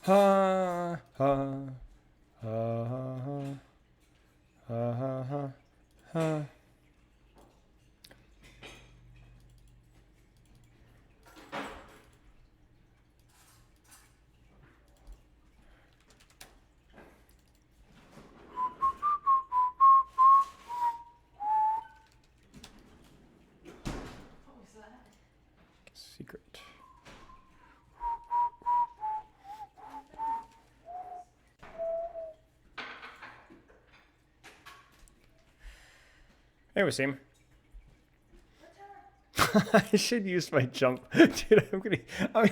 Ha ha ha ha ha ha ha ha. Secret. Hey, Wasim. I should use my jump, dude. I'm gonna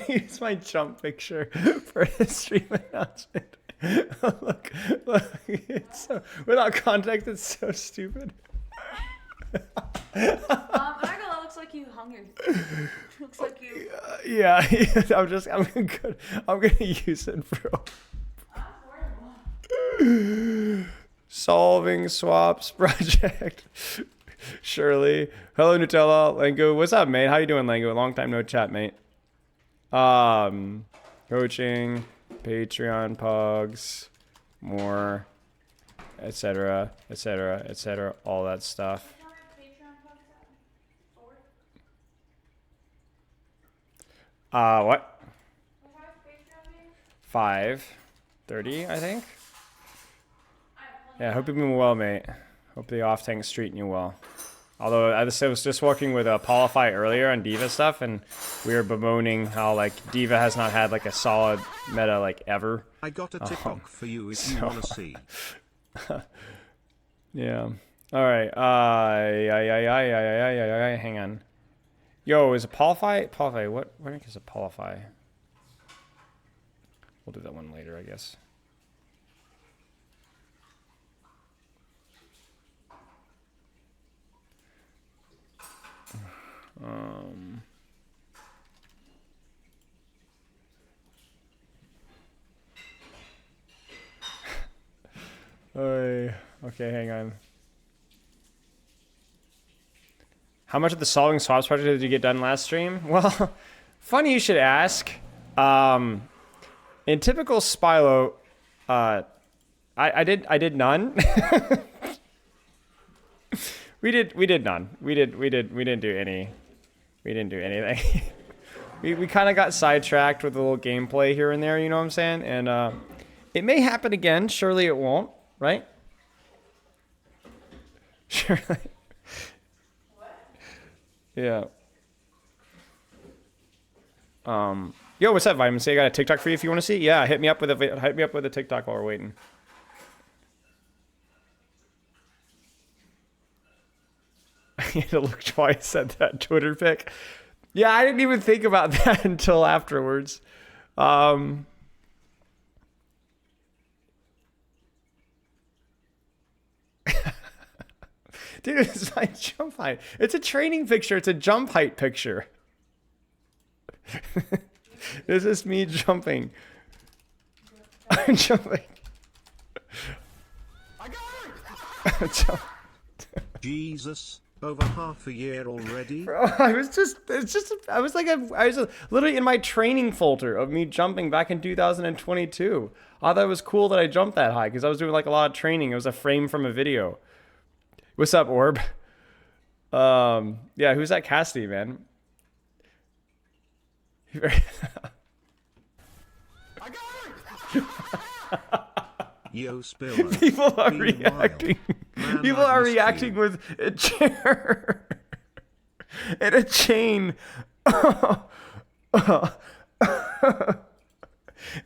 use my jump picture for a stream announcement. Look, it's so, without context, it's so stupid. That looks like you hung your. Looks like you. Yeah, I'm gonna use it, bro. Solving swaps project. Shirley. Hello, Nutella. Lango. What's up, mate? How you doing, Lango? Long time no chat, mate. Coaching, Patreon, PUGs, more, etc., etc., etc., all that stuff. What? 5:30, I think. Yeah, hope you're doing well, mate. Hope the off tank's treating you well. Although I was just working with Paulify earlier on Diva stuff, and we were bemoaning how like Diva has not had like a solid meta like ever. I got a TikTok for you if you want to see. Yeah. All right. Hang on. Yo, is it Paulify? Paulify. What rank is it? Paulify. We'll do that one later, I guess. Okay, hang on. How much of the solving swaps project did you get done last stream? Well, funny you should ask. In typical Spylo, I did none. we did none. We didn't do anything. we kind of got sidetracked with a little gameplay here and there, you know what I'm saying? And it may happen again. Surely it won't, right? Surely. Yeah. Yo, what's up, Vitamin C? I got a TikTok for you if you want to see. Yeah, hit me up with a TikTok while we're waiting. I had to look twice at that Twitter pic. Yeah, I didn't even think about that until afterwards. Dude, it's my jump height. It's a training picture. It's a jump height picture. This is me jumping. I'm jumping. I got it! Jesus, over half a year already? Bro, I was literally in my training folder of me jumping back in 2022. I thought it was cool that I jumped that high because I was doing like a lot of training. It was a frame from a video. What's up, Orb? Yeah, who's that Cassidy, man? I got it! Yo, Spiller. People are reacting. People are reacting with a chair and a chain.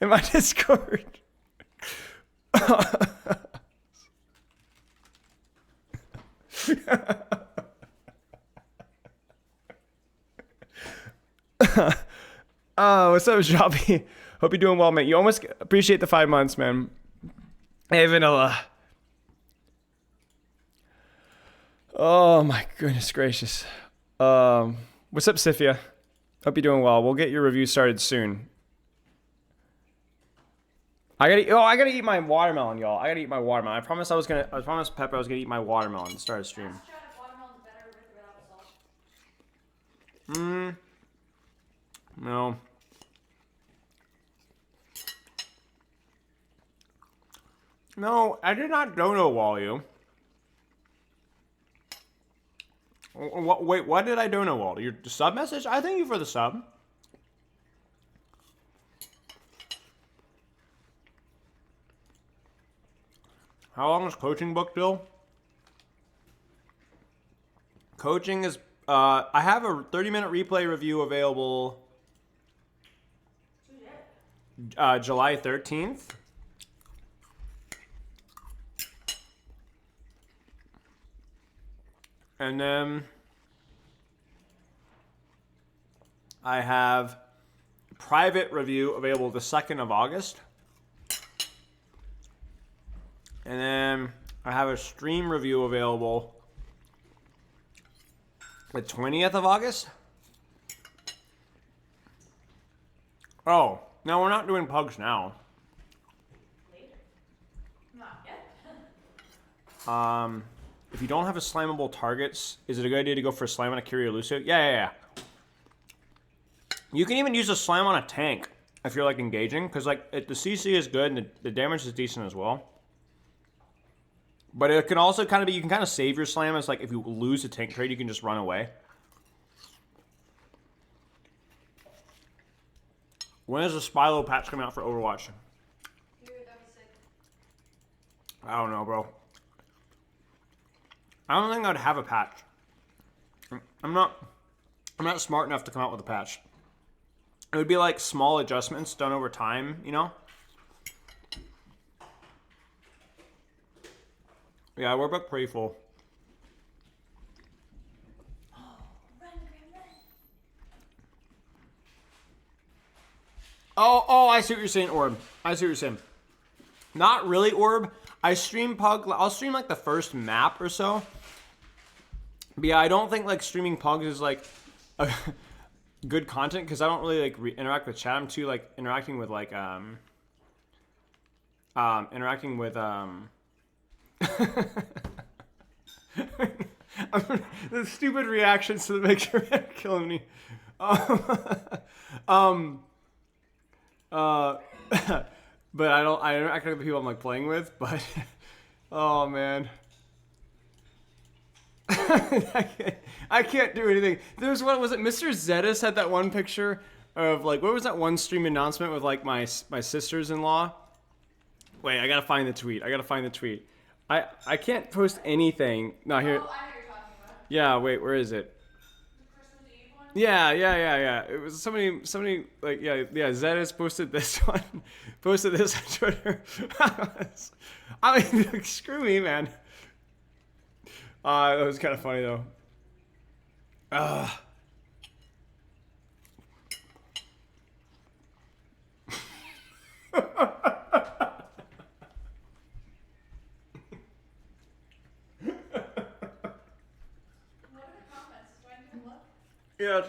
In my Discord. What's up, Shabby? Hope you're doing well, mate. You almost appreciate the 5 months, man. Hey, Vanilla. Oh my goodness gracious. What's up, Sifia? Hope you're doing well. We'll get your review started soon. I gotta eat my watermelon, y'all. I gotta eat my watermelon. I promised Pepper I was gonna eat my watermelon to start a stream. No. No, I did not dono wall you. Wait, what did I dono wall? Your sub message? I thank you for the sub. How long is coaching book, Bill? Coaching is, I have a 30-minute replay review available July 13th. And then I have a private review available the 2nd of August. And then I have a stream review available the 20th of August. Oh, no, we're not doing PUGs now. Later. Not yet. If you don't have a slammable targets, is it a good idea to go for a slam on a Kyrie or Lucio? Yeah. You can even use a slam on a tank if you're like engaging, because like the CC is good and the damage is decent as well. But it can also kind of be, you can kind of save your slam as like if you lose a tank trade, you can just run away. When is the Spylo patch coming out for Overwatch? Dude, that was sick. I don't know, bro. I don't think I'd have a patch. I'm not smart enough to come out with a patch. It would be like small adjustments done over time, you know? Yeah, we're booked pretty full. Run, Graham, run. Oh, I see what you're saying, Orb. I see what you're saying. Not really, Orb. I stream Pug. I'll stream like the first map or so. But yeah, I don't think like streaming Pugs is like a good content because I don't really like interact with chat. I'm too like interacting with like the stupid reactions to the picture are killing me. But I interact with the people I'm like playing with, but oh man. I can't do anything. There's what was it? Mr. Zetas had that one picture of like, what was that one stream announcement with like my sisters-in-law? Wait, I gotta find the tweet. I can't post anything. No, here. Oh, I know what you're talking about. Yeah, wait, where is it? The Christmas Eve one? Yeah. It was somebody like, yeah, Zetas posted this one. Posted this on Twitter. I mean, like, screw me, man. That was kind of funny, though. What are the comments? Do I need to look? Yeah.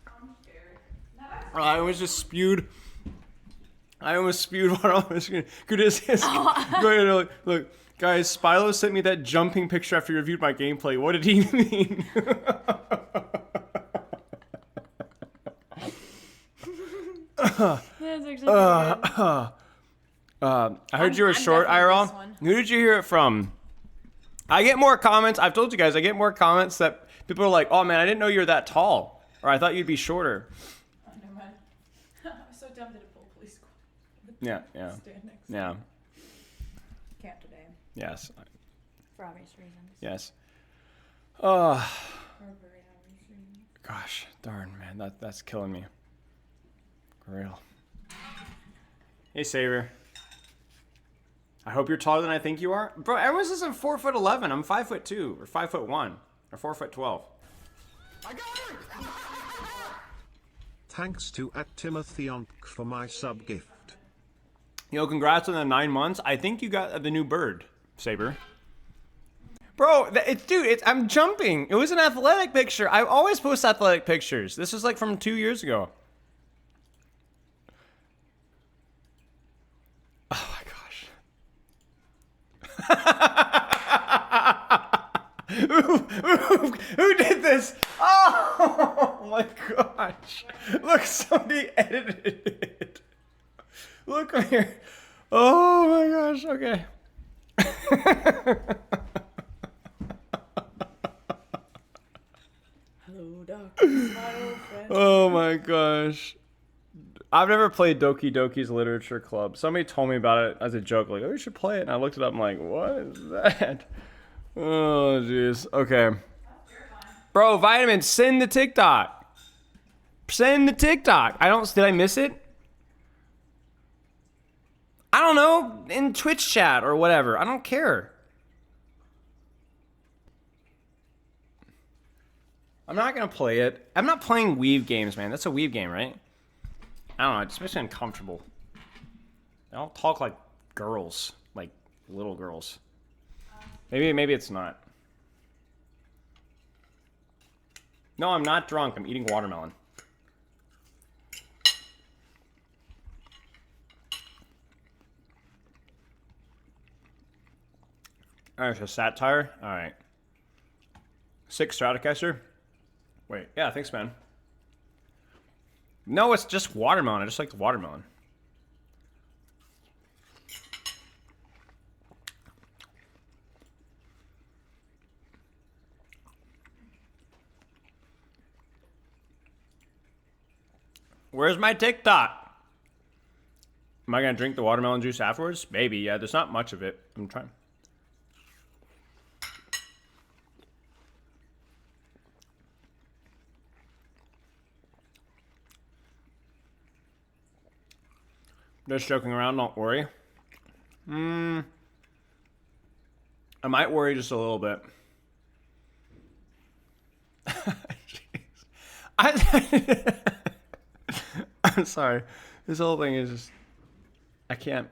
I'm scared. No, that's I almost just spewed. I almost spewed water on my screen. Look, guys, Spylo sent me that jumping picture after he reviewed my gameplay. What did he mean? That's actually good. I heard you were short, definitely this IRL. one. Who did you hear it from? I get more comments. I've told you guys, I get more comments that people are like, oh man, I didn't know you were that tall. Or I thought you'd be shorter. Oh, never mind. I'm so tempted to pull police squad. Yeah. Stand next. Yeah. Can't today. Yes. For obvious reasons. Yes. For very obvious reasons. Gosh, darn, man, that's killing me. For real. Hey, Saber. I hope you're taller than I think you are. Bro, everyone says I'm 4'11". I'm 5'2", or 5'1", or 4'12". Thanks to @TimothyOnk for my sub gift. Yo, congrats on the 9 months. I think you got the new bird, Saber. Bro, I'm jumping. It was an athletic picture. I always post athletic pictures. This is like from 2 years ago. Oh my gosh. Who did this? Oh my gosh. Look, somebody edited it. Look here. Oh my gosh. Okay. Hello, darkness, my old friend. Oh my gosh. I've never played Doki Doki's Literature Club. Somebody told me about it as a joke, like, oh, you should play it. And I looked it up. I'm like, what is that? Oh, jeez. Okay. Bro, Vitamin, send the TikTok. Send the TikTok. Did I miss it? I don't know. In Twitch chat or whatever. I don't care. I'm not going to play it. I'm not playing Weave games, man. That's a Weave game, right? I don't know. It just makes me uncomfortable. They don't talk like girls. Like little girls. Maybe it's not. No, I'm not drunk. I'm eating watermelon. Alright, so satire. Alright. 6 Stratocaster. Wait, yeah, thanks, man. No, it's just watermelon. I just like the watermelon. Where's my TikTok? Am I gonna drink the watermelon juice afterwards? Maybe, yeah. There's not much of it. I'm trying. Just joking around, don't worry. I might worry just a little bit. I'm sorry. This whole thing is just... I can't...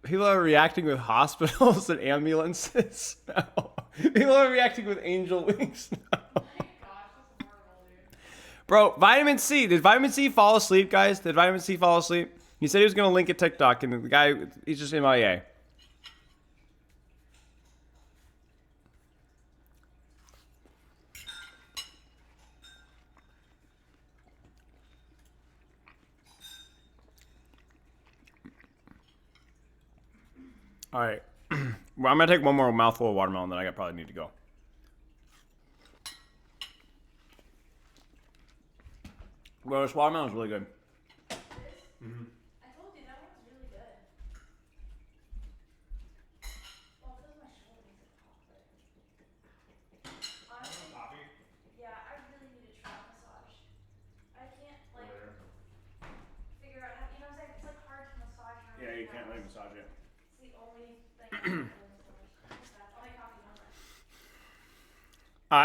People are reacting with hospitals and ambulances. No. People are reacting with angel wings. No. Bro, Vitamin C. Did Vitamin C fall asleep, guys? Did Vitamin C fall asleep? He said he was going to link a TikTok, and the guy, he's just MIA. All right. Well, I'm going to take one more mouthful of watermelon, then I probably need to go. Well, this watermelon is really good. Mm-hmm. I told you that one's really good. Well, it does my shoulder makes it pop, but honestly, yeah, I really need a trap massage. I can't like figure out how. You know what I'm saying? It's like hard to massage. Yeah, you can't really massage it. It's the only thing I can really massage. I'll make coffee one.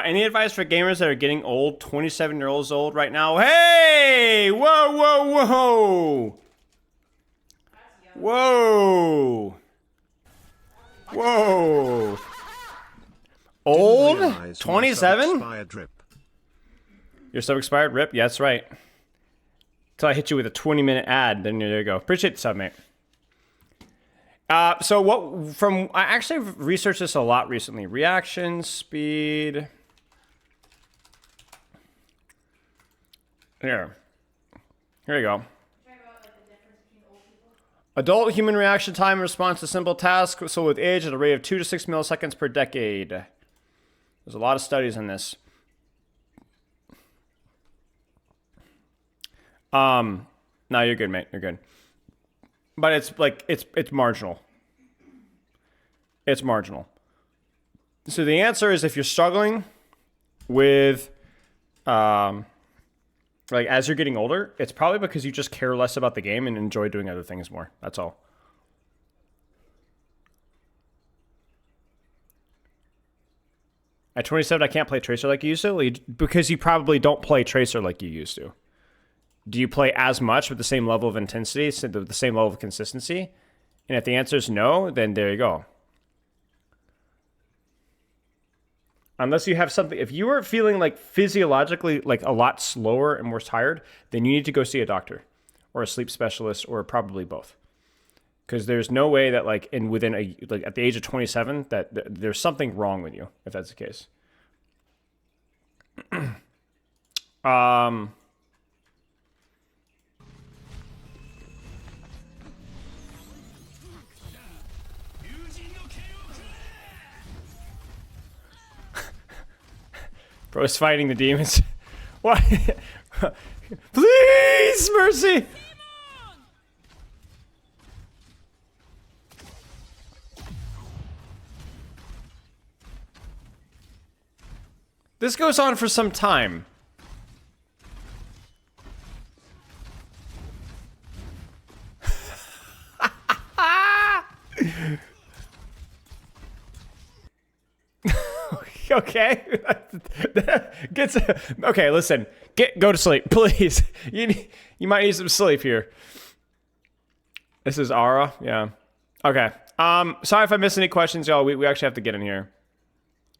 Any advice for gamers that are getting old, 27-year-olds old right now? Hey! Whoa, whoa, whoa! Whoa! Whoa! Old? 27? Your sub expired? Rip? Yeah, that's right. Until I hit you with a 20-minute ad, then there you go. Appreciate the sub, mate. So I actually researched this a lot recently. Reaction speed. Here you go. Adult human reaction time in response to simple tasks. So with age at a rate of 2 to 6 milliseconds per decade. There's a lot of studies on this. No, you're good, mate. You're good. But it's like it's marginal. It's marginal. So the answer is if you're struggling with like as you're getting older, it's probably because you just care less about the game and enjoy doing other things more. That's all. At 27, I can't play Tracer like you used to, because you probably don't play Tracer like you used to. Do you play as much with the same level of intensity, the same level of consistency? And if the answer is no, then there you go. Unless you have something, if you are feeling like physiologically like a lot slower and more tired, then you need to go see a doctor or a sleep specialist or probably both. Because there's no way that like at the age of 27 that there's something wrong with you if that's the case. Bro's fighting the demons. What? Please, mercy. This goes on for some time. Okay. Okay, listen. Go to sleep, please. You might need some sleep here. This is Ara, yeah. Okay. Sorry if I missed any questions, y'all. We actually have to get in here.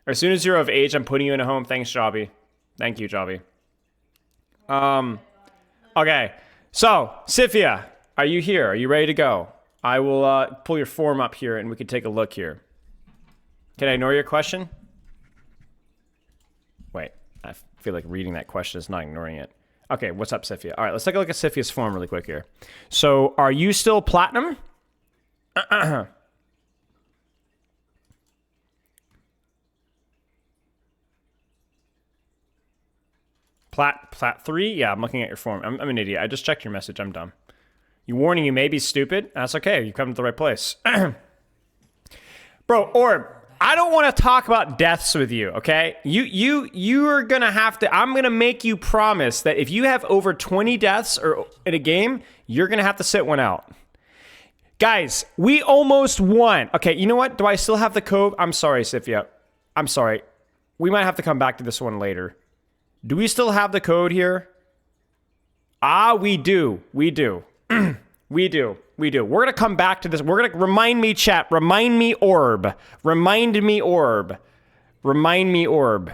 As soon as you're of age, I'm putting you in a home. Thanks, Jobby. Thank you, Jobby. Okay. So, Sifia, are you here? Are you ready to go? I will pull your form up here and we can take a look here. Can I ignore your question? Wait, I feel like reading that question is not ignoring it. Okay, what's up, Sifia? All right, let's take a look at Sifia's form really quick here. So, are you still platinum? Plat 3? Yeah, I'm looking at your form. I'm an idiot. I just checked your message. I'm dumb. You warning you may be stupid. That's okay. You come to the right place. Bro, Orb, I don't want to talk about deaths with you, okay? You are going to have to... I'm going to make you promise that if you have over 20 deaths or in a game, you're going to have to sit one out. Guys, we almost won. Okay, you know what? Do I still have the code? I'm sorry, Sifia. I'm sorry. We might have to come back to this one later. Do we still have the code here? Ah, we do. We do. We do. We do. We're going to come back to this. We're going to remind me, chat. Remind me, Orb. Remind me, Orb. Remind me, Orb.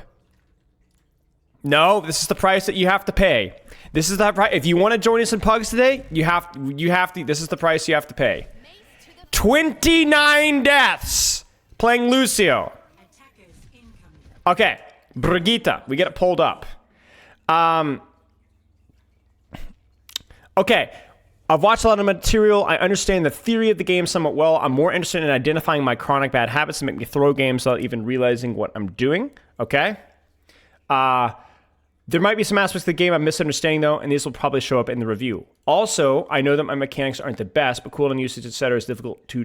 No, this is the price that you have to pay. This is the price. If you want to join us in PUGs today, you have to. This is the price you have to pay. 29 deaths playing Lucio. Okay. Brigitte, we get it pulled up. Okay, I've watched a lot of material. I understand the theory of the game somewhat well. I'm more interested in identifying my chronic bad habits that make me throw games without even realizing what I'm doing. Okay? There might be some aspects of the game I'm misunderstanding, though, and these will probably show up in the review. Also, I know that my mechanics aren't the best, but cooldown usage, etc.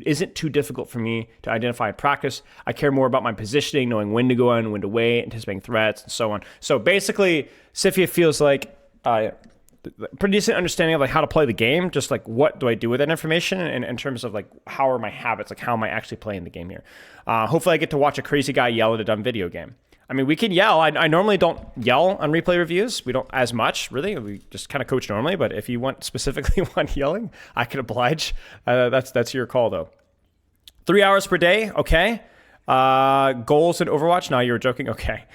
isn't too difficult for me to identify and practice. I care more about my positioning, knowing when to go in, when to wait, anticipating threats, and so on. So basically, Sifia feels like pretty decent understanding of like how to play the game, just like what do I do with that information, and in terms of like how are my habits, like how am I actually playing the game here. Hopefully I get to watch a crazy guy yell at a dumb video game. I mean, we can yell. I normally don't yell on replay reviews. We don't as much, really. We just kind of coach normally. But if you specifically want yelling, I can oblige. That's your call, though. 3 hours per day, okay. Goals in Overwatch? No, you were joking? Okay.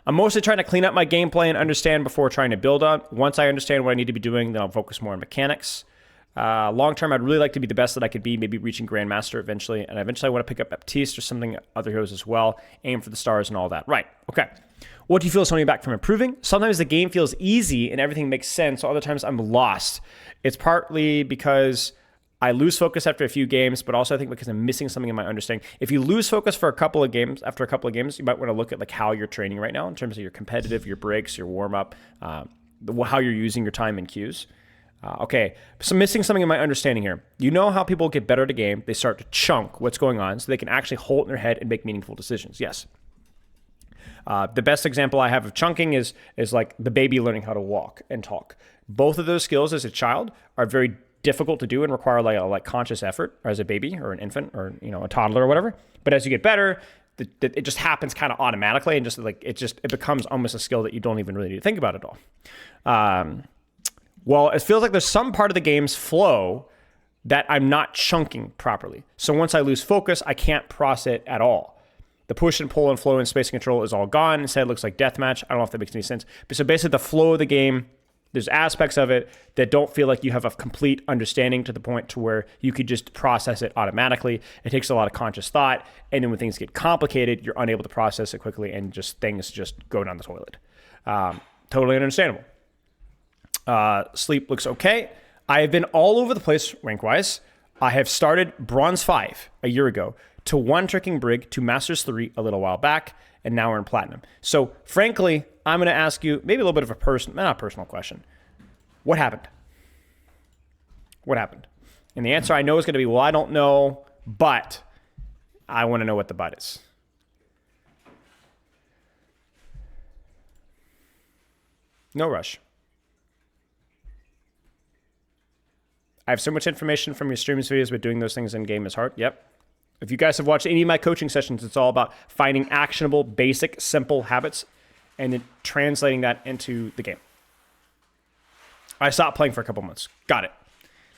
I'm mostly trying to clean up my gameplay and understand before trying to build on. Once I understand what I need to be doing, then I'll focus more on mechanics. Long term, I'd really like to be the best that I could be, maybe reaching Grandmaster eventually. And eventually I want to pick up Baptiste or something, other heroes as well. Aim for the stars and all that. Right. Okay. What do you feel is holding me back from improving? Sometimes the game feels easy and everything makes sense. Other times I'm lost. It's partly because I lose focus after a few games, but also I think because I'm missing something in my understanding. If you lose focus for a couple of games, after a couple of games, you might want to look at like how you're training right now in terms of your competitive, your breaks, your warm up, how you're using your time and cues. Okay, so missing something in my understanding here. You know how people get better at a game, they start to chunk what's going on so they can actually hold it in their head and make meaningful decisions. Yes. The best example I have of chunking is like the baby learning how to walk and talk. Both of those skills as a child are very difficult to do and require like conscious effort, or as a baby or an infant or a toddler or whatever. But as you get better, it just happens kind of automatically, and just like it becomes almost a skill that you don't even really need to think about at all. Well, it feels like there's some part of the game's flow that I'm not chunking properly. So once I lose focus, I can't process it at all. The push and pull and flow and space control is all gone. Instead, it looks like deathmatch. I don't know if that makes any sense. But so basically, the flow of the game, there's aspects of it that don't feel like you have a complete understanding to the point to where you could just process it automatically. It takes a lot of conscious thought. And then when things get complicated, you're unable to process it quickly and things just go down the toilet. Totally understandable. Sleep looks okay. I have been all over the place rank-wise. I have started Bronze 5 a year ago, to one-tricking Brig, to Masters 3 a little while back, and now we're in platinum. So frankly, I'm going to ask you maybe a little bit of a not a personal question. What happened? What happened? And the answer I know is going to be, well, I don't know, but I want to know what the but is. No rush. I have so much information from your streams videos, but doing those things in game is hard. Yep. If you guys have watched any of my coaching sessions, it's all about finding actionable, basic, simple habits and then translating that into the game. I stopped playing for a couple months. Got it.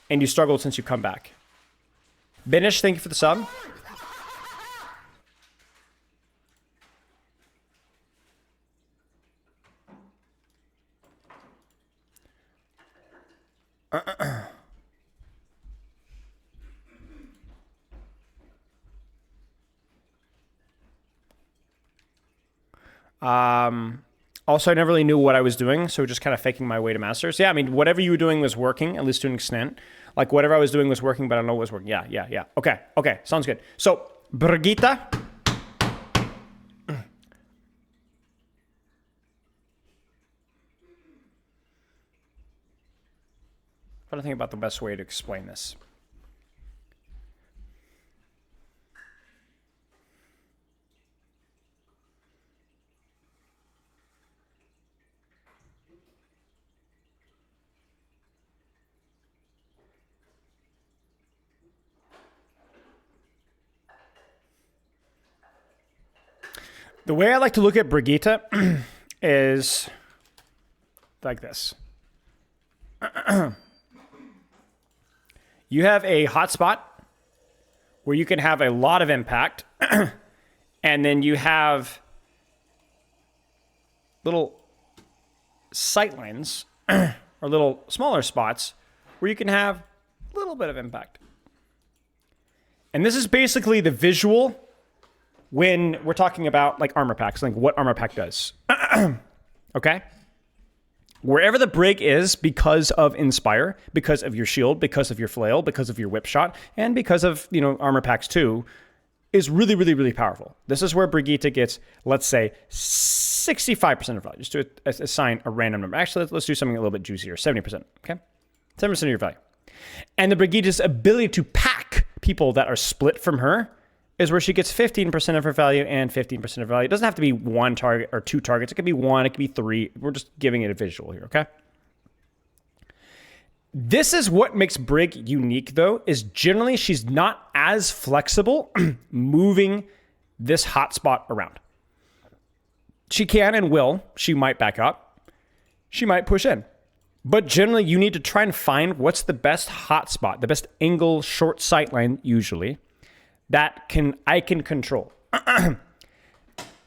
And you struggled since you come back. Binish, thank you for the sub. Also, I never really knew what I was doing, so just kind of faking my way to masters. Yeah, I mean, whatever you were doing was working, at least to an extent. Like, whatever I was doing was working, but I don't know what was working. Yeah. Okay, sounds good. So, Brigitte. What do I think about the best way to explain this? The way I like to look at Brigitte is like this. You have a hotspot where you can have a lot of impact, and then you have little sightlines or little smaller spots where you can have a little bit of impact. And this is basically the visual when we're talking about like armor packs, like what armor pack does. Okay? Wherever the brig is, because of Inspire, because of your shield, because of your flail, because of your whip shot, and because of, armor packs too, is really, really, really powerful. This is where Brigitte gets, let's say, 65% of value. Just to assign a random number. Actually, let's do something a little bit juicier. 70%, okay? 70% of your value. And the Brigitte's ability to pack people that are split from her is where she gets 15% of her value and 15% of value. It doesn't have to be one target or two targets. It could be one, it could be three. We're just giving it a visual here, okay? This is what makes Brig unique, though, is generally she's not as flexible moving this hotspot around. She can and will. She might back up. She might push in. But generally, you need to try and find what's the best hotspot, the best angle, short sight line, usually, that I can control.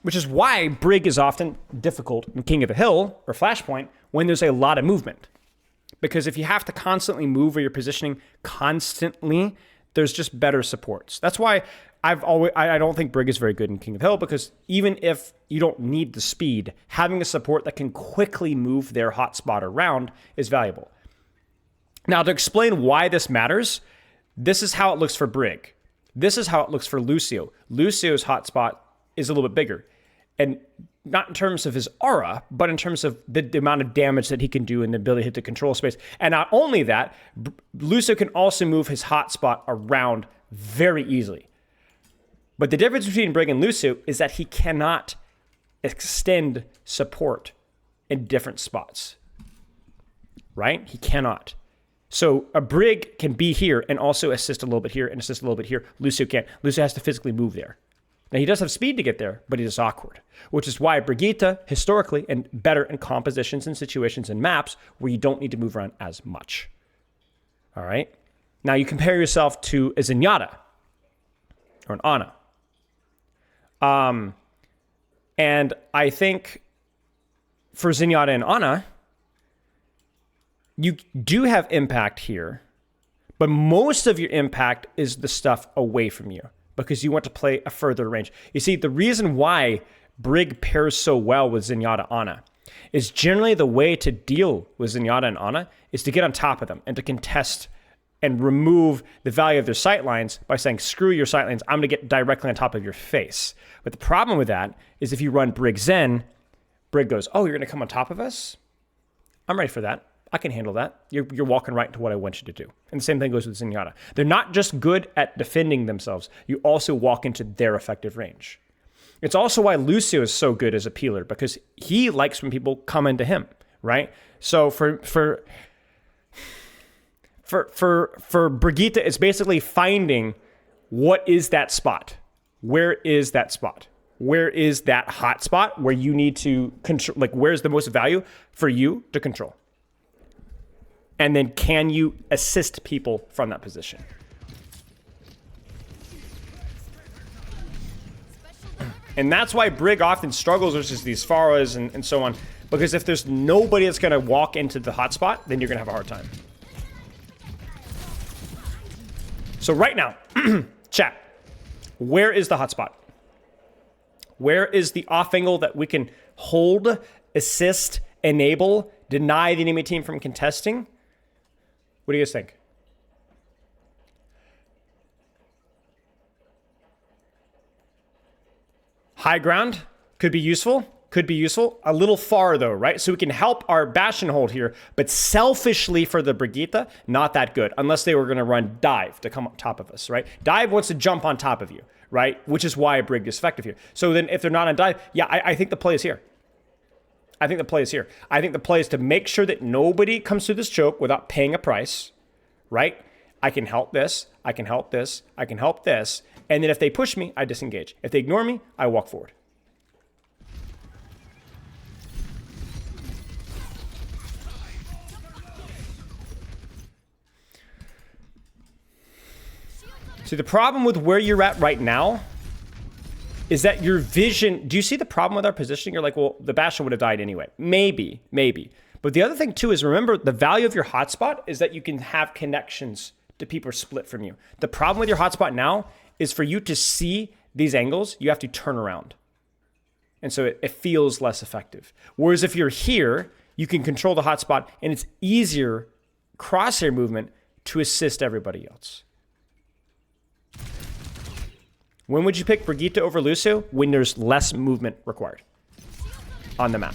Which is why Brig is often difficult in King of the Hill or Flashpoint when there's a lot of movement. Because if you have to constantly move or you're positioning constantly, there's just better supports. That's why I don't think Brig is very good in King of the Hill, because even if you don't need the speed, having a support that can quickly move their hotspot around is valuable. Now, to explain why this matters, this is how it looks for Brig. This is how it looks for Lucio. Lucio's hotspot is a little bit bigger. And not in terms of his aura, but in terms of the amount of damage that he can do and the ability to hit the control space. And not only that, Lucio can also move his hotspot around very easily. But the difference between Brig and Lucio is that he cannot extend support in different spots. Right? He cannot. So a Brig can be here and also assist a little bit here and assist a little bit here. Lucio can't. Lucio has to physically move there. Now, he does have speed to get there, but it is awkward, which is why Brigitte, historically, and better in compositions and situations and maps where you don't need to move around as much. All right? Now, you compare yourself to a Zenyatta or an Ana. And I think for Zenyatta and Ana, you do have impact here, but most of your impact is the stuff away from you because you want to play a further range. You see, the reason why Brig pairs so well with Zenyatta Ana is generally the way to deal with Zenyatta and Ana is to get on top of them and to contest and remove the value of their sight lines by saying, screw your sight lines, I'm gonna get directly on top of your face. But the problem with that is if you run Brig Zen, Brig goes, oh, you're gonna come on top of us? I'm ready for that. I can handle that. You're walking right into what I want you to do. And the same thing goes with Zenyatta. They're not just good at defending themselves, you also walk into their effective range. It's also why Lucio is so good as a peeler, because he likes when people come into him, right? So for Brigitte, it's basically finding what is that spot? Where is that spot? Where is that hot spot where you need to control, like where's the most value for you to control? And then can you assist people from that position? And that's why Brig often struggles versus these Pharahs and so on. Because if there's nobody that's going to walk into the hotspot, then you're going to have a hard time. So right now, chat, where is the hotspot? Where is the off angle that we can hold, assist, enable, deny the enemy team from contesting? What do you guys think? High ground could be useful. Could be useful. A little far though, right? So we can help our Bastion hold here, but selfishly for the Brigitte, not that good. Unless they were going to run dive to come on top of us, right? Dive wants to jump on top of you, right? Which is why Brig is effective here. So then if they're not on dive, yeah, I think the play is here. I think the play is here. I think the play is to make sure that nobody comes through this choke without paying a price, right? I can help this. I can help this. I can help this. And then if they push me, I disengage. If they ignore me, I walk forward. See, the problem with where you're at right now is that your vision... Do you see the problem with our positioning? You're like, well, the Bastion would have died anyway. Maybe. But the other thing, too, is remember, the value of your hotspot is that you can have connections to people split from you. The problem with your hotspot now is for you to see these angles, you have to turn around. And so it feels less effective. Whereas if you're here, you can control the hotspot, and it's easier crosshair movement to assist everybody else. When would you pick Brigitte over Lucio? When there's less movement required on the map.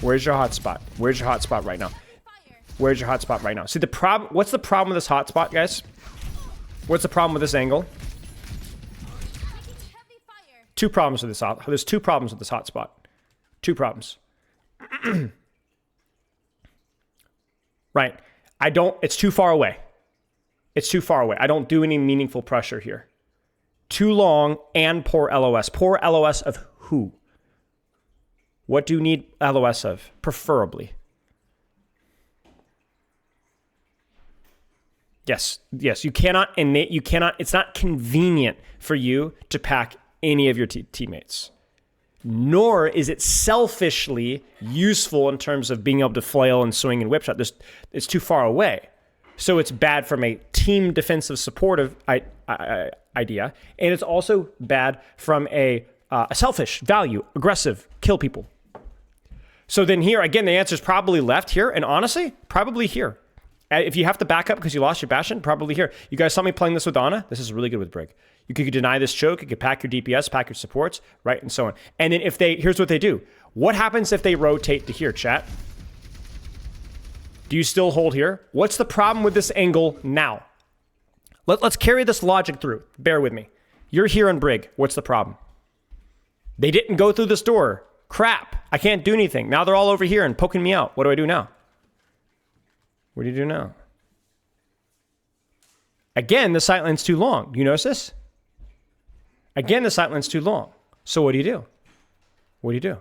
Where's your hotspot? Where's your hotspot right now? Where's your hotspot right now? See the problem. What's the problem with this hotspot, guys? What's the problem with this angle? Two problems with this. There's two problems with this hotspot. Two problems. Right. It's too far away. It's too far away. I don't do any meaningful pressure here. Too long and poor LOS. Poor LOS of who? What do you need LOS of? Preferably. Yes. You cannot it's not convenient for you to pack any of your teammates. Nor is it selfishly useful in terms of being able to flail and swing and whip shot. It's too far away. So it's bad from a team defensive supportive idea. And it's also bad from a selfish value, aggressive, kill people. So then here, again, the answer is probably left here. And honestly, probably here. If you have to back up because you lost your Bastion, probably here. You guys saw me playing this with Ana. This is really good with Brig. You could deny this choke. You could pack your DPS, pack your supports, right? And so on. And then here's what they do. What happens if they rotate to here, chat? Do you still hold here? What's the problem with this angle now? Let's carry this logic through. Bear with me. You're here on Brig. What's the problem? They didn't go through this door. Crap. I can't do anything. Now they're all over here and poking me out. What do I do now? What do you do now? Again, the sight line's too long. Do you notice this? Again, the sight line's too long. So what do you do? What do you do?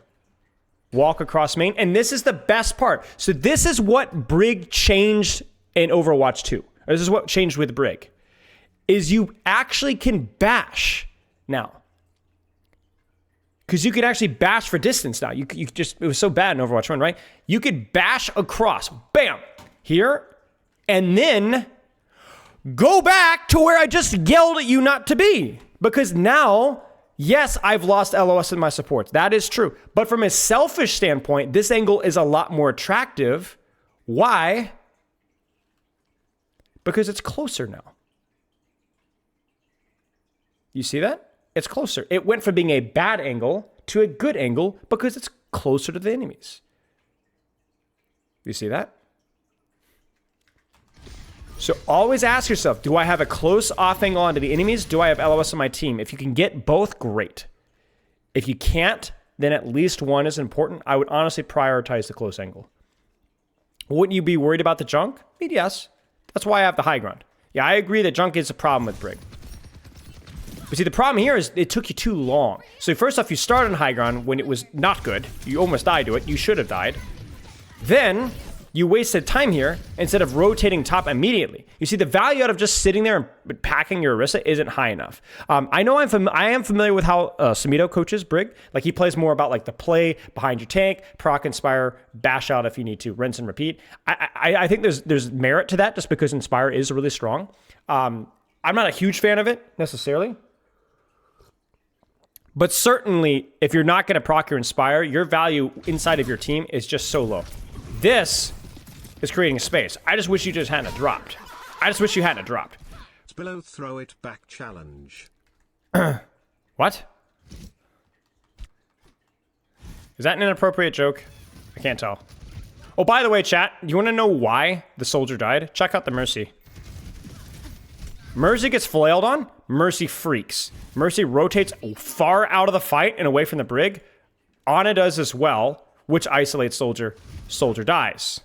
Walk across main. And this is the best part. So this is what Brig changed in Overwatch 2. This is what changed with Brig. Is you actually can bash now. Because you could actually bash for distance now. You just, it was so bad in Overwatch 1, right? You could bash across. Bam! Here. And then go back to where I just yelled at you not to be. Because now Yes, I've lost LOS in my supports. That is true. But from a selfish standpoint, this angle is a lot more attractive. Why? Because it's closer now. You see that? It's closer. It went from being a bad angle to a good angle because it's closer to the enemies. You see that? So always ask yourself, do I have a close off angle onto the enemies? Do I have LOS on my team? If you can get both, great. If you can't, then at least one is important. I would honestly prioritize the close angle. Wouldn't you be worried about the junk? Yes. That's why I have the high ground. Yeah, I agree that junk is a problem with Brig. But see, the problem here is it took you too long. So first off, you started on high ground when it was not good. You almost died to it. You should have died. Then you wasted time here instead of rotating top immediately. You see, the value out of just sitting there and packing your Orisa isn't high enough. I know I am familiar with how Samito coaches Brig. Like, he plays more about like the play behind your tank, proc, inspire, bash out if you need to, rinse and repeat. I think there's merit to that just because inspire is really strong. I'm not a huge fan of it necessarily. But certainly, if you're not going to proc your inspire, your value inside of your team is just so low. This is creating a space. I just wish you just hadn't dropped. I just wish you hadn't dropped. It's below throw it back challenge. What? Is that an inappropriate joke? I can't tell. Oh, by the way, chat, you want to know why the soldier died? Check out the Mercy. Mercy gets flailed on. Mercy freaks. Mercy rotates far out of the fight and away from the Brig. Ana does as well, which isolates Soldier. Soldier dies.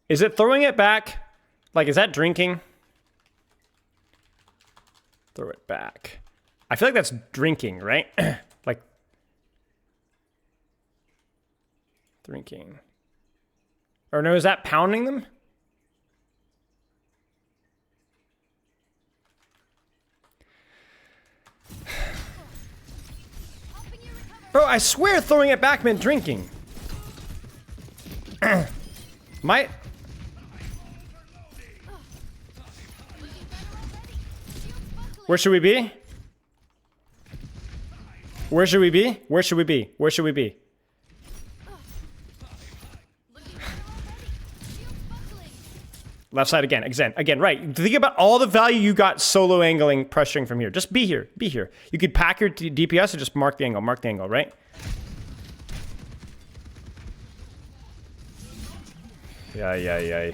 Is it throwing it back? Like, is that drinking? Throw it back. I feel like that's drinking, right? Like, drinking. Or no, is that pounding them? Bro, I swear throwing it back meant drinking. Might. Where should we be? Where should we be? Where should we be? Where should we be? Left side again, right. Think about all the value you got solo angling, pressuring from here. Just be here, be here. You could pack your DPS or just mark the angle, right? Yeah.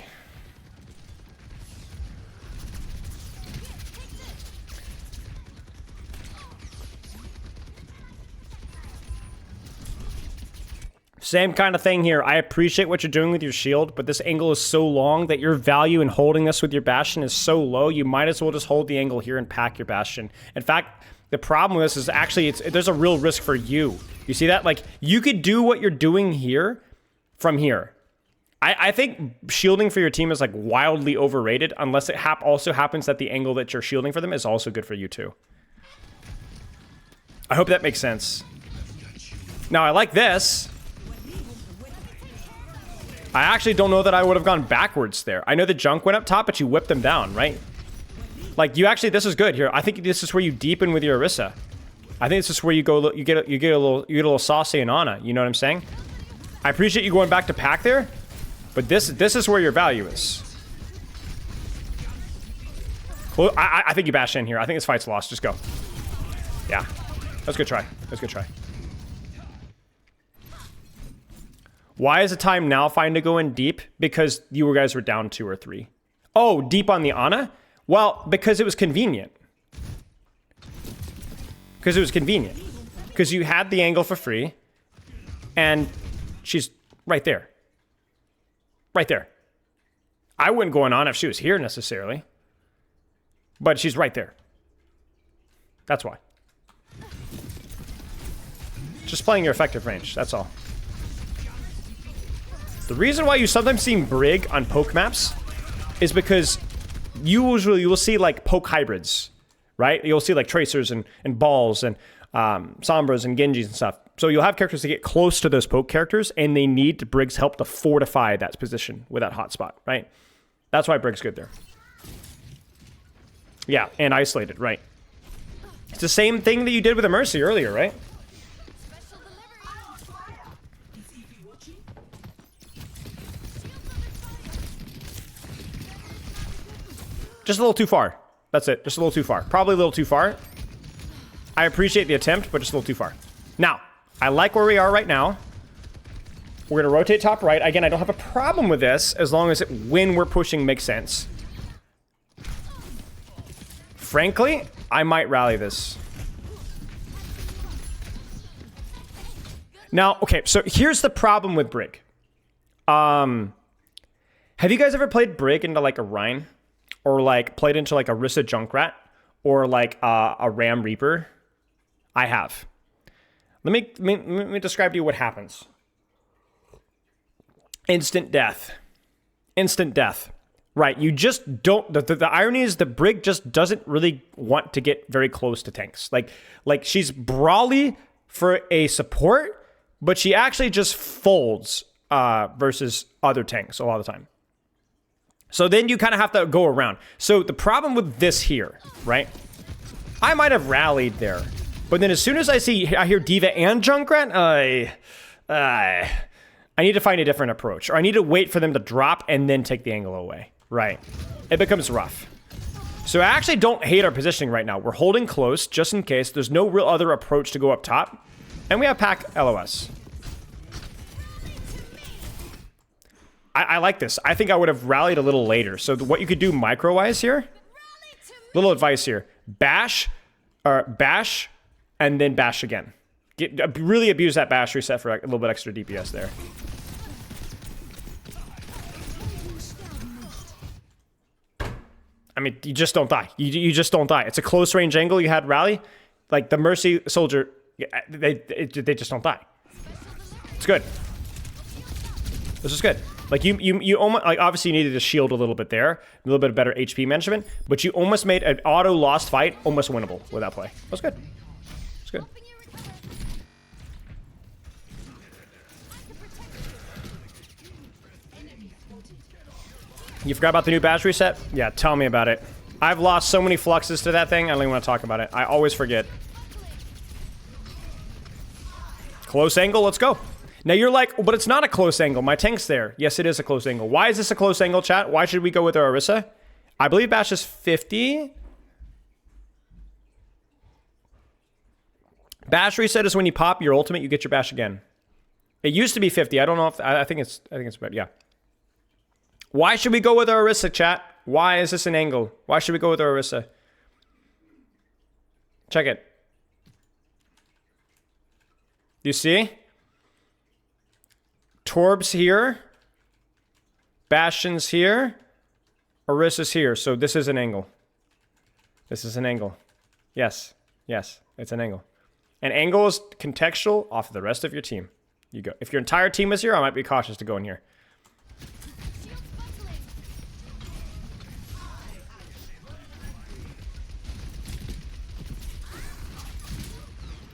Same kind of thing here. I appreciate what you're doing with your shield, but this angle is so long that your value in holding this with your Bastion is so low, you might as well just hold the angle here and pack your Bastion. In fact, the problem with this is actually there's a real risk for you. You see that? Like, you could do what you're doing here from here. I think shielding for your team is like wildly overrated unless it also happens that the angle that you're shielding for them is also good for you too. I hope that makes sense. Now, I like this. I actually don't know that I would have gone backwards there. I know the junk went up top, but you whipped them down, right? Like, you actually, this is good here. I think this is where you deepen with your Orisa. I think this is where you go. You get a little saucy and Ana. You know what I'm saying? I appreciate you going back to pack there, but this is where your value is. Well, I think you bash in here. I think this fight's lost. Just go. Yeah, that's a good try. That's a good try. Why is the time now fine to go in deep? Because you guys were down 2 or 3. Oh, deep on the Ana? Well, because it was convenient. Because it was convenient. Because you had the angle for free. And she's right there. Right there. I wouldn't go on if she was here necessarily. But she's right there. That's why. Just playing your effective range, that's all. The reason why you sometimes see Brig on poke maps is because usually you will see like poke hybrids, right? You'll see like tracers and balls and sombras and genjis and stuff. So you'll have characters that get close to those poke characters and they need Brig's help to fortify that position with that hotspot, right? That's why Brig's good there. Yeah, and isolated, right? It's the same thing that you did with a Mercy earlier, right? Just a little too far. That's it. Just a little too far. Probably a little too far. I appreciate the attempt, but just a little too far. Now, I like where we are right now. We're going to rotate top right. Again, I don't have a problem with this as long as when we're pushing makes sense. Frankly, I might rally this. Now, okay, so here's the problem with Brig. Have you guys ever played Brig into like a Rhine? Or like played into like a Rissa Junkrat? Or like a Ram Reaper? I have. Let me describe to you what happens. Instant death. Instant death. Right, you just don't... The irony is the Brig just doesn't really want to get very close to tanks. Like she's brawly for a support, but she actually just folds versus other tanks a lot of the time. So then you kind of have to go around. So the problem with this here, right? I might have rallied there. But then as soon as I hear D.Va and Junkrat, I need to find a different approach. Or I need to wait for them to drop and then take the angle away. Right. It becomes rough. So I actually don't hate our positioning right now. We're holding close just in case. There's no real other approach to go up top. And we have pack LOS. I like this. I think I would have rallied a little later. So what you could do micro-wise here. Little advice here. Bash, and then bash again. Really abuse that bash reset for a little bit extra DPS there. I mean, you just don't die. You just don't die. It's a close range angle. You had rally. Like the Mercy soldier, they just don't die. It's good. This is good. Like you almost, like obviously you needed to shield a little bit there, a little bit of better HP management, but you almost made an auto lost fight almost winnable with that play. That was good. It's good. You forgot about the new bash reset? Yeah, tell me about it. I've lost so many fluxes to that thing, I don't even want to talk about it. I always forget. Close angle, let's go. Now you're like, but it's not a close angle. My tank's there. Yes, it is a close angle. Why is this a close angle, chat? Why should we go with our Orisa? I believe bash is 50. Bash reset is when you pop your ultimate, you get your bash again. It used to be 50. I don't know if I think it's better. Yeah. Why should we go with our Orisa, chat? Why is this an angle? Why should we go with our Orisa? Check it. You see? Torb's here. Bastion's here. Orisa's here. So this is an angle. This is an angle. Yes. Yes. It's an angle. And angle is contextual off of the rest of your team. You go. If your entire team is here, I might be cautious to go in here.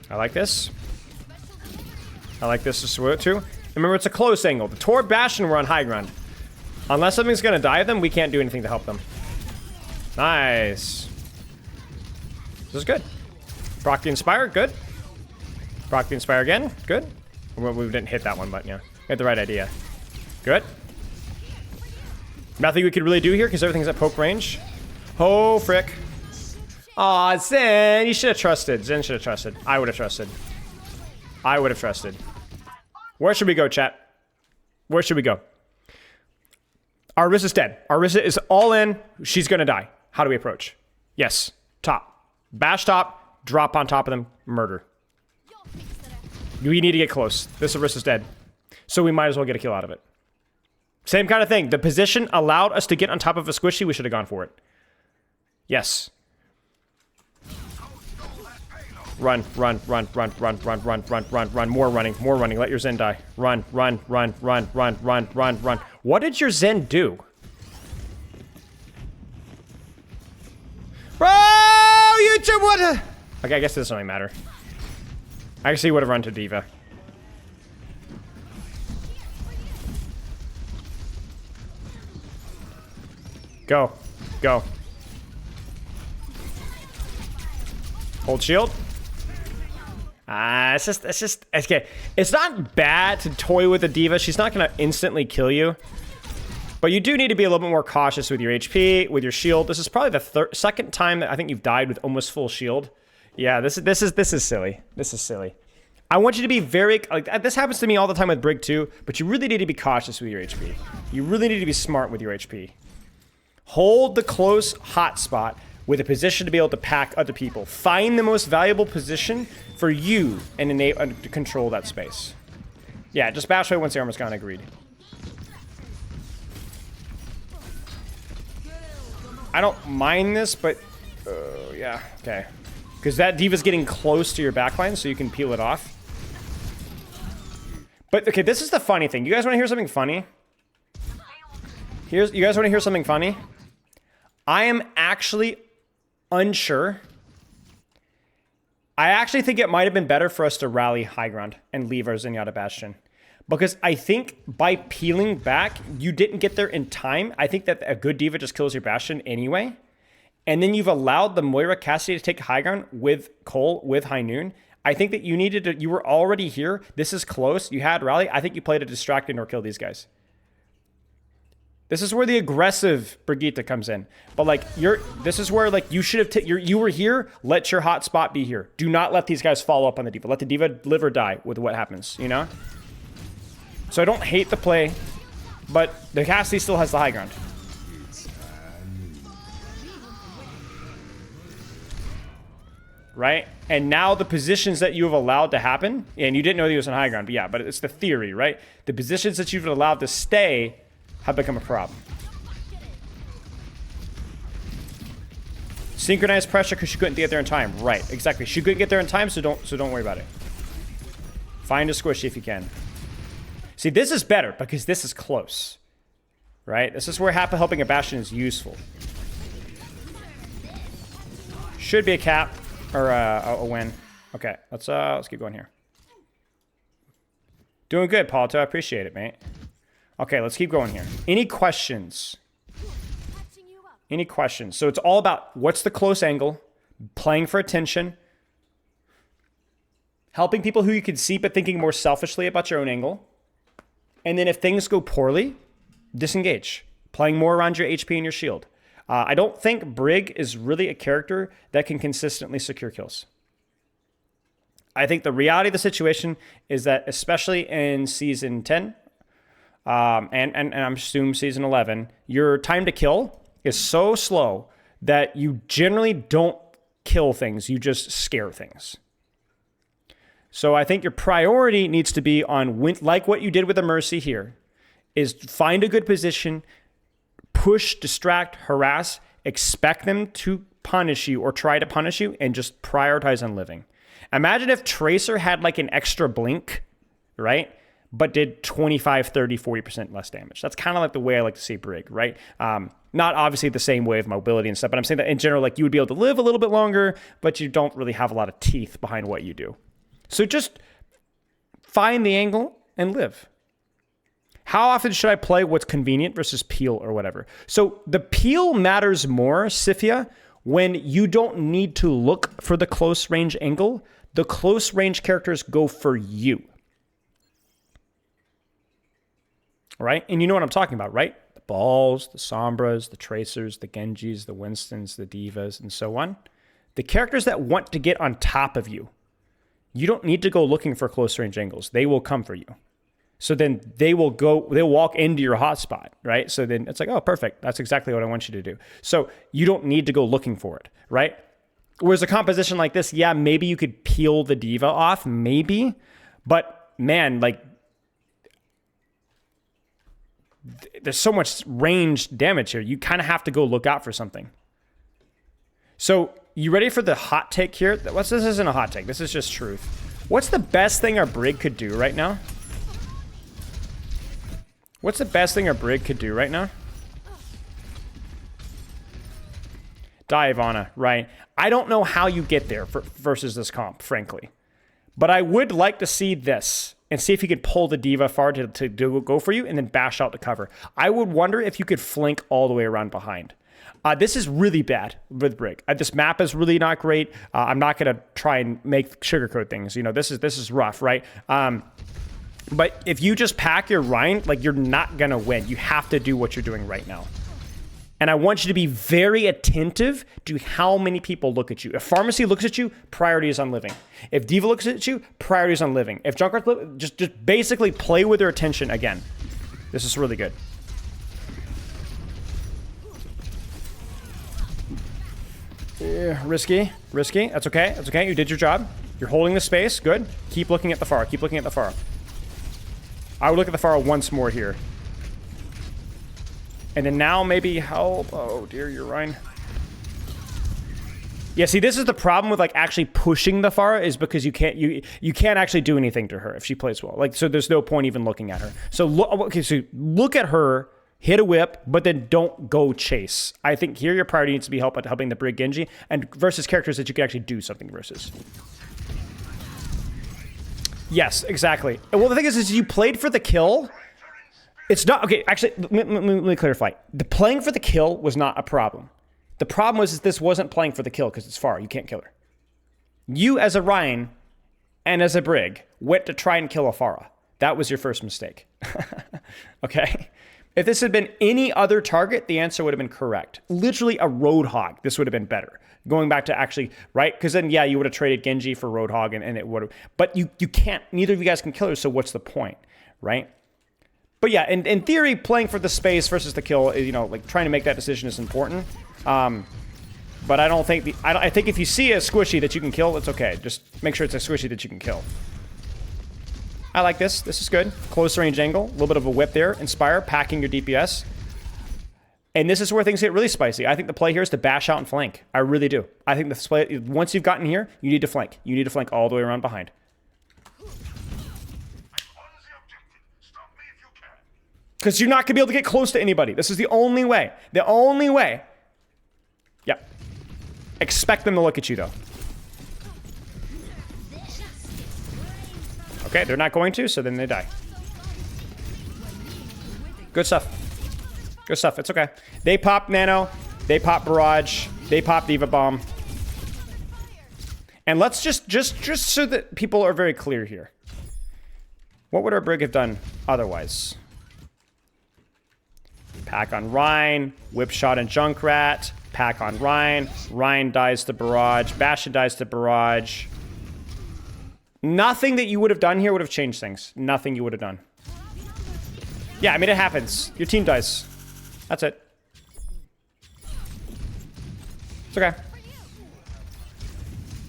I like this. I like this too. Remember, it's a close angle. The Torb Bastion were on high ground. Unless something's going to die of them, we can't do anything to help them. Nice. This is good. Proc the Inspire, good. Proc the Inspire again, good. Well, we didn't hit that one, but yeah. We had the right idea. Good. Nothing we could really do here because everything's at poke range. Oh, frick. Aw, Zen, you should have trusted. Zen should have trusted. I would have trusted. I would have trusted. Where should we go, chat? Where should we go? Our Orisa's dead. Our Orisa is all in. She's gonna die. How do we approach? Yes. Top. Bash top. Drop on top of them. Murder. We need to get close. This Orisa's dead. So we might as well get a kill out of it. Same kind of thing. The position allowed us to get on top of a squishy. We should have gone for it. Yes. Run, run, run, run, run, run, run, run, run, run. More running, more running. Let your Zen die. Run, run, run, run, run, run, run, run. What did your Zen do? Bro, YouTube, what? Okay, I guess it doesn't really matter. I actually would have run to D.Va. Go. Go. Hold shield. It's just, okay. It's not bad to toy with a diva. She's not gonna instantly kill you. But you do need to be a little bit more cautious with your HP, with your shield. This is probably the second time that I think you've died with almost full shield. Yeah, this is silly. This is silly. I want you to be very, like, this happens to me all the time with Brig too, but you really need to be cautious with your HP. You really need to be smart with your HP. Hold the close hotspot with a position to be able to pack other people. Find the most valuable position for you and to control that space. Yeah, just bash away once the armor's gone, agreed. I don't mind this, but yeah, okay. Because that diva's getting close to your backline, so you can peel it off. But okay, this is the funny thing. You guys want to hear something funny? You guys want to hear something funny? I am actually unsure. I actually think it might have been better for us to rally high ground and leave our Zenyatta Bastion. Because I think by peeling back, you didn't get there in time. I think that a good diva just kills your Bastion anyway. And then you've allowed the Moira Cassidy to take high ground with Cole, with High Noon. I think that you needed to, you were already here. This is close. You had rally. I think you played a distracted or kill these guys. This is where the aggressive Brigitte comes in. But like, this is where like you should have, you were here. Let your hot spot be here. Do not let these guys follow up on the diva. Let the diva live or die with what happens, you know? So I don't hate the play, but the Cassidy still has the high ground. Right? And now the positions that you have allowed to happen, and you didn't know he was on high ground, but yeah, but it's the theory, right? The positions that you've allowed to stay have become a problem. Synchronized pressure because she couldn't get there in time. Right, exactly. She couldn't get there in time, so don't worry about it. Find a squishy if you can. See, this is better because this is close. Right? This is where helping a Bastion is useful. Should be a cap or a win. Okay, let's keep going here. Doing good, Palto. I appreciate it, mate. Okay, let's keep going here. Any questions? Any questions? So it's all about what's the close angle, playing for attention, helping people who you can see but thinking more selfishly about your own angle. And then if things go poorly, disengage. Playing more around your HP and your shield. I don't think Brig is really a character that can consistently secure kills. I think the reality of the situation is that, especially in Season 10, and I'm assuming Season 11, your time to kill is so slow that you generally don't kill things, you just scare things. So I think your priority needs to be on, like what you did with the Mercy here, is find a good position, push, distract, harass, expect them to punish you or try to punish you, and just prioritize on living. Imagine if Tracer had like an extra blink, right? But did 25, 30, 40% less damage. That's kind of like the way I like to see Brig, right? Not obviously the same way of mobility and stuff, but I'm saying that in general, like you would be able to live a little bit longer, but you don't really have a lot of teeth behind what you do. So just find the angle and live. How often should I play what's convenient versus peel or whatever? So the peel matters more, Sifia, when you don't need to look for the close range angle. The close range characters go for you. Right? And you know what I'm talking about, right? The Balls, the Sombras, the Tracers, the Genjis, the Winstons, the Divas, and so on. The characters that want to get on top of you, you don't need to go looking for close range angles. They will come for you. So then they'll walk into your hotspot, right? So then it's like, oh, perfect. That's exactly what I want you to do. So you don't need to go looking for it, right? Whereas a composition like this, yeah, maybe you could peel the diva off, maybe. But man, like, there's so much range damage here. You kind of have to go look out for something. So you ready for the hot take here? This isn't a hot take. This is just truth. What's the best thing our Brig could do right now? What's the best thing our Brig could do right now? Die, Ivana, right? I don't know how you get there versus this comp, frankly. But I would like to see this and see if you could pull the diva far to go for you and then bash out the cover. I would wonder if you could flank all the way around behind. This is really bad with Brig. This map is really not great. I'm not gonna try and make sugarcoat things. You know, this is rough, right? But if you just pack your Rhine, like, you're not gonna win. You have to do what you're doing right now. And I want you to be very attentive to how many people look at you. If Pharmacy looks at you, priority is on living. If Diva looks at you, priority is on living. If Junkrat, just basically play with their attention again. This is really good. Risky. That's okay. That's okay. You did your job. You're holding the space. Good. Keep looking at the Pharah. Keep looking at the Pharah. I would look at the Pharah once more here. And then now maybe help. Oh dear, you're Rhine. Yeah, see, this is the problem with like actually pushing the Pharah, is because you can't actually do anything to her if she plays well. Like, so there's no point even looking at her. So look at her, hit a whip, but then don't go chase. I think here your priority needs to be helping the Brig Genji and versus characters that you can actually do something versus. Yes, exactly. Well, the thing is you played for the kill. It's not, okay, actually, let me clarify. The playing for the kill was not a problem. The problem was this wasn't playing for the kill because it's far. You can't kill her. You, as a Ryan and as a Brig, went to try and kill a Pharah. That was your first mistake. Okay? If this had been any other target, the answer would have been correct. Literally a Roadhog, this would have been better. Going back to actually, right? Because then, yeah, you would have traded Genji for Roadhog and it would have, but you can't, neither of you guys can kill her, so what's the point, right? But yeah, in theory, playing for the space versus the kill, you know, like trying to make that decision is important. But I don't think I think if you see a squishy that you can kill, it's okay. Just make sure it's a squishy that you can kill. I like this. This is good. Close range angle, a little bit of a whip there. Inspire, packing your DPS. And this is where things get really spicy. I think the play here is to bash out and flank. I really do. I think the play, once you've gotten here, you need to flank. You need to flank all the way around behind. Because you're not going to be able to get close to anybody. This is the only way. The only way. Yep. Expect them to look at you, though. Okay, they're not going to, so then they die. Good stuff. Good stuff. It's okay. They pop Nano. They pop Barrage. They pop Diva Bomb. And let's just so that people are very clear here. What would our Brig have done otherwise? Pack on Rhine, whip shot and Junkrat, pack on Rhine, Rhine dies to Barrage, Bastion dies to Barrage. Nothing that you would have done here would have changed things. Nothing you would have done. Yeah, I mean, it happens. Your team dies. That's it. It's okay.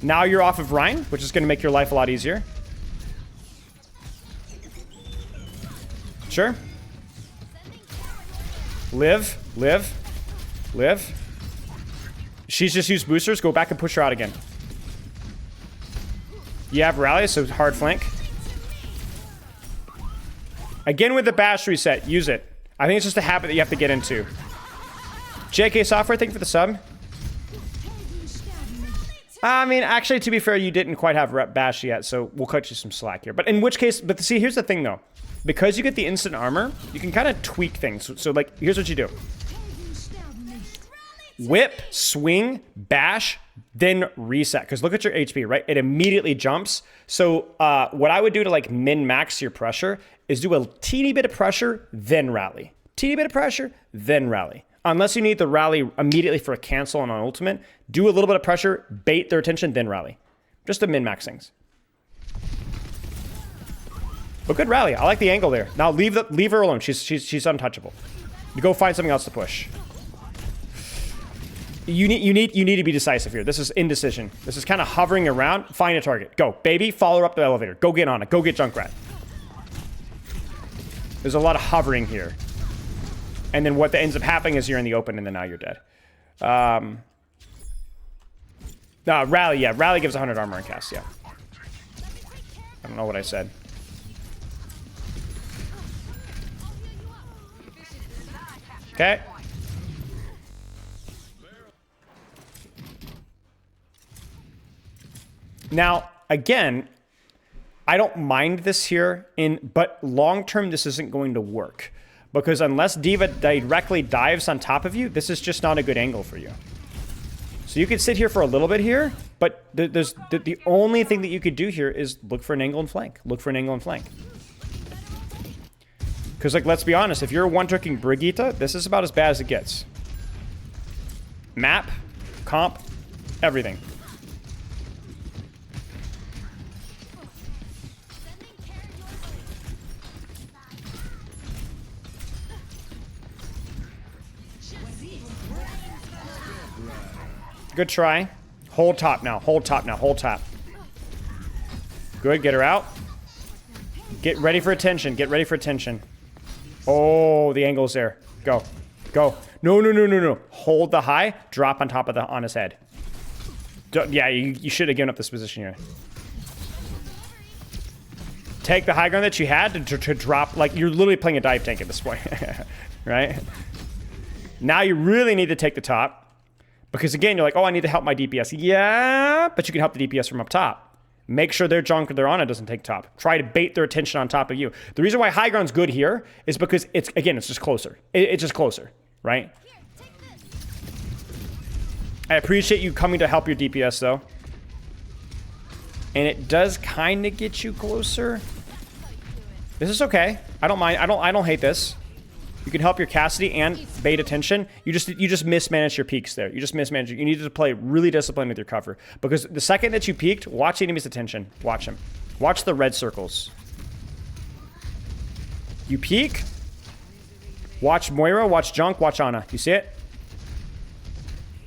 Now you're off of Rhine, which is going to make your life a lot easier. Sure. Live. She's just used boosters. Go back and push her out again. You have rally, so hard flank. Again with the bash reset. Use it. I think it's just a habit that you have to get into. JK Software, thank you for the sub. I mean, actually, to be fair, you didn't quite have rep bash yet, so we'll cut you some slack here. But in which case, but see, here's the thing, though. Because you get the instant armor, you can kind of tweak things. So, like, here's what you do. Whip, swing, bash, then reset. Because look at your HP, right? It immediately jumps. So what I would do to, like, min-max your pressure is do a teeny bit of pressure, then rally. Teeny bit of pressure, then rally. Unless you need the rally immediately for a cancel on an ultimate, do a little bit of pressure, bait their attention, then rally. Just to min-max things. But good rally. I like the angle there. Now leave her alone. She's untouchable. You go find something else to push. You need to be decisive here. This is indecision. This is kind of hovering around. Find a target. Go, baby. Follow her up the elevator. Go get on it. Go get Junkrat. There's a lot of hovering here. And then what ends up happening is you're in the open and then now you're dead. No, rally, yeah. Rally gives 100 armor and cast, yeah. I don't know what I said. Okay. Now, again, I don't mind this here, but long term, this isn't going to work. Because unless D.Va directly dives on top of you, this is just not a good angle for you. So you could sit here for a little bit here, but the only thing that you could do here is look for an angle and flank. Look for an angle and flank. Because, like, let's be honest, if you're one-tricking Brigitte, this is about as bad as it gets. Map, comp, everything. Good try. Hold top now. Hold top now. Hold top. Good. Get her out. Get ready for attention. Get ready for attention. Oh, the angle's there. Go. Go. No, no, no, no, no. Hold the high. Drop on top of the on his head. Yeah, you should have given up this position here. Take the high ground that you had to drop. Like, you're literally playing a dive tank at this point. Right? Now you really need to take the top. Because again, you're like, oh, I need to help my DPS. Yeah, but you can help the DPS from up top. Make sure their junk they're on it doesn't take top. Try to bait their attention on top of you. The reason why high ground's good here is because it's just closer. It's just closer, right? I appreciate you coming to help your DPS though. And it does kind of get you closer. This is okay. I don't mind. I don't hate this. You can help your Cassidy and bait attention. You just mismanaged your peaks there. You just mismanaged it. You needed to play really disciplined with your cover. Because the second that you peaked, watch the enemy's attention. Watch him. Watch the red circles. You peek. Watch Moira, watch Junk, watch Ana. You see it?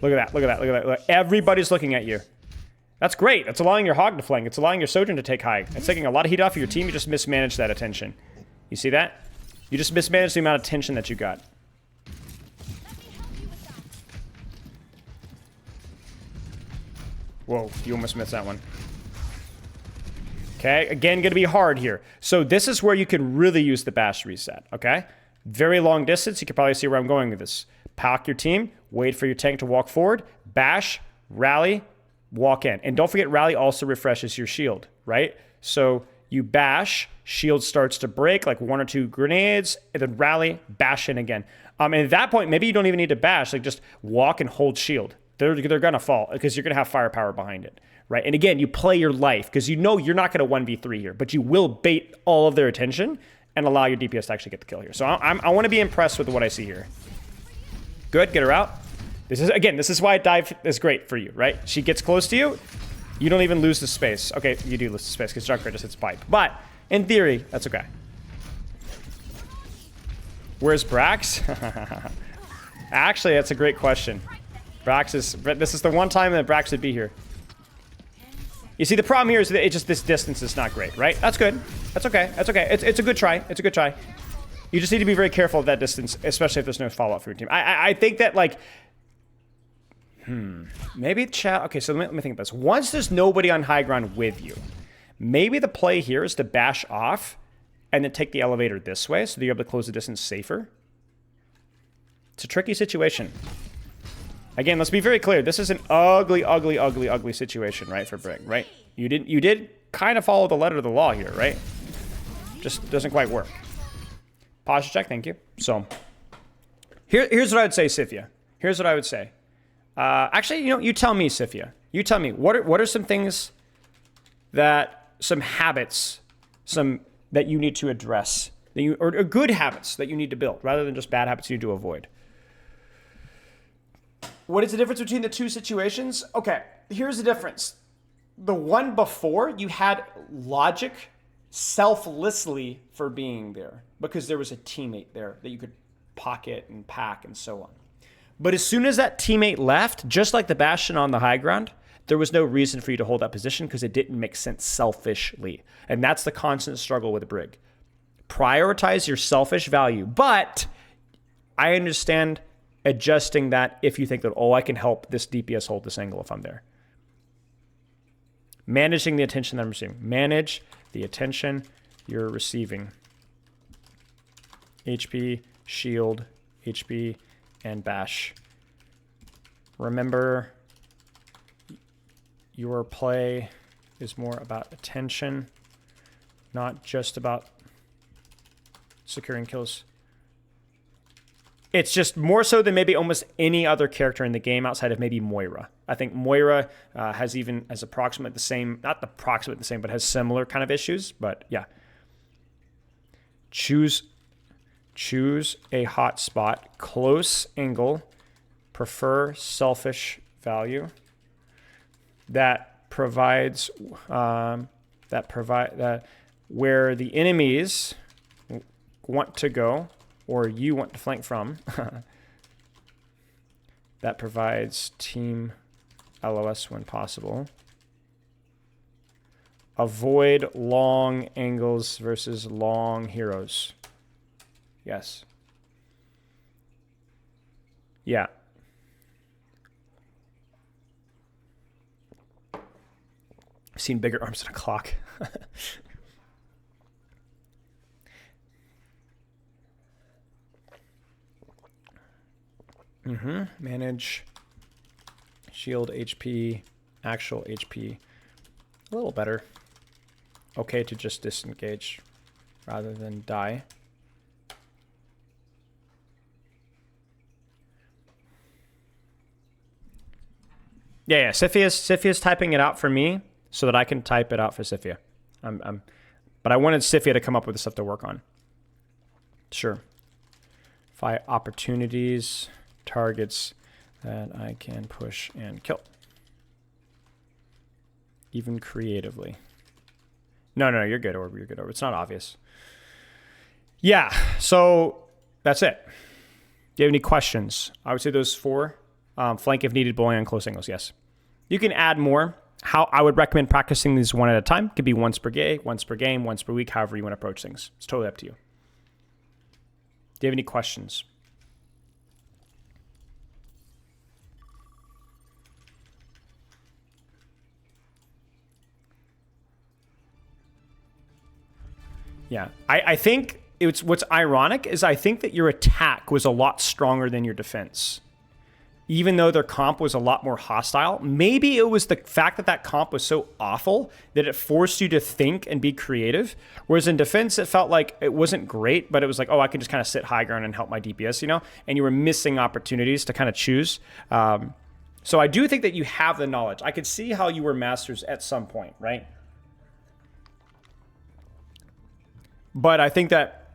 Look at that, look at that, look at that. Look. Everybody's looking at you. That's great. That's allowing your Hog to flank. It's allowing your Sojourn to take high. It's taking a lot of heat off of your team. You just mismanaged that attention. You see that? You just mismanaged the amount of tension that you got. Whoa, you almost missed that one. Okay, again, gonna be hard here. So this is where you can really use the bash reset, okay? Very long distance, you can probably see where I'm going with this. Pack your team, wait for your tank to walk forward, bash, rally, walk in. And don't forget, rally also refreshes your shield, right? So you bash, shield starts to break, like 1 or 2 grenades, and then rally, bash in again. And at that point, maybe you don't even need to bash, like just walk and hold shield. They're gonna fall because you're gonna have firepower behind it, right? And again, you play your life because you know you're not gonna 1v3 here, but you will bait all of their attention and allow your DPS to actually get the kill here. So I want to be impressed with what I see here. Good, get her out. This is why dive is great for you, right? She gets close to you, you don't even lose the space. Okay, you do lose the space because Junkrat just hits pipe. But in theory, that's okay. Where's Brax? Actually, that's a great question. This is the one time that Brax would be here. You see, the problem here is that this distance is not great, right? That's good. That's okay. That's okay. It's a good try. It's a good try. You just need to be very careful of that distance, especially if there's no follow-up for your team. I think that, like, maybe chat. Okay, so let me think about this. Once there's nobody on high ground with you, maybe the play here is to bash off and then take the elevator this way so that you're able to close the distance safer. It's a tricky situation. Again, let's be very clear. This is an ugly, ugly, ugly, ugly situation, right, for Brig, right? You did kind of follow the letter of the law here, right? Just doesn't quite work. Posture check, thank you. So, here's what I would say, Sifia. Here's what I would say. Actually, you tell me, Sifia. You tell me, what are some things some habits, that you need to address, or good habits that you need to build, rather than just bad habits you need to avoid? What is the difference between the two situations? Okay, here's the difference. The one before, you had logic selflessly for being there because there was a teammate there that you could pocket and pack and so on. But as soon as that teammate left, just like the Bastion on the high ground, there was no reason for you to hold that position because it didn't make sense selfishly. And that's the constant struggle with Brig. Prioritize your selfish value. But I understand adjusting that if you think that, oh, I can help this DPS hold this angle if I'm there. Managing the attention that I'm receiving. Manage the attention you're receiving. HP, shield, HP, and bash. Remember, your play is more about attention, not just about securing kills. It's just more so than maybe almost any other character in the game outside of maybe Moira. I think Moira has approximate the same, not approximate the same, but has similar kind of issues. But yeah. Choose a hot spot, close angle, prefer selfish value that provides where the enemies want to go or you want to flank from. That provides team LOS when possible. Avoid long angles versus long heroes. Yes. Yeah. I've seen bigger arms than a clock. Manage shield HP, actual HP. A little better. Okay to just disengage rather than die. Yeah. Siphia's typing it out for me so that I can type it out for Sifia. But I wanted Sifia to come up with the stuff to work on. Sure. Find opportunities, targets that I can push and kill. Even creatively. No, you're good, Orb. You're good, Orb. It's not obvious. Yeah, so that's it. Do you have any questions? I would say those 4. Flank if needed, bowling on close angles, yes. You can add more. How I would recommend practicing these one at a time. Could be once per game, once per week, however you want to approach things. It's totally up to you. Do you have any questions? Yeah, I think what's ironic is I think that your attack was a lot stronger than your defense. Even though their comp was a lot more hostile, maybe it was the fact that comp was so awful that it forced you to think and be creative. Whereas in defense, it felt like it wasn't great, but it was like, oh, I can just kind of sit high ground and help my DPS, you know? And you were missing opportunities to kind of choose. So I do think that you have the knowledge. I could see how you were masters at some point, right? But I think that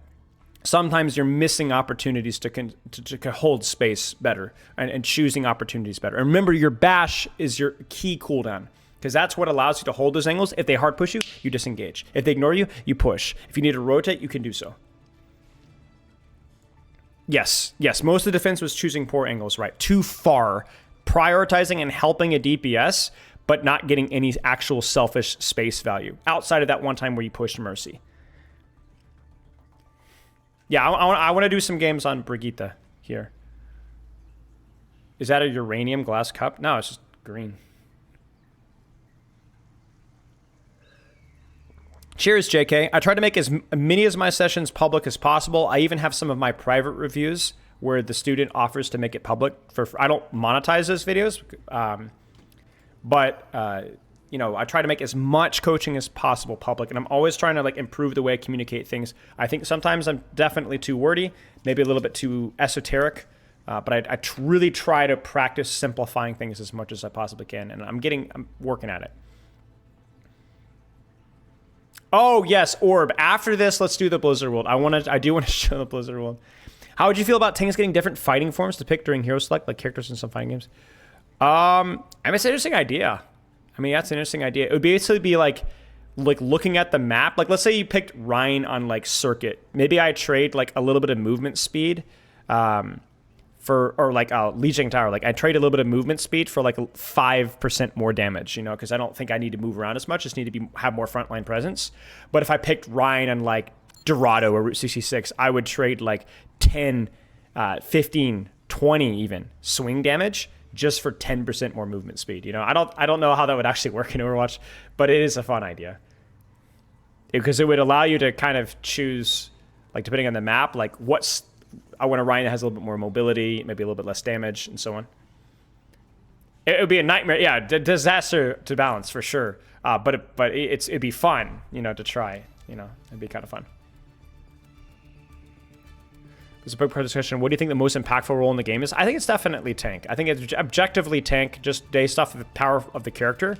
sometimes you're missing opportunities to hold space better and choosing opportunities better. And remember, your bash is your key cooldown because that's what allows you to hold those angles. If they hard push you, you disengage. If they ignore you, you push. If you need to rotate, you can do so. Yes. Most of the defense was choosing poor angles, right? Too far, prioritizing and helping a DPS, but not getting any actual selfish space value outside of that one time where you pushed Mercy. Yeah, I want to do some games on Brigitte here. Is that a uranium glass cup? No, it's just green. Cheers, JK. I try to make as many of my sessions public as possible. I even have some of my private reviews where the student offers to make it public. I don't monetize those videos, but you know, I try to make as much coaching as possible public, and I'm always trying to like improve the way I communicate things. I think sometimes I'm definitely too wordy, maybe a little bit too esoteric, but I really try to practice simplifying things as much as I possibly can, and I'm working at it. Oh yes, Orb. After this, let's do the Blizzard World. I do want to show the Blizzard World. How would you feel about Tanks getting different fighting forms to pick during Hero Select, like characters in some fighting games? I mean, it's an interesting idea. I mean, that's an interesting idea. It would basically be like looking at the map. Like, let's say you picked Ryan on like Circuit. Maybe I trade like a little bit of movement speed or like Legion Tower. Like I trade a little bit of movement speed for like 5% more damage, you know, because I don't think I need to move around as much. Just need to have more frontline presence. But if I picked Ryan on like Dorado or Route 66, I would trade like 10, 15, 20 even swing damage just for 10% more movement speed. You know, I don't know how that would actually work in Overwatch, but it is a fun idea. Because it would allow you to kind of choose, like depending on the map, like I want a Ryan that has a little bit more mobility, maybe a little bit less damage, and so on. It would be a nightmare, yeah, disaster to balance for sure. But it'd be fun, you know, to try. You know, it'd be kind of fun. there's a big discussion. What do you think the most impactful role in the game is? I think it's definitely tank. I think it's objectively tank, just based off of the power of the character.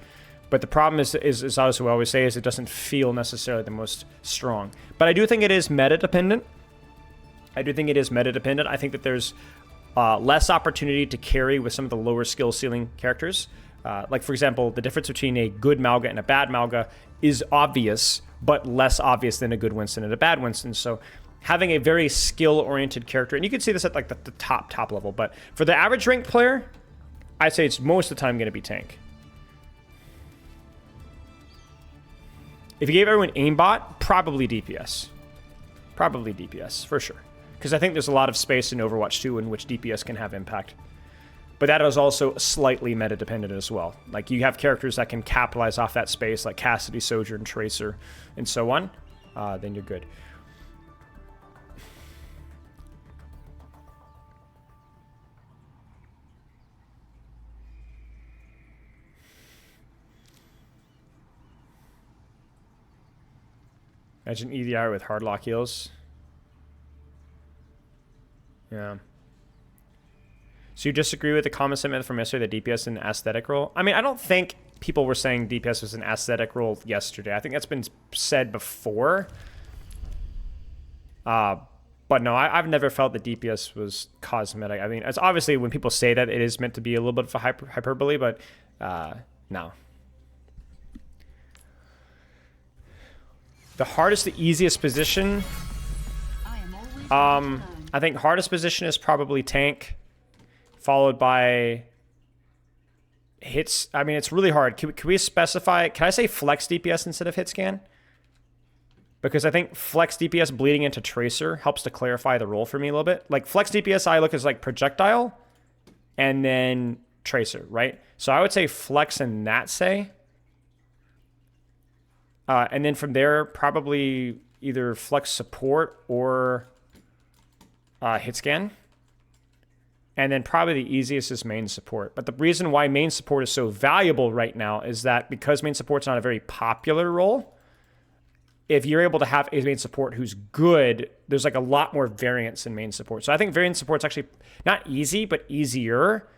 But the problem is obviously what I always say is it doesn't feel necessarily the most strong. But I do think it is meta dependent. I think that there's less opportunity to carry with some of the lower skill ceiling characters. Like, for example, the difference between a good Malga and a bad Malga is obvious, but less obvious than a good Winston and a bad Winston. So having a very skill-oriented character, and you can see this at like the top level, but for the average ranked player, I'd say it's most of the time going to be tank. If you gave everyone aimbot, probably DPS. Probably DPS, for sure. Because I think there's a lot of space in Overwatch 2 in which DPS can have impact. But that is also slightly meta-dependent as well. Like, you have characters that can capitalize off that space, like Cassidy, Sojourn, Tracer, and so on. Then you're good. Imagine EDR with hard lock heals. Yeah. So you disagree with the comment statement from yesterday that DPS is an aesthetic role? I mean, I don't think people were saying DPS was an aesthetic role yesterday. I think that's been said before. But no, I've never felt that DPS was cosmetic. I mean, it's obviously when people say that, it is meant to be a little bit of a hyperbole, but no. The hardest, the easiest position. I think hardest position is probably tank, followed by hits. I mean, it's really hard. Can we specify? Can I say flex DPS instead of hit scan? Because I think flex DPS bleeding into tracer helps to clarify the role for me a little bit. Like flex DPS, I look as like projectile, and then tracer, right? So I would say flex in that say. And then from there, probably either flex support or hit scan. And then probably the easiest is main support. But the reason why main support is so valuable right now is that because main support's not a very popular role, if you're able to have a main support who's good, there's like a lot more variance in main support. So I think variance support's actually not easy, but easier.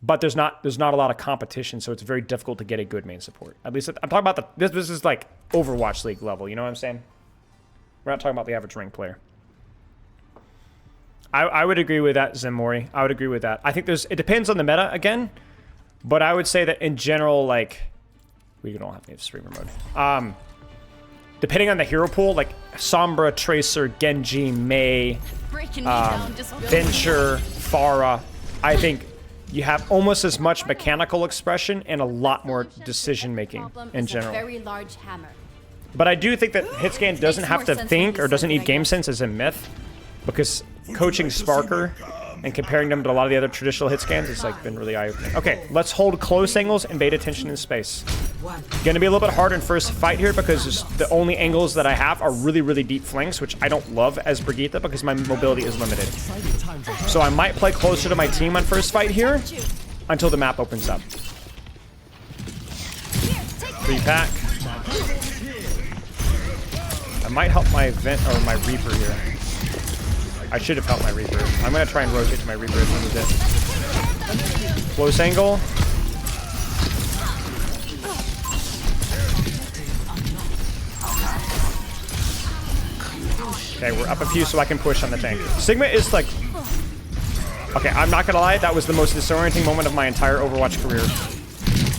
But there's not a lot of competition, so it's very difficult to get a good main support. At least I'm talking about this is like Overwatch League level. You know what I'm saying? We're not talking about the average rank player. I would agree with that, Zemori. I would agree with that. I think it depends on the meta again, but I would say that in general, like we don't have any streamer mode. Depending on the hero pool, like Sombra, Tracer, Genji, Mei, Venture, Pharah, I think you have almost as much mechanical expression and a lot more decision making in general. But I do think that Hitscan doesn't have to think or doesn't need game sense as a myth, because coaching Sparker and comparing them to a lot of the other traditional hit scans has like been really eye-opening. Okay, let's hold close angles and beta tension in space. Gonna be a little bit harder in first fight here because the only angles that I have are really, really deep flanks, which I don't love as Brigitte because my mobility is limited. So I might play closer to my team on first fight here until the map opens up. 3-pack. I might help my Vent or my Reaper here. I should have helped my Reaper. I'm gonna try and rotate to my Reaper as soon as it. Close angle. Okay, we're up a few so I can push on the tank. Sigma is like... Okay, I'm not gonna lie, that was the most disorienting moment of my entire Overwatch career.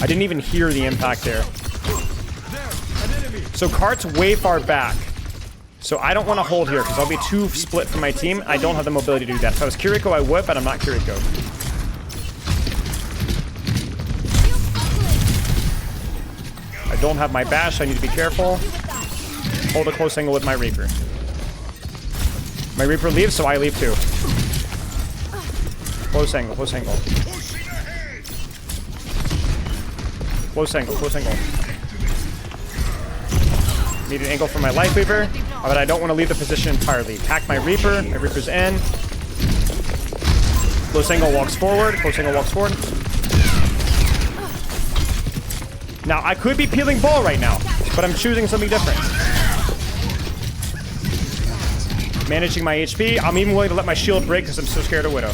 I didn't even hear the impact there. So Cart's way far back. So I don't want to hold here because I'll be too split from my team. I don't have the mobility to do that. If I was Kiriko, I would, but I'm not Kiriko. I don't have my bash, so I need to be careful. Hold a close angle with my Reaper. My Reaper leaves, so I leave too. Close angle, close angle. Close angle, close angle. Need an angle for my Life Weaver, but I don't want to leave the position entirely. Pack my Reaper, my Reaper's in. Close angle walks forward, close angle walks forward. Now, I could be peeling ball right now, but I'm choosing something different. Managing my HP. I'm even willing to let my shield break because I'm so scared of Widow.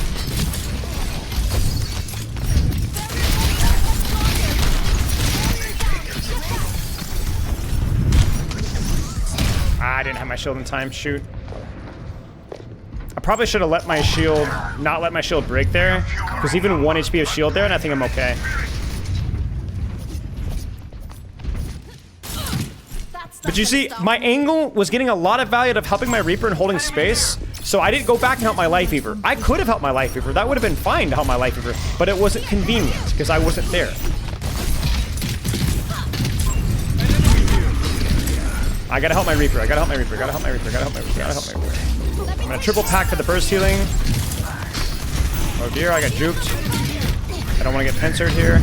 Ah, I didn't have my shield in time. Shoot. I probably should have let my shield, not let my shield break there, because even 1 HP of shield there, and I think I'm okay. But you see, my angle was getting a lot of value out of helping my Reaper and holding space, so I didn't go back and help my Life Weaver. I could have helped my Life Weaver. That would have been fine to help my Life Weaver, but it wasn't convenient, because I wasn't there. I gotta help my Reaper. I gotta help my Reaper. I gotta help my Reaper. I gotta help my Reaper. I gotta help my Reaper. I'm gonna triple pack for the burst healing. Oh dear, I got juked. I don't want to get pincered here.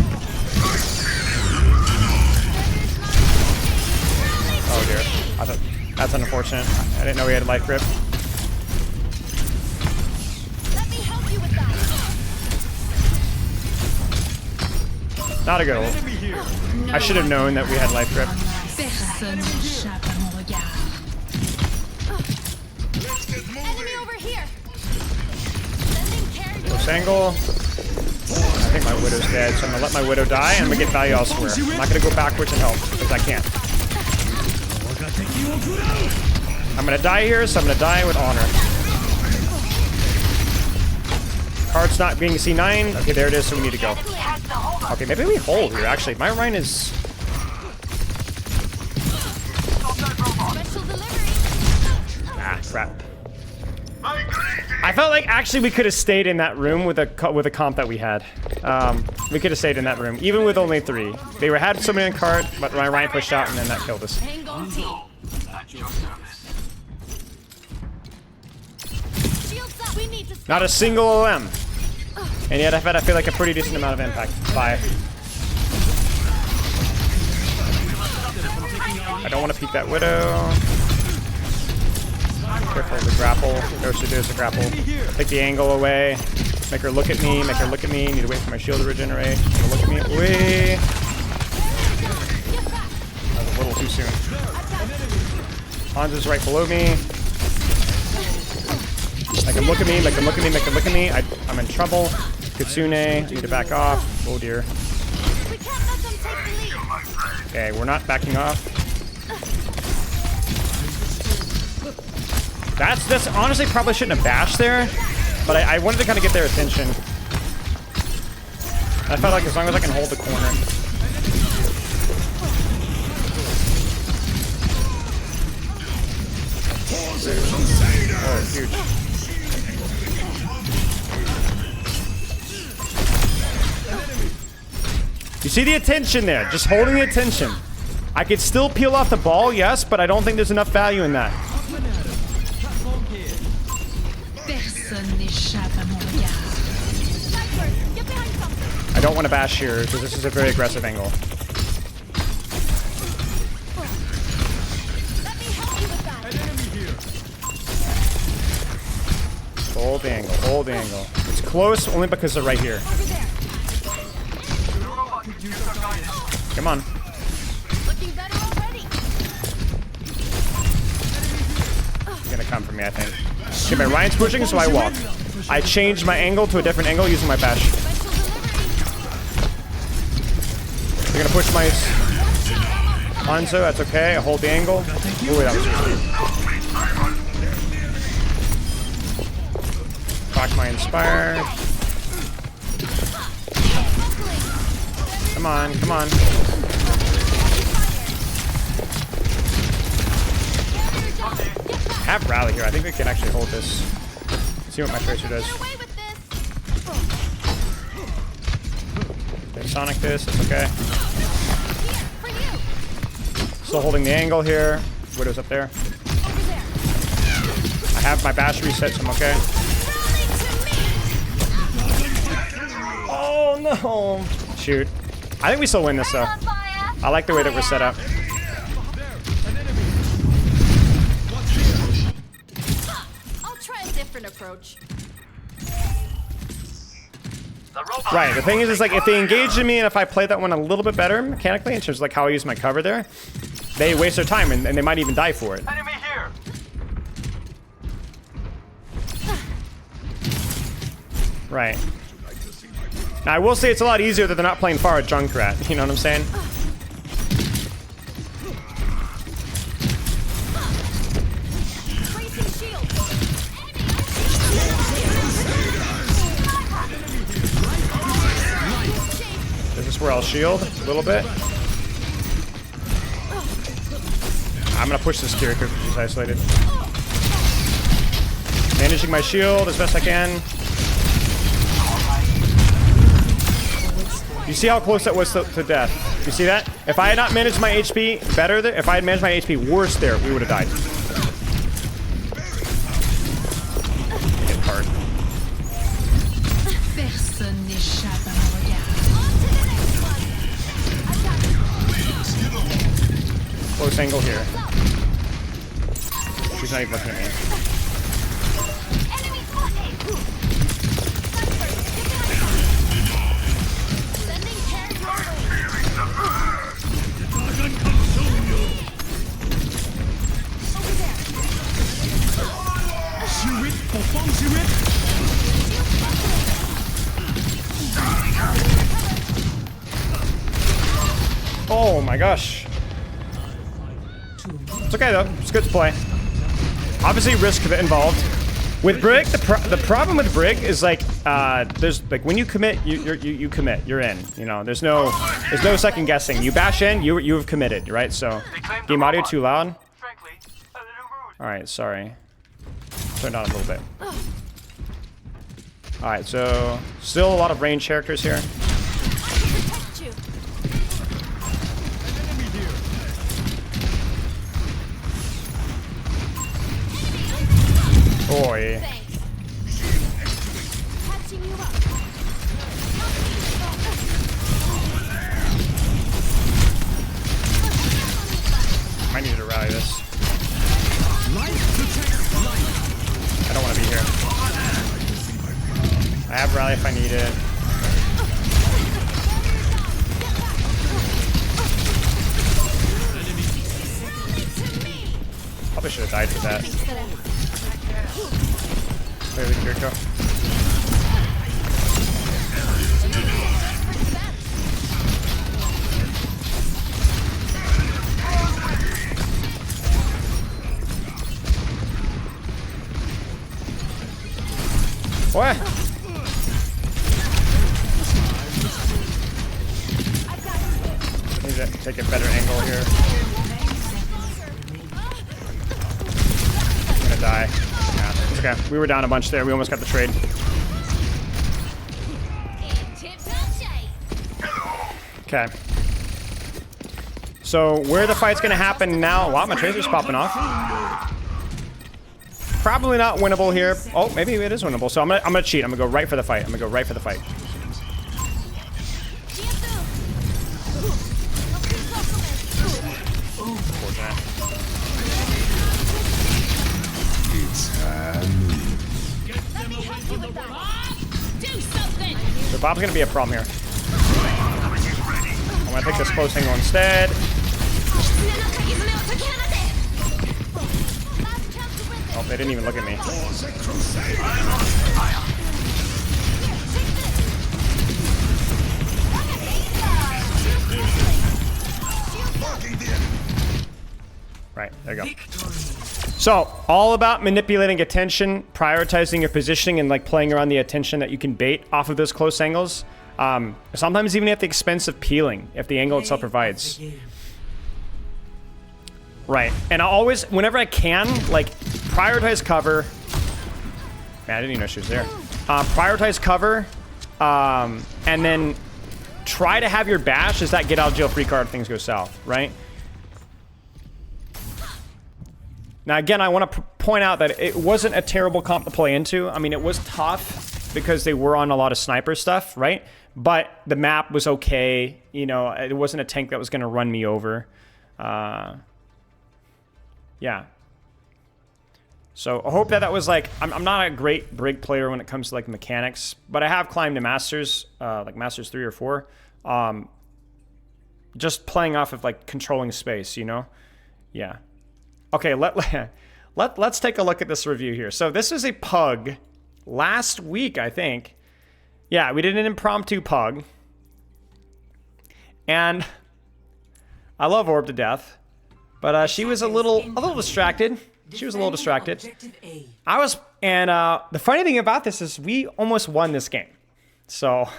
Oh dear. I thought that's unfortunate. I didn't know he had life grip. Not a good ult. I should have known that we had life grip. Close angle. I think my Widow's dead, so I'm gonna let my Widow die and I'm gonna get value elsewhere. I'm not gonna go backwards and help, because I can't. I'm gonna die here, so I'm gonna die with honor. Card's not being C9. Okay, there it is, so we need to go. Okay, maybe we hold here, actually. My Rhine is... Ah, crap. I felt like actually we could have stayed in that room with a comp that we had. We could have stayed in that room, even with only 3. They had somebody in cart, but my Ryan pushed out and then that killed us. Not a single OM. And yet I've had, I feel like, a pretty decent amount of impact. Bye. I don't want to peek that Widow. Careful of the grapple. There's a grapple. Take the angle away. Make her look at me. Make her look at me. Need to wait for my shield to regenerate. Look at me. Wait. That was a little too soon. Hanzo's right below me. Make him look at me. Make him look at me. Make him look at me. I'm in trouble. Kitsune. Need to back off. Oh dear. Okay, we're not backing off. That's honestly probably shouldn't have bashed there, but I wanted to kind of get their attention. I felt like as long as I can hold the corner. Oh, huge. You see the attention there, just holding the attention. I could still peel off the ball, yes, but I don't think there's enough value in that. I don't want to bash here because this is a very aggressive angle. Hold the angle, hold the angle. It's close only because they're right here. Come on. He's gonna come for me, I think. Okay, my Ryan's pushing, so I walk. I changed my angle to a different angle using my bash. They're gonna push my Hanzo, that's okay. I hold the angle. Ooh, that was risky. Proc my Inspire. Come on, come on. I have Rally here. I think we can actually hold this. Let's see what my Tracer does. Okay, Sonic this, that's okay. Still holding the angle here. Widow's up there. I have my bash reset, so I'm okay. Oh no! Shoot. I think we still win this though. I like the way that we're set up. I'll try a different approach. Right, the thing is like if they engage in me and if I play that one a little bit better mechanically in terms of like how I use my cover there, they waste their time and they might even die for it. Enemy here. Right. Now, I will say it's a lot easier that they're not playing far at Junkrat. You know what I'm saying? Is this where I'll shield a little bit? I'm gonna push this Kiriko because she's isolated. Managing my shield as best I can. You see how close that was to death? You see that? If I had not managed my HP better there, if I had managed my HP worse there, we would have died. Hit hard. Close angle here. She's not even looking at me. Oh my gosh. It's okay though. It's good to play. Obviously, risk involved. With Brig, the problem with Brig is like there's like when you commit, you commit. You're in. You know, there's no second guessing. You bash in, you have committed, right? So, game audio too loud. All right, sorry. Turn down a little bit. All right, so still a lot of range characters here. Boy. I need to rally this. I don't want to be here. I have rally if I need it. Probably should have died for that. Clear the Kiriko. What? Need to take a better angle here. I'm gonna die. Yeah, it's okay. We were down a bunch there. We almost got the trade. Okay. So where the fight's gonna happen now? Wow, my tracer's popping off. Probably not winnable here. Oh, maybe it is winnable. So I'm gonna cheat. I'm gonna go right for the fight. I'm gonna go right for the fight. So Bob's gonna be a problem here. I'm gonna take this close angle instead. Oh, they didn't even look at me. Right, there you go. So, all about manipulating attention, prioritizing your positioning, and like playing around the attention that you can bait off of those close angles. Sometimes even at the expense of peeling, if the angle itself provides. Right, and I always, whenever I can, like, prioritize cover. Man, I didn't even know she was there. Prioritize cover, and then try to have your bash as that get out of jail free card if things go south, right? Now, again, I want to point out that it wasn't a terrible comp to play into. I mean, it was tough because they were on a lot of sniper stuff, right? But the map was okay. You know, it wasn't a tank that was going to run me over. Yeah. So I hope that was like, I'm not a great Brig player when it comes to like mechanics, but I have climbed to Masters, like Masters 3 or 4. Just playing off of like controlling space, you know? Yeah. Okay, let's take a look at this review here. So this is a pug last week, I think. Yeah, we did an impromptu pug. And I love Orb to death. But she was a little distracted. She was a little distracted. The funny thing about this is we almost won this game. So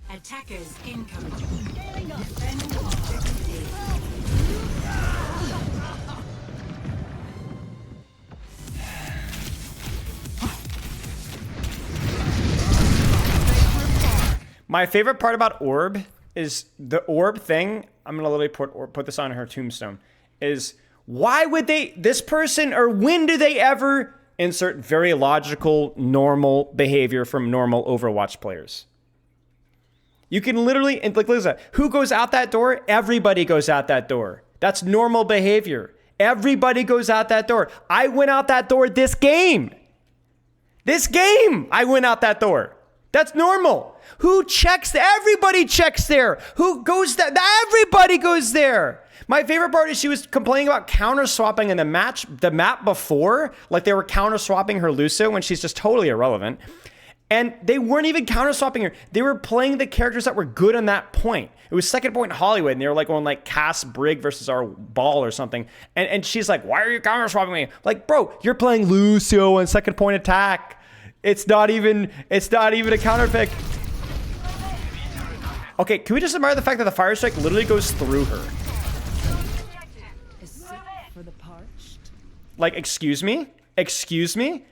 attackers incoming. Defend objective A. my favorite part about Orb is the Orb thing. I'm gonna literally put this on her tombstone. Is why would this person, or when do they ever insert very logical, normal behavior from normal Overwatch players? You can literally, and like, listen, who goes out that door? Everybody goes out that door. That's normal behavior. Everybody goes out that door. I went out that door this game. I went out that door. That's normal. Who checks? Everybody checks there. Who goes there? Everybody goes there. My favorite part is she was complaining about counter swapping in the map before, like they were counter swapping her Lucio when she's just totally irrelevant. And they weren't even counter swapping her. They were playing the characters that were good on that point. It was second point in Hollywood, and they were like on like Cass Brig versus our Ball or something. And she's like, "Why are you counter swapping me?" Like, bro, you're playing Lucio and second point attack. It's not even a counter pick. Okay, can we just admire the fact that the fire strike literally goes through her? For the parched. Like, excuse me?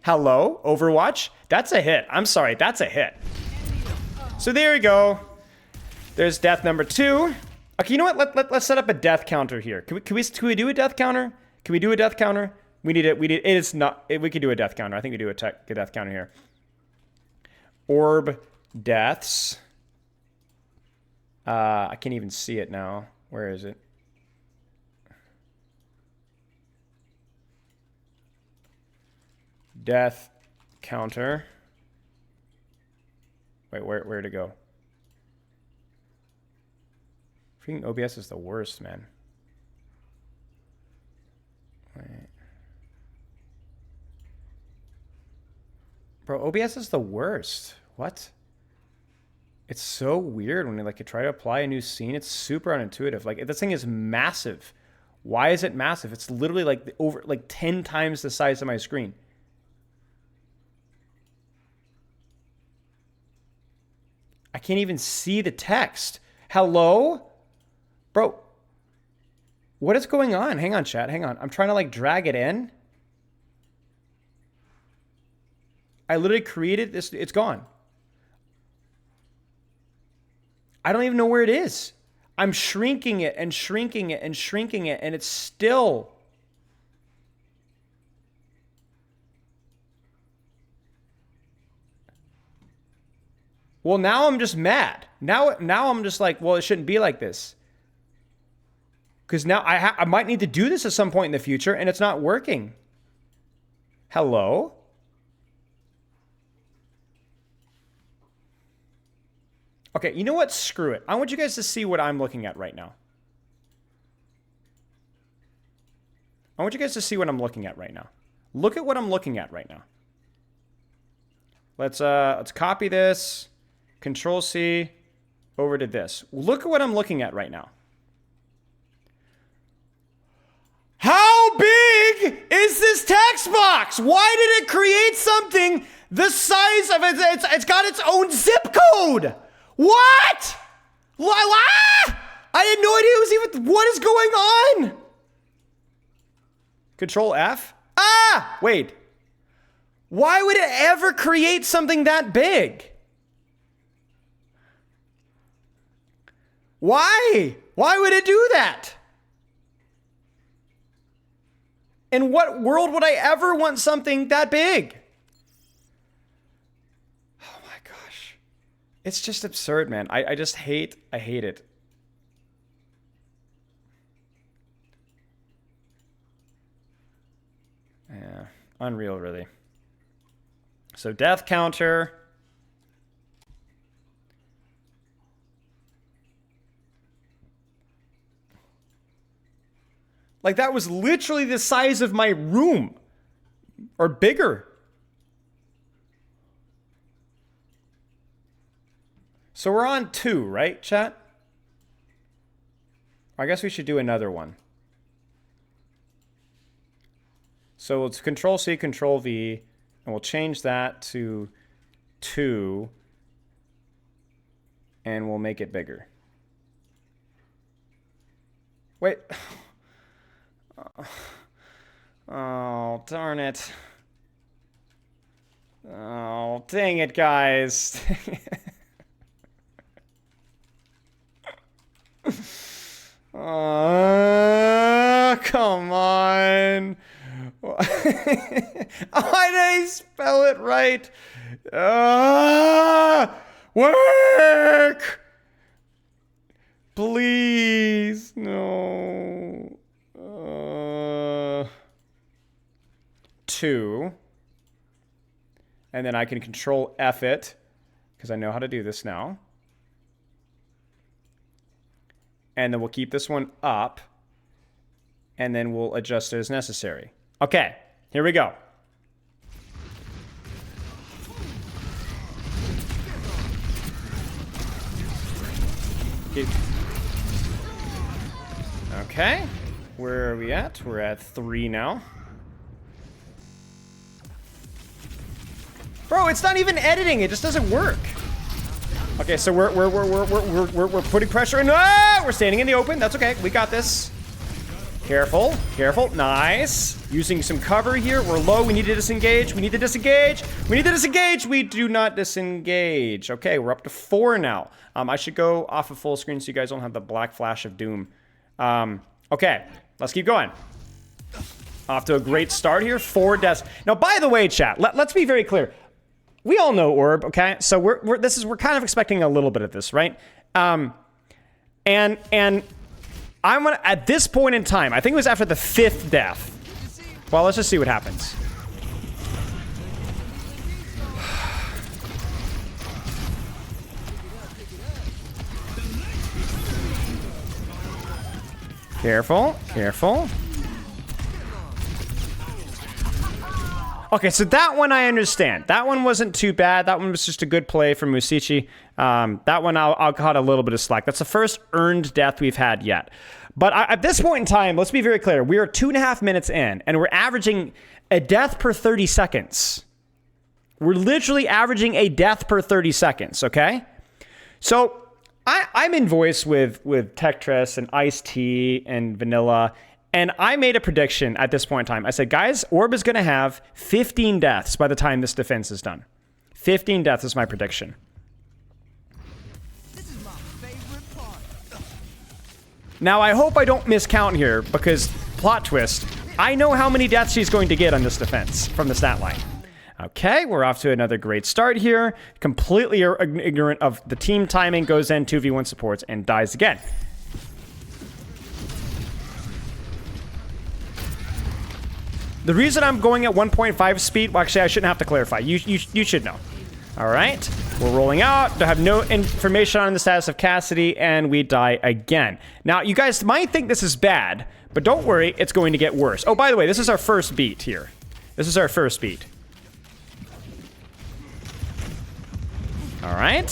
Hello, Overwatch? That's a hit. I'm sorry, that's a hit. So there we go. There's death number 2. Okay, you know what? Let's set up a death counter here. Can we do a death counter? Can we do a death counter? We can do a death counter. I think we do a death counter here. Orb deaths. I can't even see it now. Where is it? Death counter. Wait, where'd it go? Freaking OBS is the worst, man. Wait. Bro, OBS is the worst. What? It's so weird when you try to apply a new scene. It's super unintuitive. Like, this thing is massive. Why is it massive? It's literally over 10 times the size of my screen. I can't even see the text. Hello? Bro, what is going on? Hang on, chat. Hang on. I'm trying to drag it in. I literally created this. It's gone. I don't even know where it is. I'm shrinking it and shrinking it and shrinking it, and it's still. Well, now I'm just mad. Now I'm just like, well, it shouldn't be like this. Because now I might need to do this at some point in the future, and it's not working. Hello? Okay, you know what? Screw it. I want you guys to see what I'm looking at right now. I want you guys to see what I'm looking at right now. Look at what I'm looking at right now. Let's copy this. Control C over to this. Look at what I'm looking at right now. How big is this text box? Why did it create something the size of it? It's got its own zip code. What? I had no idea it was even. What is going on? Control F. Wait. Why would it ever create something that big? Why? Why would it do that? In what world would I ever want something that big? Oh my gosh. It's just absurd, man. I hate it. Yeah, unreal, really. So death counter. Like, that was literally the size of my room. or bigger. So we're on 2, right, chat? I guess we should do another one. So it's Control C, Control V, and we'll change that to 2, and we'll make it bigger. Wait. Oh, darn it. Oh, dang it, guys. Come on. Why did I spell it right? Work! Please, no. 2. And then I can Control F it, because I know how to do this now. And then we'll keep this one up, and then we'll adjust it as necessary. Okay, here we go. Okay, where are we at? We're at 3 now. Bro, it's not even editing. It just doesn't work. Okay, so we're putting pressure in. Ah, we're standing in the open. That's okay. We got this. Careful, careful. Nice. Using some cover here. We're low. We need to disengage. We need to disengage. We need to disengage. We do not disengage. Okay, we're up to 4 now. I should go off of full screen so you guys don't have the black flash of doom. Okay, let's keep going. Off to a great start here. 4 deaths. Now, by the way, chat, let's be very clear. We all know Orb, okay? So we're kind of expecting a little bit of this, right? And I'm gonna, at this point in time, I think it was after the 5th death. Well, let's just see what happens. Careful, careful. Okay, so that one I understand. That one wasn't too bad. That one was just a good play from Musichi. That one I'll cut a little bit of slack. That's the first earned death we've had yet. But at this point in time, let's be very clear. We are 2.5 minutes in, and we're averaging a death per 30 seconds. We're literally averaging a death per 30 seconds, okay? So I'm in voice with Tektress and Ice-T and Vanilla. And I made a prediction at this point in time. I said, guys, Orb is going to have 15 deaths by the time this defense is done. 15 deaths is my prediction. This is my favorite part. Now, I hope I don't miscount here, because plot twist, I know how many deaths she's going to get on this defense from the stat line. Okay, we're off to another great start here. Completely ignorant of the team timing, goes in, 2v1 supports, and dies again. The reason I'm going at 1.5 speed, well, actually, I shouldn't have to clarify. You should know. All right, we're rolling out. I have no information on the status of Cassidy, and we die again. Now, you guys might think this is bad, but don't worry, it's going to get worse. Oh, by the way, this is our first beat here. This is our first beat. All right.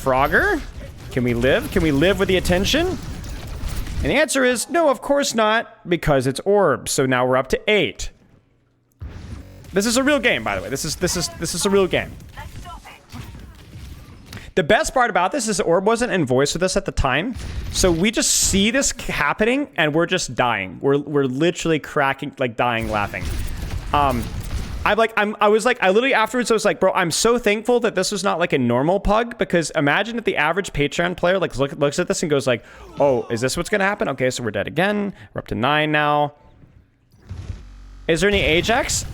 Frogger, can we live? Can we live with the attention? And the answer is no, of course not, because it's Orb. So now we're up to 8. This is a real game, by the way. This is a real game. The best part about this is Orb wasn't in voice with us at the time, so we just see this happening and we're just dying. We're literally cracking, like dying, laughing. I literally afterwards I was like, bro, I'm so thankful that this was not like a normal pug, because imagine if the average Patreon player like looks at this and goes like, oh, is this what's gonna happen? Okay, so we're dead again. We're up to 9 now. Is there any Ajax?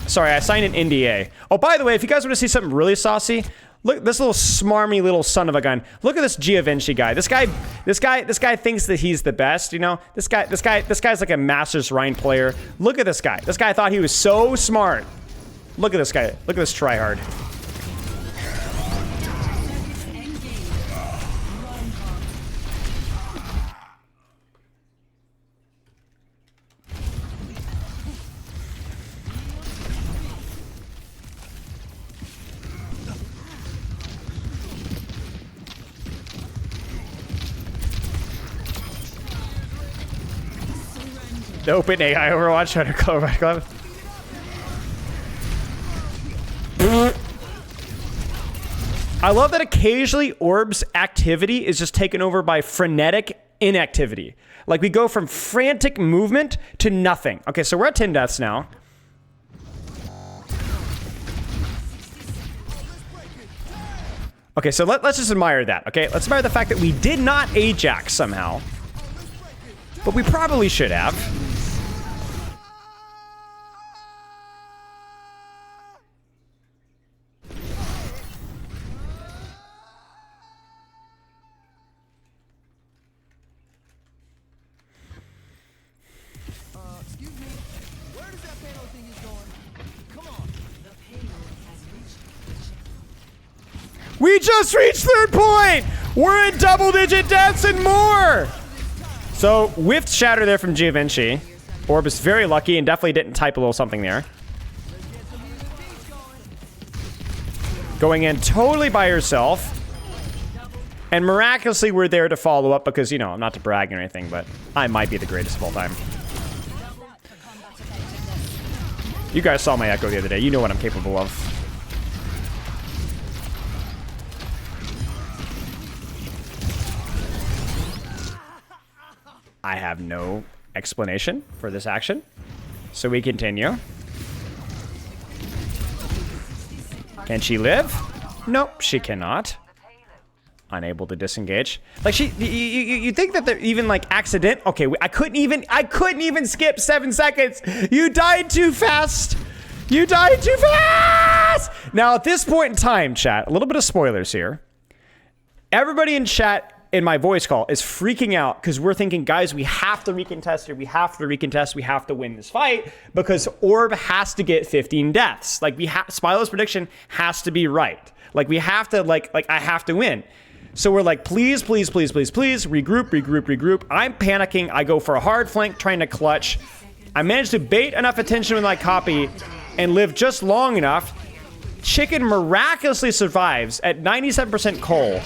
Sorry, I signed an NDA. Oh, by the way, if you guys want to see something really saucy, look, this little smarmy little son of a gun. Look at this Giavinci guy. This guy thinks that he's the best, you know? This guy's like a Masters Rhine player. Look at this guy. This guy thought he was so smart. Look at this guy. Look at this tryhard. The open AI Overwatch under Color by Club. I love that occasionally Orb's activity is just taken over by frenetic inactivity. Like we go from frantic movement to nothing. Okay, so we're at 10 deaths now. Okay, so let's just admire that, okay? Let's admire the fact that we did not Ajax somehow. But we probably should have. Excuse me. Where does that payload thing is going? Come on. The payload has reached the checkpoint. We just reached third point! We're in double-digit deaths and more! So, whiffed shatter there from Givenchy. Orb is very lucky and definitely didn't type a little something there. Going in totally by herself. And miraculously, we're there to follow up because, you know, not to brag or anything, but I might be the greatest of all time. You guys saw my echo the other day. You know what I'm capable of. I have no explanation for this action, so we continue. Can she live? Nope, she cannot. Unable to disengage. Like you think that they're even like accident? Okay, I couldn't even skip 7 seconds. You died too fast. You died too fast. Now at this point in time, chat, a little bit of spoilers here. Everybody in chat in my voice call is freaking out because we're thinking, guys, we have to recontest here. We have to recontest. We have to win this fight because Orb has to get 15 deaths. Like Spylo's prediction has to be right. Like we have to like I have to win. So we're like, please, please, please, please, please, regroup, regroup, regroup. I'm panicking. I go for a hard flank trying to clutch. I managed to bait enough attention with my copy and live just long enough. Chicken miraculously survives at 97% coal.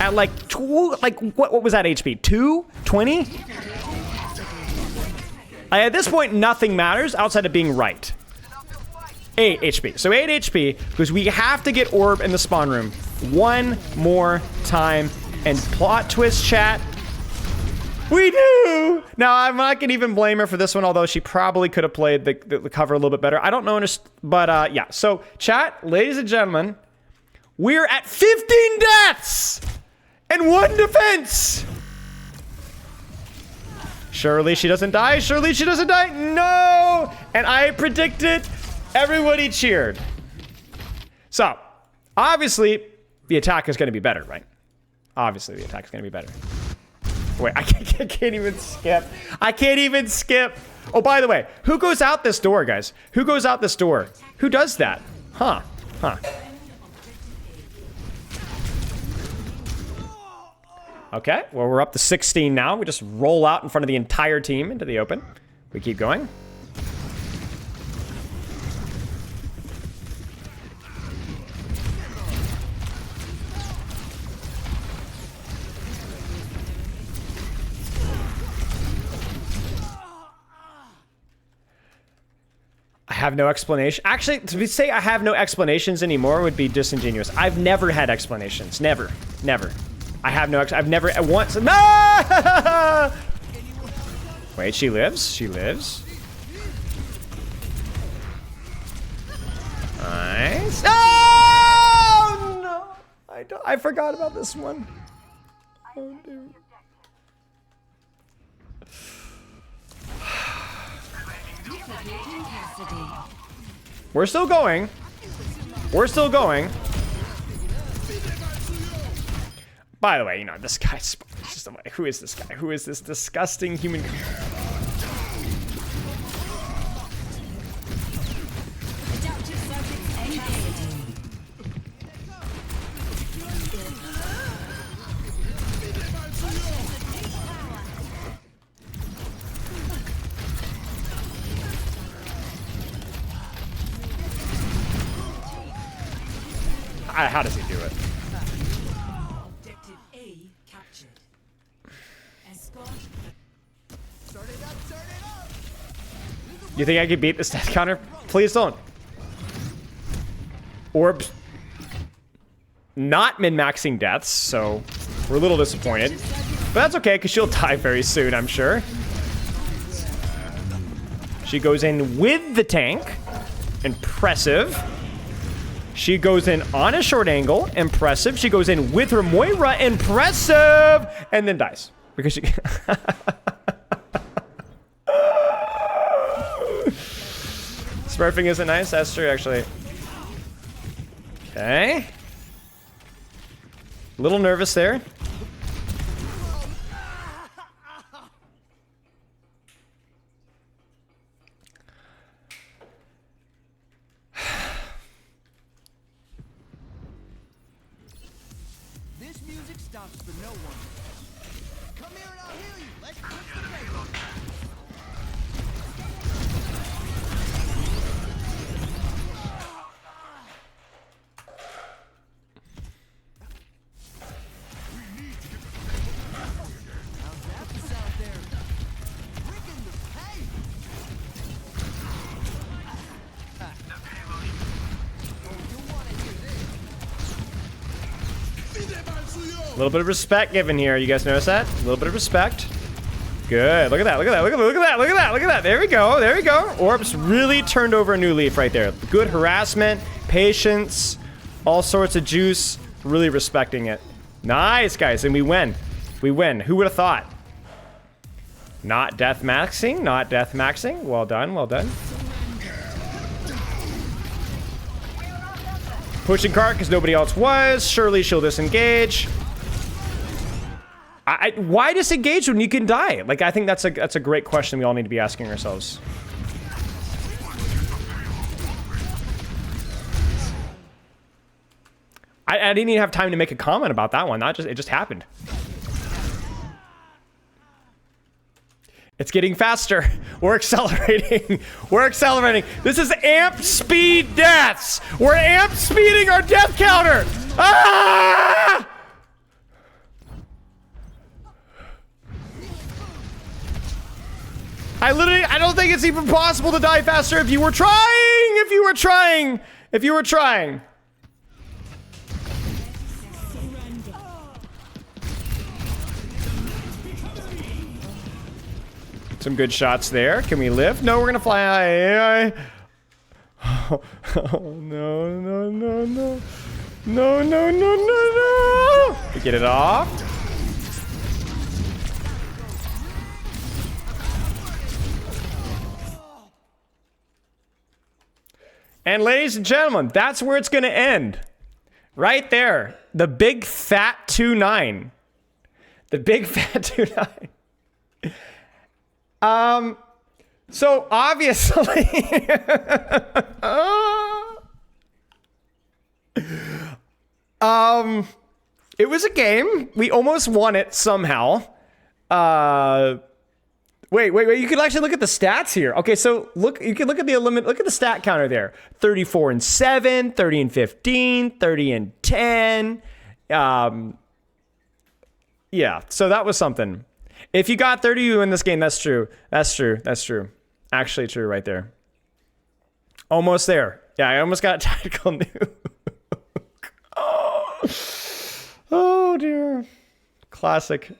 At like, what was that HP? 220? At this point, nothing matters outside of being right. 8 HP. So 8 HP because we have to get Orb in the spawn room one more time. And plot twist, chat. We do! Now, I'm not going to even blame her for this one, although she probably could have played the cover a little bit better. I don't know, but yeah. So, chat, ladies and gentlemen, we're at 15 deaths! And 1 defense! Surely she doesn't die. Surely she doesn't die. No! And I predicted. Everybody cheered. So, obviously, the attack is going to be better, right? Obviously, the attack is going to be better. Wait, I can't even skip. I can't even skip. Oh, by the way, who goes out this door, guys? Who goes out this door? Who does that? Huh. Huh. Okay, well, we're up to 16 now. We just roll out in front of the entire team into the open. We keep going. I have no explanation. Actually, to say I have no explanations anymore would be disingenuous. I've never had explanations. Never. Never. I have no, I've never once, no! Wait, she lives? She lives? Nice. Oh, no! I forgot about this one. Oh, dude. We're still going. We're still going. By the way, you know, this guy's just like, who is this guy? Who is this disgusting human? How does he do it? Objective A captured. Escort. Started up You think I could beat the stat counter? Please don't. Orbs. Not min-maxing deaths, so we're a little disappointed. But that's okay, because she'll die very soon, I'm sure. She goes in with the tank. Impressive. She goes in on a short angle. Impressive. She goes in with her Moira. Impressive. And then dies. Because she... Smurfing isn't nice. That's true, actually. Okay. A little nervous there. This music stops for no one. Come here and I'll heal you. Let's push the table. How's that for sound there? Rigging the pace. Oh, you want to hear this? A little bit of respect given here. You guys notice that? A little bit of respect. Good. Look at that. Look at that. Look at that. Look at that. Look at that. Look at that. There we go. There we go. Orbs really turned over a new leaf right there. Good harassment, patience, all sorts of juice. Really respecting it. Nice, guys. And we win. We win. Who would have thought? Not death maxing. Not death maxing. Well done. Well done. Pushing cart because nobody else was. Surely she'll disengage. Why disengage when you can die? Like, I think that's a great question we all need to be asking ourselves. I didn't even have time to make a comment about that one. It just happened. It's getting faster. We're accelerating. We're accelerating. This is amp speed deaths. We're amp speeding our death counter. Ah! I don't think it's even possible to die faster if you were trying. If you were trying. If you were trying. Some good shots there. Can we live? No, we're gonna fly high. Oh, no, no, no, no. No, no, no, no, no. We get it off. And ladies and gentlemen, that's where it's gonna end. Right there. The big fat 2-9. The big fat 2-9. So obviously, it was a game. We almost won it somehow. Wait. You can actually look at the stats here. Okay, so you can look at look at the stat counter there. 34-7, 30-15, 30-10. Yeah, so that was something. If you got 30 in this game, that's true. That's true. That's true. Actually true right there. Almost there. Yeah, I almost got a tactical nuke. Oh, dear. Classic.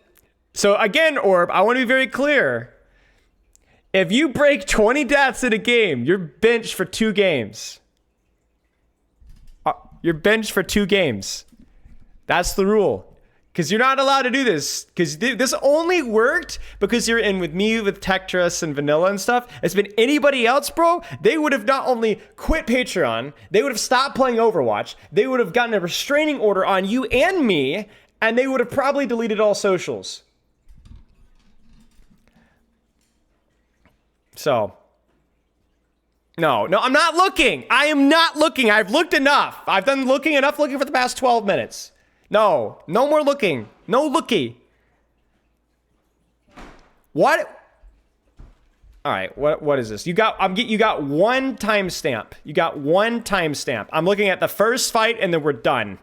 So again, Orb, I want to be very clear. If you break 20 deaths in a game, you're benched for 2 games. You're benched for 2 games. That's the rule. Because you're not allowed to do this. Because this only worked because you're in with me, with Tectras and Vanilla and stuff. It's been anybody else, bro. They would have not only quit Patreon, they would have stopped playing Overwatch. They would have gotten a restraining order on you and me. And they would have probably deleted all socials. So. No, I'm not looking. I am not looking. I've looked enough. I've done looking for the past 12 minutes. No more looking. No looky. What? All right, what is this? You got one timestamp. You got one timestamp. I'm looking at the first fight and then we're done.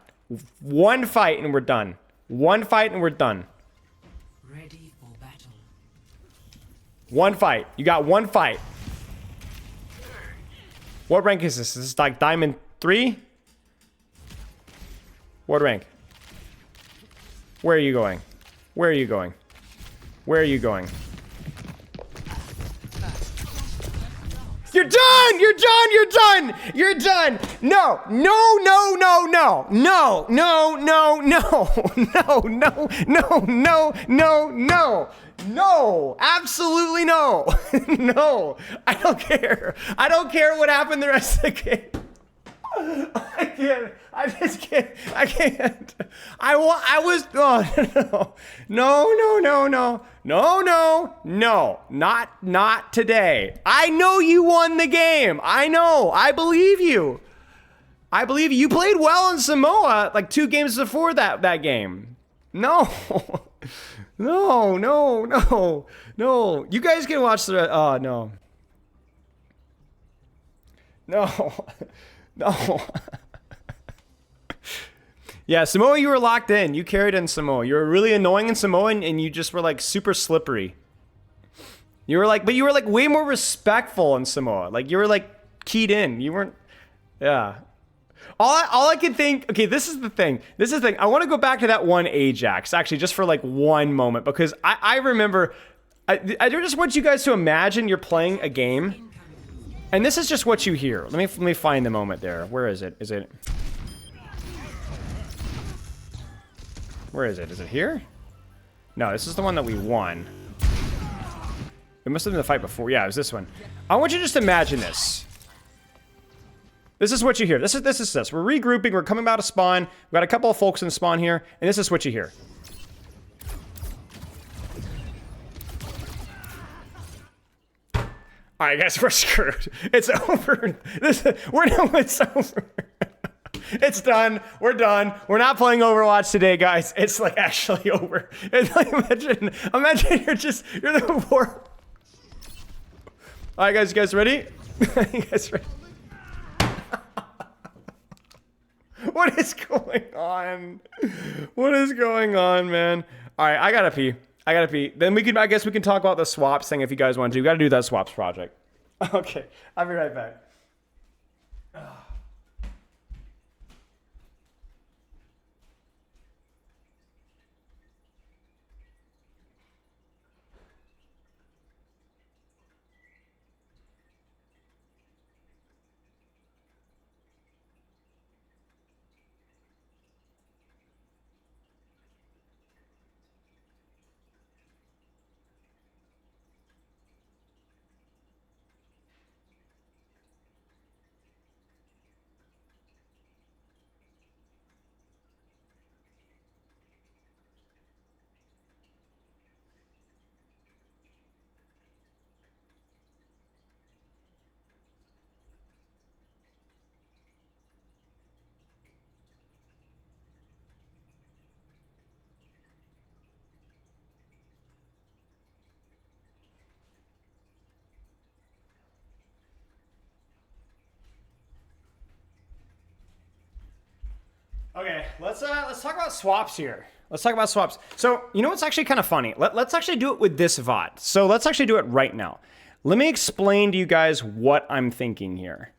One fight and we're done. One fight and we're done. Ready for battle. One fight. You got one fight. What rank is this? This is like Diamond 3? What rank? Where are you going? Where are you going? Where are you going? You're done! You're done! You're done! You're done! No! No! No! No! No! No! No! No! No! No! No! No! No! No! No! No! Absolutely no! No! I don't care. I don't care what happened the rest of the game. I can't. I just can't. I can't. I was. Oh, no. No, no, no, no. No, no, no. Not today. I know you won the game. I know. I believe you. I believe you. You played well in Samoa like 2 games before that game. No. No, no, no, no. You guys can watch the. Oh, no. No. No. Yeah, Samoa, you were locked in. You carried in Samoa. You were really annoying in Samoa, and you just were like super slippery. You were like, but you were like way more respectful in Samoa. Like you were like keyed in. You weren't. Yeah. All I could think. Okay, this is the thing. This is the thing. I want to go back to that one Ajax actually, just for like one moment, because I remember. I just want you guys to imagine you're playing a game. And this is just what you hear. Let me find the moment there. Where is it? Is it? Where is it? Is it here? No, this is the one that we won. It must have been the fight before. Yeah, it was this one. I want you to just imagine this. This is what you hear. This is this. We're regrouping. We're coming out of spawn. We've got a couple of folks in spawn here, and this is what you hear. All right, guys, we're screwed. It's over. It's over. It's done. We're done. We're not playing Overwatch today, guys. It's like actually over. It's like imagine you're the poor. All right, guys, you guys ready? You guys ready? What is going on? What is going on, man? All right, I gotta pee. Then I guess we can talk about the swaps thing if you guys want to. We got to do that swaps project. Okay, I'll be right back. Okay, let's talk about swaps here. Let's talk about swaps. So, you know what's actually kind of funny? Let's actually do it with this VOD. So let's actually do it right now. Let me explain to you guys what I'm thinking here.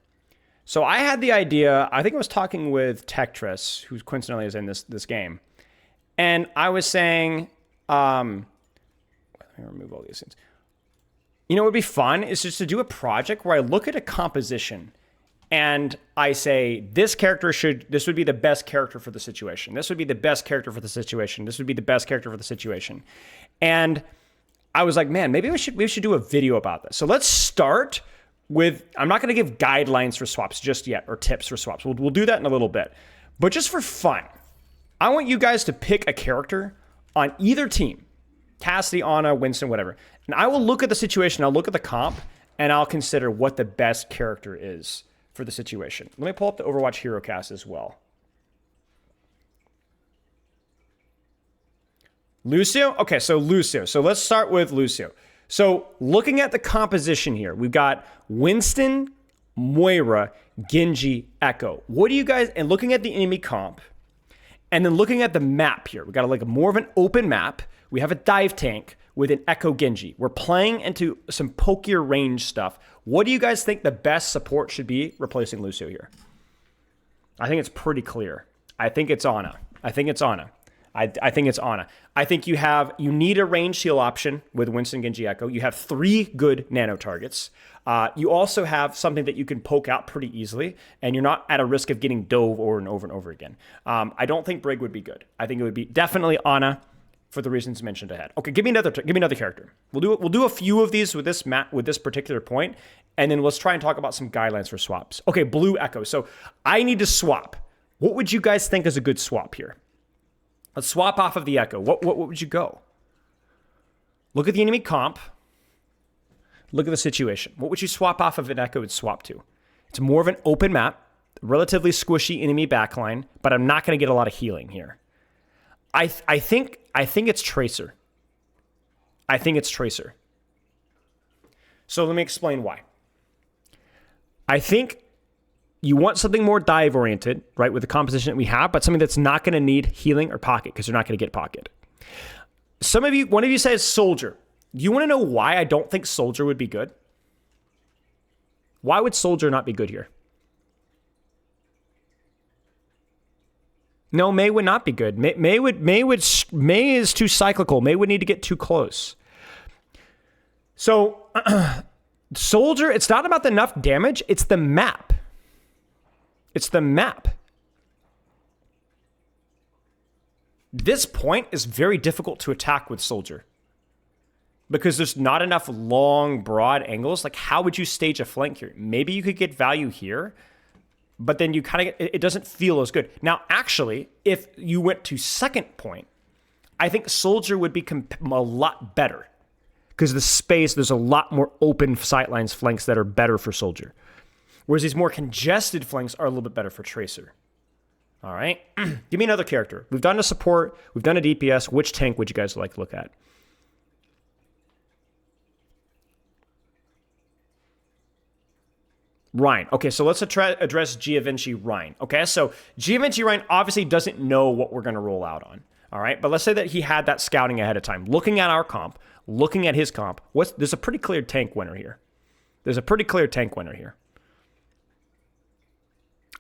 So I had the idea, I think I was talking with Tetris, who coincidentally is in this game. And I was saying, let me remove all these things. You know what would be fun is just to do a project where I look at a composition and I say, this would be the best character for the situation. This would be the best character for the situation. This would be the best character for the situation. And I was like, man, maybe we should do a video about this. So let's start with, I'm not going to give guidelines for swaps just yet, or tips for swaps. We'll do that in a little bit. But just for fun, I want you guys to pick a character on either team, Cassidy, Ana, Winston, whatever. And I will look at the situation, I'll look at the comp, and I'll consider what the best character is for the situation. Let me pull up the Overwatch Hero Cast as well. Lucio? Okay, so Lucio. So let's start with Lucio. So looking at the composition here, we've got Winston, Moira, Genji, Echo. What do you guys, and looking at the enemy comp, and then looking at the map here, we got like more of an open map. We have a dive tank. with an Echo Genji. We're playing into some pokier range stuff. What do you guys think the best support should be replacing Lucio here? I think it's pretty clear. I think it's Ana. I think it's Ana. I think it's Ana. I think you need a range heal option with Winston, Genji, Echo. You have 3 good nano targets. You also have something that you can poke out pretty easily, and you're not at a risk of getting dove over and over and over again. I don't think Brig would be good. I think it would be definitely Ana for the reasons mentioned ahead. Okay, give me another character. We'll do a few of these with this particular point, and then let's try and talk about some guidelines for swaps. Okay, blue Echo. So I need to swap. What would you guys think is a good swap here? Let's swap off of the Echo. What would you go? Look at the enemy comp. Look at the situation. What would you swap off of an Echo and swap to? It's more of an open map, relatively squishy enemy backline, but I'm not going to get a lot of healing here. I think it's Tracer. I think it's Tracer. So let me explain why. I think you want something more dive oriented, right, with the composition that we have, but something that's not going to need healing or pocket because you're not going to get pocket. One of you says Soldier. Do you want to know why I don't think Soldier would be good? Why would Soldier not be good here? No, Mei would not be good. Mei is too cyclical. Mei would need to get too close. So, Soldier, it's not about the enough damage, it's the map. It's the map. This point is very difficult to attack with Soldier because there's not enough long, broad angles. Like, how would you stage a flank here? Maybe you could get value here, but then you kind of it doesn't feel as good. Now, actually, if you went to second point, I think Soldier would be a lot better because the space, there's a lot more open sightlines flanks that are better for Soldier. Whereas these more congested flanks are a little bit better for Tracer. All right. Give me another character. We've done a support. We've done a DPS. Which tank would you guys like to look at? Rhine. Okay, so let's address Giavinci Rhine. Okay, so Giavinci Rhine obviously doesn't know what we're going to roll out on. All right, but let's say that he had that scouting ahead of time. Looking at our comp, looking at his comp, there's a pretty clear tank winner here.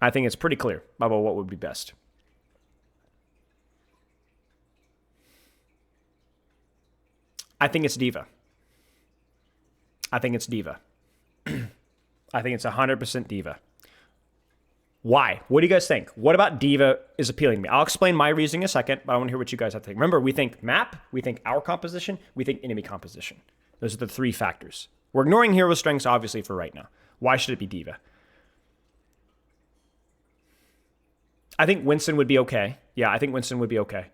I think it's pretty clear about what would be best. I think it's Diva. I think it's 100% Diva. Why? What do you guys think? What about Diva is appealing to me? I'll explain my reasoning in a second, but I want to hear what you guys have to think. Remember, we think map, we think our composition, we think enemy composition. Those are the 3 factors. We're ignoring hero strengths, obviously, for right now. Why should it be Diva? I think Winston would be okay. Yeah, I think Winston would be okay.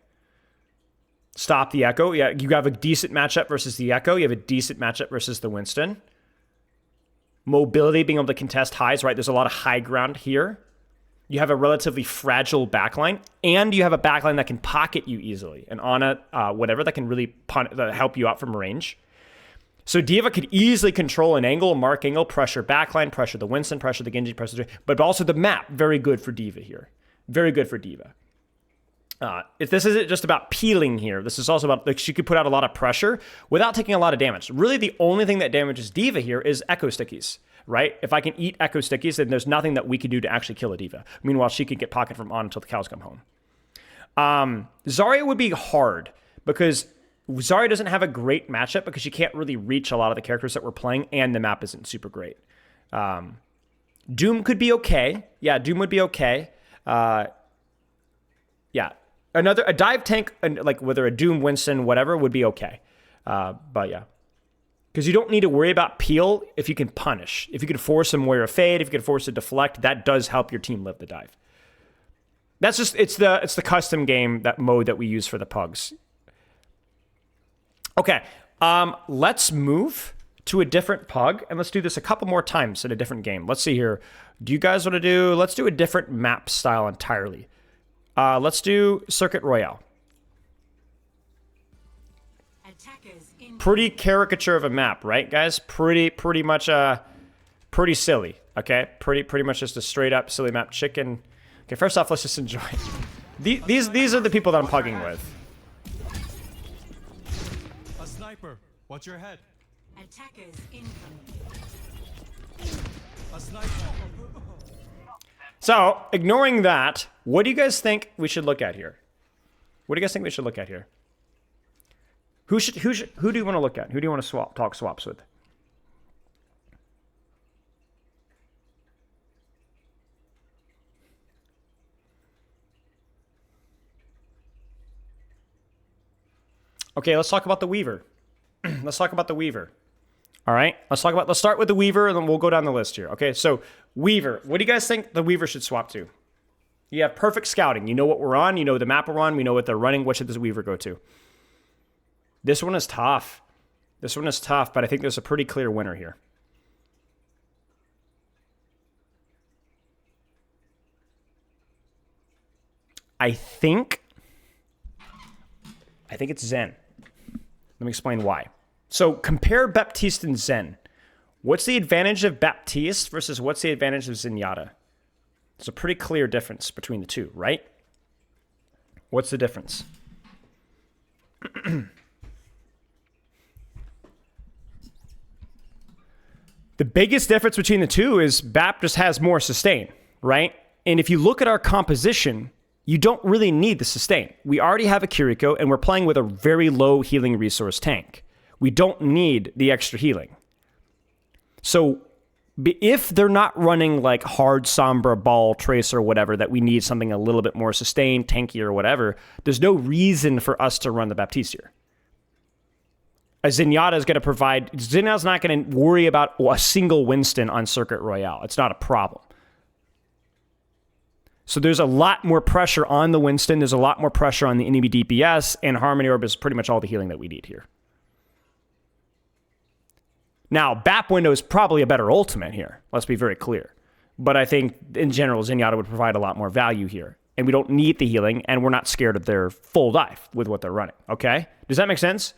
Stop the Echo. Yeah, you have a decent matchup versus the Echo. You have a decent matchup versus the Winston. Mobility, being able to contest highs, right? There's a lot of high ground here. You have a relatively fragile backline, and you have a backline that can pocket you easily. And Ana, whatever, that can really help you out from range. So Diva could easily control an angle, mark angle, pressure backline, pressure the Winston, pressure the Genji, pressure, but also the map. Very good for Diva here. Very good for Diva. If this isn't just about peeling here, this is also about, like, she could put out a lot of pressure without taking a lot of damage. Really, the only thing that damages Diva here is Echo Stickies, right? If I can eat Echo Stickies, then there's nothing that we could do to actually kill a Diva. Meanwhile, she could get pocket from on until the cows come home. Zarya would be hard because Zarya doesn't have a great matchup because she can't really reach a lot of the characters that we're playing, and the map isn't super great. Doom could be okay. Yeah, Doom would be okay. Yeah, a dive tank, like whether a Doom, Winston, whatever, would be okay. But yeah, because you don't need to worry about peel if you can punish. If you can force a Warrior Fade, if you can force a deflect, that does help your team live the dive. That's just it's the custom game, that mode that we use for the PUGs. Okay, let's move to a different PUG, and let's do this a couple more times in a different game. Let's see here. Do you guys want to do, let's do a different map style entirely. Let's do Circuit Royale. Pretty caricature of a map, right, guys? Pretty much pretty silly, okay? Pretty much just a straight up silly map. Chicken. Okay, first off, let's just enjoy. These are the people that I'm pugging with. sniper. Watch your head. Attackers incoming. A sniper. So, ignoring that, what do you guys think we should look at here? What do you guys think we should look at here? Who do you want to look at? Who do you want to talk swaps with? Okay, let's talk about the Weaver. Let's talk about the Weaver. All right, let's start with the Weaver, and then we'll go down the list here. Okay, so Weaver, what do you guys think the Weaver should swap to? You have perfect scouting. You know what we're on. You know the map we're on. We know what they're running. What should this Weaver go to? This one is tough. This one is tough, but I think there's a pretty clear winner here. I think it's Zen. Let me explain why. So compare Baptiste and Zen. What's the advantage of Baptiste versus what's the advantage of Zenyatta? There's a pretty clear difference between the two, right? What's the difference? The biggest difference between the two is Bap just has more sustain, right? And if you look at our composition, you don't really need the sustain. We already have a Kiriko, and we're playing with a very low healing resource tank. We don't need the extra healing. So if they're not running like hard Sombra, Ball, Tracer, whatever, that we need something a little bit more sustained, tanky, or whatever, there's no reason for us to run the Baptiste here. A Zenyatta is going to provide... Zenyatta's not going to worry about a single Winston on Circuit Royale. It's not a problem. So there's a lot more pressure on the Winston. There's a lot more pressure on the enemy DPS, and Harmony Orb is pretty much all the healing that we need here. Now, Bap Window is probably a better ultimate here. Let's be very clear. But I think, in general, Zenyatta would provide a lot more value here. And we don't need the healing, and we're not scared of their full dive with what they're running. Okay? Does that make sense?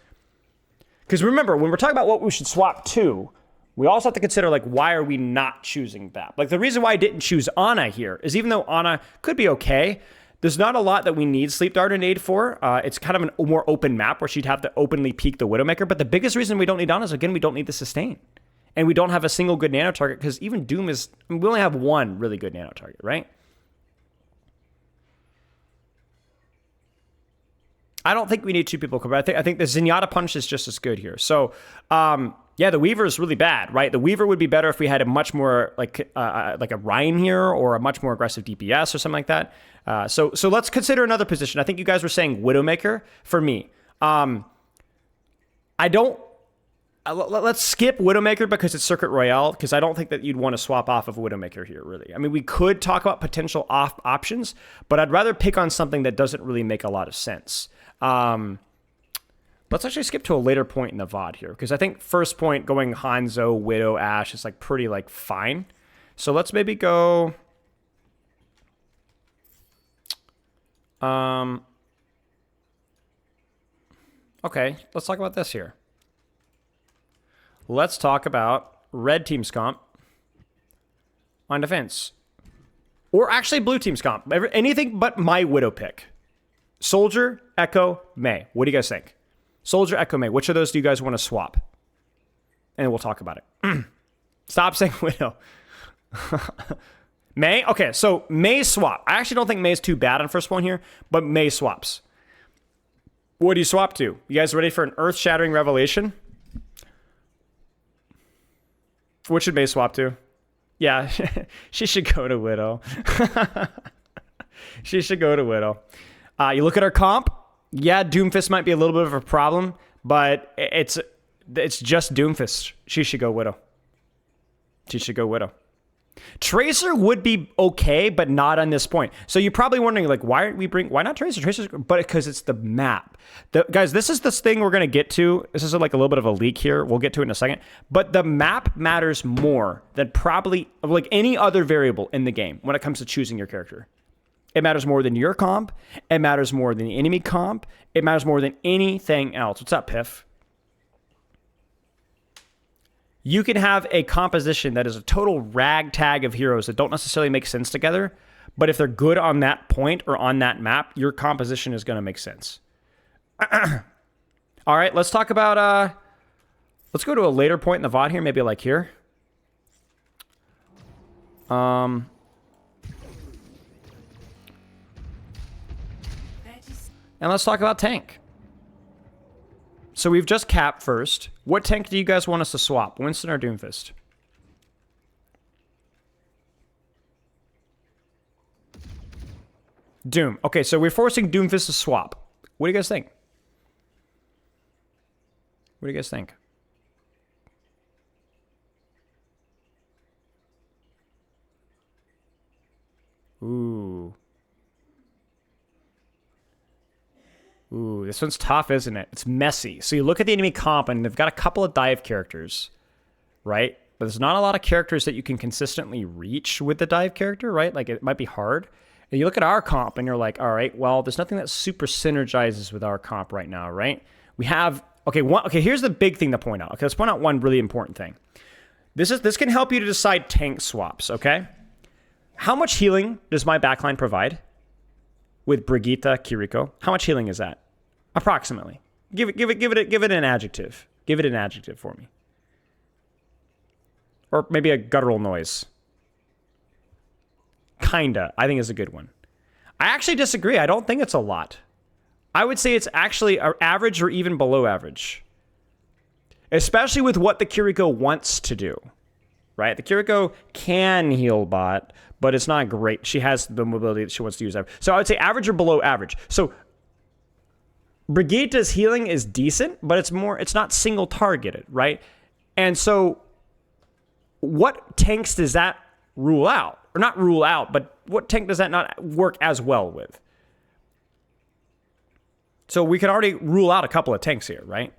Because remember, when we're talking about what we should swap to, we also have to consider, like, why are we not choosing Bap? Like, the reason why I didn't choose Ana here is even though Ana could be okay, there's not a lot that we need Sleep Dart and Aid for. It's kind of a more open map where she'd have to openly peek the Widowmaker. But the biggest reason we don't need Ana is, again, we don't need the sustain. And we don't have a single good nano target because even Doom is... I mean, we only have one really good nano target, right? I don't think we need two people covered. I think the Zenyatta punch is just as good here. So, yeah, the Weaver is really bad, right? The Weaver would be better if we had a much more like a Ryan here or a much more aggressive DPS or something like that. So let's consider another position. I think you guys were saying Widowmaker for me. I don't. Let's skip Widowmaker because it's Circuit Royale, because I don't think that you'd want to swap off of Widowmaker here, really. I mean, we could talk about potential off options, but I'd rather pick on something that doesn't really make a lot of sense. Let's actually skip to a later point in the VOD here, because I think first point going Hanzo, Widow, Ashe is like pretty like fine. So let's maybe go... Okay, let's talk about this here. Let's talk about red team's comp on defense. Or actually blue team's comp. Anything but my Widow pick. Soldier, Echo, Mei. What do you guys think? Soldier, Echo, Mei. Which of those do you guys want to swap? And we'll talk about it. Stop saying Widow. Mei? Okay, so Mei swap. I actually don't think Mei is too bad on first point here, but Mei swaps. What do you swap to? You guys ready for an earth-shattering revelation? What should Mei swap to? Yeah, she should go to Widow. She should go to Widow. You look at her comp. Yeah, Doomfist might be a little bit of a problem, but it's just Doomfist. She should go Widow. She should go Widow. Tracer would be okay, but not on this point. So you're probably wondering, like, why not Tracer? Tracer's, but because it's the map. Guys, this is this thing we're going to get to. This is like a little bit of a leak here. We'll get to it in a second. But the map matters more than probably like any other variable in the game when it comes to choosing your character. It matters more than your comp. It matters more than the enemy comp. It matters more than anything else. What's up, Piff? You can have a composition that is a total ragtag of heroes that don't necessarily make sense together, but if they're good on that point or on that map, your composition is going to make sense. All right, let's talk about, let's go to a later point in the VOD here, maybe like here. And let's talk about tank. So we've just capped first. What tank do you guys want us to swap? Winston or Doomfist? Doom. Okay, so we're forcing Doomfist to swap. What do you guys think? What do you guys think? Ooh. Ooh, this one's tough, isn't it? It's messy. So you look at the enemy comp, and they've got a couple of dive characters, right? But there's not a lot of characters that you can consistently reach with the dive character, right? Like, it might be hard. And you look at our comp, and you're like, all right, well, there's nothing that super synergizes with our comp right now, right? We have, okay, here's the big thing to point out. Okay, let's point out one really important thing. This can help you to decide tank swaps, okay? How much healing does my backline provide with Brigitte, Kiriko? How much healing is that? Approximately. Give it an adjective. Give it an adjective for me. Or maybe a guttural noise. Kinda, I think is a good one. I actually disagree. I don't think it's a lot. I would say it's actually average or even below average. Especially with what the Kiriko wants to do. Right? The Kiriko can heal bot, but it's not great. She has the mobility that she wants to use. So I would say average or below average. So Brigitte's healing is decent, but it's not single targeted, right? And so what tanks does that rule out? Or not rule out, but what tank does that not work as well with? So we can already rule out a couple of tanks here, right?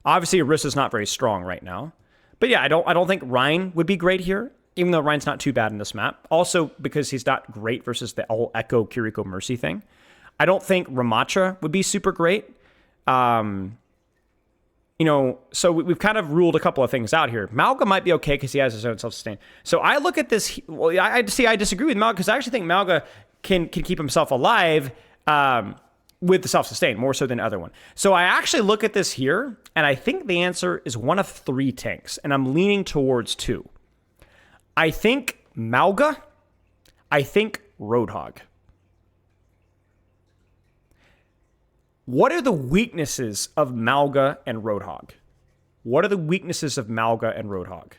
Obviously, Orisa's not very strong right now. But yeah, I don't think Ryan would be great here, even though Ryan's not too bad in this map. Also, because he's not great versus the whole Echo Kiriko Mercy thing. I don't think Ramatra would be super great. You know, so we've kind of ruled a couple of things out here. Malga might be okay because he has his own self-sustain. So I look at this. Well, I disagree with Malga because I actually think Malga can keep himself alive with the self-sustain more so than the other one. So I actually look at this here, and I think the answer is one of 3 tanks, and I'm leaning towards 2. I think Malga. I think Roadhog. What are the weaknesses of Malga and Roadhog? What are the weaknesses of Malga and Roadhog?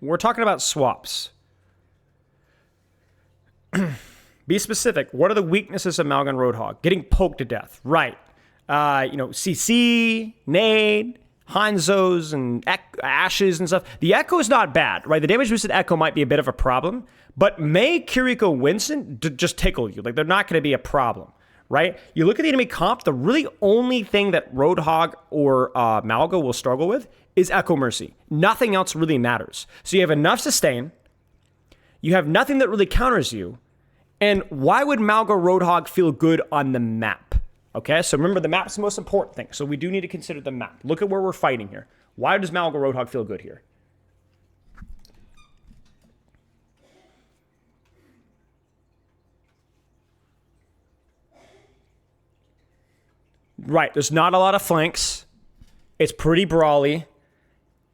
We're talking about swaps. Be specific. What are the weaknesses of Malga and Roadhog? Getting poked to death. Right. CC, Nade, Hanzo's and Ashes and stuff. The Echo is not bad, right? The damage boosted Echo might be a bit of a problem, but May, Kiriko, Winston just tickle you. Like, they're not going to be a problem, right? You look at the enemy comp, the really only thing that Roadhog or Malga will struggle with is Echo Mercy. Nothing else really matters. So you have enough sustain. You have nothing that really counters you. And why would Malga Roadhog feel good on the map? Okay, so remember, the map's the most important thing. So we do need to consider the map. Look at where we're fighting here. Why does Malga Roadhog feel good here? Right, there's not a lot of flanks. It's pretty brawly.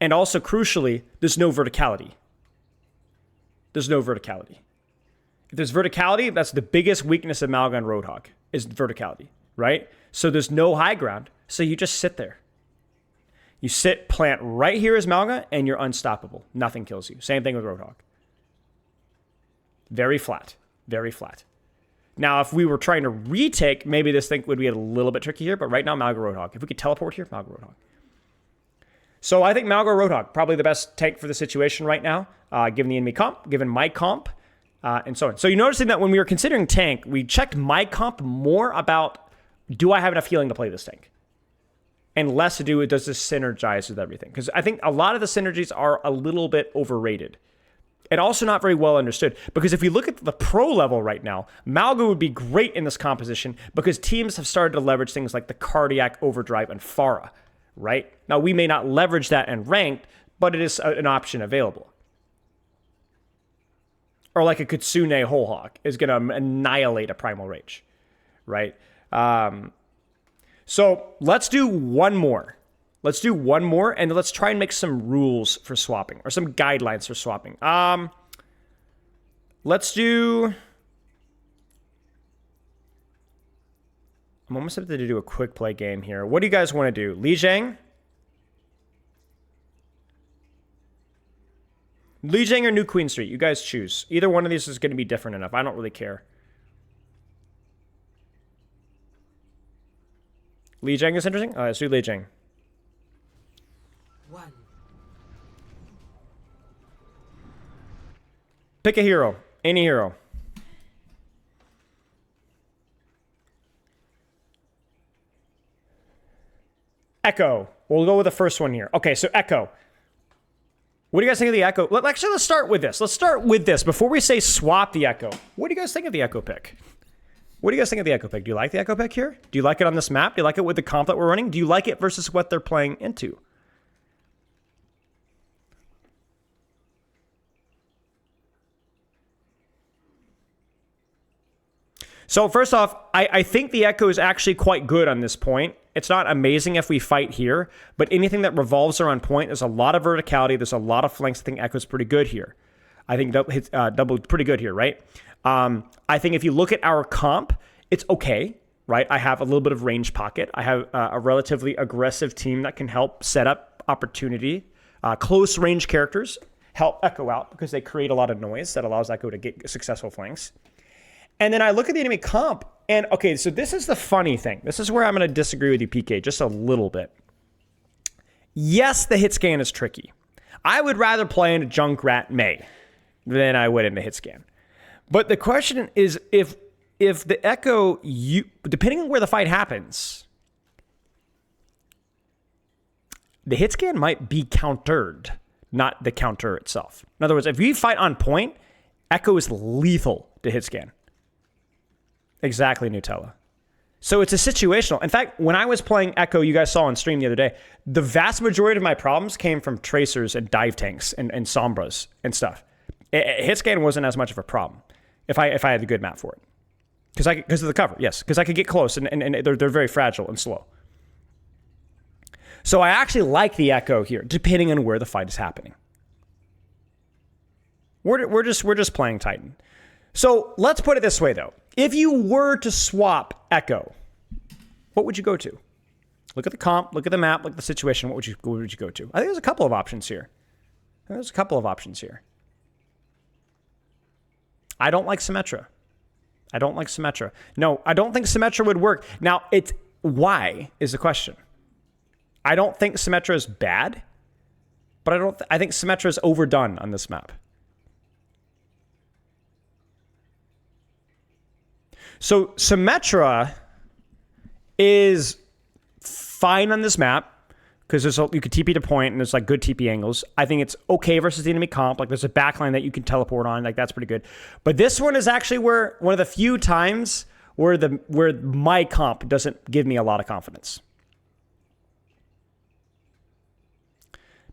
And also, crucially, there's no verticality. There's no verticality. If there's verticality, that's the biggest weakness of Malga and Roadhog, is verticality. Right? So there's no high ground. So you just sit there. You sit, plant right here as Malga, and you're unstoppable. Nothing kills you. Same thing with Roadhog. Very flat. Very flat. Now, if we were trying to retake, maybe this thing would be a little bit tricky here, but right now, Malga Roadhog. If we could teleport here, Malga Roadhog. So I think Malga Roadhog, probably the best tank for the situation right now, given the enemy comp, given my comp, and so on. So you're noticing that when we were considering tank, we checked my comp more about, do I have enough healing to play this tank? And less to do with, does this synergize with everything? Because I think a lot of the synergies are a little bit overrated. And also not very well understood. Because if you look at the pro level right now, Malga would be great in this composition because teams have started to leverage things like the Cardiac Overdrive and Pharah, right? Now, we may not leverage that in ranked, but it is an option available. or like a Kitsune Whole Hog is going to annihilate a Primal Rage, right? So let's do one more. Let's do one more, and let's try and make some rules for swapping, or some guidelines for swapping. Let's do... I'm almost tempted to do a quick play game here. What do you guys want to do? Li Jiang? Li Jiang or New Queen Street? You guys choose. Either one of these is going to be different enough. I don't really care. Li Jiang is interesting? All right, let's do Li Jiang. 1. Pick a hero. Any hero. Echo. We'll go with the first one here. Okay, so Echo. What do you guys think of the Echo? Actually, let's start with this. Let's start with this. Before we say swap the Echo, what do you guys think of the Echo pick? What do you guys think of the Echo pick? Do you like the Echo pick here? Do you like it on this map? Do you like it with the comp that we're running? Do you like it versus what they're playing into? So first off, I think the Echo is actually quite good on this point. It's not amazing if we fight here, but anything that revolves around point, there's a lot of verticality, there's a lot of flanks. I think Echo's pretty good here. I think double pretty good here, right? I think if you look at our comp, it's okay, right? I have a little bit of range pocket. I have a relatively aggressive team that can help set up opportunity. Close range characters help Echo out because they create a lot of noise that allows Echo to get successful flanks. And then I look at the enemy comp, and okay, so this is the funny thing. This is where I'm going to disagree with you, PK, just a little bit. Yes, the hit scan is tricky. I would rather play in a Junkrat Mei than I would in a hit scan. But the question is, if the Echo, depending on where the fight happens, the hit scan might be countered, not the counter itself. In other words, if we fight on point, Echo is lethal to hit scan. Exactly, Nutella. So it's a situational. In fact, when I was playing Echo, you guys saw on stream the other day, the vast majority of my problems came from tracers and dive tanks and sombras and stuff. Hit scan wasn't as much of a problem if I had the good map for it. Because of the cover, yes. Because I could get close and they're very fragile and slow. So I actually like the Echo here, depending on where the fight is happening. We're just playing Titan. So let's put it this way, though. If you were to swap Echo, what would you go to? Look at the comp, look at the map, look at the situation. What would you go to? I think there's a couple of options here. I don't like Symmetra. No, I don't think Symmetra would work. Now, it's why is the question. I don't think Symmetra is bad, but I think Symmetra is overdone on this map. So Symmetra is fine on this map because you could TP to point and there's like good TP angles. I think it's okay versus the enemy comp. Like there's a backline that you can teleport on. Like that's pretty good. But this one is actually where one of the few times where my comp doesn't give me a lot of confidence.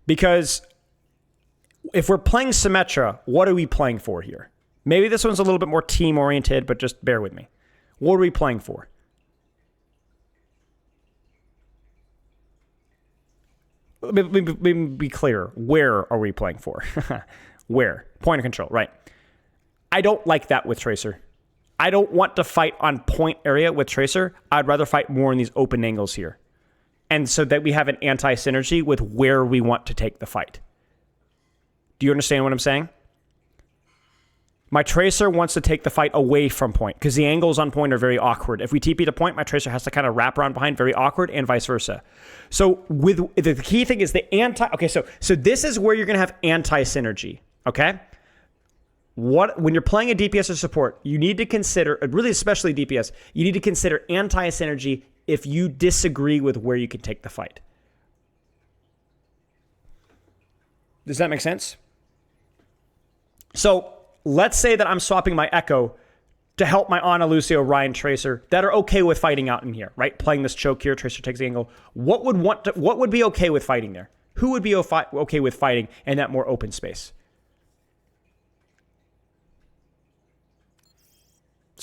Because if we're playing Symmetra, what are we playing for here? Maybe this one's a little bit more team-oriented, but just bear with me. What are we playing for? Let me be clear. Where are we playing for? Where? Point of control, right. I don't like that with Tracer. I don't want to fight on point area with Tracer. I'd rather fight more in these open angles here. And so that we have an anti-synergy with where we want to take the fight. Do you understand what I'm saying? My Tracer wants to take the fight away from point because the angles on point are very awkward. If we TP to point, my Tracer has to kind of wrap around behind, very awkward, and vice versa. So with the key thing is the anti. Okay, so this is where you're going to have anti-synergy. Okay, when you're playing a DPS or support, you need to consider, really especially DPS, you need to consider anti-synergy if you disagree with where you can take the fight. Does that make sense? So let's say that I'm swapping my Echo to help my Ana, Lucio, Ryan, Tracer that are okay with fighting out in here, right? Playing this choke here, Tracer takes the angle. What would be okay with fighting there? Who would be okay with fighting in that more open space?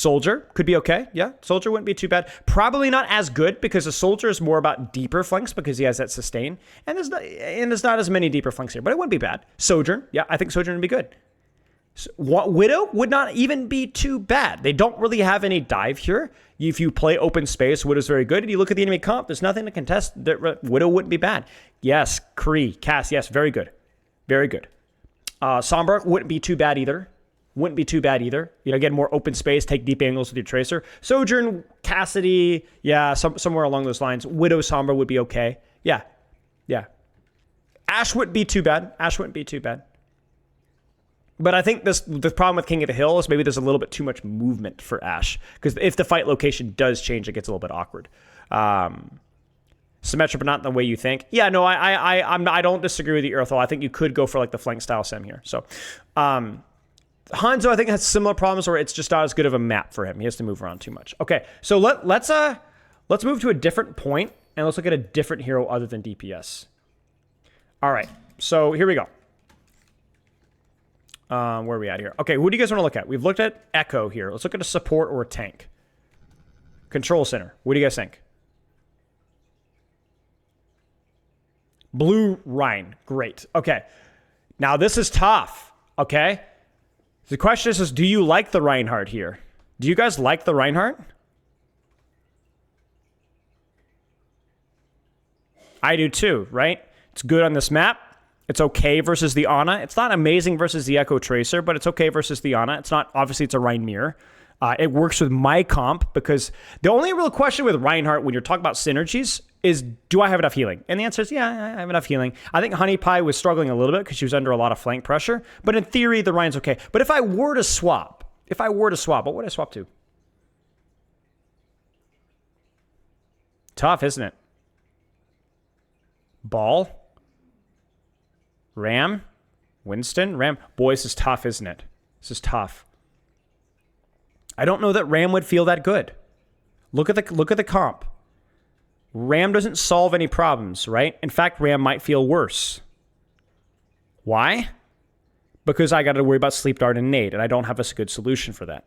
Soldier could be okay. Yeah, Soldier wouldn't be too bad. Probably not as good because a Soldier is more about deeper flanks because he has that sustain. And there's not as many deeper flanks here, but it wouldn't be bad. Sojourn, yeah, I think Sojourn would be good. Widow would not even be too bad. They don't really have any dive here. If you play open space, Widow's very good. And you look at the enemy comp, there's nothing to contest. Widow wouldn't be bad. Yes, Kree, Cass, yes, very good. Very good. Sombra wouldn't be too bad either. Wouldn't be too bad either. You know, get more open space, take deep angles with your Tracer. Sojourn, Cassidy, yeah, somewhere along those lines. Widow, Sombra would be okay. Yeah, yeah. Ashe wouldn't be too bad. Ashe wouldn't be too bad. But I think the problem with King of the Hill is maybe there's a little bit too much movement for Ashe. Because if the fight location does change, it gets a little bit awkward. Symmetric, but not in the way you think. Yeah, no, I don't disagree with you, Earthal. I think you could go for like the flank style sim here. So, Hanzo, I think, has similar problems where it's just not as good of a map for him. He has to move around too much. Okay, so let's move to a different point and let's look at a different hero other than DPS. All right, so here we go. Where are we at here? Okay, who do you guys want to look at? We've looked at Echo here. Let's look at a support or a tank. Control center. What do you guys think? Blue Rhine. Great. Okay. Now this is tough. Okay. The question is do you like the Reinhardt here? Do you guys like the Reinhardt? I do too, right? It's good on this map. It's okay versus the Ana. It's not amazing versus the Echo Tracer, but it's okay versus the Ana. It's not, obviously it's a Rhine mirror. It works with my comp because the only real question with Reinhardt when you're talking about synergies is, do I have enough healing? And the answer is, yeah, I have enough healing. I think Honey Pie was struggling a little bit because she was under a lot of flank pressure. But in theory, the Rhine's okay. But if I were to swap, what would I swap to? Tough, isn't it? Ball? Ram? Winston? Ram? Boy, this is tough, isn't it? This is tough. I don't know that Ram would feel that good. Look at the comp. Ram doesn't solve any problems, right? In fact, Ram might feel worse. Why? Because I got to worry about Sleep Dart and Nade, and I don't have a good solution for that.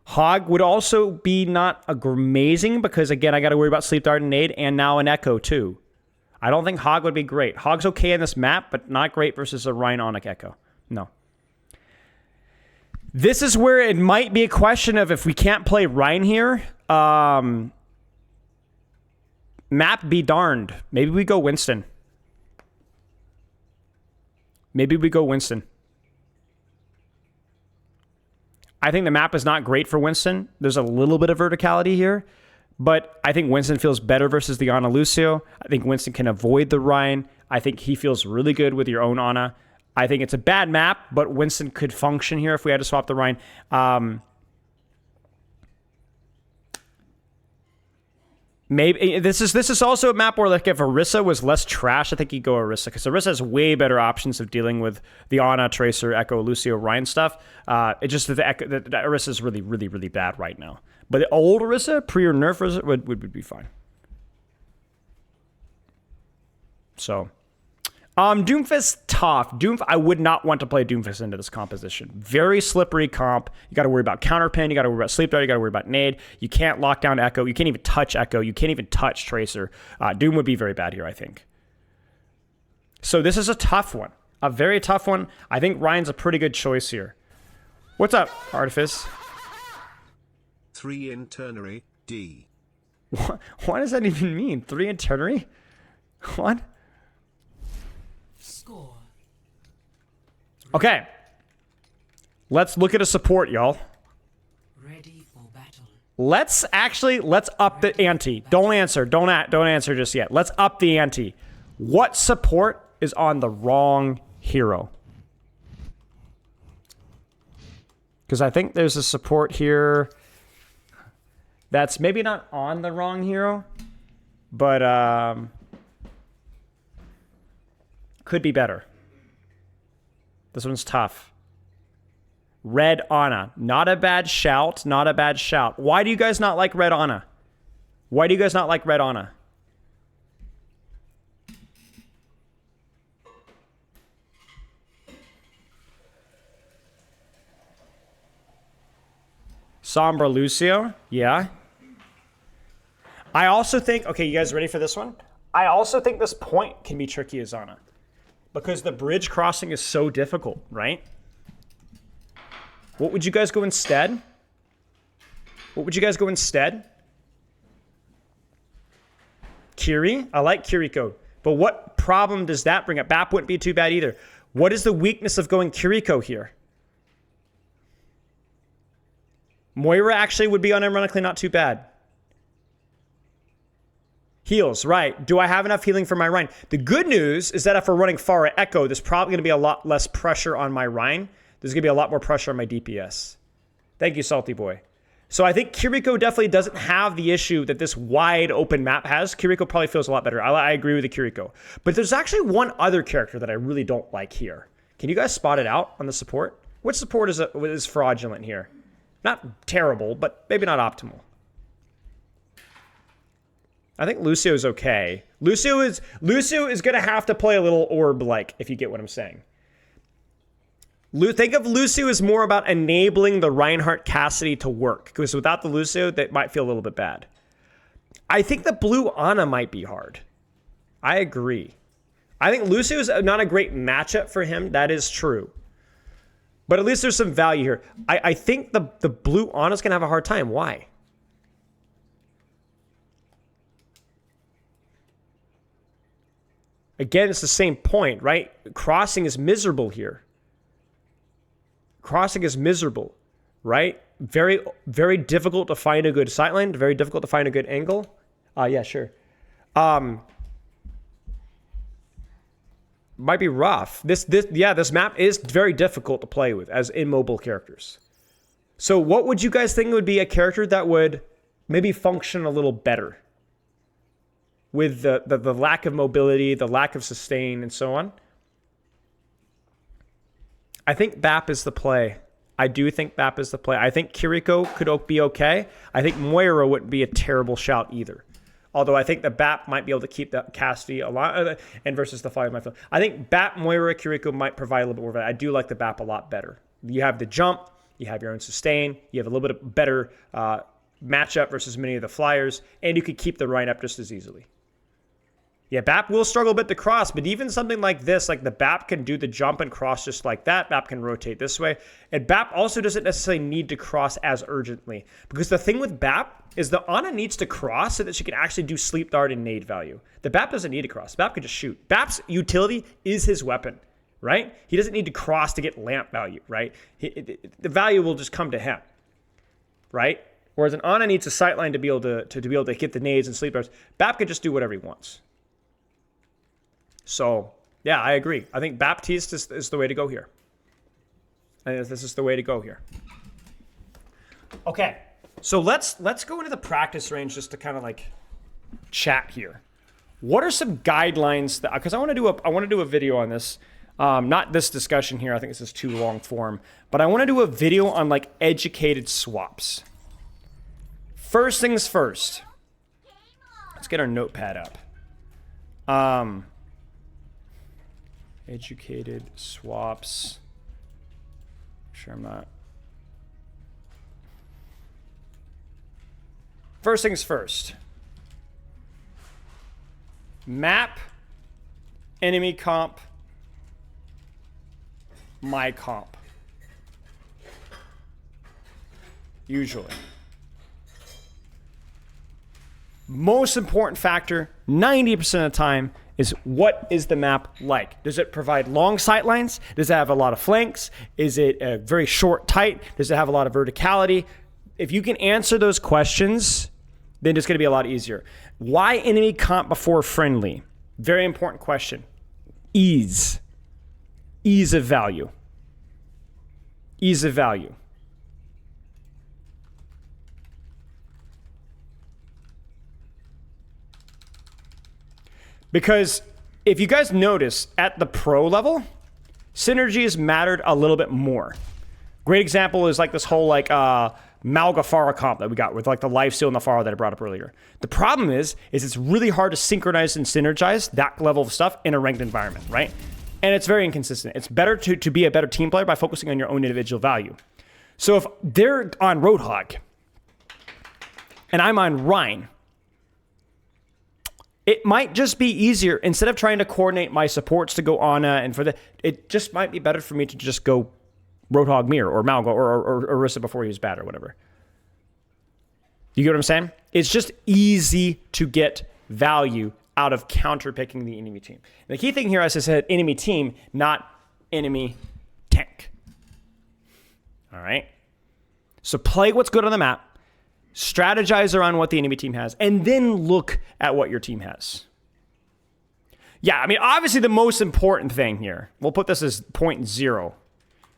Hog would also be not amazing because, again, I got to worry about Sleep Dart and Nade, and now an Echo, too. I don't think Hog would be great. Hog's okay in this map, but not great versus a Rhine Onyx Echo. No. This is where it might be a question of if we can't play Rhine here, map be darned. Maybe we go Winston. I think the map is not great for Winston. There's a little bit of verticality here, but I think Winston feels better versus the Ana Lucio. I think Winston can avoid the Rhine. I think he feels really good with your own Ana. I think it's a bad map, but Winston could function here if we had to swap the Rhine. Maybe this is also a map where, like, if Orisa was less trash, I think you'd go Orisa because Orisa has way better options of dealing with the Ana, Tracer, Echo, Lucio, Rhine stuff. It's just that the Orisa is really, really, really bad right now. But the old Orisa, pre or nerf Orisa, would be fine. So. Doomfist, tough. I would not want to play Doomfist into this composition. Very slippery comp. You got to worry about counterpin. You got to worry about Sleep Dart. You got to worry about Nade. You can't lock down Echo. You can't even touch Echo. You can't even touch Tracer. Doom would be very bad here, I think. So this is a tough one. A very tough one. I think Ryan's a pretty good choice here. What's up, Artifice? 3 in ternary, D. What does that even mean? 3 in ternary? What? Score. Okay. Let's look at a support, y'all. Ready for battle. Let's up the ante. Don't answer just yet. Let's up the ante. What support is on the wrong hero? Because I think there's a support here that's maybe not on the wrong hero, but could be better. This one's tough. Red Ana. Not a bad shout. Not a bad shout. Why do you guys not like Red Ana? Why do you guys not like Red Ana? Sombra Lucio. Yeah. I also think, okay, you guys ready for this one? I also think this point can be tricky as Ana. Because the bridge crossing is so difficult, right? What would you guys go instead? What would you guys go instead? Kiri? I like Kiriko. But what problem does that bring up? Bap wouldn't be too bad either. What is the weakness of going Kiriko here? Moira actually would be unironically not too bad. Heals, right. Do I have enough healing for my Rhine? The good news is that if we're running Pharah Echo, there's probably going to be a lot less pressure on my Rhine. There's going to be a lot more pressure on my DPS. Thank you, Salty Boy. So I think Kiriko definitely doesn't have the issue that this wide open map has. Kiriko probably feels a lot better. I agree with the Kiriko. But there's actually one other character that I really don't like here. Can you guys spot it out on the support? Which support is fraudulent here? Not terrible, but maybe not optimal. I think Lucio's okay. Lucio is going to have to play a little orb-like, if you get what I'm saying. Think of Lucio as more about enabling the Reinhardt Cassidy to work, because without the Lucio, that might feel a little bit bad. I think the blue Ana might be hard. I agree. I think Lucio is not a great matchup for him. That is true. But at least there's some value here. I think the blue Ana's going to have a hard time. Why? Again, it's the same point, right? Crossing is miserable here. Crossing is miserable, right? Very, very difficult to find a good sightline. Very difficult to find a good angle. Yeah, sure. Might be rough. This map is very difficult to play with as immobile characters. So what would you guys think would be a character that would maybe function a little better? With the lack of mobility, the lack of sustain, and so on. I think BAP is the play. I do think BAP is the play. I think Kiriko could be okay. I think Moira wouldn't be a terrible shout either. Although I think the BAP might be able to keep that Cassidy a lot, and versus the Fire might feel. I think BAP, Moira, Kiriko might provide a little bit more value. I do like the BAP a lot better. You have the jump, you have your own sustain, you have a little bit of better matchup versus many of the Flyers, and you could keep the Rhine up just as easily. Yeah, BAP will struggle a bit to cross, but even something like this, like the BAP can do the jump and cross just like that. BAP can rotate this way. And BAP also doesn't necessarily need to cross as urgently. Because the thing with BAP is the Ana needs to cross so that she can actually do sleep dart and nade value. The BAP doesn't need to cross. BAP can just shoot. BAP's utility is his weapon, right? He doesn't need to cross to get lamp value, right? The value will just come to him, right? Whereas an Ana needs a sightline to be able to get the nades and sleep darts. BAP can just do whatever he wants. So, yeah, I agree. I think Baptiste is the way to go here. I think this is the way to go here. Okay, so let's go into the practice range just to kind of like chat here. What are some guidelines that, because I want to do a video on this. Not this discussion here. I think this is too long form, but I want to do a video on like educated swaps. First things first. Let's get our notepad up. Educated swaps. Sure, I'm not. First things first. Map, enemy comp, my comp. Usually. Most important factor, 90% of the time, is what is the map like? Does it provide long sight lines? Does it have a lot of flanks? Is it very short, tight? Does it have a lot of verticality? If you can answer those questions, then it's going to be a lot easier. Why enemy comp before friendly? Very important question. Ease. Ease of value. Ease of value. Because if you guys notice, at the pro level, synergies mattered a little bit more. Great example is like this whole like Malga comp that we got with like the lifesteal and the Pharah that I brought up earlier. The problem is it's really hard to synchronize and synergize that level of stuff in a ranked environment, right? And it's very inconsistent. It's better to be a better team player by focusing on your own individual value. So if they're on Roadhog and I'm on Rhine, it might just be easier, instead of trying to coordinate my supports to go Ana and for the, it just might be better for me to just go Roadhog Mirror or Malgo or Orisa before he was bad or whatever. You get what I'm saying? It's just easy to get value out of counter picking the enemy team. And the key thing here, as I said, enemy team, not enemy tank. All right? So play what's good on the map. Strategize around what the enemy team has, and then look at what your team has. Yeah, I mean, obviously the most important thing here, we'll put this as 0.0.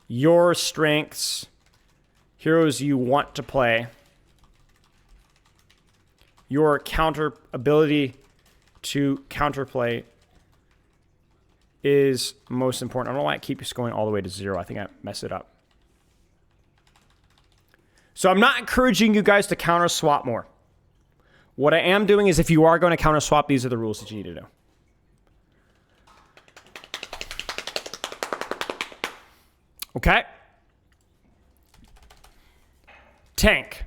Your strengths, heroes you want to play, your counter ability to counterplay is most important. I don't know why it keeps going all the way to 0. I think I messed it up. So I'm not encouraging you guys to counter swap more. What I am doing is, if you are going to counter swap, these are the rules that you need to do. Okay? Tank.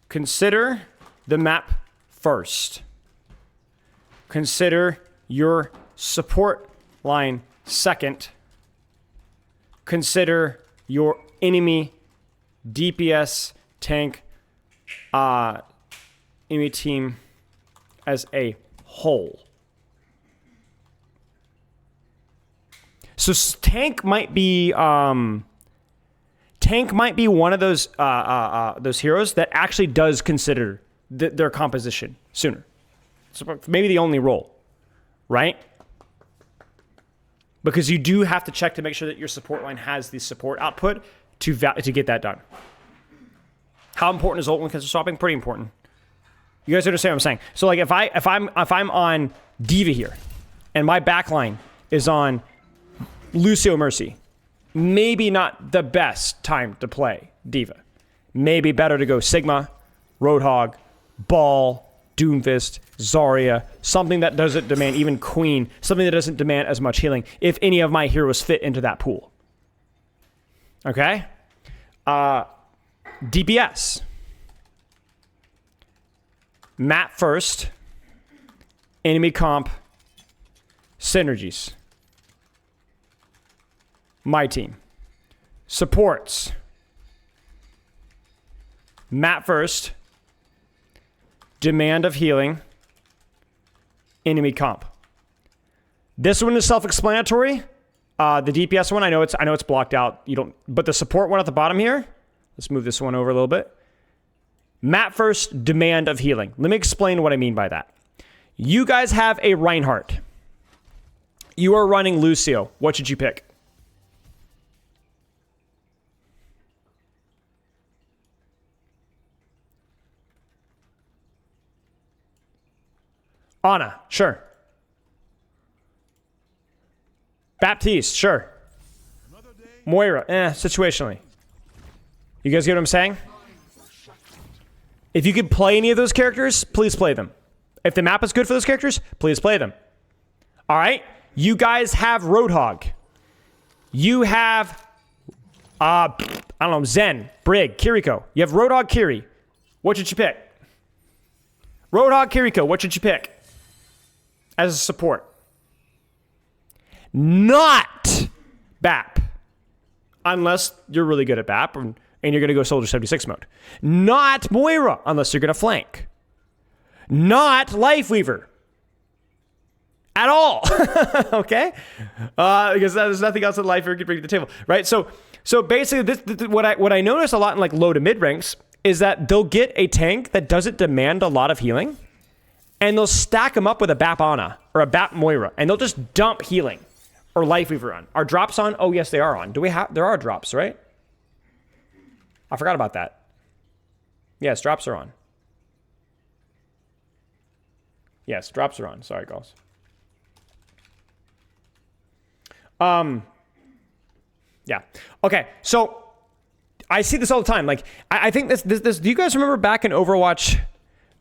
Consider the map first. Consider your support line second. Consider your enemy DPS tank enemy team as a whole. So tank might be one of those heroes that actually does consider their composition sooner. So maybe the only role, right? Because you do have to check to make sure that your support line has the support output to get that done. How important is ult when it comes to swapping? Pretty important. You guys understand what I'm saying? So like if I'm on D.Va here, and my backline is on Lucio Mercy, maybe not the best time to play D.Va. Maybe better to go Sigma, Roadhog, Ball, Doomfist, Zarya, something that doesn't demand, even Queen, something that doesn't demand as much healing, if any of my heroes fit into that pool. Okay? DPS. Map first, enemy comp, synergies. My team. Supports. Map first, demand of healing, enemy comp. This one is self-explanatory. The DPS one, I know it's blocked out. You don't, but the support one at the bottom here, let's move this one over a little bit. Map first, demand of healing. Let me explain what I mean by that. You guys have a Reinhardt. You are running Lucio. What should you pick? Ana, sure. Baptiste, sure. Moira, situationally. You guys get what I'm saying? If you could play any of those characters, please play them. If the map is good for those characters, please play them. All right? You guys have Roadhog. You have, I don't know, Zen, Brig, Kiriko. You have Roadhog, Kiri. What should you pick? Roadhog, Kiriko, what should you pick as a support? Not BAP. Unless you're really good at BAP and you're going to go Soldier 76 mode. Not Moira, unless you're going to flank. Not Lifeweaver. At all. Okay? Because there's nothing else that Lifeweaver can bring to the table. Right? So basically, what I notice a lot in like low to mid ranks is that they'll get a tank that doesn't demand a lot of healing, and they'll stack them up with a BAP Ana or a BAP Moira, and they'll just dump healing or Lifeweaver on. Are drops on? Oh, yes, they are on. There are drops, right? I forgot about that. Yes, drops are on. Yes, drops are on. Sorry, girls. Yeah. Okay, so I see this all the time. Like, I think this. Do you guys remember back in Overwatch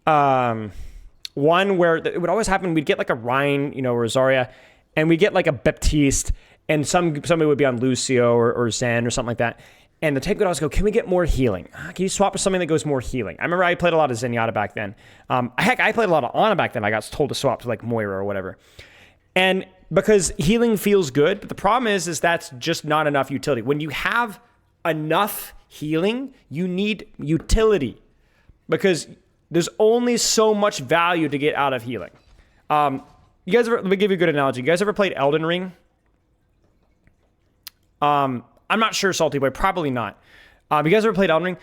1 where it would always happen? We'd get like a Rhine, or Zarya, and we'd get like a Baptiste, and somebody would be on Lucio or Zen or something like that. And the tank would always go, can we get more healing? Can you swap with something that goes more healing? I remember I played a lot of Zenyatta back then. Heck, I played a lot of Ana back then. I got told to swap to like Moira or whatever. And because healing feels good, but the problem is that's just not enough utility. When you have enough healing, you need utility because there's only so much value to get out of healing. You guys let me give you a good analogy. You guys ever played Elden Ring? I'm not sure, Salty Boy, probably not. You guys ever played Elden Ring?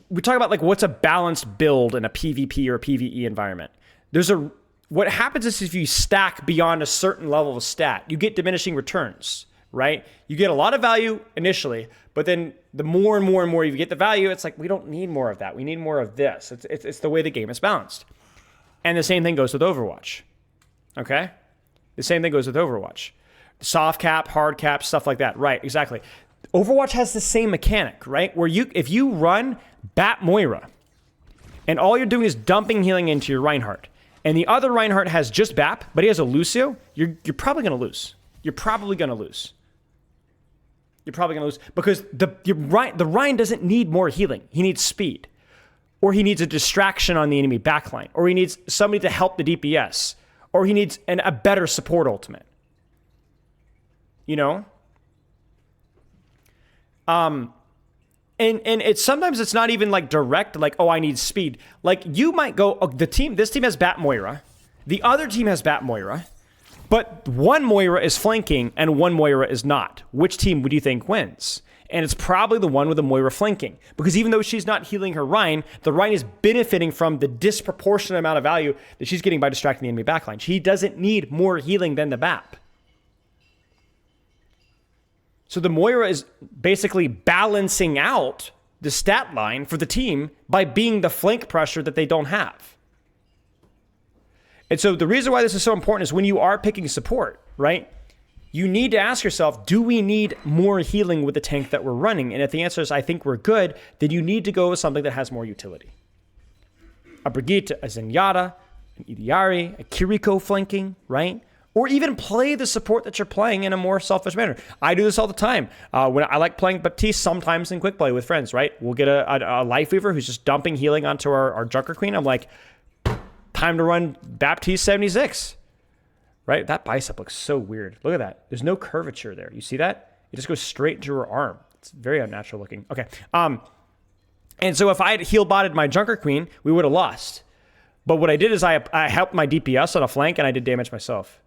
We talk about like what's a balanced build in a PvP or a PvE environment. What happens is if you stack beyond a certain level of stat, you get diminishing returns, right? You get a lot of value initially, but then the more and more and more you get the value, it's like, we don't need more of that. We need more of this. It's the way the game is balanced. And the same thing goes with Overwatch, okay? The same thing goes with Overwatch. Soft cap, hard cap, stuff like that. Right, exactly. Overwatch has the same mechanic, right? Where if you run Bat Moira, and all you're doing is dumping healing into your Reinhardt, and the other Reinhardt has just BAP, but he has a Lucio, you're probably going to lose. You're probably going to lose. You're probably going to lose because the Rein doesn't need more healing. He needs speed. Or he needs a distraction on the enemy backline. Or he needs somebody to help the DPS. Or he needs a better support ultimate. You know? And it's sometimes it's not even like direct, like, oh, I need speed. Like you might go, oh, this team has Bat Moira. The other team has Bat Moira. But one Moira is flanking and one Moira is not. Which team would you think wins? And it's probably the one with the Moira flanking. Because even though she's not healing her Rein, the Rein is benefiting from the disproportionate amount of value that she's getting by distracting the enemy backline. She doesn't need more healing than the BAP. So the Moira is basically balancing out the stat line for the team by being the flank pressure that they don't have. And so the reason why this is so important is when you are picking support, right? You need to ask yourself, do we need more healing with the tank that we're running? And if the answer is, I think we're good, then you need to go with something that has more utility. A Brigitte, a Zenyatta, an Idiari, a Kiriko flanking, right? Or even play the support that you're playing in a more selfish manner. I do this all the time. When I like playing Baptiste sometimes in quick play with friends, right? We'll get a Life Weaver who's just dumping healing onto our Junker Queen. I'm like, time to run Baptiste 76, right? That bicep looks so weird. Look at that. There's no curvature there. You see that? It just goes straight into her arm. It's very unnatural looking. Okay. And so if I had heal botted my Junker Queen, we would have lost. But what I did is I helped my DPS on a flank and I did damage myself.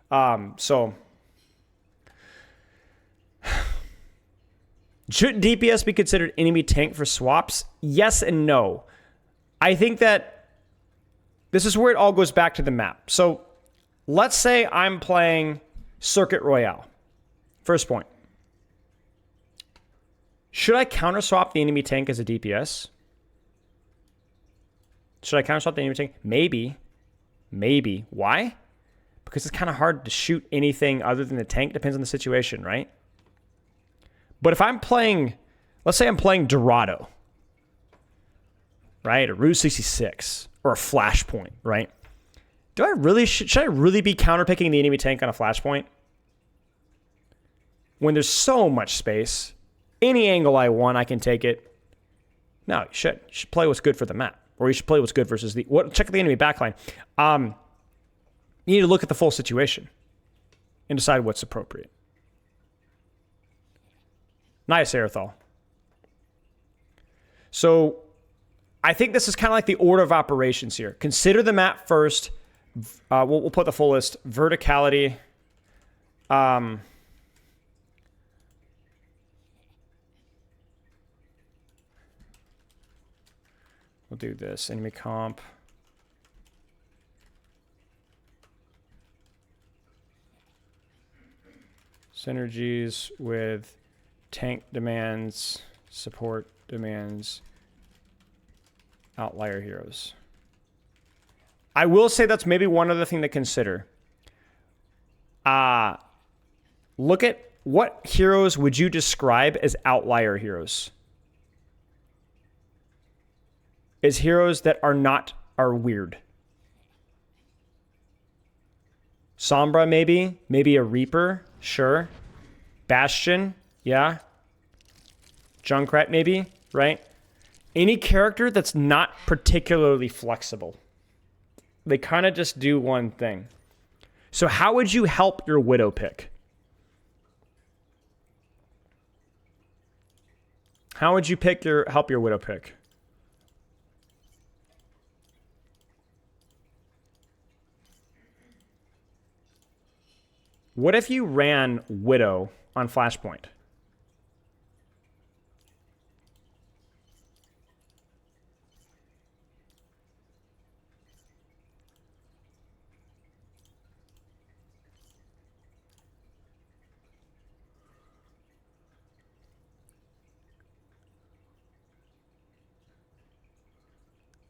So should DPS be considered enemy tank for swaps? Yes and no. I think that this is where it all goes back to the map. So let's say I'm playing Circuit Royale. First point. Should I counter swap the enemy tank as a DPS? Should I counter swap the enemy tank? Maybe. Maybe. Why? Because it's kind of hard to shoot anything other than the tank. Depends on the situation, right? But if I'm playing, let's say I'm playing Dorado, right? A Route 66 or a Flashpoint, right? Should I really be counterpicking the enemy tank on a Flashpoint? When there's so much space, any angle I want, I can take it. No, you should play what's good for the map. Or you should play what's good versus check the enemy backline. You need to look at the full situation and decide what's appropriate. Nice, Aerithal. So I think this is kind of like the order of operations here. Consider the map first. We'll put the full list. Verticality. We'll do this. Enemy comp. Synergies with tank demands, support demands, outlier heroes. I will say that's maybe one other thing to consider. Look at what heroes would you describe as outlier heroes? As heroes that are weird. Sombra maybe a Reaper, sure. Bastion, yeah. Junkrat, maybe, right? Any character that's not particularly flexible. They kind of just do one thing. So how would you help your Widow pick? How would you help your Widow pick? What if you ran Widow on Flashpoint?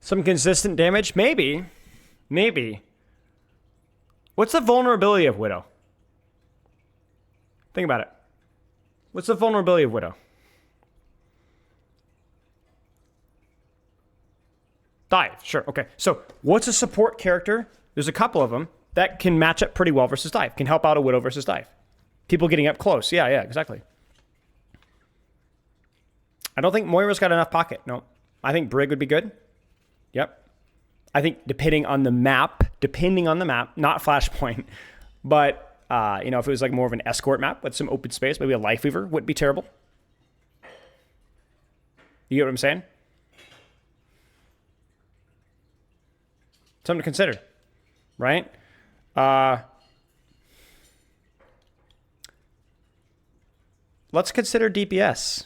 Some consistent damage? Maybe. Maybe. What's the vulnerability of Widow? Think about it. What's the vulnerability of Widow? Dive, sure, okay. So what's a support character? There's a couple of them that can match up pretty well versus dive. Can help out a Widow versus dive. People getting up close. Yeah, exactly. I don't think Moira's got enough pocket. No. I think Brig would be good. Yep. I think depending on the map, not Flashpoint, but you know, if it was like more of an escort map with some open space, maybe a Lifeweaver wouldn't be terrible. You get what I'm saying? Something to consider, right? Let's consider DPS.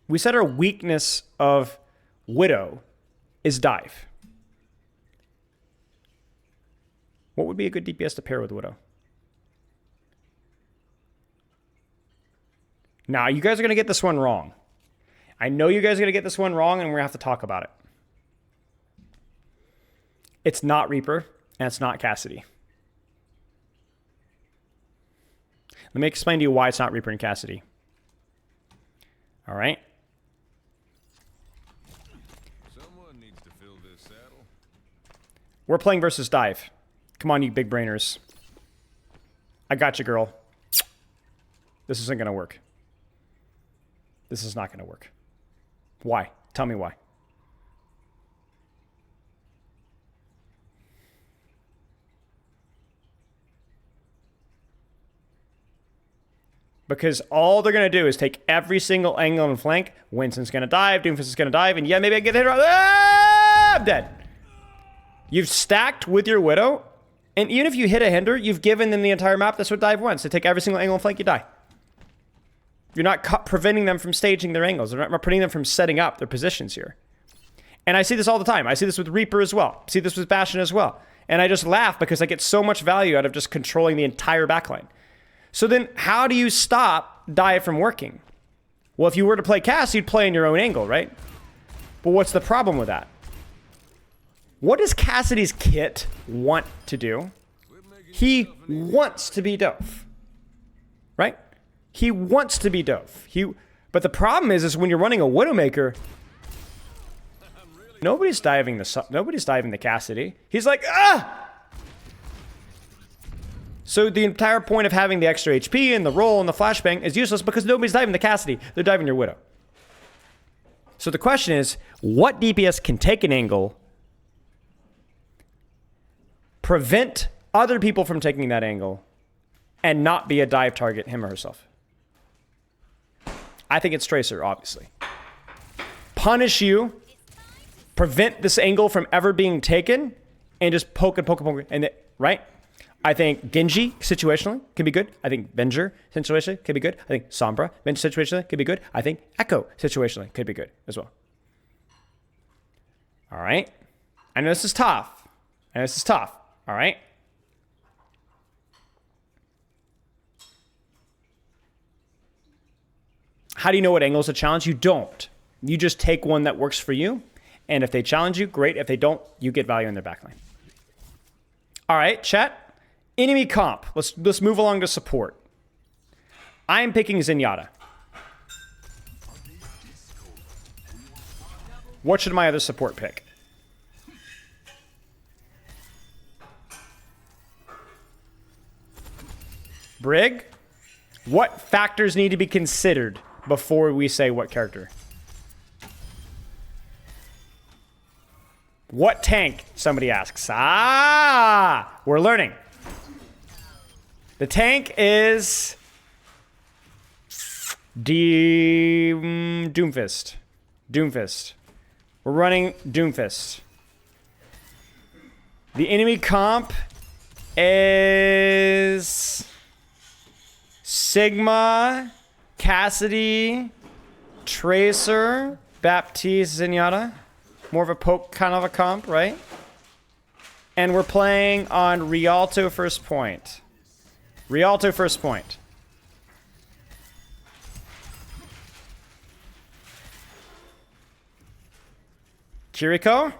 We said our weakness of Widow is dive. What would be a good DPS to pair with Widow? Now, you guys are going to get this one wrong. I know you guys are going to get this one wrong, and we're going to have to talk about it. It's not Reaper, and it's not Cassidy. Let me explain to you why it's not Reaper and Cassidy. All right? Someone needs to fill this saddle. We're playing versus dive. Come on, you big brainers. I got you, girl. This isn't going to work. This is not going to work. Why? Tell me why. Because all they're going to do is take every single angle and flank. Winston's going to dive. Doomfist is going to dive. And yeah, maybe I get hit. I'm dead. You've stacked with your Widow. And even if you hit a hinder, you've given them the entire map. That's what dive wants. They take every single angle and flank, you die. You're not preventing them from staging their angles. They're not preventing them from setting up their positions here. And I see this all the time. I see this with Reaper as well. I see this with Bastion as well. And I just laugh because I get so much value out of just controlling the entire backline. So then how do you stop dive from working? Well, if you were to play Cass, you'd play in your own angle, right? But what's the problem with that? What does Cassidy's kit want to do? He wants to be Dove, right? He wants to be Dove. But the problem is when you're running a Widowmaker, nobody's diving the Cassidy. He's like, ah! So the entire point of having the extra HP and the roll and the flashbang is useless because nobody's diving the Cassidy. They're diving your Widow. So the question is, what DPS can take an angle, prevent other people from taking that angle, and not be a dive target, him or herself? I think it's Tracer, obviously. Punish you, prevent this angle from ever being taken, and just poke, and right? I think Genji, situationally, can be good. I think Venger, situationally, can be good. I think Sombra, situationally, could be good. I think Echo, situationally, could be good as well. All right? I know this is tough. All right? How do you know what angle is a challenge? You don't. You just take one that works for you. And if they challenge you, great. If they don't, you get value in their backline. All right, chat. Enemy comp. Let's move along to support. I'm picking Zenyatta. What should my other support pick? Brig? What factors need to be considered before we say what character? What tank? Somebody asks. Ah, we're learning. The tank is Doomfist. Doomfist. We're running Doomfist. The enemy comp is Sigma, Cassidy, Tracer, Baptiste, Zenyatta. More of a poke kind of a comp, right? And we're playing on Rialto first point. Rialto first point. Kiriko.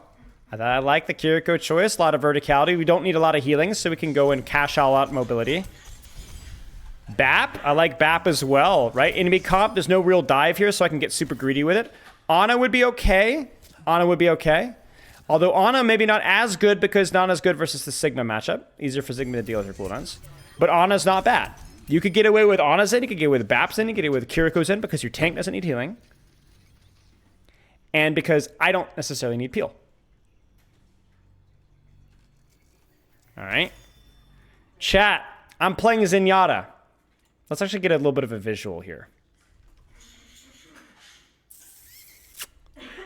I like the Kiriko choice. A lot of verticality. We don't need a lot of healing, so we can go and cash all out mobility. Bap. I like Bap as well, right? Enemy comp. There's no real dive here, so I can get super greedy with it. Ana would be okay. Ana would be okay. Although Ana maybe not as good because not as good versus the Sigma matchup. Easier for Sigma to deal with her cooldowns. But Ana's not bad. You could get away with Ana's in, you could get away with Bap's in, you could get away with Kiriko's in because your tank doesn't need healing. And because I don't necessarily need peel. Alright. Chat, I'm playing Zenyatta. Let's actually get a little bit of a visual here.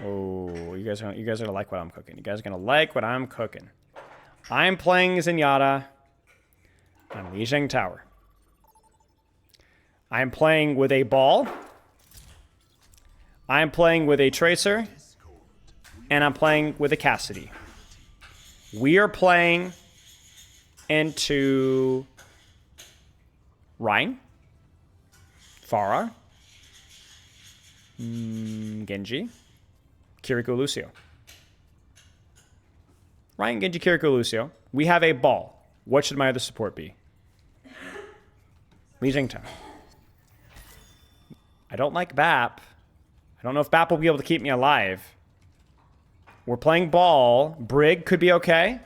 Oh, you guys are gonna like what I'm cooking. You guys are gonna like what I'm cooking. I'm playing Zenyatta on Lijiang Tower. I'm playing with a ball. I'm playing with a Tracer. And I'm playing with a Cassidy. We are playing into Ryan, Pharah, Genji, Kiriko, Lucio. Ryan, Genji, Kiriko, Lucio. We have a ball. What should my other support be? Lijiang Tower. I don't like Bap. I don't know if Bap will be able to keep me alive. We're playing ball. Brig could be okay.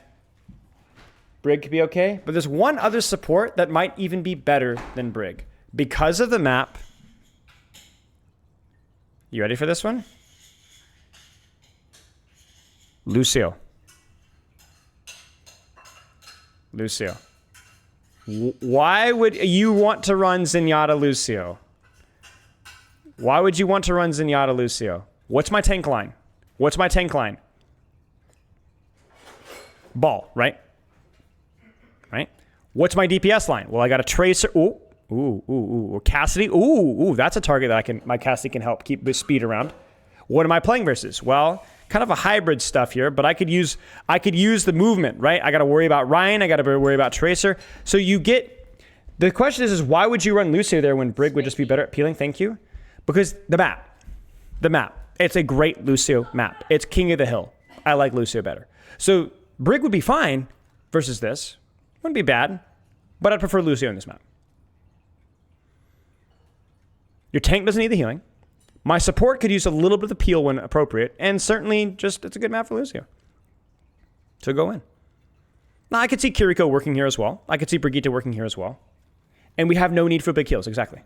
Brig could be okay. But there's one other support that might even be better than Brig. Because of the map. You ready for this one? Lucio. Lucio. Why would you want to run Zenyatta Lucio? Why would you want to run Zenyatta Lucio? What's my tank line? What's my tank line? Ball, right? Right? What's my DPS line? Well, I got a Tracer. Ooh, ooh, ooh, ooh. Cassidy. Ooh, ooh. That's a target that my Cassidy can help keep the speed around. What am I playing versus? Well, kind of a hybrid stuff here, but I could use the movement, right? I got to worry about Ryan. I got to worry about Tracer. So you get the question is why would you run Lucio there when Brig would just be better at peeling? Thank you, because the map. It's a great Lucio map. It's King of the Hill. I like Lucio better. So Brig would be fine versus this. Wouldn't be bad, but I'd prefer Lucio in this map. Your tank doesn't need the healing. My support could use a little bit of the peel when appropriate, and certainly just it's a good map for Lucio. So go in. Now I could see Kiriko working here as well. I could see Brigitte working here as well. And we have no need for big heals, exactly.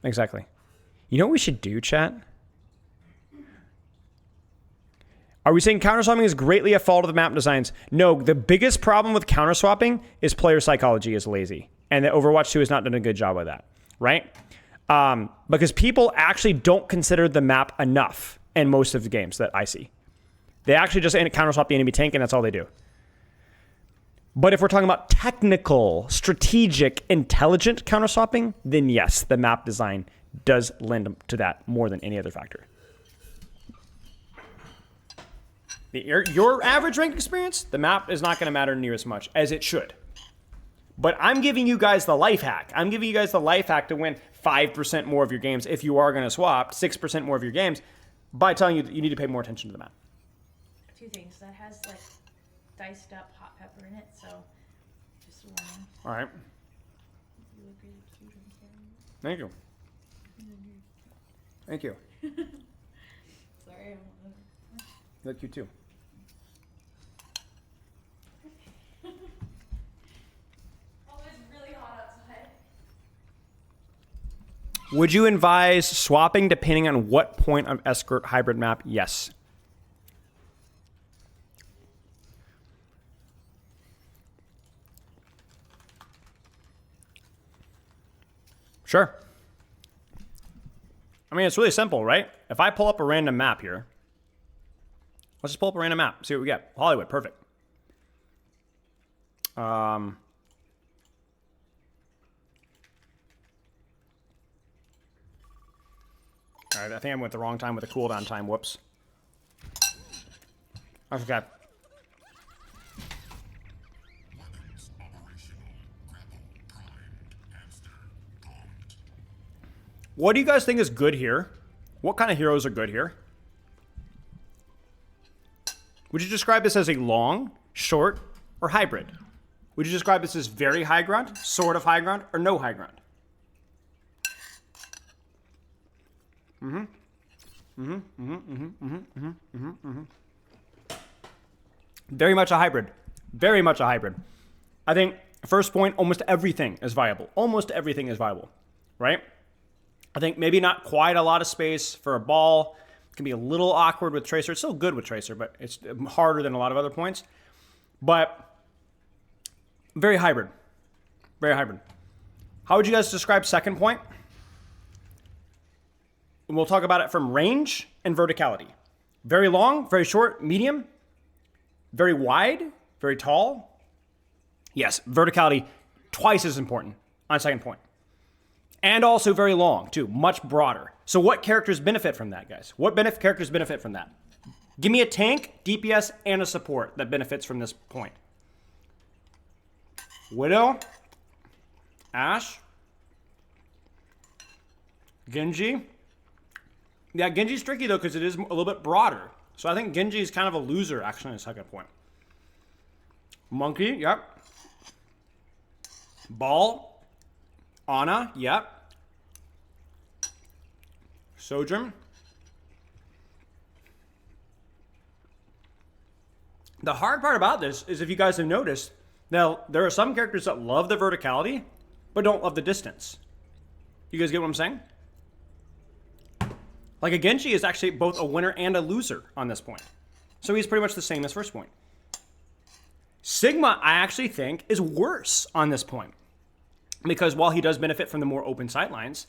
Exactly. You know what we should do, chat? Are we saying counter-swapping is greatly a fault of the map designs? No, the biggest problem with counter-swapping is player psychology is lazy. And that Overwatch 2 has not done a good job of that, right? Because people actually don't consider the map enough in most of the games that I see. They actually just counter-swap the enemy tank, and that's all they do. But if we're talking about technical, strategic, intelligent counter-swapping, then yes, the map design does lend to that more than any other factor. Your average rank experience, the map is not going to matter near as much as it should. But I'm giving you guys the life hack. I'm giving you guys the life hack to win 5% more of your games if you are going to swap, 6% more of your games, by telling you that you need to pay more attention to the map. Two things. That has like diced up hot pepper in it, so just a warning. All right. You look really cute on camera. Thank you. Thank you. Sorry, I don't know. You look cute too. Would you advise swapping depending on what point of escort hybrid map? Yes. Sure. I mean, it's really simple, right? If I pull up a random map here, let's just pull up a random map, see what we get. Hollywood, perfect. All right, I think I went the wrong time with the cooldown time. Whoops. I forgot. What do you guys think is good here? What kind of heroes are good here? Would you describe this as a long, short, or hybrid? Would you describe this as very high ground, sort of high ground, or no high ground? Very much a hybrid. Very much a hybrid. I think, first point, almost everything is viable. Almost everything is viable, right? I think maybe not quite a lot of space for a ball. It can be a little awkward with Tracer. It's still good with Tracer, but it's harder than a lot of other points. But very hybrid. Very hybrid. How would you guys describe second point? And we'll talk about it from range and verticality. Very long, very short, medium, very wide, very tall. Yes, verticality twice as important on second point. And also very long, too, much broader. So what characters benefit from that, guys? What characters benefit from that? Give me a tank, DPS, and a support that benefits from this point. Widow, Ashe, Genji. Yeah, Genji's tricky, though, because it is a little bit broader. So I think Genji is kind of a loser, actually, in the second point. Monkey, yep. Ball, Ana, yep. Sojourn. The hard part about this is, if you guys have noticed, now there are some characters that love the verticality, but don't love the distance. You guys get what I'm saying? Like a Genji is actually both a winner and a loser on this point. So he's pretty much the same as first point. Sigma, I actually think, is worse on this point. Because while he does benefit from the more open sightlines,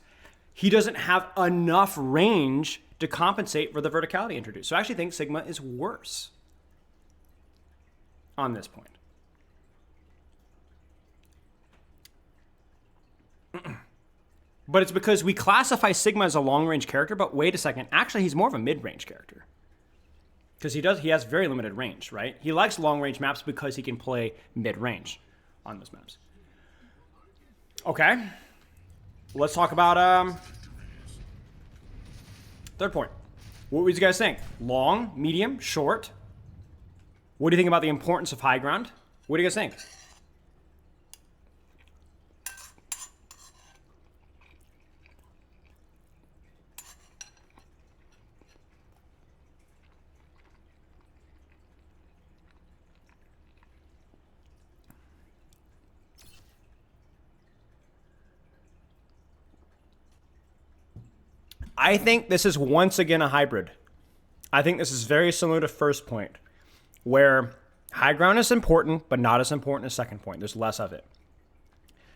he doesn't have enough range to compensate for the verticality introduced. So I actually think Sigma is worse on this point. But it's because we classify Sigma as a long-range character, but wait a second, actually he's more of a mid-range character. Because he has very limited range, right? He likes long-range maps because he can play mid-range on those maps. Okay. Let's talk about third point. What would you guys think? Long, medium, short? What do you think about the importance of high ground? What do you guys think? I think this is once again a hybrid. I think this is very similar to first point, where high ground is important, but not as important as second point. There's less of it.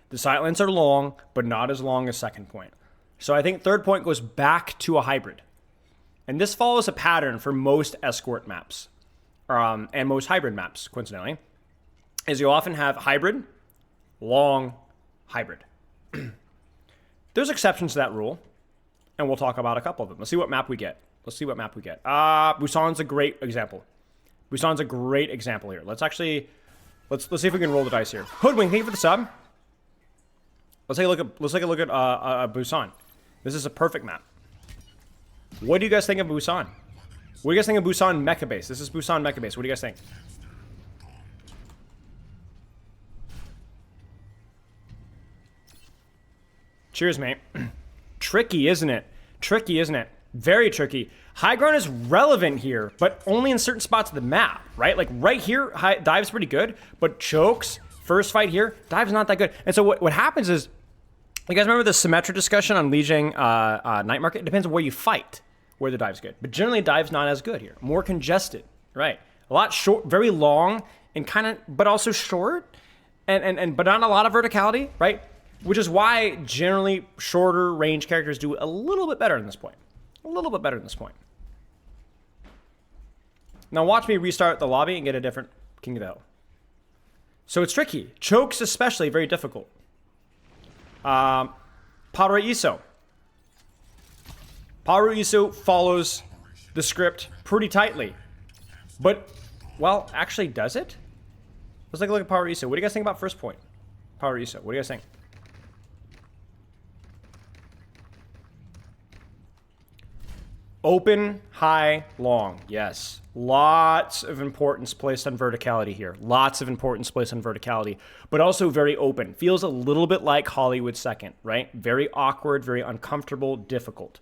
The sightlines are long, but not as long as second point. So I think third point goes back to a hybrid. And this follows a pattern for most escort maps, and most hybrid maps, coincidentally, is you often have hybrid, long, hybrid. There's exceptions to that rule. And we'll talk about a couple of them. Let's see what map we get. Busan's a great example. Busan's a great example here. Let's see if we can roll the dice here. Hoodwink, thank you for the sub. Let's take a look at Busan. This is a perfect map. What do you guys think of Busan? What do you guys think of Busan Mecha Base? This is Busan Mecha Base. What do you guys think? Cheers, mate. Tricky, isn't it? Tricky, isn't it? Very tricky. High ground is relevant here, but only in certain spots of the map, right? Like right here, dive's pretty good, but chokes, first fight here, dive's not that good. And so what happens is, You guys remember the Symmetra discussion on Lijiang Night Market? It depends on where you fight, where the dive's good. But generally, dive's not as good here. More congested, right? A lot short, very long, and kind of, but also short, and but not a lot of verticality, right? Which is why generally shorter range characters do a little bit better in this point. A little bit better in this point. Now watch me restart the lobby and get a different King of the Hill. So it's tricky. Chokes especially, very difficult. Paraiso. Paraiso follows the script pretty tightly. But, well, actually does it? Let's take a look at Paraiso. What do you guys think about first point? Paraiso, what do you guys think? Open, high, long. Yes. Lots of importance placed on verticality here. Lots of importance placed on verticality, but also very open. Feels a little bit like Hollywood second, right? Very awkward, very uncomfortable, difficult.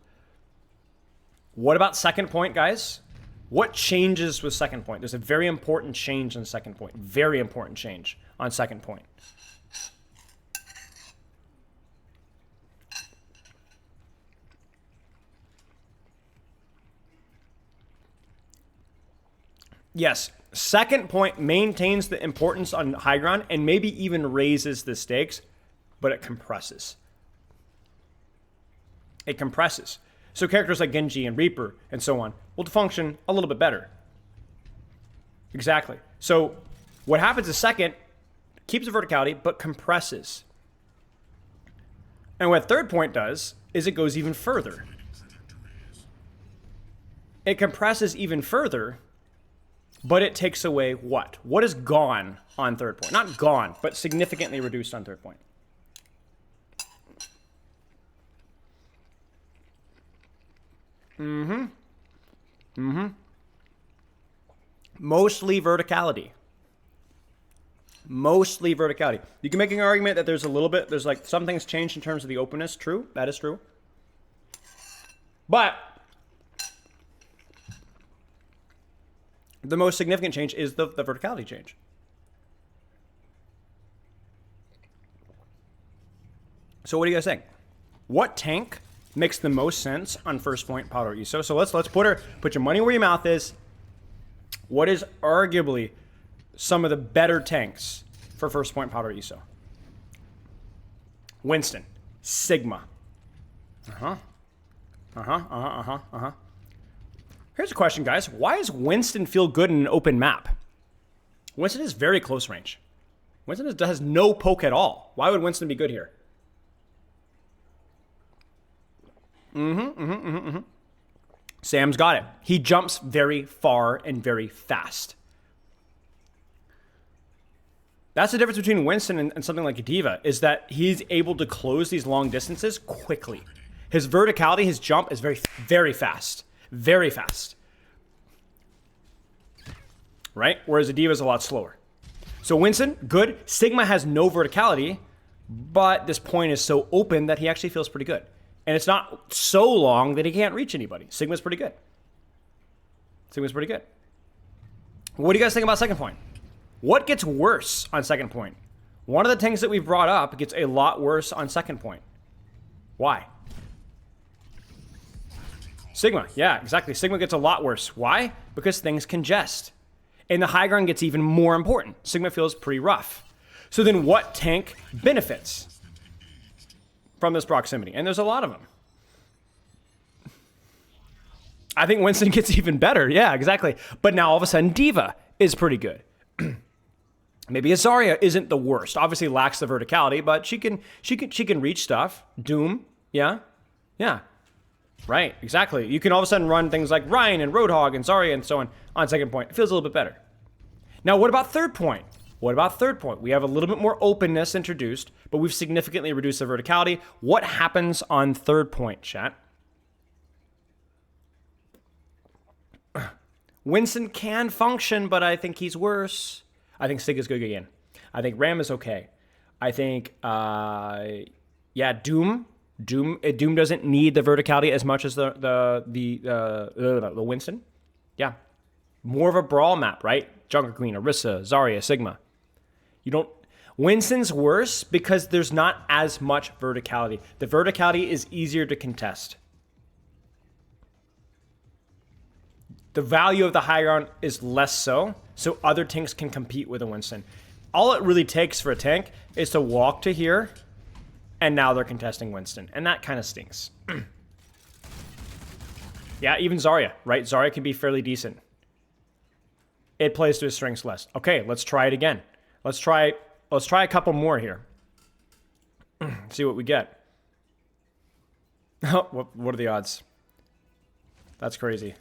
What about second point, guys? What changes with second point? There's a very important change on second point. Very important change on second point. Yes, second point maintains the importance on high ground and maybe even raises the stakes, but it compresses. It compresses. So characters like Genji and Reaper and so on will function a little bit better. Exactly. So what happens is second keeps the verticality, but compresses. And what third point does is it goes even further. It compresses even further, but it takes away what? What is gone on third point? Not gone, but significantly reduced on third point. Mostly verticality. Mostly verticality. You can make an argument that there's a little bit, there's like some things changed in terms of the openness. True, that is true. But the most significant change is the verticality change. So what do you guys think? What tank makes the most sense on first point Paraiso? So let's put your money where your mouth is. What is arguably some of the better tanks for first point Paraiso? Winston, Sigma. Here's a question, guys. Why does Winston feel good in an open map? Winston is very close range. Winston has no poke at all. Why would Winston be good here? Sam's got it. He jumps very far and very fast. That's the difference between Winston and something like a Diva, is that he's able to close these long distances quickly. His verticality, his jump is very, very fast. Very fast. Right? Whereas a Diva is a lot slower. So Winston, good. Sigma has no verticality, but this point is so open that he actually feels pretty good. And it's not so long that he can't reach anybody. Sigma's pretty good. Sigma's pretty good. What do you guys think about second point? What gets worse on second point? One of the things that we've brought up gets a lot worse on second point. Why? Sigma, yeah, exactly. Sigma gets a lot worse. Why? Because things congest. And the high ground gets even more important. Sigma feels pretty rough. So then what tank benefits from this proximity? And there's a lot of them. I think Winston gets even better. Yeah, exactly. But now all of a sudden Diva is pretty good. Maybe Azaria isn't the worst. Obviously lacks the verticality, but she can reach stuff. Doom, yeah. Right, exactly. You can all of a sudden run things like Ryan and Roadhog and Zarya and so on second point. It feels a little bit better. Now, what about third point? What about third point? We have a little bit more openness introduced, but we've significantly reduced the verticality. What happens on third point, chat? Winston can function, but I think he's worse. I think Sig is good again. I think Ram is okay. I think, Doom doesn't need the verticality as much as the Winston. Yeah, more of a brawl map, right? Junker Queen, Orisa, Zarya, Sigma. Winston's worse because there's not as much verticality. The verticality is easier to contest. The value of the high ground is less so other tanks can compete with a Winston. All it really takes for a tank is to walk to here, and now they're contesting Winston, and that kind of stinks. Yeah, even Zarya, right? Zarya can be fairly decent. It plays to his strengths less. Okay, let's try it again. Let's try a couple more here. See what we get. What are the odds? That's crazy.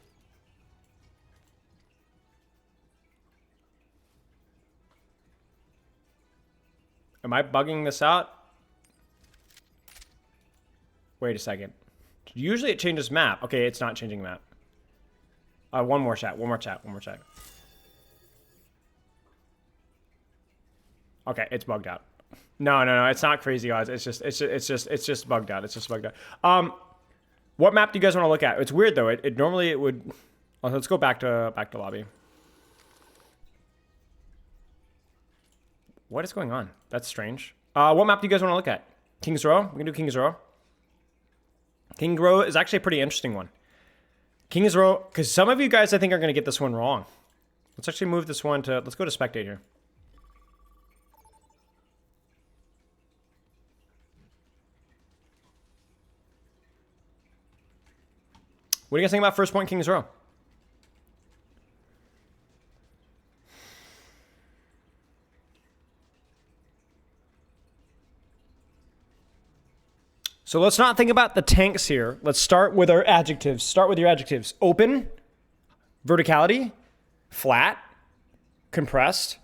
Am I bugging this out? Wait a second. Usually it changes map. Okay, it's not changing map. One more chat. Okay, it's bugged out. No, it's not crazy odds. It's just bugged out. It's just bugged out. What map do you guys want to look at? It's weird though. It normally it would. Oh, let's go back to lobby. What is going on? That's strange. What map do you guys want to look at? King's Row? We can do King's Row. King's Row is actually a pretty interesting one. King's Row, because some of you guys I think are going to get this one wrong. Let's actually move this one to, let's go to Spectator. What do you guys think about first point King's Row? So let's not think about the tanks here. Let's start with our adjectives. Start with your adjectives. Open, verticality, flat, compressed.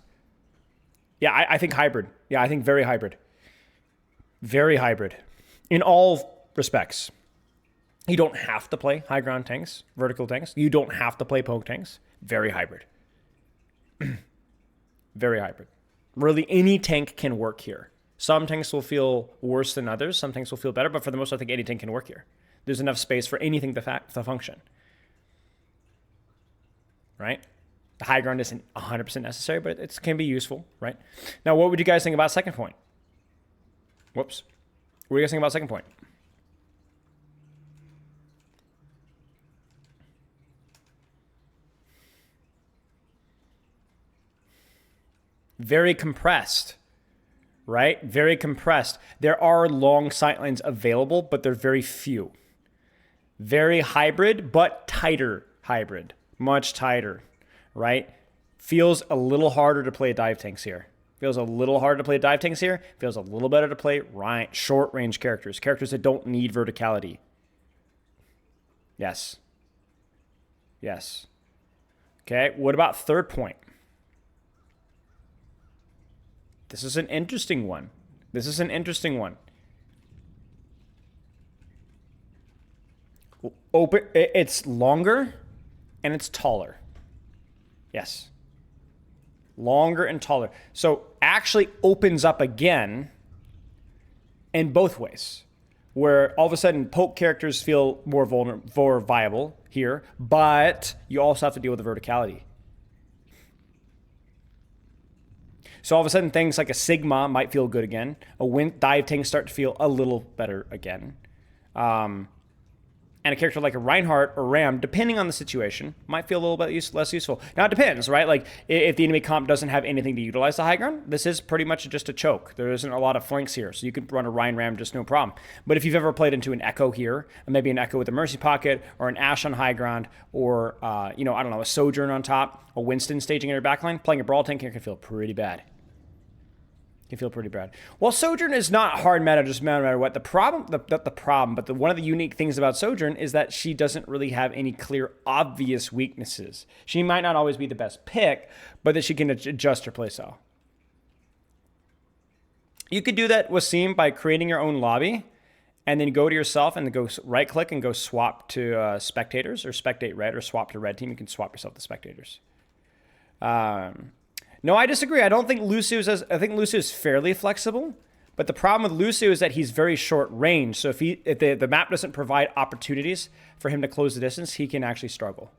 Yeah, I think hybrid. Yeah, I think very hybrid. Very hybrid. In all respects. You don't have to play high ground tanks, vertical tanks. You don't have to play poke tanks. Very hybrid. Very hybrid. Really, any tank can work here. Some tanks will feel worse than others. Some tanks will feel better. But for the most part, I think any tank can work here. There's enough space for anything to function. Right? The high ground isn't 100% necessary, but it can be useful. Right? Now, what would you guys think about second point? Whoops. What do you guys think about second point? Very compressed, right? Very compressed. There are long sightlines available, but they're very few. Very hybrid, but tighter hybrid. Much tighter, right? Feels a little harder to play dive tanks here. Feels a little harder to play dive tanks here. Feels a little better to play short range characters. Characters that don't need verticality. Yes. Yes. Okay, what about third point? This is an interesting one. This is an interesting one. Open. It's longer and it's taller. Yes. Longer and taller. So actually opens up again in both ways. Where all of a sudden poke characters feel more vulnerable, more viable here, but you also have to deal with the verticality. So all of a sudden, things like a Sigma might feel good again. Dive tanks start to feel a little better again. And a character like a Reinhardt or Ram, depending on the situation, might feel a little bit less useful. Now, it depends, right? Like, if the enemy comp doesn't have anything to utilize the high ground, this is pretty much just a choke. There isn't a lot of flanks here, so you can run a Rein Ram just no problem. But if you've ever played into an Echo here, maybe an Echo with a Mercy Pocket, or an Ashe on high ground, or, I don't know, a Sojourn on top, a Winston staging in your backline, playing a Brawl tank here can feel pretty bad. Can feel pretty bad. Well, Sojourn is not hard meta, just no matter what. One of the unique things about Sojourn is that she doesn't really have any clear, obvious weaknesses. She might not always be the best pick, but that she can adjust her playstyle. You could do that, Wasim, by creating your own lobby, and then go to yourself and then go right-click and go swap to spectators, or spectate red, or swap to red team. You can swap yourself to spectators. No, I disagree. I think Lucio is fairly flexible, but the problem with Lucio is that he's very short range. So if the map doesn't provide opportunities for him to close the distance, he can actually struggle.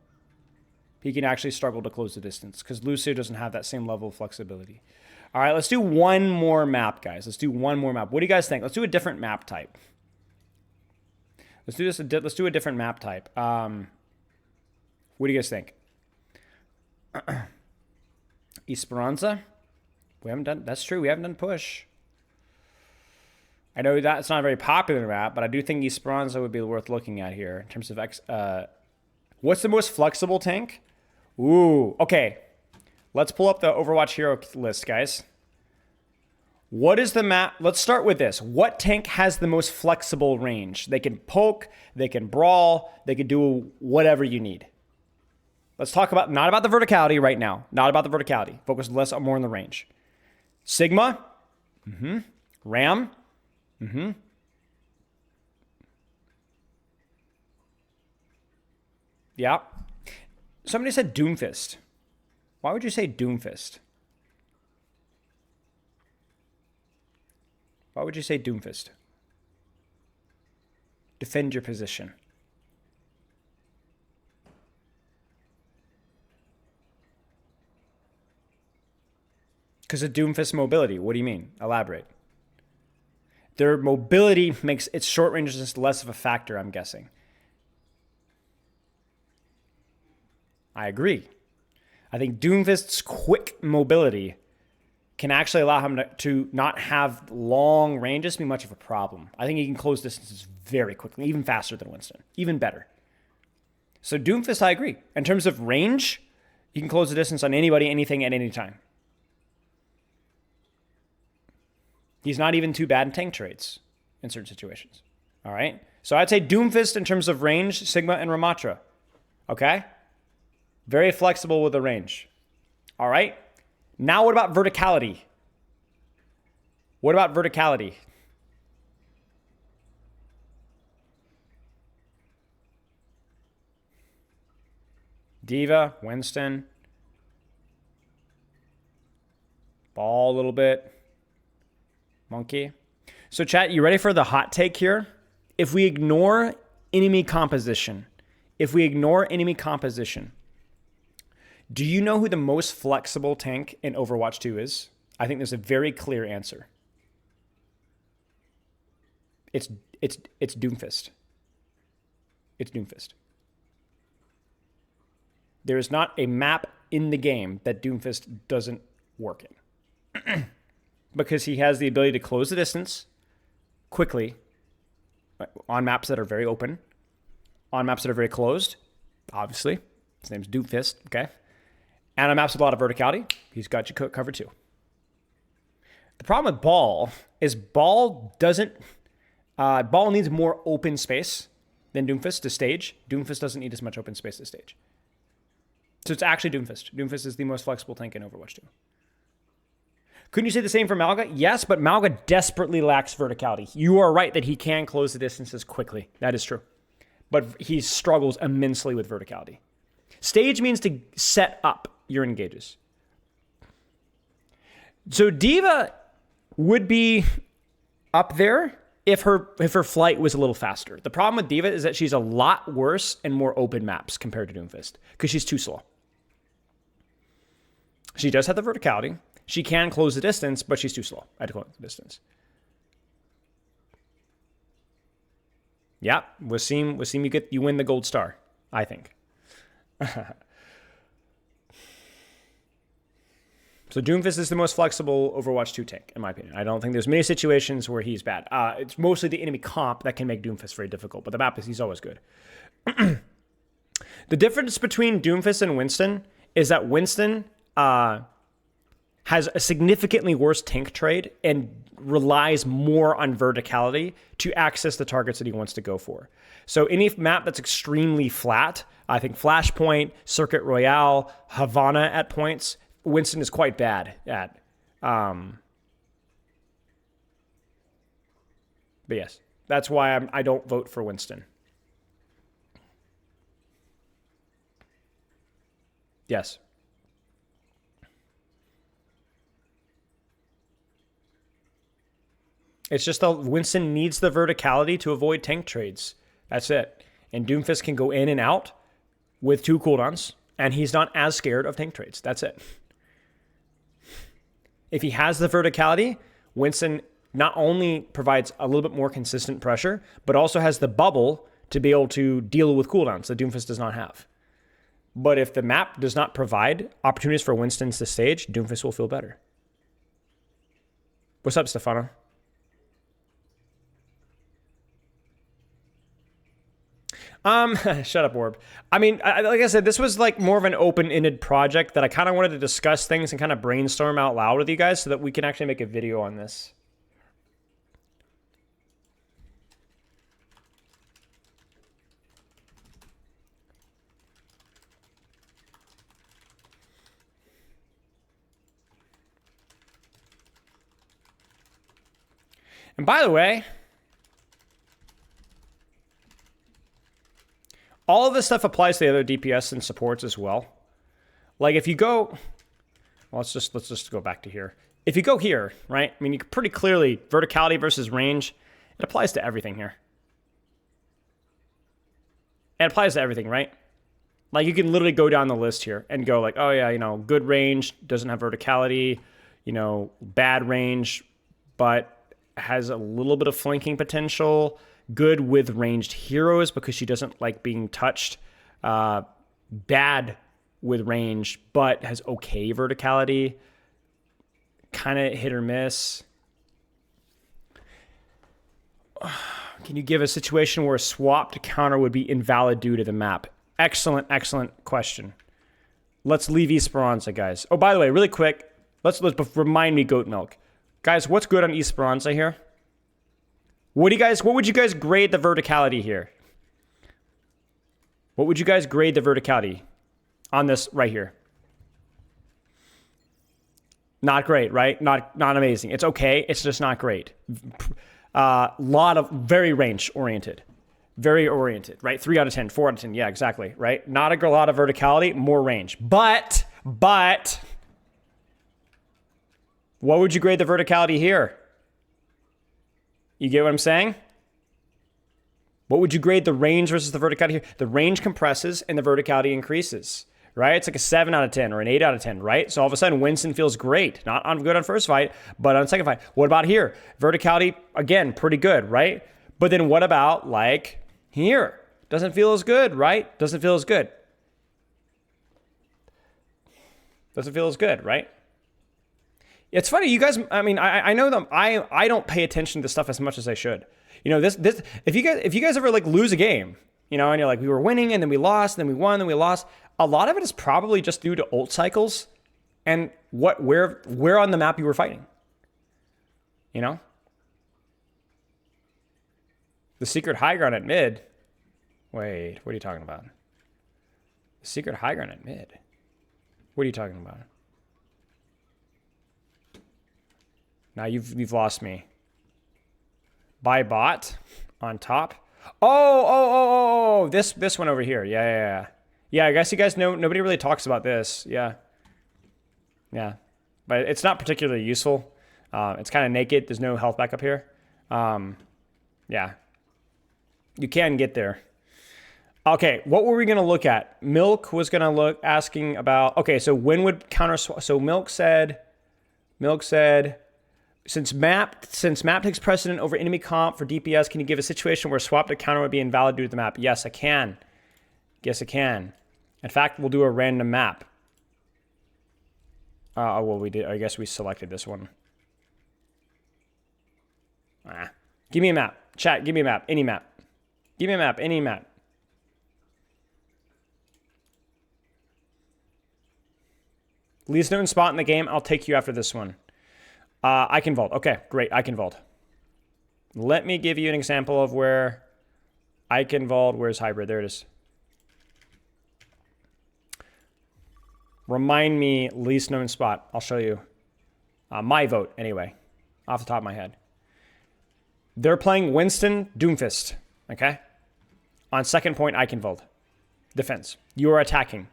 He can actually struggle to close the distance because Lucio doesn't have that same level of flexibility. All right, let's do one more map, guys. Let's do one more map. What do you guys think? Let's do a different map type. Let's do this. Let's do a different map type. What do you guys think? Esperanza? We haven't done. That's true. We haven't done push. I know that's not a very popular map, but I do think Esperanza would be worth looking at here in terms of what's the most flexible tank? Ooh, okay. Let's pull up the Overwatch hero list, guys. What is the map? Let's start with this. What tank has the most flexible range? They can poke, they can brawl, they can do whatever you need. Let's talk about, not about the verticality right now. Not about the verticality. Focus less on more on the range. Sigma. Ram. Yeah. Somebody said Doomfist. Why would you say Doomfist? Why would you say Doomfist? Defend your position. Because of Doomfist mobility. What do you mean? Elaborate. Their mobility makes its short range just less of a factor, I'm guessing. I agree. I think Doomfist's quick mobility can actually allow him to not have long ranges be much of a problem. I think he can close distances very quickly, even faster than Winston, even better. So Doomfist, I agree. In terms of range, he can close the distance on anybody, anything, at any time. He's not even too bad in tank trades in certain situations. All right? So I'd say Doomfist in terms of range, Sigma and Ramatra. Okay? Very flexible with the range. All right? Now what about verticality? What about verticality? Diva, Winston. Ball a little bit. Monkey. So chat, you ready for the hot take here? If we ignore enemy composition, do you know who the most flexible tank in Overwatch 2 is? I think there's a very clear answer. It's Doomfist. It's Doomfist. There is not a map in the game that Doomfist doesn't work in. Because he has the ability to close the distance quickly on maps that are very open, on maps that are very closed, obviously. His name's Doomfist, okay? And on maps with a lot of verticality, he's got you covered too. The problem with Ball is Ball needs more open space than Doomfist to stage. Doomfist doesn't need as much open space to stage. So it's actually Doomfist. Doomfist is the most flexible tank in Overwatch 2. Couldn't you say the same for Malga? Yes, but Malga desperately lacks verticality. You are right that he can close the distances quickly. That is true. But he struggles immensely with verticality. Stage means to set up your engages. So Diva would be up there if her flight was a little faster. The problem with Diva is that she's a lot worse and more open maps compared to Doomfist because she's too slow. She does have the verticality. She can close the distance, but she's too slow at closing the distance. Yeah, Wasim, you win the gold star, I think. So Doomfist is the most flexible Overwatch 2 tank, in my opinion. I don't think there's many situations where he's bad. It's mostly the enemy comp that can make Doomfist very difficult, but the map is he's always good. The difference between Doomfist and Winston is that Winston has a significantly worse tank trade and relies more on verticality to access the targets that he wants to go for. So any map that's extremely flat, I think Flashpoint, Circuit Royale, Havana at points, Winston is quite bad at. But yes, that's why I don't vote for Winston. Yes. It's just that Winston needs the verticality to avoid tank trades. That's it. And Doomfist can go in and out with 2 cooldowns, and he's not as scared of tank trades. That's it. If he has the verticality, Winston not only provides a little bit more consistent pressure, but also has the bubble to be able to deal with cooldowns that Doomfist does not have. But if the map does not provide opportunities for Winston's to stage, Doomfist will feel better. What's up, Stefano? Shut up, Orb. I mean, like I said, this was like more of an open-ended project that I kind of wanted to discuss things and kind of brainstorm out loud with you guys so that we can actually make a video on this. And by the way, all of this stuff applies to the other DPS and supports as well. Like if you go, well, let's just go back to here. If you go here, right? I mean, you can pretty clearly verticality versus range. It applies to everything here. It applies to everything, right? Like you can literally go down the list here and go like, oh yeah, you know, good range doesn't have verticality, you know, bad range, but has a little bit of flanking potential. Good with ranged heroes because she doesn't like being touched. Bad with range, but has okay verticality. Kind of hit or miss. Can you give a situation where a swap to counter would be invalid due to the map? Excellent, excellent question. Let's leave Esperanza, guys. Oh, by the way, really quick, let's remind me Goat Milk. Guys, what's good on Esperanza here? What would you guys grade the verticality here? What would you guys grade the verticality on this right here? Not great, right? Not amazing. It's okay. It's just not great. Lot of very range oriented. Very oriented, right? 3 out of 10, 4 out of 10. Yeah, exactly, right? Not a lot of verticality, more range. But what would you grade the verticality here? You get what I'm saying? What would you grade the range versus the verticality here? The range compresses and the verticality increases, right? It's like a 7 out of 10 or an 8 out of 10, right? So all of a sudden, Winston feels great. Not on good on first fight, but on second fight. What about here? Verticality, again, pretty good, right? But then what about like here? Doesn't feel as good, right? Doesn't feel as good. Doesn't feel as good, right? It's funny, you guys, I mean, I know them. I don't pay attention to stuff as much as I should. You know, this if you guys ever like lose a game, you know, and you're like, we were winning and then we lost, and then we won, then we lost. A lot of it is probably just due to ult cycles and where on the map you were fighting. You know? The secret high ground at mid. Wait, what are you talking about? The secret high ground at mid. What are you talking about? Now you've lost me. Buy bot on top. Oh, this one over here. Yeah. I guess you guys know nobody really talks about this. Yeah. But it's not particularly useful. It's kind of naked. There's no health backup here. Yeah. You can get there. Okay, what were we going to look at? Milk was going to asking about, okay, so when would counter swap? So Milk said, since map takes precedent over enemy comp for DPS, can you give a situation where swap to counter would be invalid due to the map? Yes, I can. Yes, I can. In fact, we'll do a random map. Well, we did. I guess we selected this one. Give me a map. Chat, give me a map. Any map. Give me a map. Any map. Least known spot in the game. I'll take you after this one. I can vault. Okay, great. I can vault. Let me give you an example of where I can vault. Where's hybrid? There it is. Remind me least known spot. I'll show you. My vote, anyway, off the top of my head. They're playing Winston Doomfist. Okay? On second point, I can vault. Defense. You are attacking.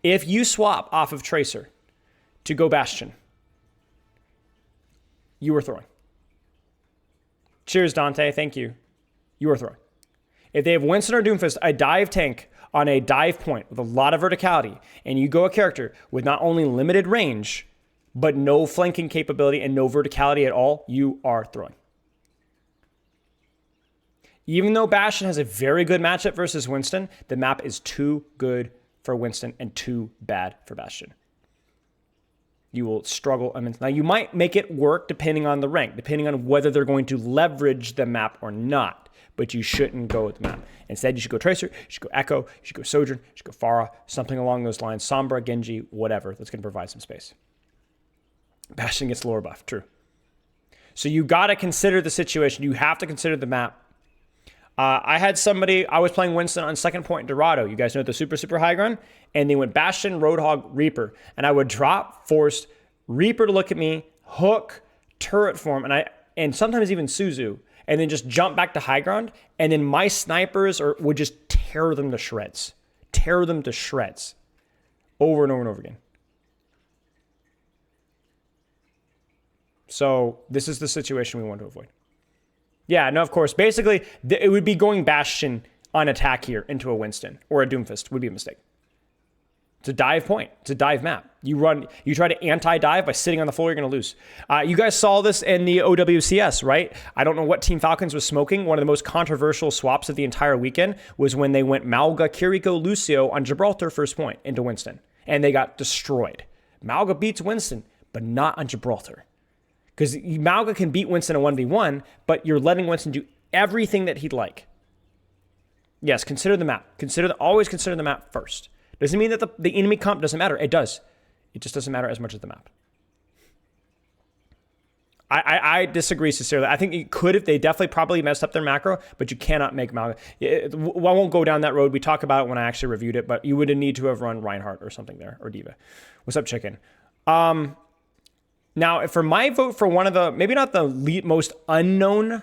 If you swap off of Tracer to go Bastion, you were throwing. Cheers, Dante. Thank you. You were throwing. If they have Winston or Doomfist, a dive tank on a dive point with a lot of verticality, and you go a character with not only limited range, but no flanking capability and no verticality at all, you are throwing. Even though Bastion has a very good matchup versus Winston, the map is too good for Winston and too bad for Bastion. You will struggle. I mean, now you might make it work depending on the rank, depending on whether they're going to leverage the map or not. But you shouldn't go with the map. Instead, you should go Tracer, you should go Echo, you should go Sojourn, you should go Pharah, something along those lines. Sombra, Genji, whatever. That's going to provide some space. Bastion gets lower buff, true. So you got to consider the situation. You have to consider the map. I had somebody, I was playing Winston on second point in Dorado. You guys know the super high ground? And they went Bastion, Roadhog, Reaper. And I would drop, force, Reaper to look at me, hook, turret form, and sometimes even Suzu. And then just jump back to high ground. And then my snipers would just tear them to shreds. Tear them to shreds. Over and over and over again. So this is the situation we want to avoid. Yeah, no, of course. Basically, it would be going Bastion on attack here into a Winston or a Doomfist would be a mistake. It's a dive point. It's a dive map. You try to anti-dive by sitting on the floor, you're going to lose. You guys saw this in the OWCS, right? I don't know what Team Falcons was smoking. One of the most controversial swaps of the entire weekend was when they went Malga, Kiriko, Lucio on Gibraltar first point into Winston. And they got destroyed. Malga beats Winston, but not on Gibraltar. Because Malga can beat Winston in 1v1, but you're letting Winston do everything that he'd like. Yes, consider the map. Always consider the map first. Doesn't mean that the enemy comp doesn't matter. It does. It just doesn't matter as much as the map. I disagree sincerely. I think it could if they definitely probably messed up their macro, but you cannot make Malga. I won't go down that road. We talk about it when I actually reviewed it, but you would need to have run Reinhardt or something there, or Diva. What's up, chicken? Now, for my vote for one of the, maybe not the most unknown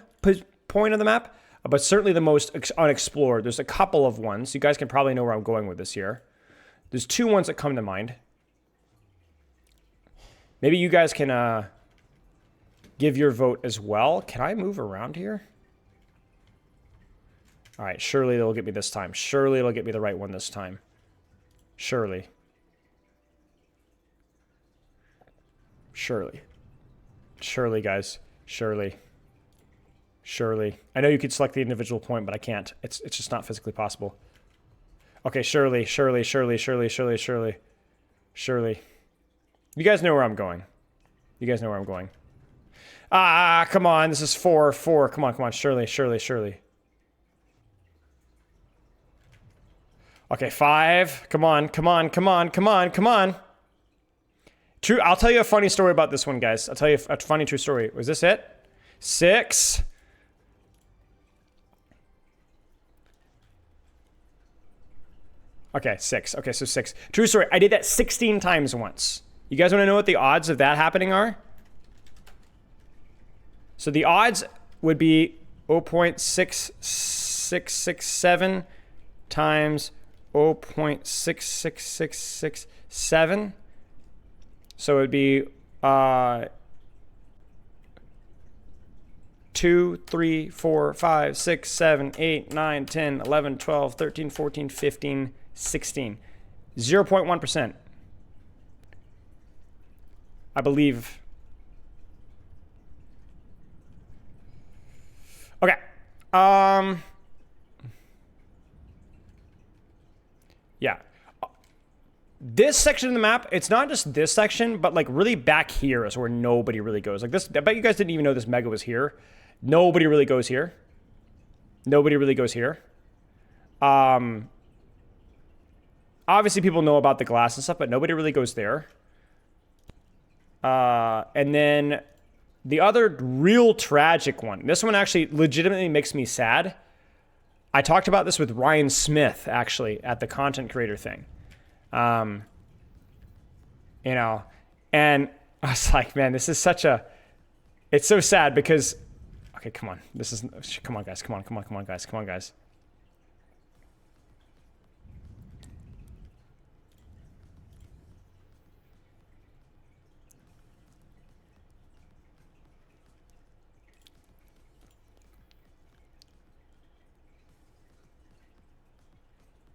point of the map, but certainly the most unexplored. There's a couple of ones. You guys can probably know where I'm going with this here. There's two ones that come to mind. Maybe you guys can give your vote as well. Can I move around here? All right, surely it'll get me this time. Surely it'll get me the right one this time. Surely. Surely. Surely, guys. Surely. Surely. I know you could select the individual point, but I can't. It's just not physically possible. Okay, surely. You guys know where I'm going. Ah, come on. This is 4. Come on. Surely. Okay, 5. Come on. True. I'll tell you a funny story about this one, guys. I'll tell you a funny true story. Was this it? 6. Okay, 6. Okay, so 6. True story. I did that 16 times once. You guys want to know what the odds of that happening are? So the odds would be 0.6667 times 0.66667. So it would be 2, 3, 4, 5, 6, 7, 8, 9, 10, 11, 12, 13, 14, 15, 16. 0.1%. I believe. Okay. Yeah. This section of the map, it's not just this section, but like really back here is where nobody really goes. Like this, I bet you guys didn't even know this mega was here. Nobody really goes here. Obviously people know about the glass and stuff, but nobody really goes there. And then the other real tragic one, this one actually legitimately makes me sad. I talked about this with Ryan Smith, actually, at the content creator thing. You know, and I was like, man, this is such a, it's so sad because, okay, come on. Come on, guys. Come on, guys.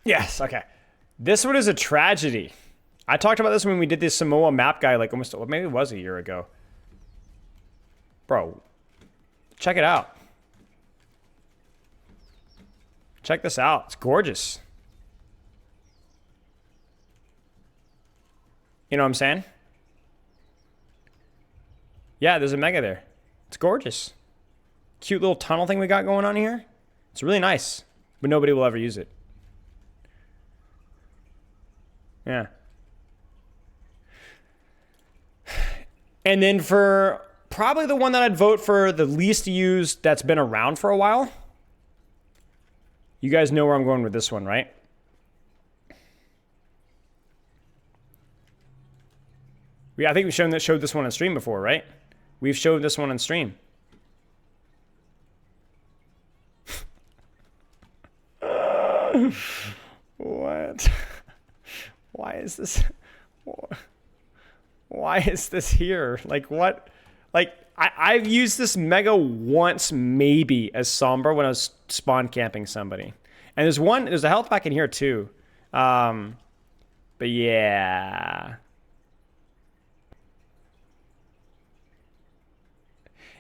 Yes, okay. This one is a tragedy. I talked about this when we did this Samoa map guy, like almost, well, maybe it was a year ago. Bro, check it out. Check this out. It's gorgeous. You know what I'm saying? Yeah, there's a mega there. It's gorgeous. Cute little tunnel thing we got going on here. It's really nice, but nobody will ever use it. Yeah. And then for probably the one that I'd vote for the least used that's been around for a while. You guys know where I'm going with this one, right? I think we've showed this one on stream before, right? We've showed this one on stream. What? Why is this? Why is this here? Like what? Like I've used this mega once maybe as Sombra when I was spawn camping somebody. And there's a health pack in here too. But yeah.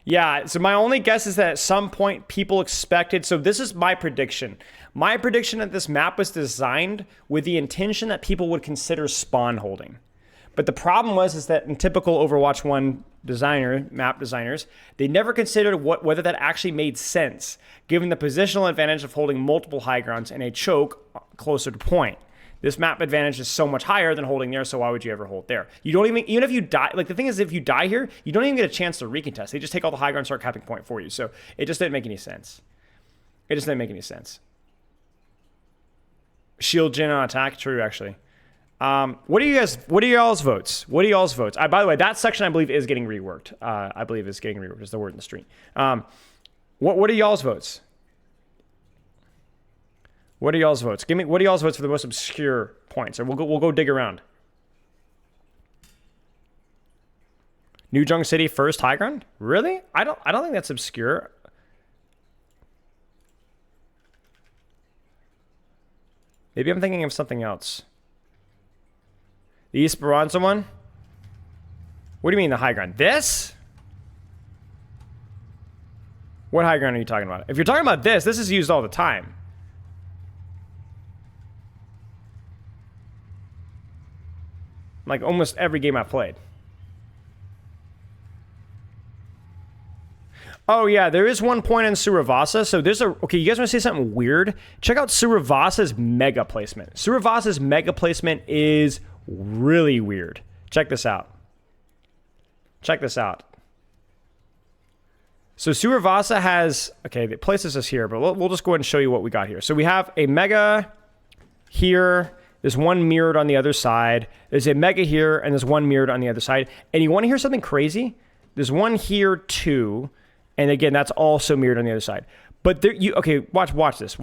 Yeah, so my only guess is that at some point people expected, so this is my prediction. My prediction that this map was designed with the intention that people would consider spawn holding. But the problem is that in typical Overwatch 1 map designers, they never considered whether that actually made sense, given the positional advantage of holding multiple high grounds and a choke closer to point. This map advantage is so much higher than holding there, so why would you ever hold there? You don't even if you die, like the thing is, if you die here, you don't even get a chance to recontest. They just take all the high ground and start capping point for you. So it just didn't make any sense. It just didn't make any sense. Shield gen on attack, true actually. What are y'all's votes? By the way, that section I believe is getting reworked. Is the word in the street. What are y'all's votes? What are y'all's votes? What are y'all's votes for the most obscure points? Or we'll go dig around. New Jung City first high ground? Really? I don't think that's obscure. Maybe I'm thinking of something else. The Esperanza one? What do you mean the high ground? This? What high ground are you talking about? If you're talking about this is used all the time. Like almost every game I've played. Oh yeah, there is one point in Suravasa. So there's okay, you guys want to see something weird? Check out Suravasa's mega placement. Suravasa's mega placement is really weird. Check this out. Check this out. So Suravasa has, okay, it places us here, but we'll just go ahead and show you what we got here. So we have a mega here. There's one mirrored on the other side. There's a mega here, and there's one mirrored on the other side. And you want to hear something crazy? There's one here too. And again, that's also mirrored on the other side. But there, okay, watch this.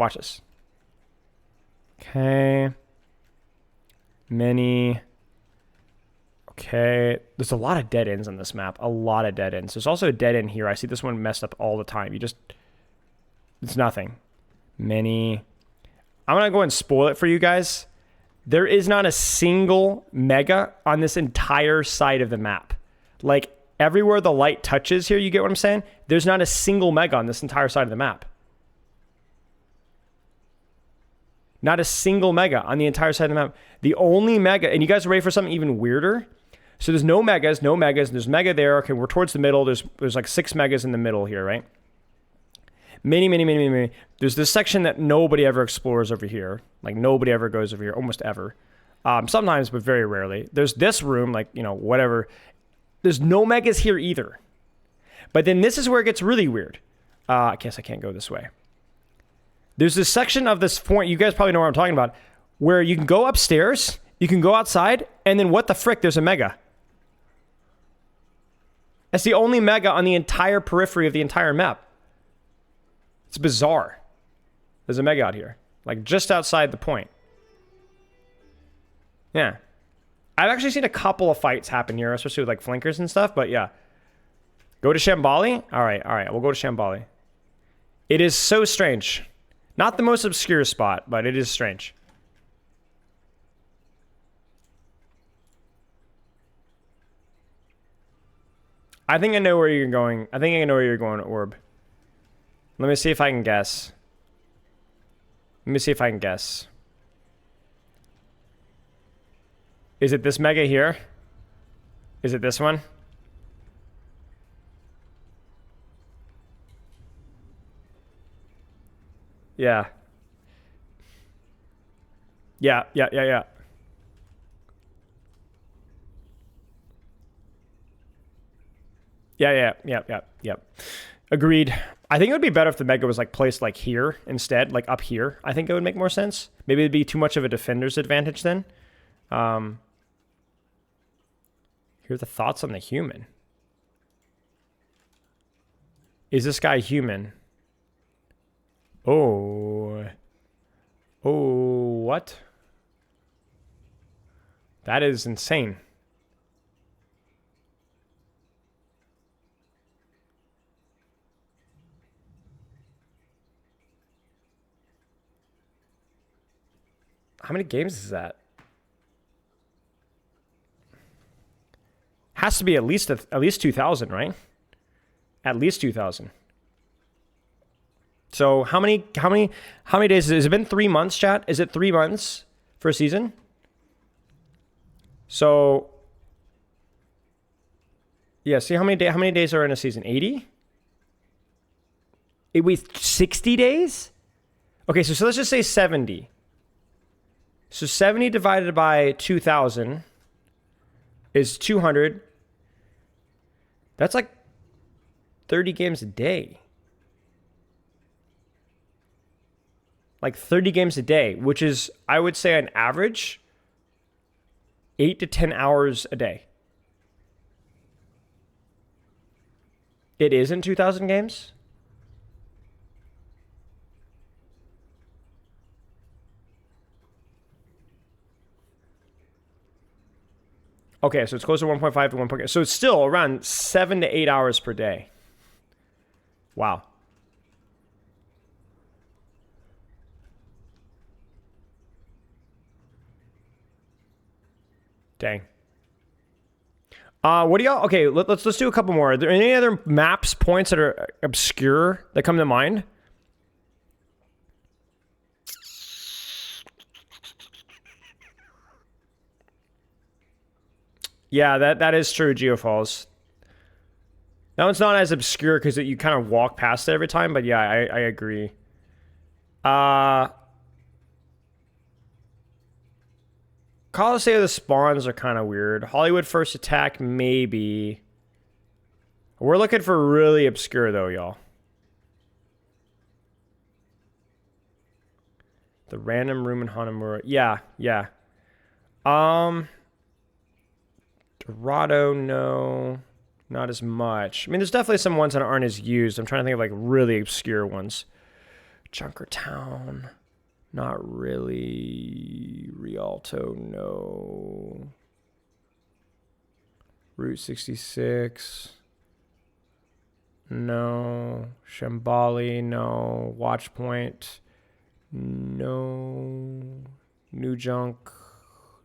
Okay. Many. Okay. There's a lot of dead ends on this map. A lot of dead ends. There's also a dead end here. I see this one messed up all the time. It's nothing. Many. I'm going to go and spoil it for you guys. There is not a single mega on this entire side of the map. Like, everywhere the light touches here, you get what I'm saying? There's not a single mega on this entire side of the map. Not a single mega on the entire side of the map. The only mega, and you guys are ready for something even weirder? So there's no megas, there's mega there. Okay, we're towards the middle. There's like 6 megas in the middle here, right? Many. There's this section that nobody ever explores over here. Like, nobody ever goes over here, almost ever. Sometimes, but very rarely. There's this room, like, whatever. There's no megas here either. But then this is where it gets really weird. I guess I can't go this way. There's this section of this point, you guys probably know what I'm talking about, where you can go upstairs, you can go outside, and then what the frick, there's a mega. That's the only mega on the entire periphery of the entire map. It's bizarre. There's a mega out here. Like, just outside the point. Yeah. I've actually seen a couple of fights happen here, especially with like flankers and stuff, but yeah. Go to Shambali? All right, we'll go to Shambali. It is so strange. Not the most obscure spot, but it is strange. I think I know where you're going. I think I know where you're going, Orb. Let me see if I can guess. Let me see if I can guess. Is it this mega here? Is it this one? Yeah. Yeah. Yeah. Agreed. I think it would be better if the mega was like placed like here instead, like up here. I think it would make more sense. Maybe it'd be too much of a defender's advantage then. Here are the thoughts on the human. Is this guy human? Oh, what? That is insane. How many games is that? Has to be at least 2,000, right? At least 2,000. So how many days is it? Has it been 3 months, chat? Is it 3 months for a season? So yeah, see how many days are in a season? 80? It was 60 days? Okay, so let's just say 70. So 70 divided by 2,000 is 200. That's like 30 games a day. Like 30 games a day, which is, I would say, on average, 8 to 10 hours a day. It isn't 2,000 games? Okay, so it's closer to 1.5 to 1. So it's still around 7 to 8 hours per day. Wow. Dang. What do y'all? Okay, let's do a couple more. Are there any other maps, points that are obscure that come to mind? Yeah, that is true, Geofalls. That one's not as obscure because you kind of walk past it every time, but yeah, I agree. Coliseum, the spawns are kind of weird. Hollywood First Attack, maybe. We're looking for really obscure, though, y'all. The random room in Hanamura. Yeah. Dorado, no. Not as much. I mean, there's definitely some ones that aren't as used. I'm trying to think of, like, really obscure ones. Junkertown. Not really. Rialto, no. Route 66. No. Shambali, no. Watchpoint, no. New Junk,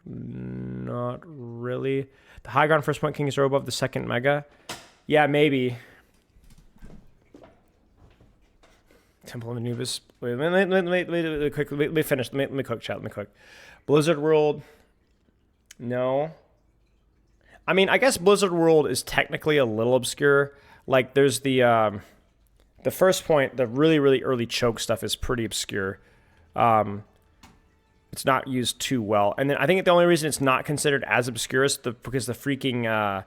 not really. The high ground first point King's Row above the second mega. Yeah, maybe. Temple of Anubis. Wait, let me finish. Let me cook, chat. Let me cook. Blizzard World. No. I mean, I guess Blizzard World is technically a little obscure. Like, there's the first point, the really, really early choke stuff is pretty obscure. It's not used too well. And then I think the only reason it's not considered as obscure is because the freaking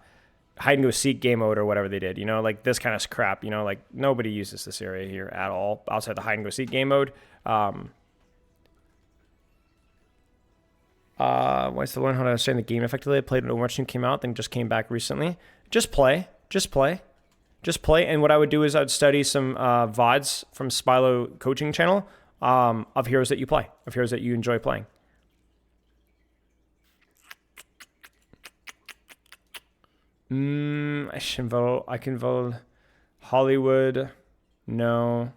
hide and go seek game mode or whatever they did, you know, like this kind of crap, you know, like nobody uses this area here at all outside the hide and go seek game mode. Wants to learn how to understand the game effectively. I played when Overwatch 2 came out, then just came back recently. Just play. And what I would do is I'd study some VODs from Spilo Coaching channel of heroes that you play, of heroes that you enjoy playing. I can vote Hollywood, no.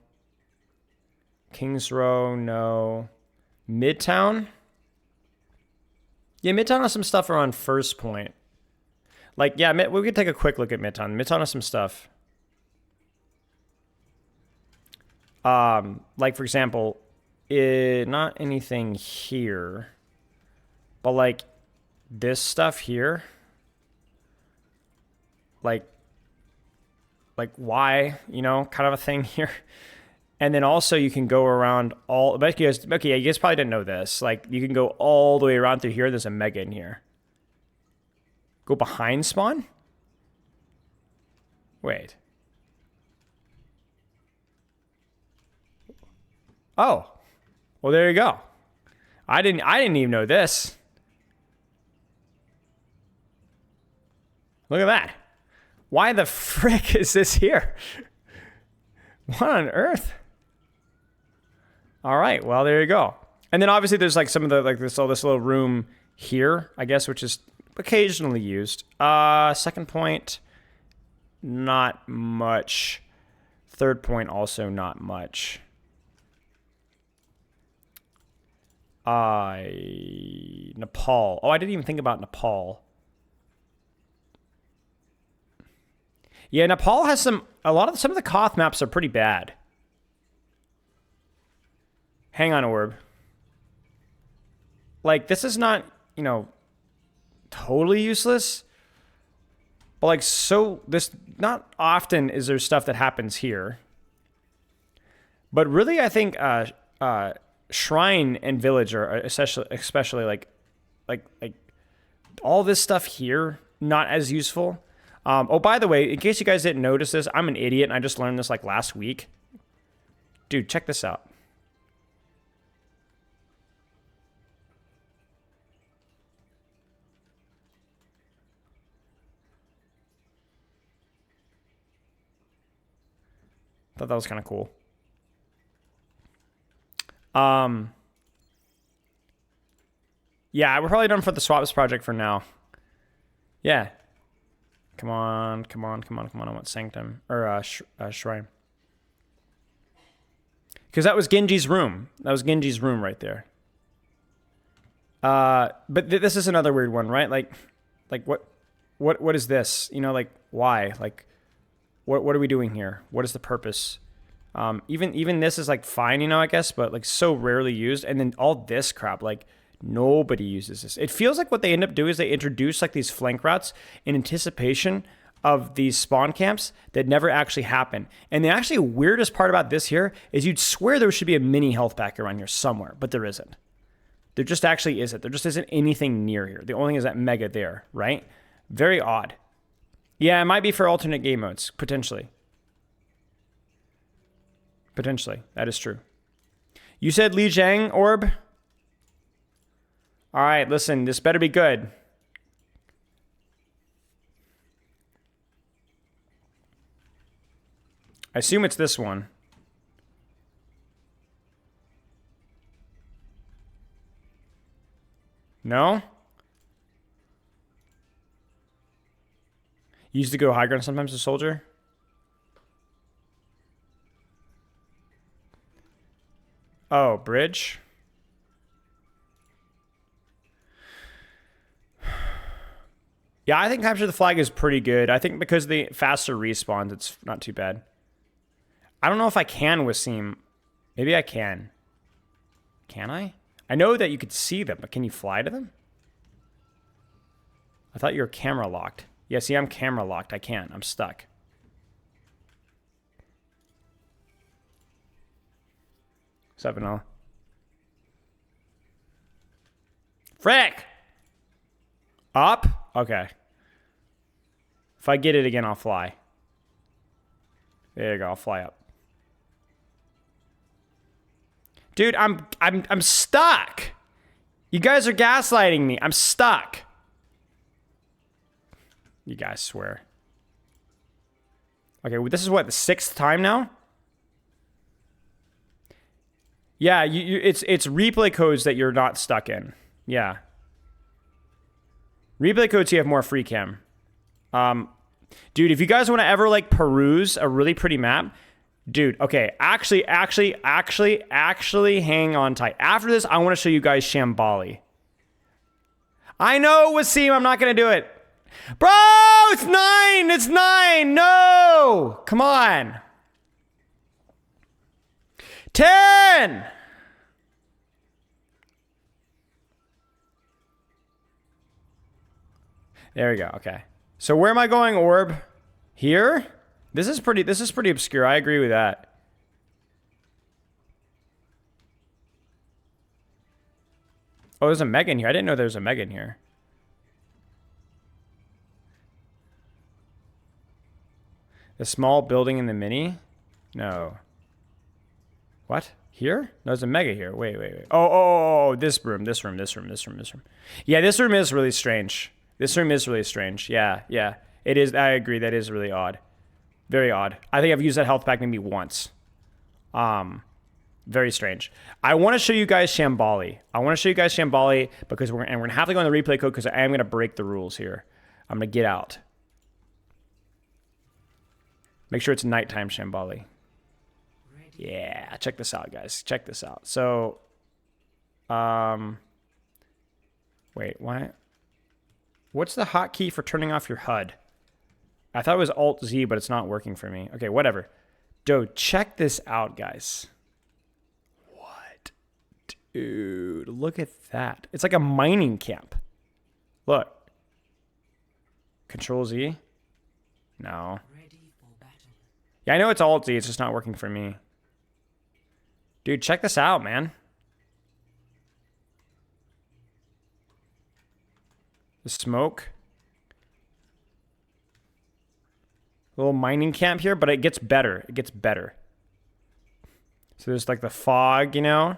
Kings Row, no. Midtown? Yeah, Midtown has some stuff around First Point. Like, yeah, we could take a quick look at Midtown. Midtown has some stuff. Like, for example, not anything here, but like this stuff here. Like why, you know, kind of a thing here. And then also you can go around all, but you guys probably didn't know this. Like, you can go all the way around through here. There's a mega in here. Go behind spawn? Wait. Oh. Well, there you go. I didn't even know this. Look at that. Why the frick is this here? What on earth? All right, well, there you go. And then obviously there's like some of the, like this little room here, I guess, which is occasionally used. Second point, not much. Third point, also not much. Nepal. Oh, I didn't even think about Nepal. Yeah, Nepal has some of the Koth maps are pretty bad. Hang on, Orb. Like, this is not, you know, totally useless. But like, so this, not often is there stuff that happens here. But really, I think Shrine and Village are especially like all this stuff here, not as useful. Oh, by the way, in case you guys didn't notice this, I'm an idiot and I just learned this like last week. Dude, check this out. Thought that was kind of cool. Yeah, we're probably done for the swaps project for now. Yeah. Come on. I want Sanctum. Or Shrine. Because that was Genji's room. That was Genji's room right there. But this is another weird one, right? Like what is this? You know, like, why? Like, what are we doing here? What is the purpose? Even this is like fine, you know, I guess, but like so rarely used. And then all this crap, like, nobody uses this. It feels like what they end up doing is they introduce like these flank routes in anticipation of these spawn camps that never actually happen. And the actually weirdest part about this here is you'd swear there should be a mini health pack around here somewhere, but there isn't. There just actually isn't. There just isn't anything near here. The only thing is that mega there, right? Very odd. Yeah, it might be for alternate game modes, potentially. Potentially, that is true. You said Li Jiang, Orb? All right, listen, this better be good. I assume it's this one. No? You used to go high ground sometimes as a soldier? Oh, bridge? Yeah, I think capture the flag is pretty good. I think because the faster respawns, it's not too bad. I don't know if I can Wasim. Maybe I can. Can I? I know that you could see them, but can you fly to them? I thought you were camera locked. Yeah, see, I'm camera locked. I can't. I'm stuck. What's up, Vanilla? Frick! Up? Okay. If I get it again, I'll fly. There you go. I'll fly up. Dude, I'm stuck. You guys are gaslighting me. I'm stuck. You guys swear. Okay, well, this is what, the 6th time now? Yeah, it's replay codes that you're not stuck in. Yeah. Replay codes, you have more free cam. Dude, if you guys want to ever like peruse a really pretty map, dude, okay, actually, hang on tight. After this, I want to show you guys Shambali. I know, Wasim, I'm not going to do it. Bro, it's 9. It's 9. No. Come on. 10. There we go. Okay. So where am I going, orb? Here? This is pretty obscure. I agree with that. Oh, there's a Megan here. I didn't know there was a Megan here. The small building in the mini? No. What? Here? No, there's a mega here. Wait. Oh, this room. Yeah, this room is really strange. Yeah. It is. I agree. That is really odd. Very odd. I think I've used that health pack maybe once. Very strange. I want to show you guys Shambali. Because we're gonna have to go on the replay code because I am gonna break the rules here. I'm gonna get out. Make sure it's nighttime Shambali. Yeah, check this out, guys. Check this out. So, wait, what? What's the hotkey for turning off your HUD? I thought it was Alt-Z, but it's not working for me. Okay, whatever. Dude, check this out, guys. What? Dude, look at that. It's like a mining camp. Look. Control-Z? No. Yeah, I know it's Alt-Z. It's just not working for me. Dude, check this out, man. The smoke. A little mining camp here, but it gets better. So there's like the fog, you know?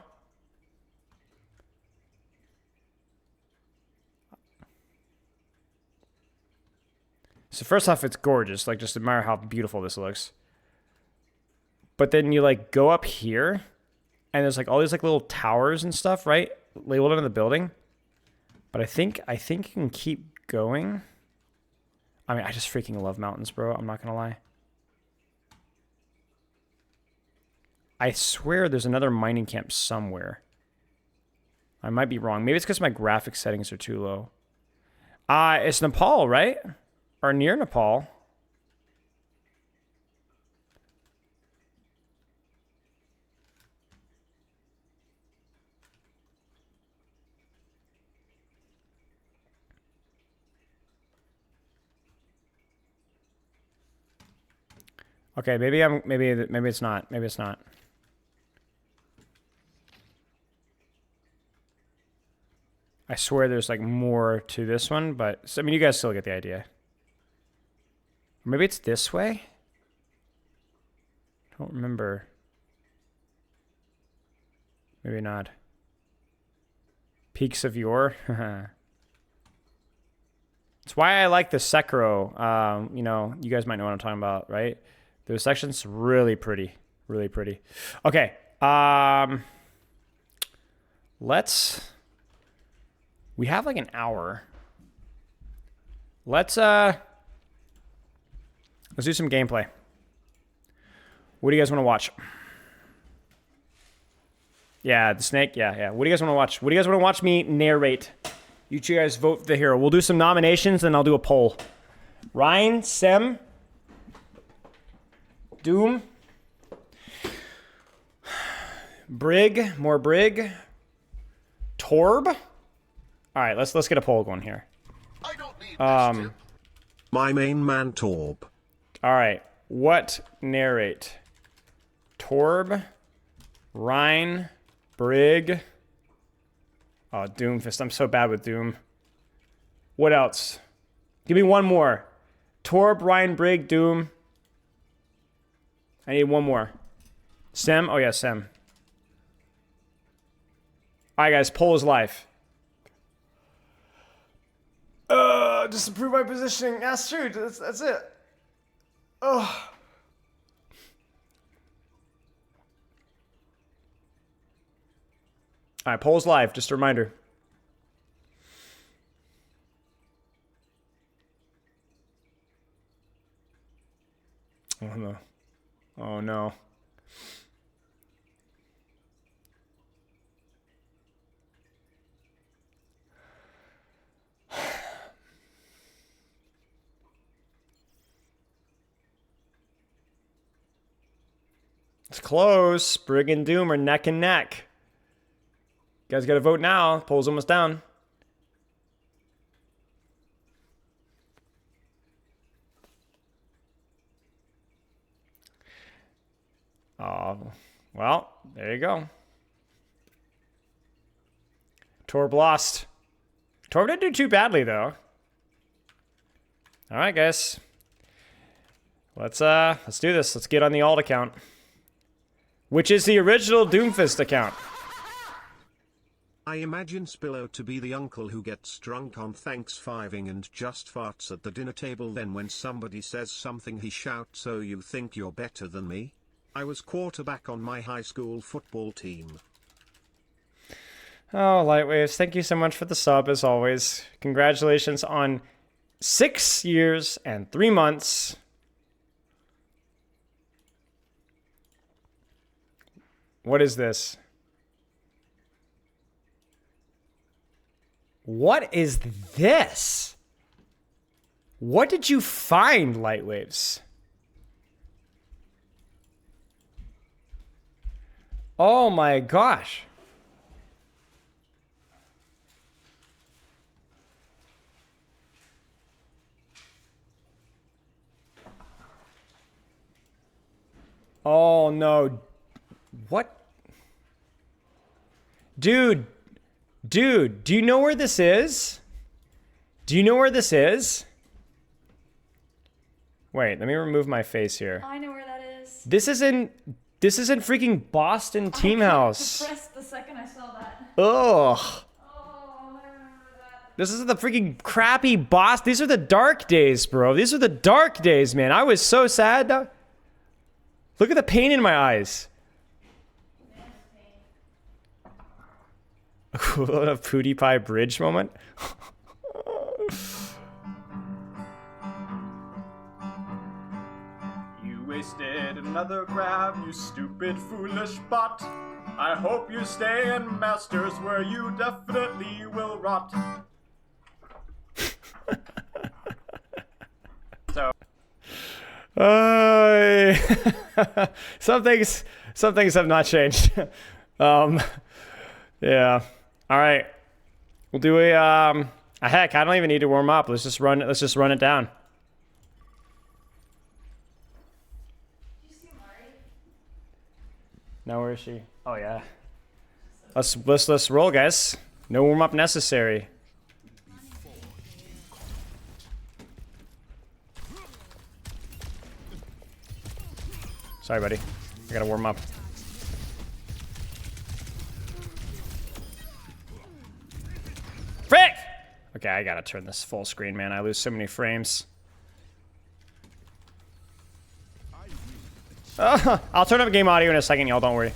So first off, it's gorgeous. Like, just admire how beautiful this looks. But then you like go up here and there's like all these like little towers and stuff, right? Labeled under the building. But I think you can keep going. I mean, I just freaking love mountains, bro. I'm not gonna lie. I swear there's another mining camp somewhere. I might be wrong. Maybe it's because my graphics settings are too low. It's Nepal, right? Or near Nepal. Okay, maybe it's not. Maybe it's not. I swear there's like more to this one, but I mean, you guys still get the idea. Maybe it's this way? I don't remember. Maybe not. Peaks of Yore. It's why I like the Sekiro. You know, you guys might know what I'm talking about, right? Those sections really pretty. Really pretty. Okay. We have like an hour. Let's do some gameplay. What do you guys want to watch? Yeah, the snake. Yeah. What do you guys want to watch? What do you guys want to watch me narrate? You two guys vote for the hero. We'll do some nominations, and I'll do a poll. Ryan, Sem, Doom, Brig, more Brig, Torb. All right, let's get a poll going here. I don't need this My main man Torb. All right, what narrate? Torb, Ryan, Brig. Oh, Doomfist. I'm so bad with Doom. What else? Give me one more. Torb, Ryan, Brig, Doom. I need one more. Sem? Oh, yeah, Sem. All right, guys. Poll is live. Just to prove my positioning. That's true. That's it. Oh. All right, poll's live. Just a reminder. Oh, no. Oh, no. It's close. Brig and Doom are neck and neck. You guys got to vote now. Poll's almost down. Well, there you go. Torb lost. Torb didn't do too badly, though. All right, guys. Let's do this. Let's get on the alt account, which is the original Doomfist account. I imagine Spillo to be the uncle who gets drunk on Thanksgiving and just farts at the dinner table. Then when somebody says something he shouts, "So you think you're better than me?" I was quarterback on my high school football team. Oh, Lightwaves, thank you so much for the sub, as always. Congratulations on 6 years and 3 months. What is this? What is this? What did you find, Lightwaves? Oh my gosh. Oh no. What? Dude, do you know where this is? Do you know where this is? Wait, let me remove my face here. I know where that is. This is in freaking Boston Team House. I pressed the second I saw that. Ugh. Oh, I remember that. This is the freaking crappy boss. These are the dark days, bro. These are the dark days, man. I was so sad. Look at the pain in my eyes. Equivalent of PewDiePie bridge moment. You wasted another grab, you stupid, foolish bot. I hope you stay in Masters where you definitely will rot. So. Some things have not changed. Yeah. All right. We'll do a heck, I don't even need to warm up. Let's just run it down. Did you see Mari? Now where is she? Oh yeah. Let's roll, guys. No warm up necessary. Sorry, buddy. I gotta warm up. Frick! Okay, I gotta turn this full screen, man. I lose so many frames. I'll turn up game audio in a second, y'all. Don't worry.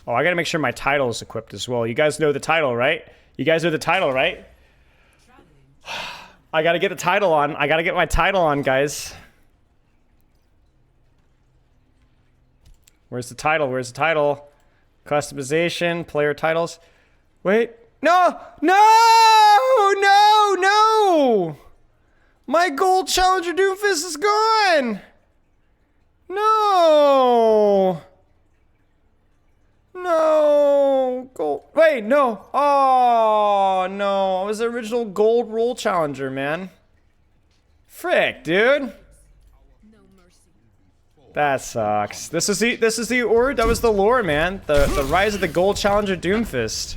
Oh, I gotta make sure my title is equipped as well. You guys know the title, right? You guys know the title, right? I gotta get the title on. I gotta get my title on, guys. Where's the title? Where's the title? Customization, player titles. Wait. No! No! No! No! My gold challenger Doomfist is gone! No! No! Gold. Wait, no. Oh, no. I was the original gold roll challenger, man. Frick, dude. That sucks. That was the lore, man. The rise of the gold challenger Doomfist.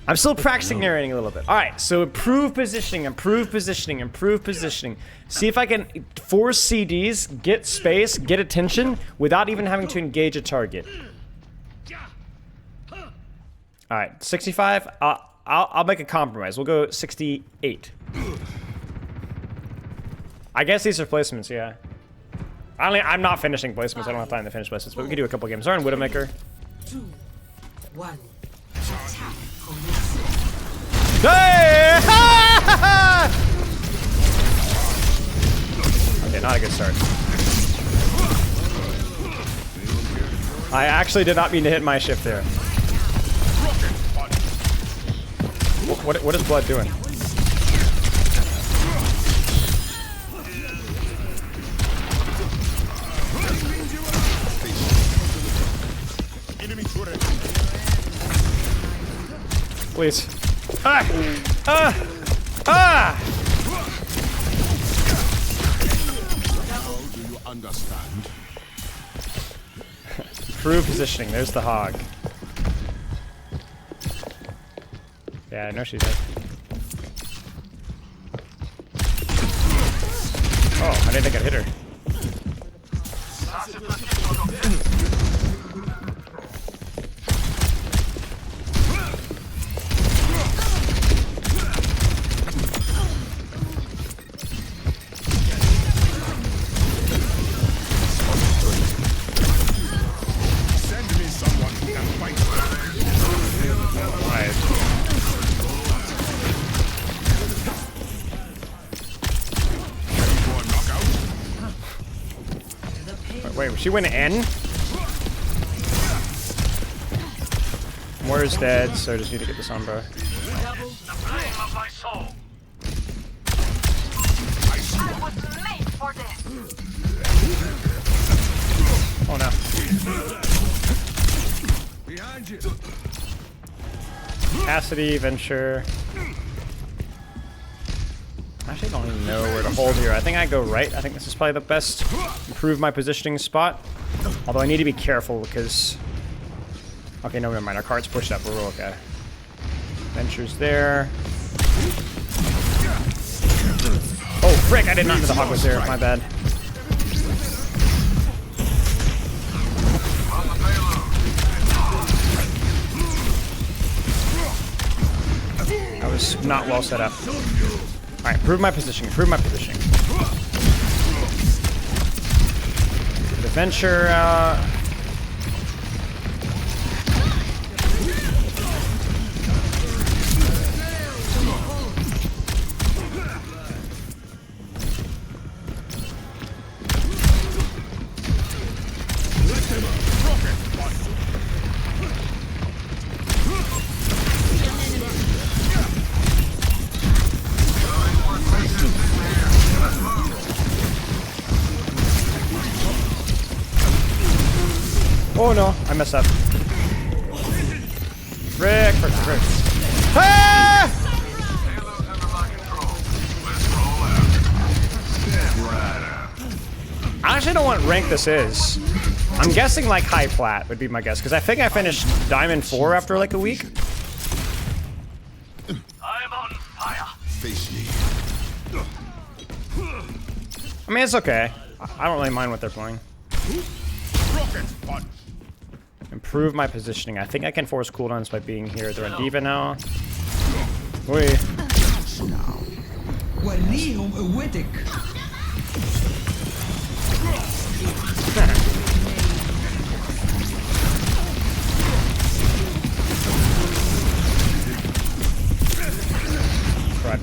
I'm still practicing narrating a little bit. All right, so improve positioning, improve positioning, improve positioning. See if I can force CDs, get space, get attention without even having to engage a target. All right, 65. I'll make a compromise. We'll go 68. I guess these are placements, yeah. I'm not finishing placements. I don't have time to finish placements, but we can do a couple games. Sorry, Widowmaker. 2, 1. Hey! Okay, not a good start. I actually did not mean to hit my shift there. What is Blood doing? Please. Ah! Ah! Ah! Do you understand? Improve positioning. There's the hog. Yeah, I know she's dead. Oh, I didn't think I'd hit her. Send me someone who can fight. Right. For a knockout? Wait, she went N? Moira's dead, so I just need to get this on, bro. Oh no. Behind you. Cassidy, Venture. Actually, I don't even know where to hold here. I think I go right. I think this is probably the best improve my positioning spot. Although I need to be careful because... Okay, no, never mind. Our card's pushed up. We're okay. Venture's there. Oh, frick! I did not know the hog was there. My bad. I was not well set up. Alright, improve my positioning. Improve my positioning. The Venture, oh no, I messed up. Frick, frick, frick. Ah! I actually don't know what rank this is. I'm guessing like high plat would be my guess, because I think I finished Diamond 4 after like a week. I'm on fire. Face me. I mean, it's okay. I don't really mind what they're playing. Rocket punch. Improve my positioning. I think I can force cooldowns by being here. They're on Diva now. Wait. وريهم قوتك. Right.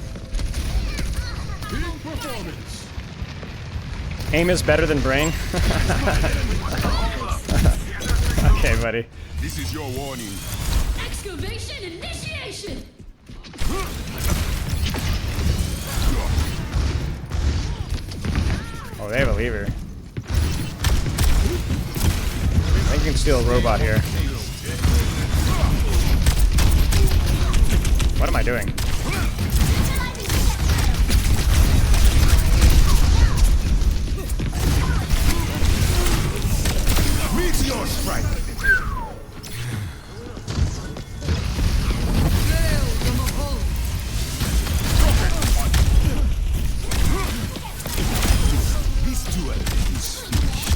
Aim is better than brain. Okay, buddy. This is your warning. Excavation initiation! Oh, they have a lever. I think you can steal a robot here. What am I doing? Meteor strike. This duel is finished.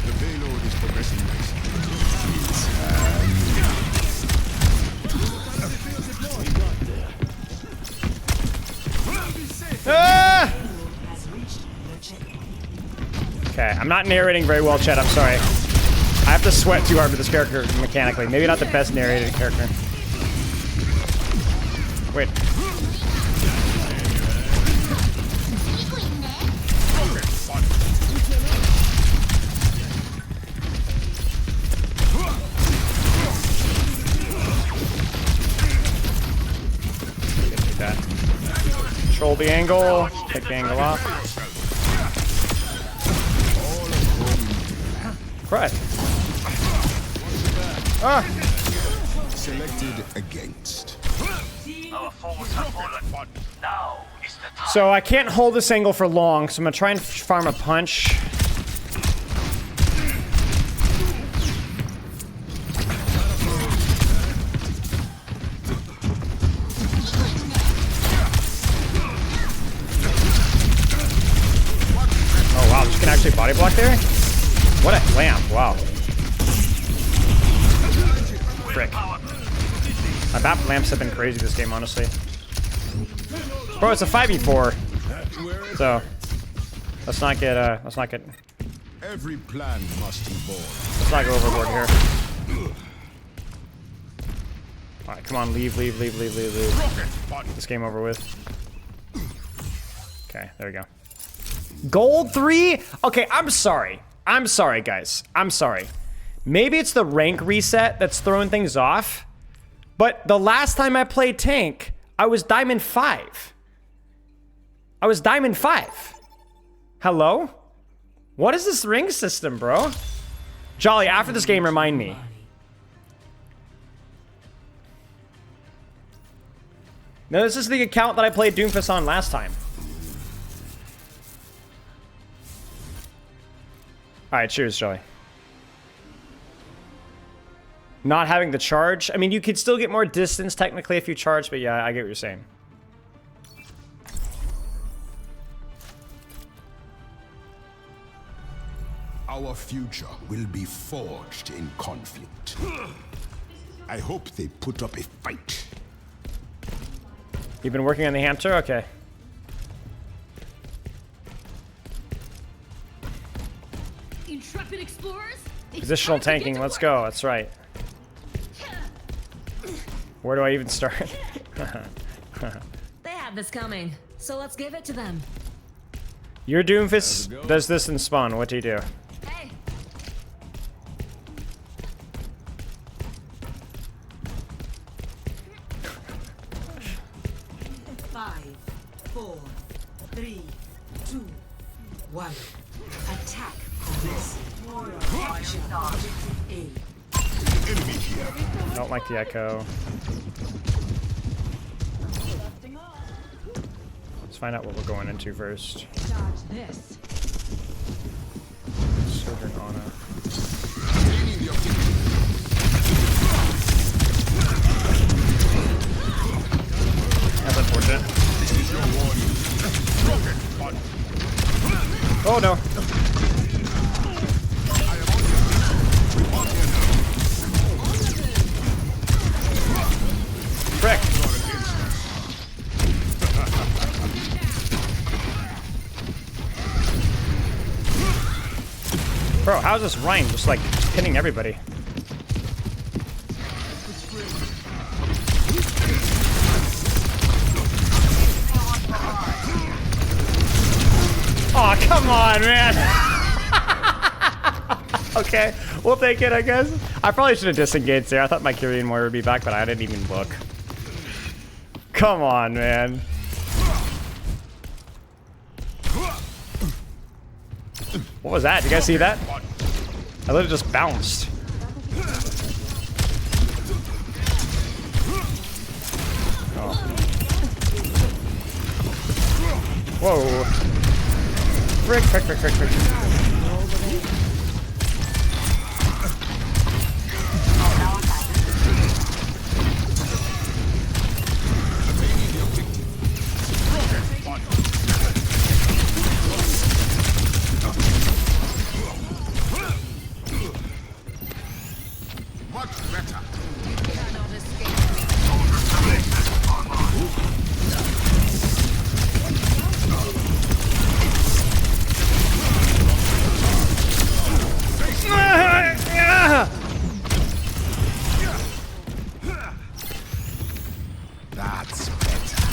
The payload is progressing nicely. Ah! Has reached the checkpoint. Okay, I'm not narrating very well, Chet. I'm sorry. I have to sweat too hard with this character mechanically. Maybe not the best narrated character. Wait. Get that. Control the angle. Take the angle off. crud. Ah! Selected against. So I can't hold this angle for long, so I'm gonna try and farm a punch. Oh wow, you can actually body block there? What a lamp, wow. Frick. My BAP lamps have been crazy this game, honestly. Bro, it's a 5v4. So let's not get Every plan must be born. let's not go overboard here. Alright, come on, leave. This game over with. Okay, there we go. Gold 3? Okay, I'm sorry. I'm sorry, guys. I'm sorry. Maybe it's the rank reset that's throwing things off. But the last time I played tank, I was Diamond 5. I was Diamond 5. Hello? What is this ring system, bro? Jolly, after this game, remind me. No, this is the account that I played Doomfist on last time. Alright, cheers, Jolly. Not having the charge. I mean, you could still get more distance technically if you charge, but yeah, I get what you're saying. Our future will be forged in conflict. I hope they put up a fight. You've been working on the hamster? Okay. Intrepid explorers. Positional tanking, let's go. That's right. Where do I even start? They had this coming, so let's give it to them. Your Doomfist does this in spawn. What do you do? Hey. Five, 4, 3, 2, 1. Attack commence. Enemy here. Don't like the echo. Let's find out what we're going into first. Dodge this. Sojourn Ana. Gaining the objective. That's unfortunate. This is your warning. Rocket punch. Oh no. Frick. Bro, how's this Ryan just like pinning everybody? Oh, come on, man. Okay, we'll take it, I guess. I probably should have disengaged there. I thought my Kyrian Warrior would be back, but I didn't even look. Come on, man. What was that? Did you guys see that? I literally just bounced. Oh. Whoa. Frick. Much better. That's better.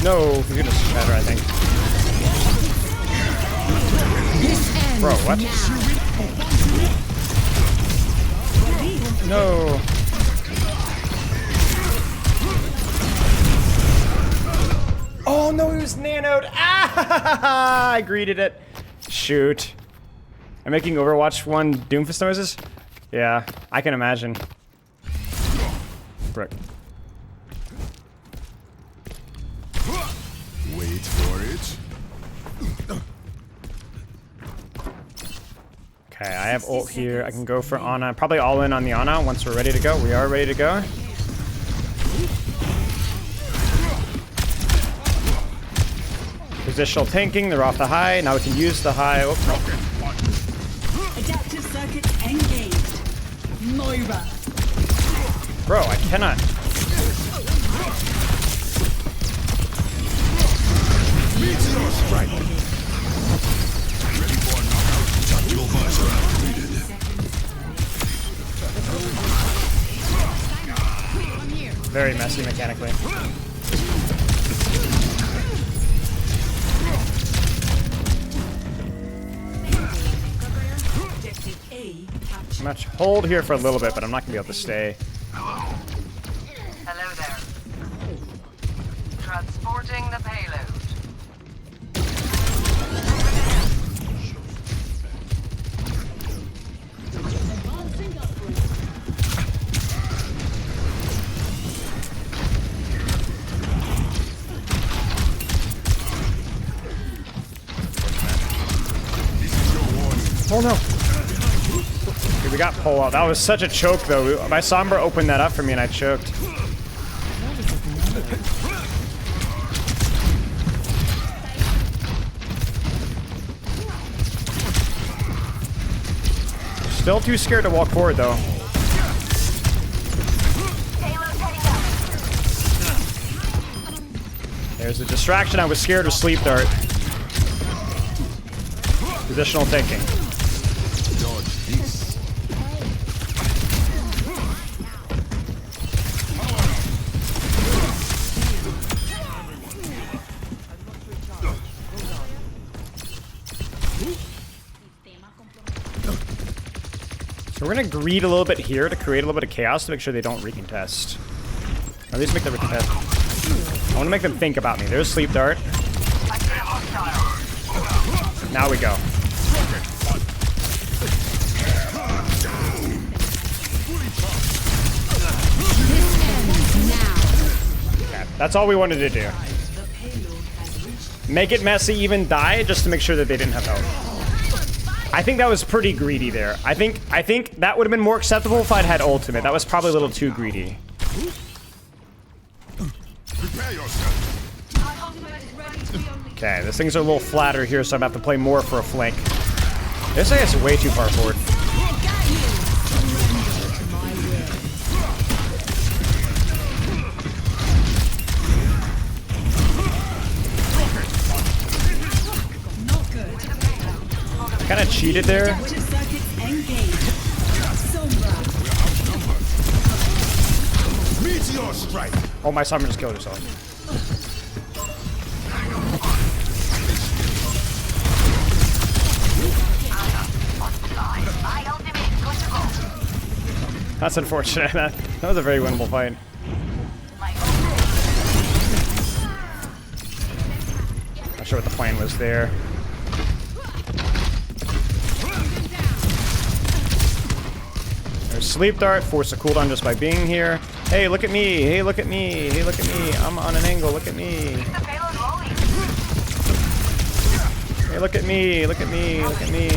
No, you're gonna shatter, I think. This ends Bro, what? now. No. Oh no, he was nanoed. Ah! I greeted it. Shoot. I'm making Overwatch 1 Doomfist noises? Yeah, I can imagine. Brick. Wait for it. Okay, I have ult here. I can go for Ana. Probably all in on the Ana once we're ready to go. We are ready to go. Positional tanking. They're off the high. Now we can use the high. Oh, no. Adaptive circuits engaged. Moira. Bro, I cannot. Meteor strike. Ready for knockout. Tactical visor activated. Very messy mechanically. Objective A captured. I'm gonna hold here for a little bit, but I'm not gonna be able to stay. Hello there. Transporting the payload. Oh no! Okay, we got pull out. That was such a choke though. My Sombra opened that up for me and I choked. Still too scared to walk forward though. There's a distraction. I was scared of sleep dart. Positional thinking. Dodge this. So we're gonna greed a little bit here to create a little bit of chaos to make sure they don't recontest. Or at least make them recontest. I want to make them think about me. There's sleep dart. Now we go. Okay, that's all we wanted to do. Make it messy, even die, just to make sure that they didn't have health. I think that was pretty greedy there. I think that would have been more acceptable if I'd had ultimate. That was probably a little too greedy. Prepare yourself. Okay, this thing's a little flatter here, so I'm about to play more for a flank. This thing is way too far forward. Kind of cheated there. Adaptive circuits engaged. Sombra. Meteor strike. Oh, my summoner just killed herself. That's unfortunate. That was a very winnable fight. Not sure what the plan was there. There's sleep dart, force a cooldown just by being here. Hey, look at me! Hey, look at me! Hey, look at me! I'm on an angle. Look at me! Hey, look at me! Look at me! Look at me!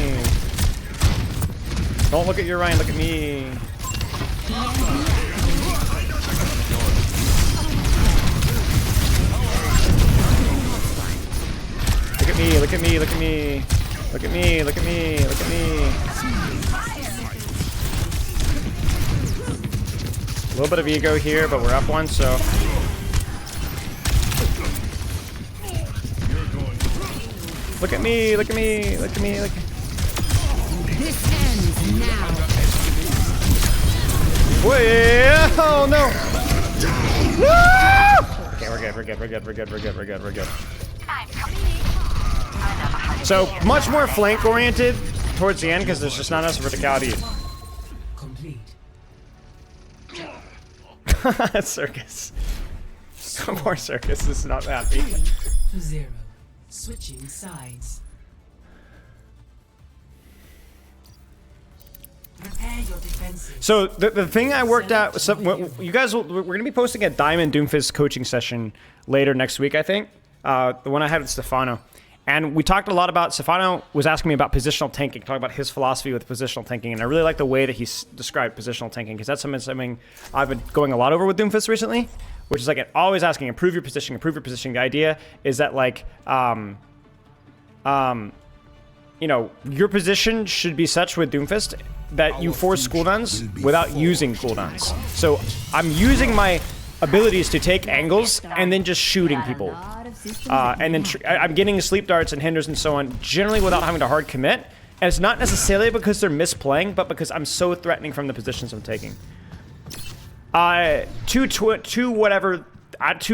Don't look at your Ryan. Look at me! Look at me! Look at me! Look at me! Look at me! Look at me! Look at me! A little bit of ego here, but we're up one, so. Look at me, look at me, look at me, look at me. This ends now. Wait, oh no! Woo! Okay, we're good, we're good, we're good, we're good, we're good, we're good, we're good. So, much more flank oriented towards the end because there's just not enough verticality. Complete. Circus. Poor Circus is not happy. 3-0. Switching sides. Prepare your defenses. So the thing I worked out, you guys, we're gonna be posting a Diamond Doomfist coaching session later next week, I think. The one I had with Stefano, and we talked a lot about. Stefano was asking me about positional tanking, talking about his philosophy with positional tanking, and I really like the way that he described positional tanking because that's something I've been going a lot over with Doomfist recently, which is like always asking, improve your position, improve your position. The idea is that like, you know, your position should be such with Doomfist that you force cooldowns without using cooldowns. So I'm using my abilities to take angles and then just shooting people. And then I'm getting sleep darts and hinders and so on, generally without having to hard commit. And it's not necessarily because they're misplaying, but because I'm so threatening from the positions I'm taking. Two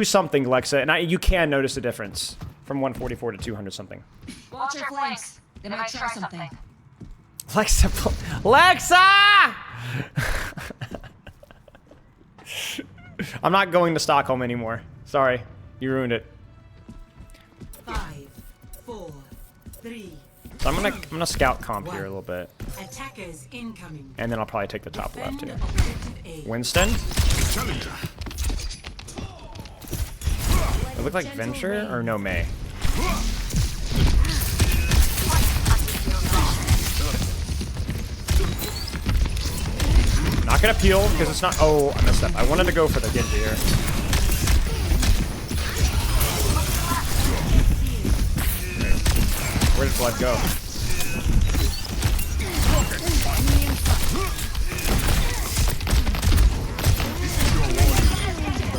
something, Lexa, and you can notice a difference from 144 to 200 something. Watch your flanks. They might try something. Lexa! I'm not going to Stockholm anymore. Sorry, you ruined it. 5, 4, 3. So I'm gonna scout comp here a little bit, Attackers incoming. and then I'll probably take the top left Defend too. objective A. Winston. It looked like Venture or no May. Not gonna peel because it's not. Oh, I messed up. I wanted to go for the Genji here. Where did blood go?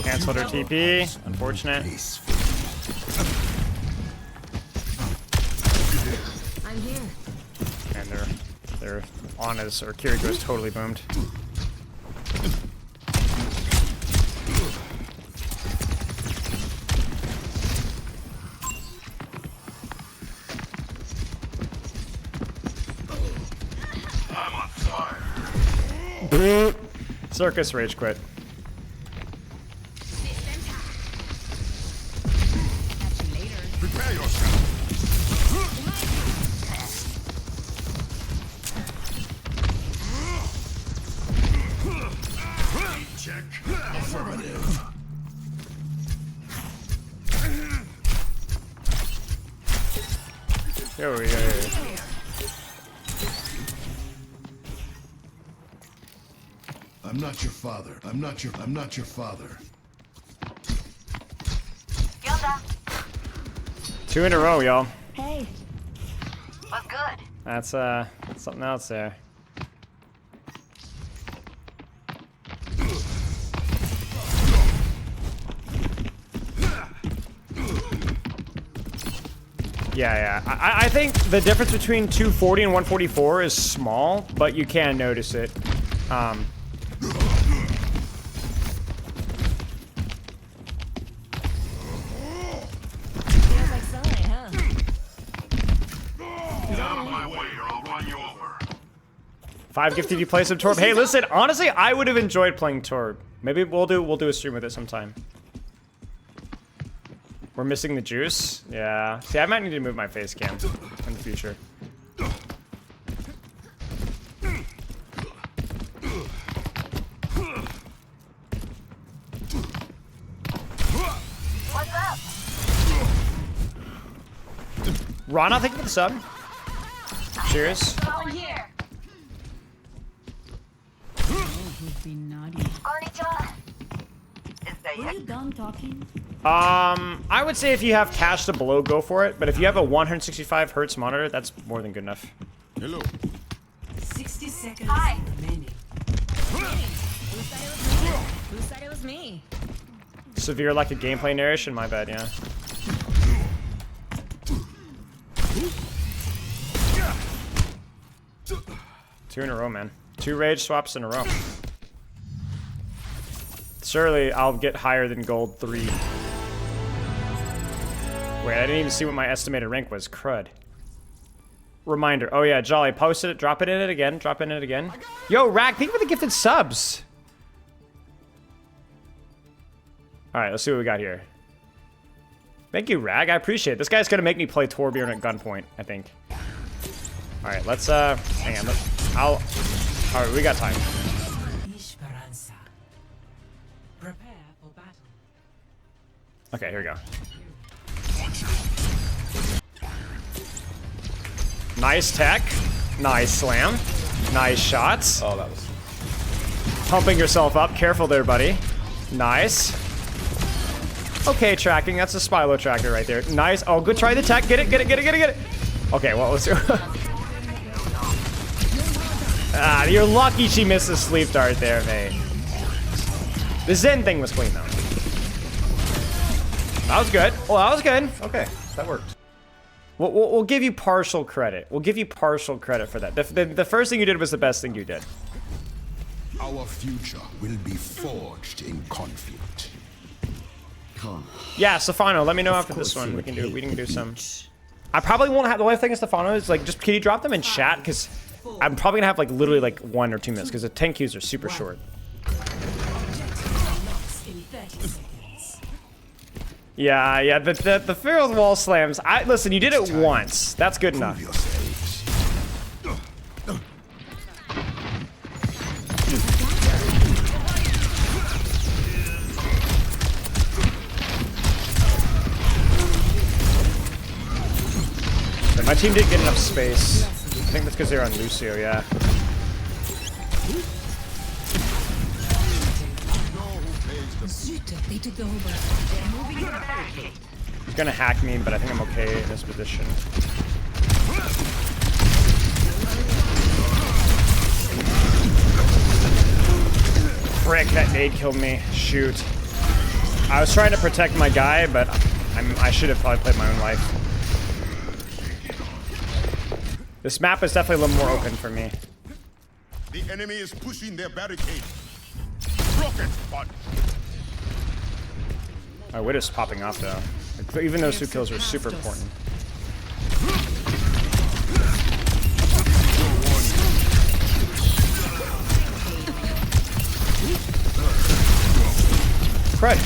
Cancelled her TP. Unfortunate. I'm here. And they're on as or Kiriko's totally boomed. Circus rage quit. Prepare yourself. Check. Affirmative. Yo, yeah. I'm not your father. I'm not your father. Two in a row, y'all. Hey. What's good? That's something else there. Yeah. I think the difference between 240 and 144 is small, but you can notice it. Feels like Sunday, huh? Get out of my way or I'll run you over. 5 gifted you play some Torb. Hey, listen, honestly, I would have enjoyed playing Torb. Maybe we'll do a stream with it sometime. We're missing the juice. Yeah. See, I might need to move my face cam in the future. What's up? Rana, thank you for the sub. Cheers. Going here. Would be naughty. Konnichiwa. Were you done talking? I would say if you have cash to below, go for it. But if you have a 165 hertz monitor, that's more than good enough. Hello. 60 seconds Hi. remaining. Who said it was me? Who said it was me? Severe lack of gameplay narration, my bad, yeah. Two in a row, man. 2 rage swaps in a row. Surely I'll get higher than gold 3. Wait, I didn't even see what my estimated rank was. Crud. Reminder. Oh yeah, Jolly, posted it. Drop it in it again. Drop in it again. Yo, Rack, thank you for the gifted subs. All right, let's see what we got here. Thank you, Rag. I appreciate it. This guy's gonna make me play Torbjorn at gunpoint, I think. All right, let's hang on. All right, we got time. Esperanza. Prepare for battle. Okay, here we go. Nice tech. Nice slam. Nice shots. Oh, that was. Pumping yourself up. Careful there, buddy. Nice. Okay, tracking. That's a Spylo tracker right there. Nice. Oh, good try the tech. Get it, get it, get it, get it, get it. Okay, well, let's do Ah, you're lucky she missed the sleep dart there, mate. The Zen thing was clean, though. That was good. Well, that was good. Okay, that worked. We'll give you partial credit. We'll give you partial credit for that. The first thing you did was the best thing you did. Our future will be forged in conflict. Yeah, Stefano, let me know after this one. We can do some. I probably won't have the only thing is Stefano is like just can you drop them in chat because I'm probably gonna have like literally like 1 or 2 minutes because the 10 queues are super short. Yeah, the fear wall slams. Listen, you did it once. That's good enough. My team didn't get enough space. I think that's because they're on Lucio, yeah. They took the whole bus. He's gonna hack me, but I think I'm okay in this position. Frick, that nade killed me. Shoot. I was trying to protect my guy, but I should have probably played my own life. This map is definitely a little more open for me. The enemy is pushing their barricade. Rocket spot. My Widow's popping off though. Like, even those 2 kills were super important. Crud.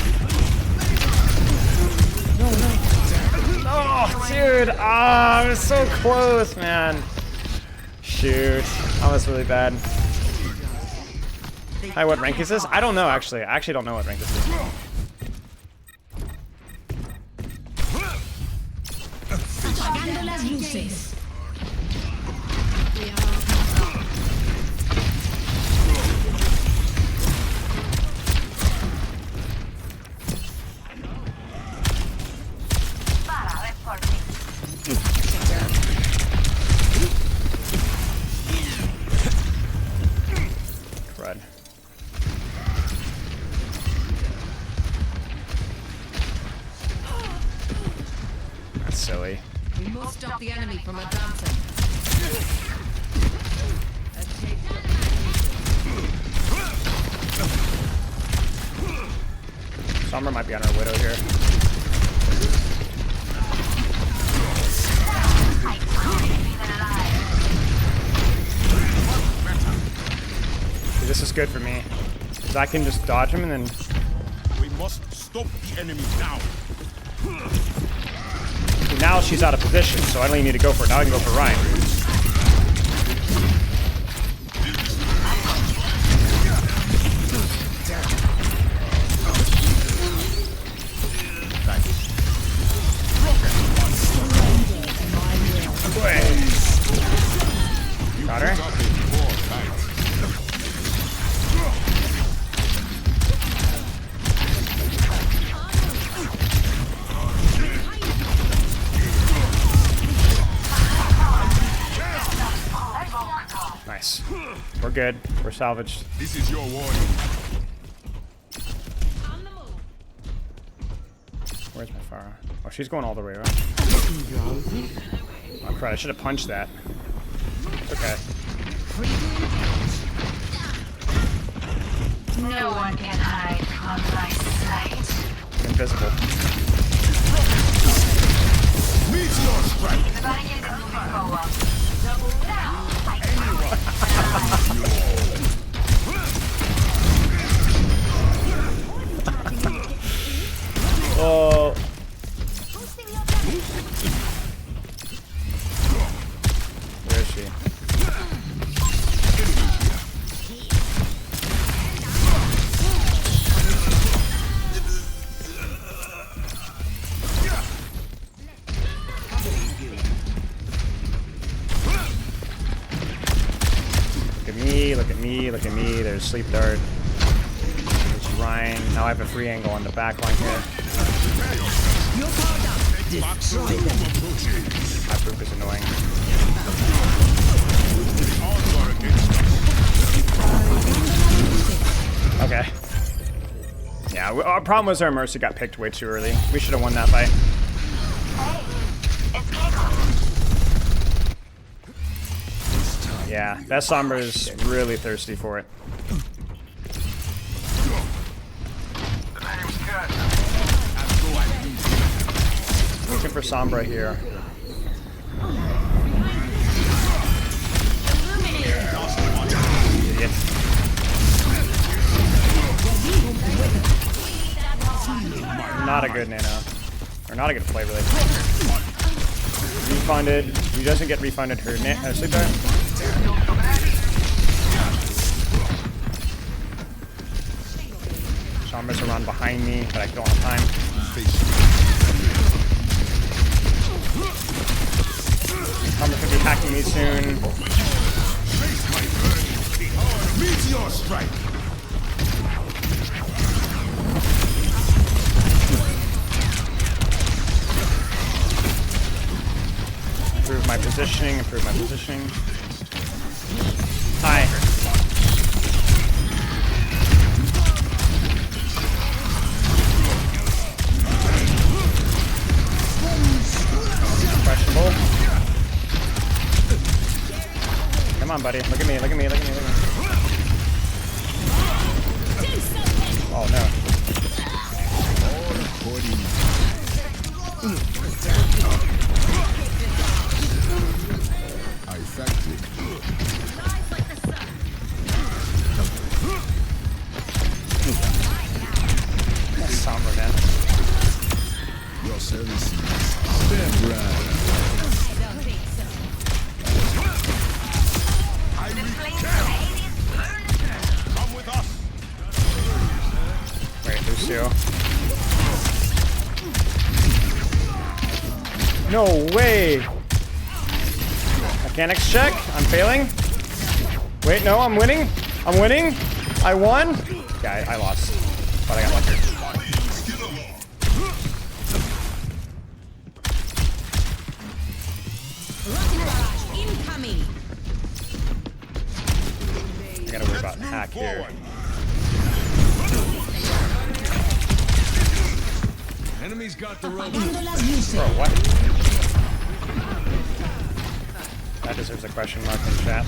Oh, dude. Ah, I was so close, man. Shoot. That was really bad. Hi, what rank is this? I don't know, actually. I actually don't know what rank this is. Apagando las luces. Crud. That's silly. We must stop the enemy from advancing. Sombra might be on our Widow here. See, this is good for me. Because I can just dodge him and then... We must stop the enemy now. Now she's out of position, so I don't even need to go for it. Now I can go for Ryan. Got her. Nice. We're good. We're salvaged. This is your warning. Where's my Pharah? Oh, she's going all the way around. Oh, crap. I should have punched that. It's okay. No one can hide from my sight. I'm invisible. Meteor strike. The barricade is moving forward. Where is she? Look at me, look at me, look at me. There's Sleep Dart. There's Ryan. Now I have a free angle on the back line here. My poop is annoying. Okay. Yeah, our problem was our Mercy got picked way too early. We should have won that fight. Yeah, that Sombra is really thirsty for it. Looking for Sombra here. Idiot. Not a good nano. Or not a good play, really. Refunded. He doesn't get refunded her sleep dart. Sombra's around behind me, but I don't have time. Sombra's gonna be hacking me soon. Meteor strike. Improve my positioning, improve my positioning. Hi. Questionable. Come on, buddy. Look at me, look at me, look at me, look at me. Oh, no. I thank you. That's Sombra, man. Your services. Stand right. Come with us. Wait, Lucio. No way! Mechanics check. I'm failing. Wait, no, I'm winning. I'm winning. I won. Yeah, I lost. But I got lucky. Incoming. I gotta worry about hack here. Enemy's got the rope. Bro, what? That deserves a question mark in chat.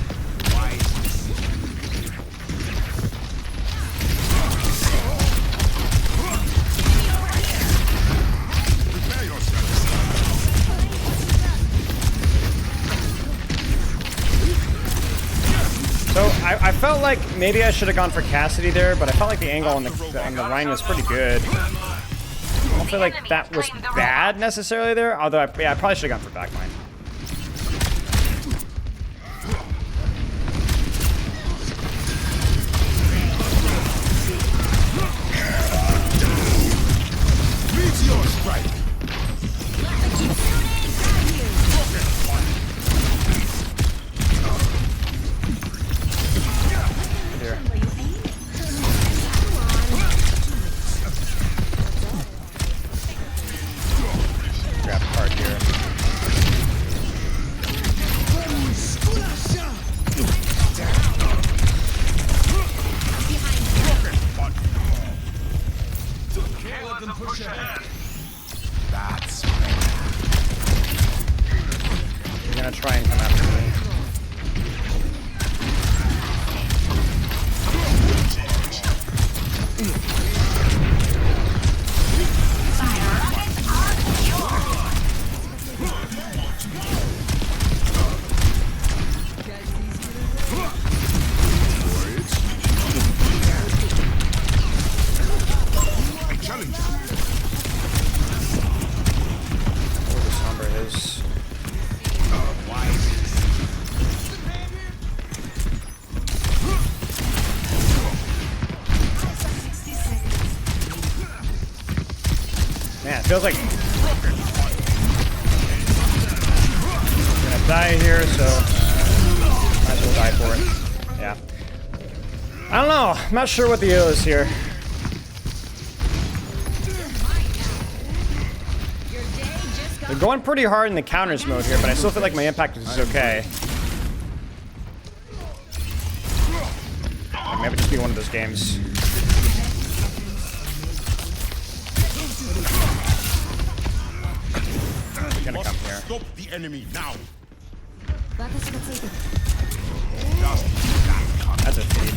So I felt like maybe I should have gone for Cassidy there, but I felt like the angle on the Rhine was pretty good. I don't feel like that was bad necessarily there, although I probably should have gone for backline. Meteor strike. Here. Grab a card here. Can't let them push ahead. That's You're gonna try and come after me. feels like I'm gonna die here, so might as well die for it. Yeah. I don't know. I'm not sure what the deal is here. They're going pretty hard in the counters mode here, but I still feel like my impact is okay. Like maybe just be one of those games. He's gonna come here. Stop the enemy now. That's a feed.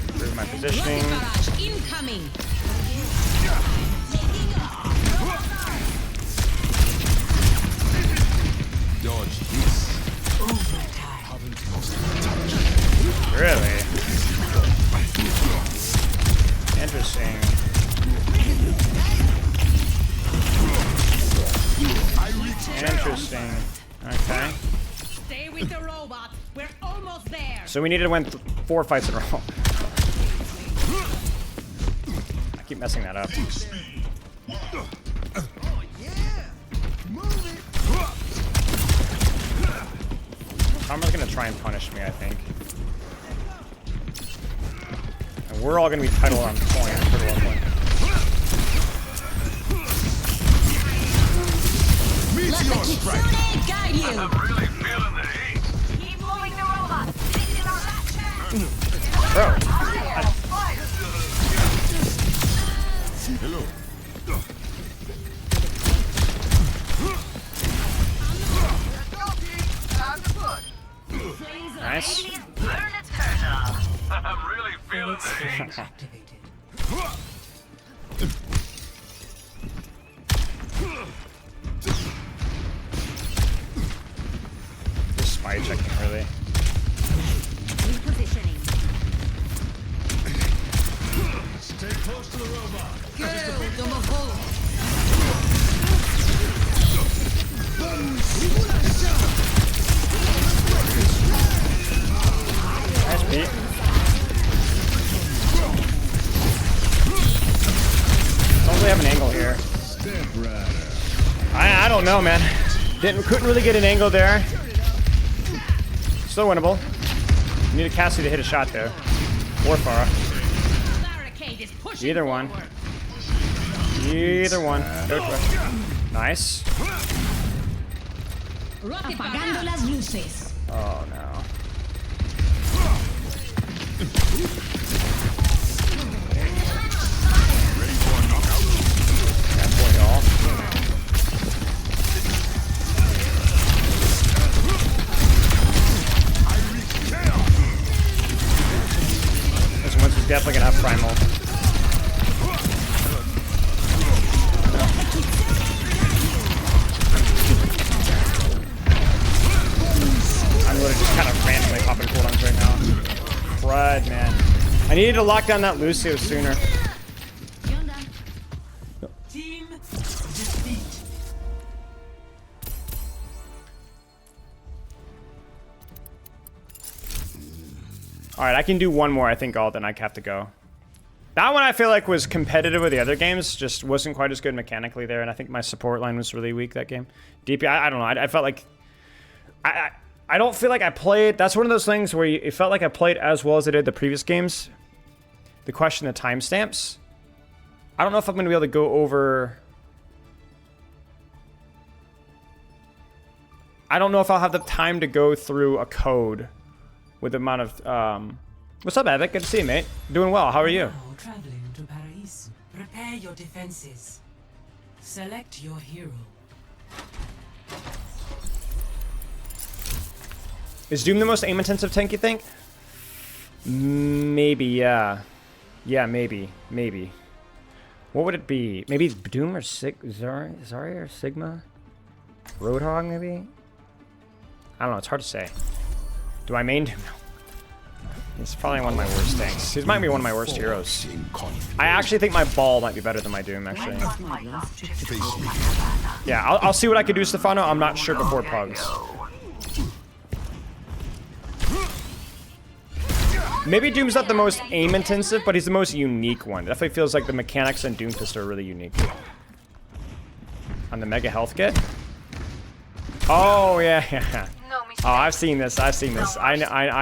Improve my positioning. Incoming. Dodge this. Really? Interesting. Interesting. Okay. Stay with the robot. We're almost there. So we needed to win 4 fights in a row. I keep messing that up. Karma's gonna try and punish me, I think. And we're all gonna be titled on point. Pretty well point. Meteor strike. Guide you. Really feeling the heat. Keep moving the robot. Taking our last chance. Bro. Hello. Nice. Burn its cursor. I'm really feeling the heat. Activated. Just spy checking, really. Repositioning. Stay close to the robot. Go, Domovo. Nice beat. Don't we have an angle here? I don't know, man. Couldn't really get an angle there. Still winnable. Need a Cassie to hit a shot there. Or Farah. Barricade is pushing Either one. forward. Either one. Go for it. Nice. Apagando las luces. Oh no. That's what y'all. This one's definitely gonna have primal. I'm literally just kind of randomly popping cooldowns right now. Crud, man. I needed to lock down that Lucio sooner. Team defeat. Alright, I can do one more, I think, then I have to go. That one I feel like was competitive with the other games, just wasn't quite as good mechanically there, and I think my support line was really weak that game. DP, I don't know, I felt like... I don't feel like I played... That's one of those things where it felt like I played as well as I did the previous games. The question of timestamps. I don't know if I'm going to be able to go over... I don't know if I'll have the time to go through a code with the amount of... What's up, Epic? Good to see you, mate. Doing well. How are you? Now traveling to Paris. Prepare your defenses. Select your hero. Is Doom the most aim-intensive tank, you think? Maybe, yeah. Yeah, maybe. Maybe. What would it be? Maybe Doom or Zarya or Sigma? Roadhog, maybe? I don't know. It's hard to say. Do I main Doom? No. He's probably one of my worst tanks. He might be one of my worst heroes. I actually think my ball might be better than my Doom, actually. Yeah, I'll see what I can do, Stefano. I'm not sure before PUGs. Maybe Doom's not the most aim intensive, but he's the most unique one. It definitely feels like the mechanics in Doomfist are really unique. On the mega health kit? Oh yeah. Oh, I've seen this. I've seen this. I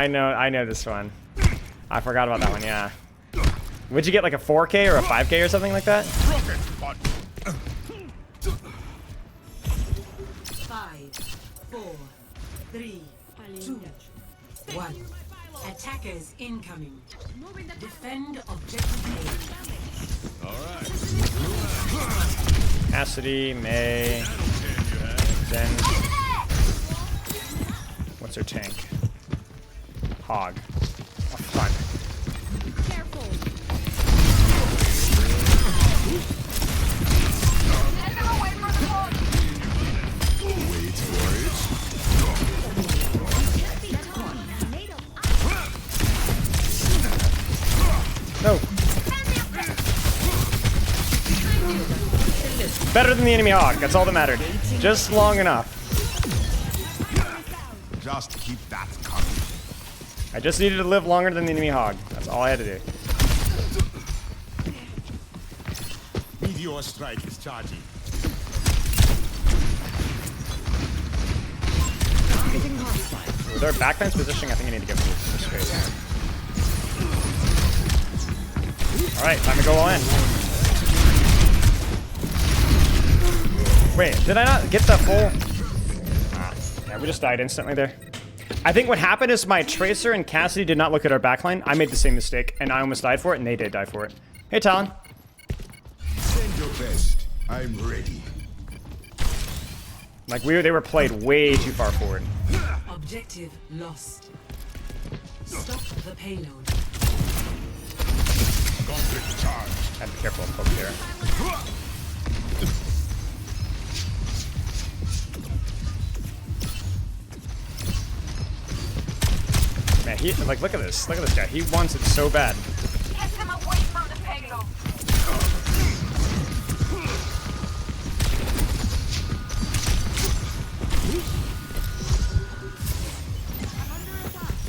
know this one. I forgot about that one. Yeah. Would you get like a 4K or a 5K or something like that? 5, 4, 3, 2, 1. Attackers incoming. Defend objective A. Cassidy, May, Zen. What's her tank? Hog. Oh, fuck. Wait for it. No. Better than the enemy hog. That's all that mattered. Just long enough. Just keep that coming. I just needed to live longer than the enemy hog. That's all I had to do. Meteor strike is charging. With our backline's positioning, I think I need to get straight. Alright, time to go all in. Wait, did I not get the full? Yeah, we just died instantly there. I think what happened is my Tracer and Cassidy did not look at our backline. I made the same mistake, and I almost died for it, and they did die for it. Hey, Talon. Send your best. I'm ready. Like, they were played way too far forward. Objective lost. Stop the payload. Conflict charge. I have to be careful of poke here. Man, like, look at this. Look at this guy. He wants it so bad. Get them away from the payload.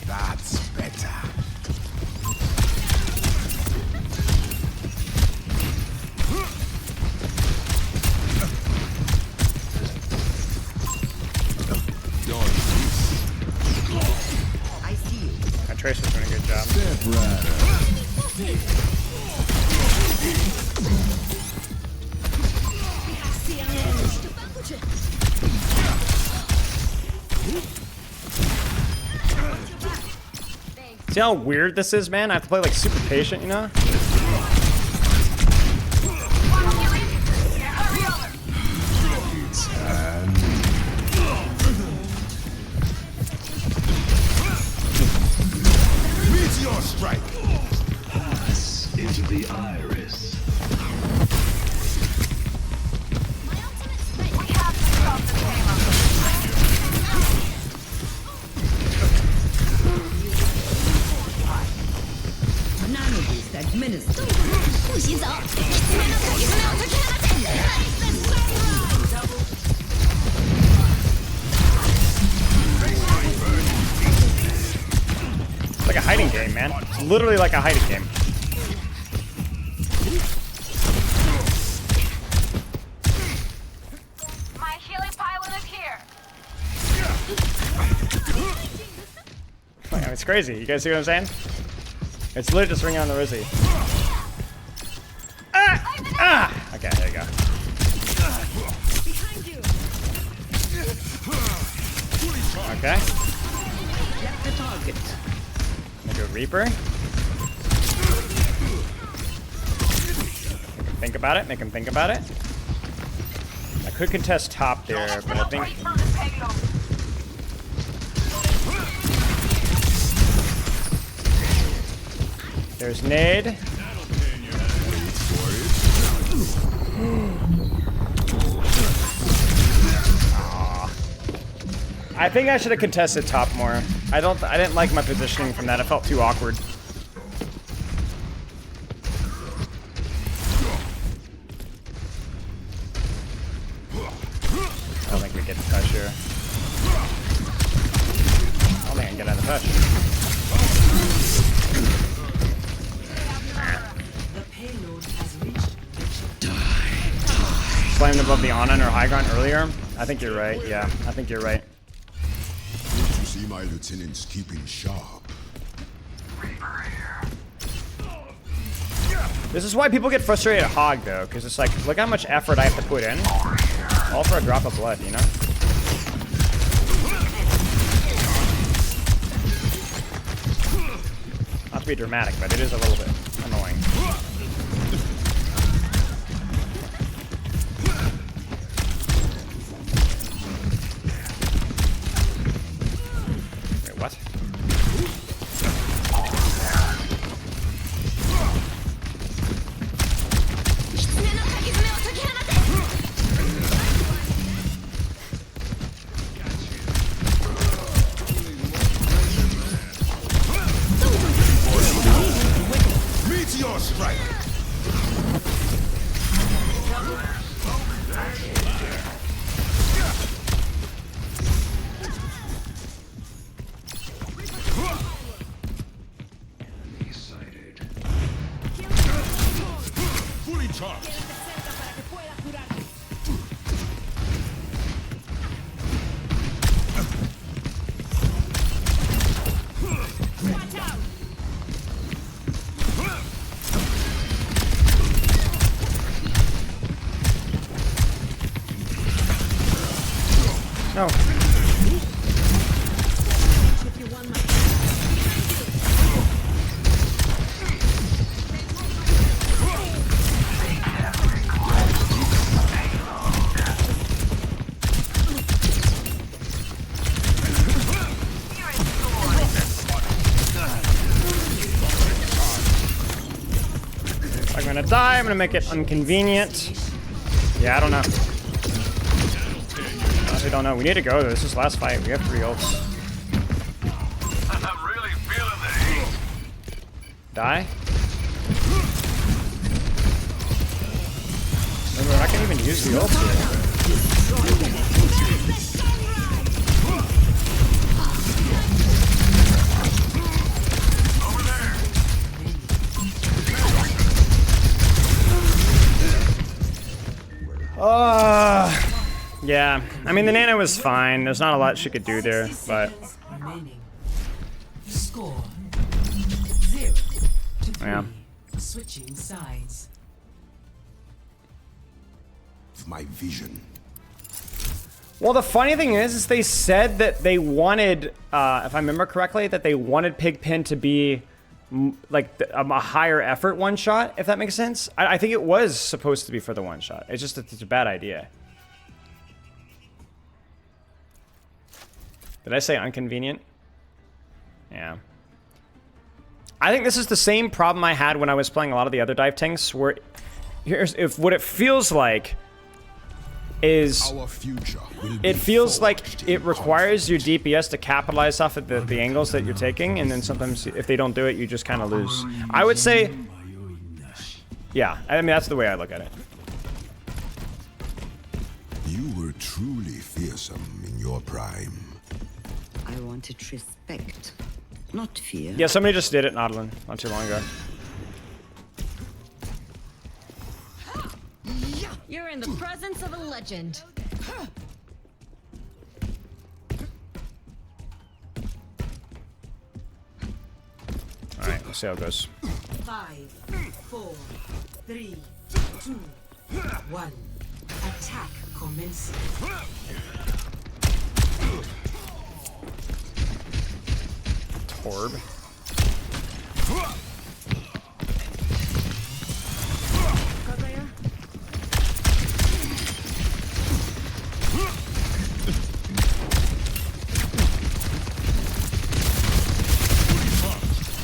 That's better. My Tracer's doing a good job. See how weird this is, man? I have to play like super patient, you know? Meteor strike. Pass into the iris. We have to stop the payload. Nanoboost administered. 不许走！你们的鬼子没有推开了！ It's like a hiding game, man. It's literally like a hiding game. My healing pylon is here. Like, it's crazy. You guys see what I'm saying? It's literally just ringing on the Rizzy. Ah! Ah! Okay, there you go. Okay. The target. Make a Reaper. Make him think about it. Make him think about it. I could contest top there, but I think... From the payload. There's nade. Aw. I think I should have contested top more. I didn't like my positioning from that. It felt too awkward. I don't think we get the touch here. I don't think I can get out of the touch. flamed above the Ana or high ground earlier. I think you're right. Yeah, I think you're right. Good to see my lieutenants keeping sharp. This is why people get frustrated at Hog, though, because it's like, look how much effort I have to put in. All for a drop of blood, you know? Not to be dramatic, but it is a little bit annoying. Wait, what? Meteor strike. Fully charged. No. I'm gonna die. I'm gonna make it inconvenient. Yeah, I don't know. We don't know. We need to go though. This is last fight. We have 3 ults. I'm really feeling the heat. Die? Remember, I can even use the ults here. Yeah, I mean the Nana was fine. There's not a lot she could do there, but Remaining. Score 0 to 3. Yeah. Switching sides. My vision. well, the funny thing is they said that they wanted, if I remember correctly, that they wanted Pigpen to be like a higher effort one shot. If that makes sense, I think it was supposed to be for the one shot. It's just that it's a bad idea. Did I say inconvenient? Yeah. I think this is the same problem I had when I was playing a lot of the other dive tanks, where if what it feels like is Our future will it be feels like forged it in requires your DPS to capitalize off of the angles that you're taking, and then sometimes if they don't do it, you just kind of lose. I would say, yeah, I mean that's the way I look at it. You were truly fearsome in your prime. I wanted respect, not fear. Yeah, somebody just did it in Odlin not too long ago. You're in the presence of a legend. Alright, let's see how it goes. 5, 4, 3, 2, 1. Attack commencing. Torb.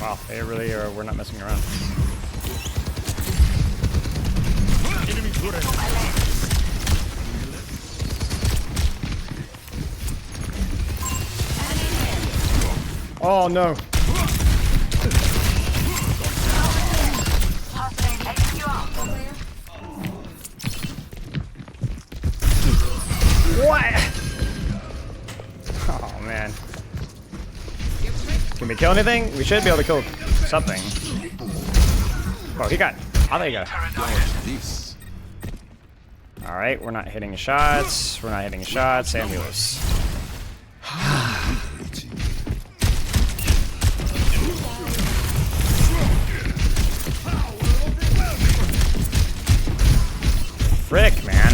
Wow, they really are. We're not messing around. Oh no. What? Oh man. Can we kill anything? We should be able to kill something. Oh, he got. I think he got. This. Alright, we're not hitting shots. We're not hitting shots. And we lose. Frick, man.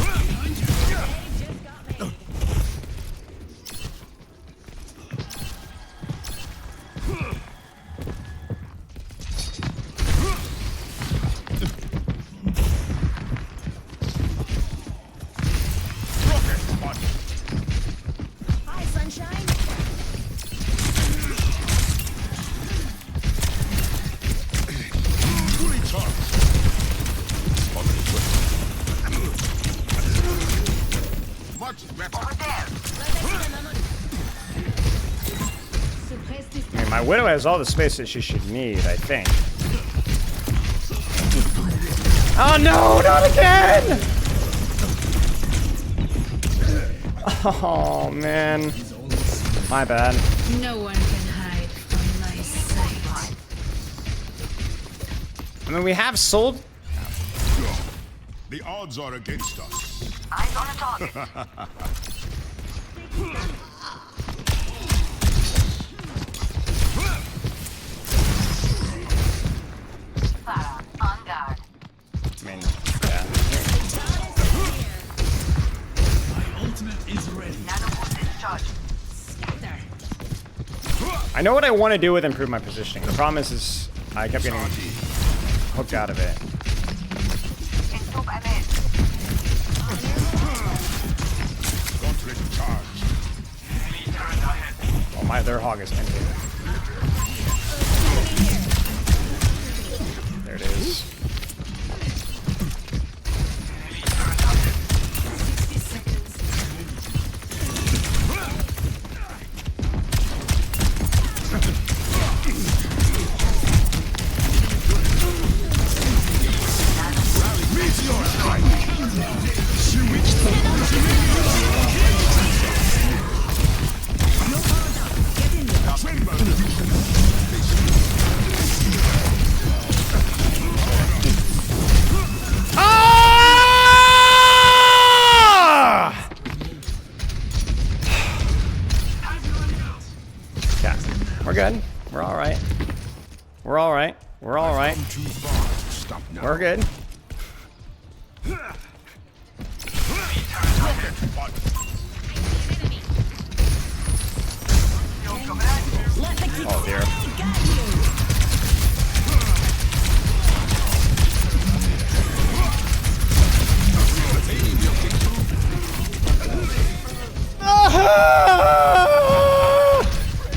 Hi, sunshine. Fully charged. Much better. I mean, my Widow has all the space that she should need, I think. Oh no, not again! Oh man. My bad. No one can hide from my sight. I mean, we have sold. The odds are against us. Eyes on a target. Farah, on guard. I mean, yeah. My ultimate is ready. Nano boost is charged. I know what I want to do with improve my positioning. The problem is I kept getting hooked out of it. Intube ahead. Gauntlet charged. Oh, their hog is empty. There it is. Yeah, we're good. We're all right. We're all right. We're all right. Too far. Stop now. We're good. Oh dear.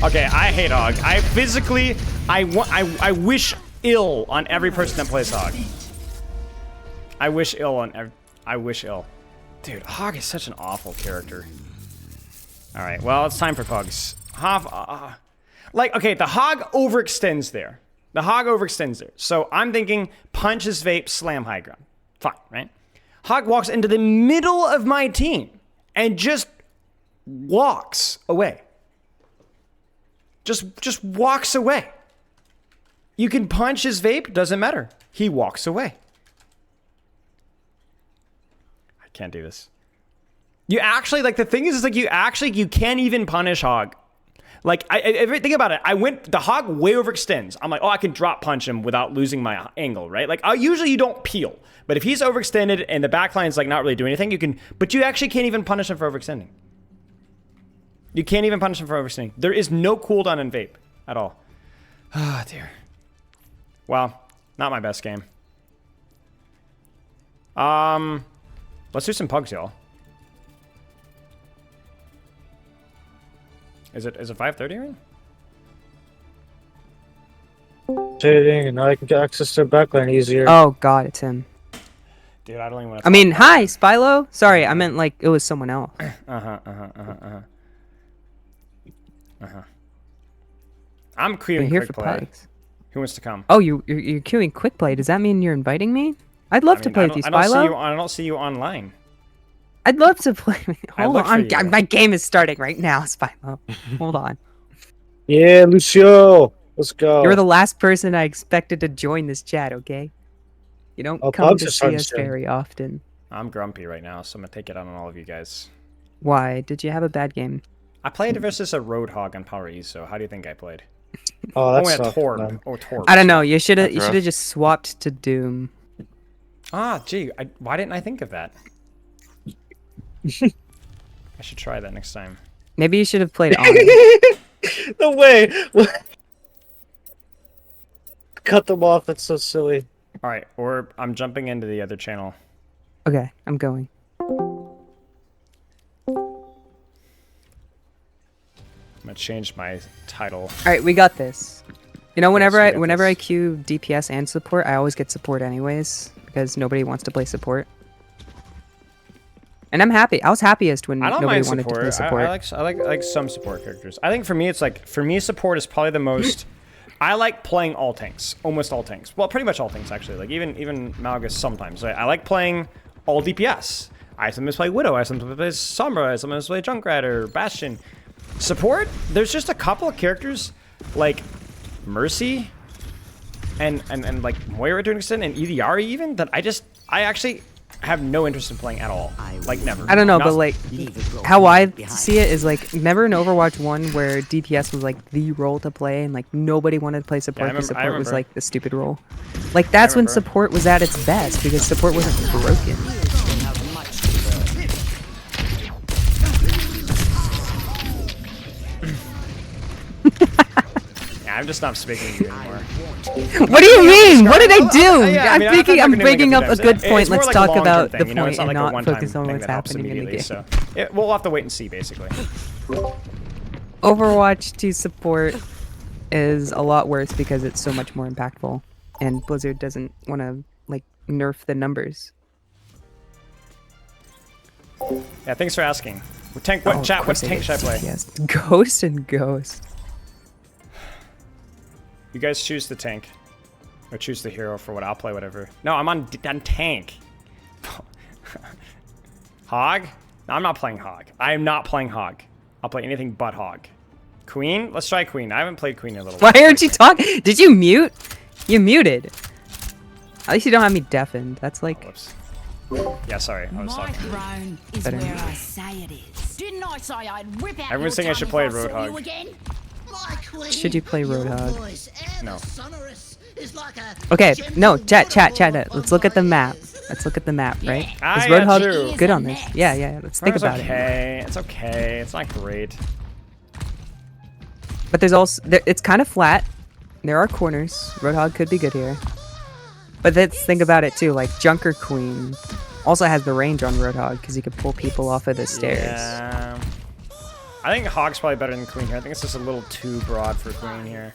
Okay, I hate Hog. I physically, I wish ill on every person that plays Hog. I wish ill on every, I wish ill. Dude, Hog is such an awful character. All right, well, it's time for Pugs. Like, okay, the Hog overextends there. The Hog overextends there. So I'm thinking punches vape, slam high ground. Fine, right? Hog walks into the middle of my team and just walks away. Just walks away. You can punch his vape, doesn't matter. He walks away. I can't do this. You actually, like, the thing is like, you can't even punish Hog. Like, I think about it. The Hog way overextends. I'm like, oh, I can drop punch him without losing my angle, right? Like, usually you don't peel. But if he's overextended and the backline's, like, not really doing anything, you can, but you actually can't even punish him for overextending. You can't even punish him for overextending. There is no cooldown in vape at all. Ah, oh, dear. Well, not my best game. Let's do some Pugs, y'all. Is it 5:30 right? Shading, and now I can get access to backline easier. Oh god, it's him. Dude, I don't even want to. I mean, hi, Spylo. Sorry, I meant like it was someone else. I'm queuing here quick for play. Pugs. Who wants to come? Oh, you're queuing quick play. Does that mean you're inviting me? I'd love to play with you, Spylo. I don't see you online. I'd love to play with you. Hold look on, for you. my game is starting right now, Spylo. Hold on. Yeah, Lucio, let's go. You're the last person I expected to join this chat. Okay. You don't come Pugs to are see starting us soon. very often. I'm grumpy right now, so I'm gonna take it out on all of you guys. Why? Did you have a bad game? I played versus a Roadhog on Power E, so how do you think I played? Oh, that's a Torb. Oh, Torb. I don't know. You should have just swapped to Doom. Ah, gee, why didn't I think of that? I should try that next time. Maybe you should have played on. No way. Cut them off. That's so silly. All right, or I'm jumping into the other channel. Okay, I'm going. I'm gonna change my title. All right, we got this. You know, whenever Yes, we got I this. queue DPS and support, I always get support anyways because nobody wants to play support. And I'm happy. I was happiest when I don't nobody mind wanted support. to play support. I like some support characters. I think for me support is probably the most. I like playing all tanks, almost all tanks. Well, pretty much all tanks actually. Like even Malgus sometimes. I like playing all DPS. I sometimes play Widow. I sometimes play Sombra. I sometimes play Junkrat or Bastion. Support. There's just a couple of characters like Mercy and like Moira to an extent and EDR even that I actually have no interest in playing at all. Like never. I don't know, but like how I see it is like remember in Overwatch 1 where DPS was like the role to play and like nobody wanted to play support because support was like the stupid role. Like that's when support was at its best because support wasn't broken. Yeah, I'm just not speaking to you anymore. What do you mean? What did I do? Yeah, I mean, I'm breaking up a times. good It's point. more Let's like talk a about long-term the thing, you know? point It's not and like a not one-time focus on thing what's that helps happening in the immediately, game. So we'll have to wait and see, basically. Overwatch 2 support is a lot worse because it's so much more impactful, and Blizzard doesn't want to like nerf the numbers. Yeah, thanks for asking. What tank? What chat? What tank should I play? Yes, Ghost and Ghost. You guys choose the tank, or choose the hero for what I'll play. Whatever. No, I'm on tank. Hog? No, I'm not playing Hog. I am not playing Hog. I'll play anything but Hog. Queen? Let's try Queen. I haven't played Queen in a little Why while. aren't you talking? Did you mute? You muted. At least you don't have me deafened. That's like. Whoops. Yeah, sorry. I was My talking. throne is Better. where I say it is. Didn't I say I'd rip out Everyone's your saying I should tummy play if I saw you Roadhog. again? Should you play Roadhog? No. Okay, no, chat. Let's look at the map. Let's look at the map, right? Is yeah, Roadhog true. good on this? Yeah. Let's think It's about okay. It's okay. It's not great. it. But there's also it's kind of flat. There are corners. Roadhog could be good here. But let's think about it too. Like Junker Queen also has the range on Roadhog because he could pull people off of the stairs. Yeah. I think Hog's probably better than Queen here. I think it's just a little too broad for Queen here.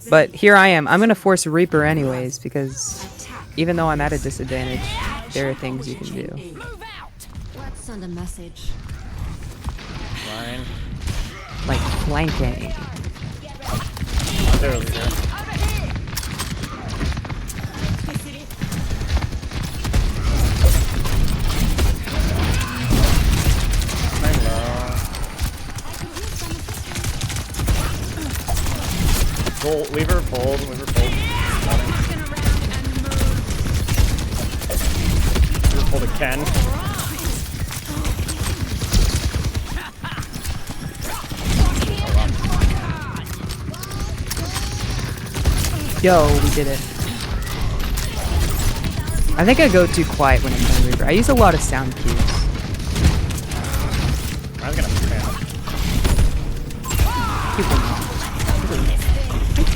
But here I am. I'm gonna force Reaper anyways because even though I'm at a disadvantage, there are things you can do. Let's send a message. Fine. Like flanking. I'll do it over here. Leave her fold. Leave her fold. Leave her fold to Ken. Yo, we did it. I think I go too quiet when I'm playing Reaper. I use a lot of sound cues. I was gonna fail.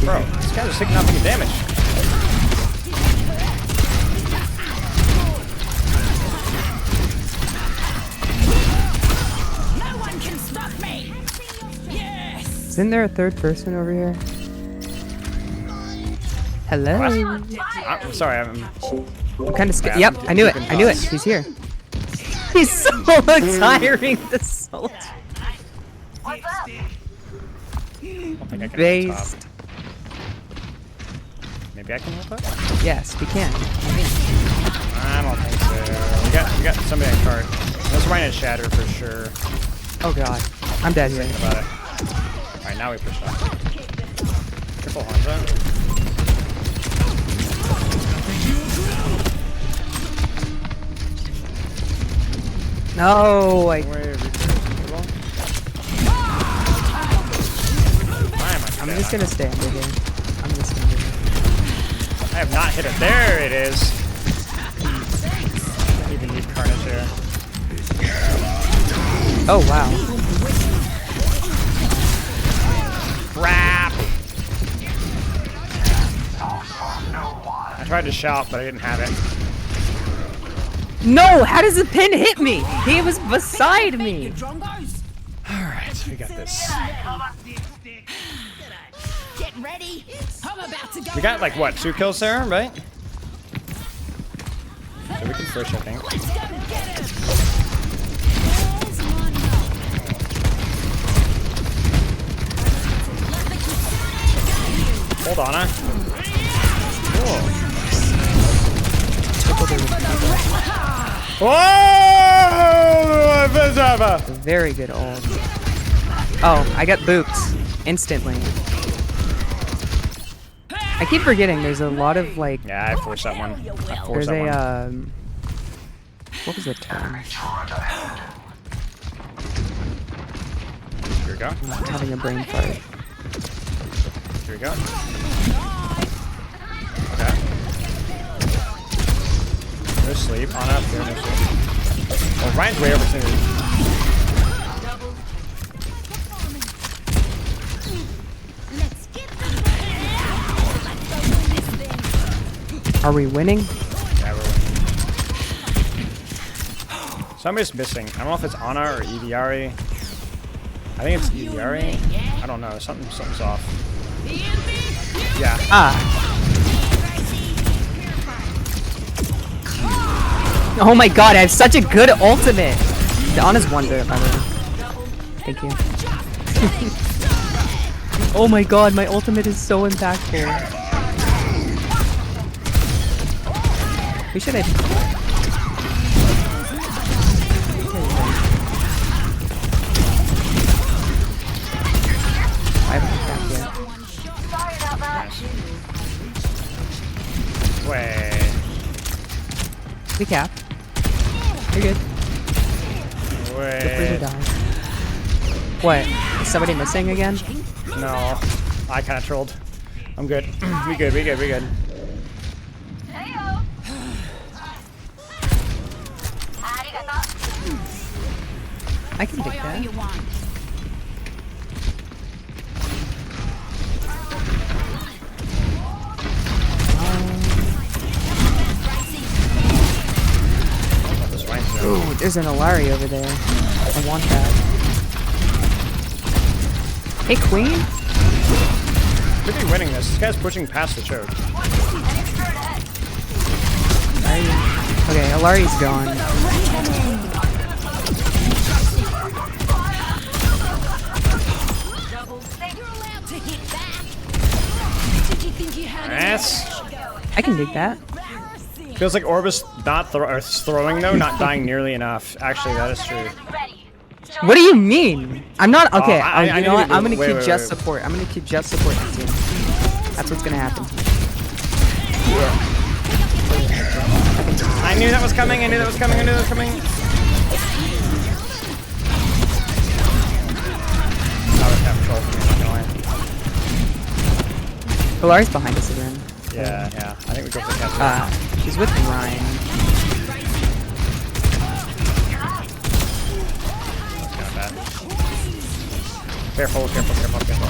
Bro, this guy's just taking nothing but damage. No one can stop me. Yes. Isn't there a third person over here? Hello. I'm sorry, I'm kind of scared. Yep, I knew it. I knew it. He's here. He's so tiring. The soldier. I don't think I can Based. top. Maybe I can help it? Yes, we can. I don't think so. We got somebody on cart. Let's run in Shatter for sure. Oh god. I'm dead here. Thinking about it. Alright, now we push up. Triple Hanzo. No, Wait, I'm just gonna stay under here. I'm just under here. I have not hit it. There it is. I don't even need carnage here. Oh wow. Crap. I tried to shout, but I didn't have it. No, how does the pin hit me? He was beside me. Alright, we got this. Get ready. I'm about to go. We got like what, 2 kills there, right? So we can push, I think. Let's go get him. Hold on, huh? Whoa! Very good ult. Oh, I got booped instantly. I keep forgetting there's a lot of like. Yeah, I forced that one. There's a what was the term? Here we go. I'm having a brain fart. Here we go. Okay. No sleep. On up there, no sleep. Oh, Ryan's way over here. Are we winning? Yeah, we're winning. Somebody's missing. I don't know if it's Ana or EDRE. I think it's EDRE. I don't know. Something's off. Yeah. Ah. Oh my god, I have such a good ultimate. The Ana's wonder, by the way. Thank you. Oh my god, my ultimate is so impactful. We should have. I haven't attacked yet. Wait. We cap. You're good. Wait. Feel free to die. What? Is somebody missing again? No. I kind of trolled. I'm good. We good. We good. We good. I can take that. Ooh, there's an Alari over there. I want that. Hey, Queen? Could be winning this. This guy's pushing past the choke. Okay, Alari's gone. Yes. I can dig that. Feels like Orbis not throwing though, not dying nearly enough. Actually, that is true. What do you mean? I'm not okay. I You know what? I'm gonna wait, keep wait, just wait. support. I'm gonna keep just support this team. That's what's gonna happen. I knew that was coming. I knew that was coming. I knew that was coming. That was kind of troll for me, not gonna lie. Alari's behind us again. Yeah, yeah. I think we go for the catch. She's with Ryan. That's kind of bad. Careful, careful, careful, careful.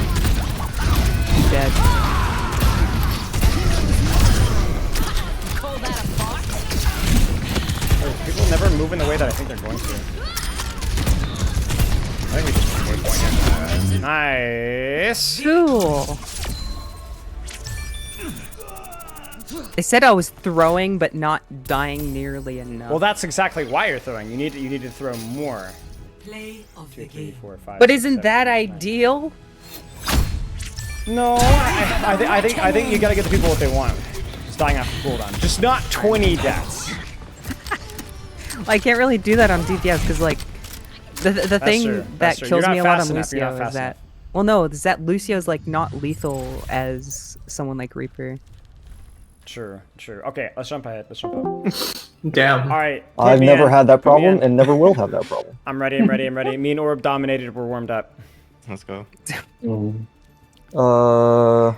She's dead. People never move in the way that I think they're going to. I think we just wait point in. Nice. Cool. They said I was throwing, but not dying nearly enough. Well, that's exactly why you're throwing. You need to throw more. Play of 2, 3, 4, 5. But 6, isn't 7, that 8, 9. ideal? No, I think you gotta get the people what they want. Just dying after cooldown. Just not 20 deaths. Well, I can't really do that on DPS because, like, the thing true. that That's true. kills You're me a not lot fast on enough. You're Lucio not is fast that. Well, no, is that Lucio's like not lethal as someone like Reaper. True. Okay, let's jump ahead. Let's jump up. Damn. All right. I've never had that Put me problem in. and never will have that problem. I'm ready. Me and Orb dominated. We're warmed up. Let's go.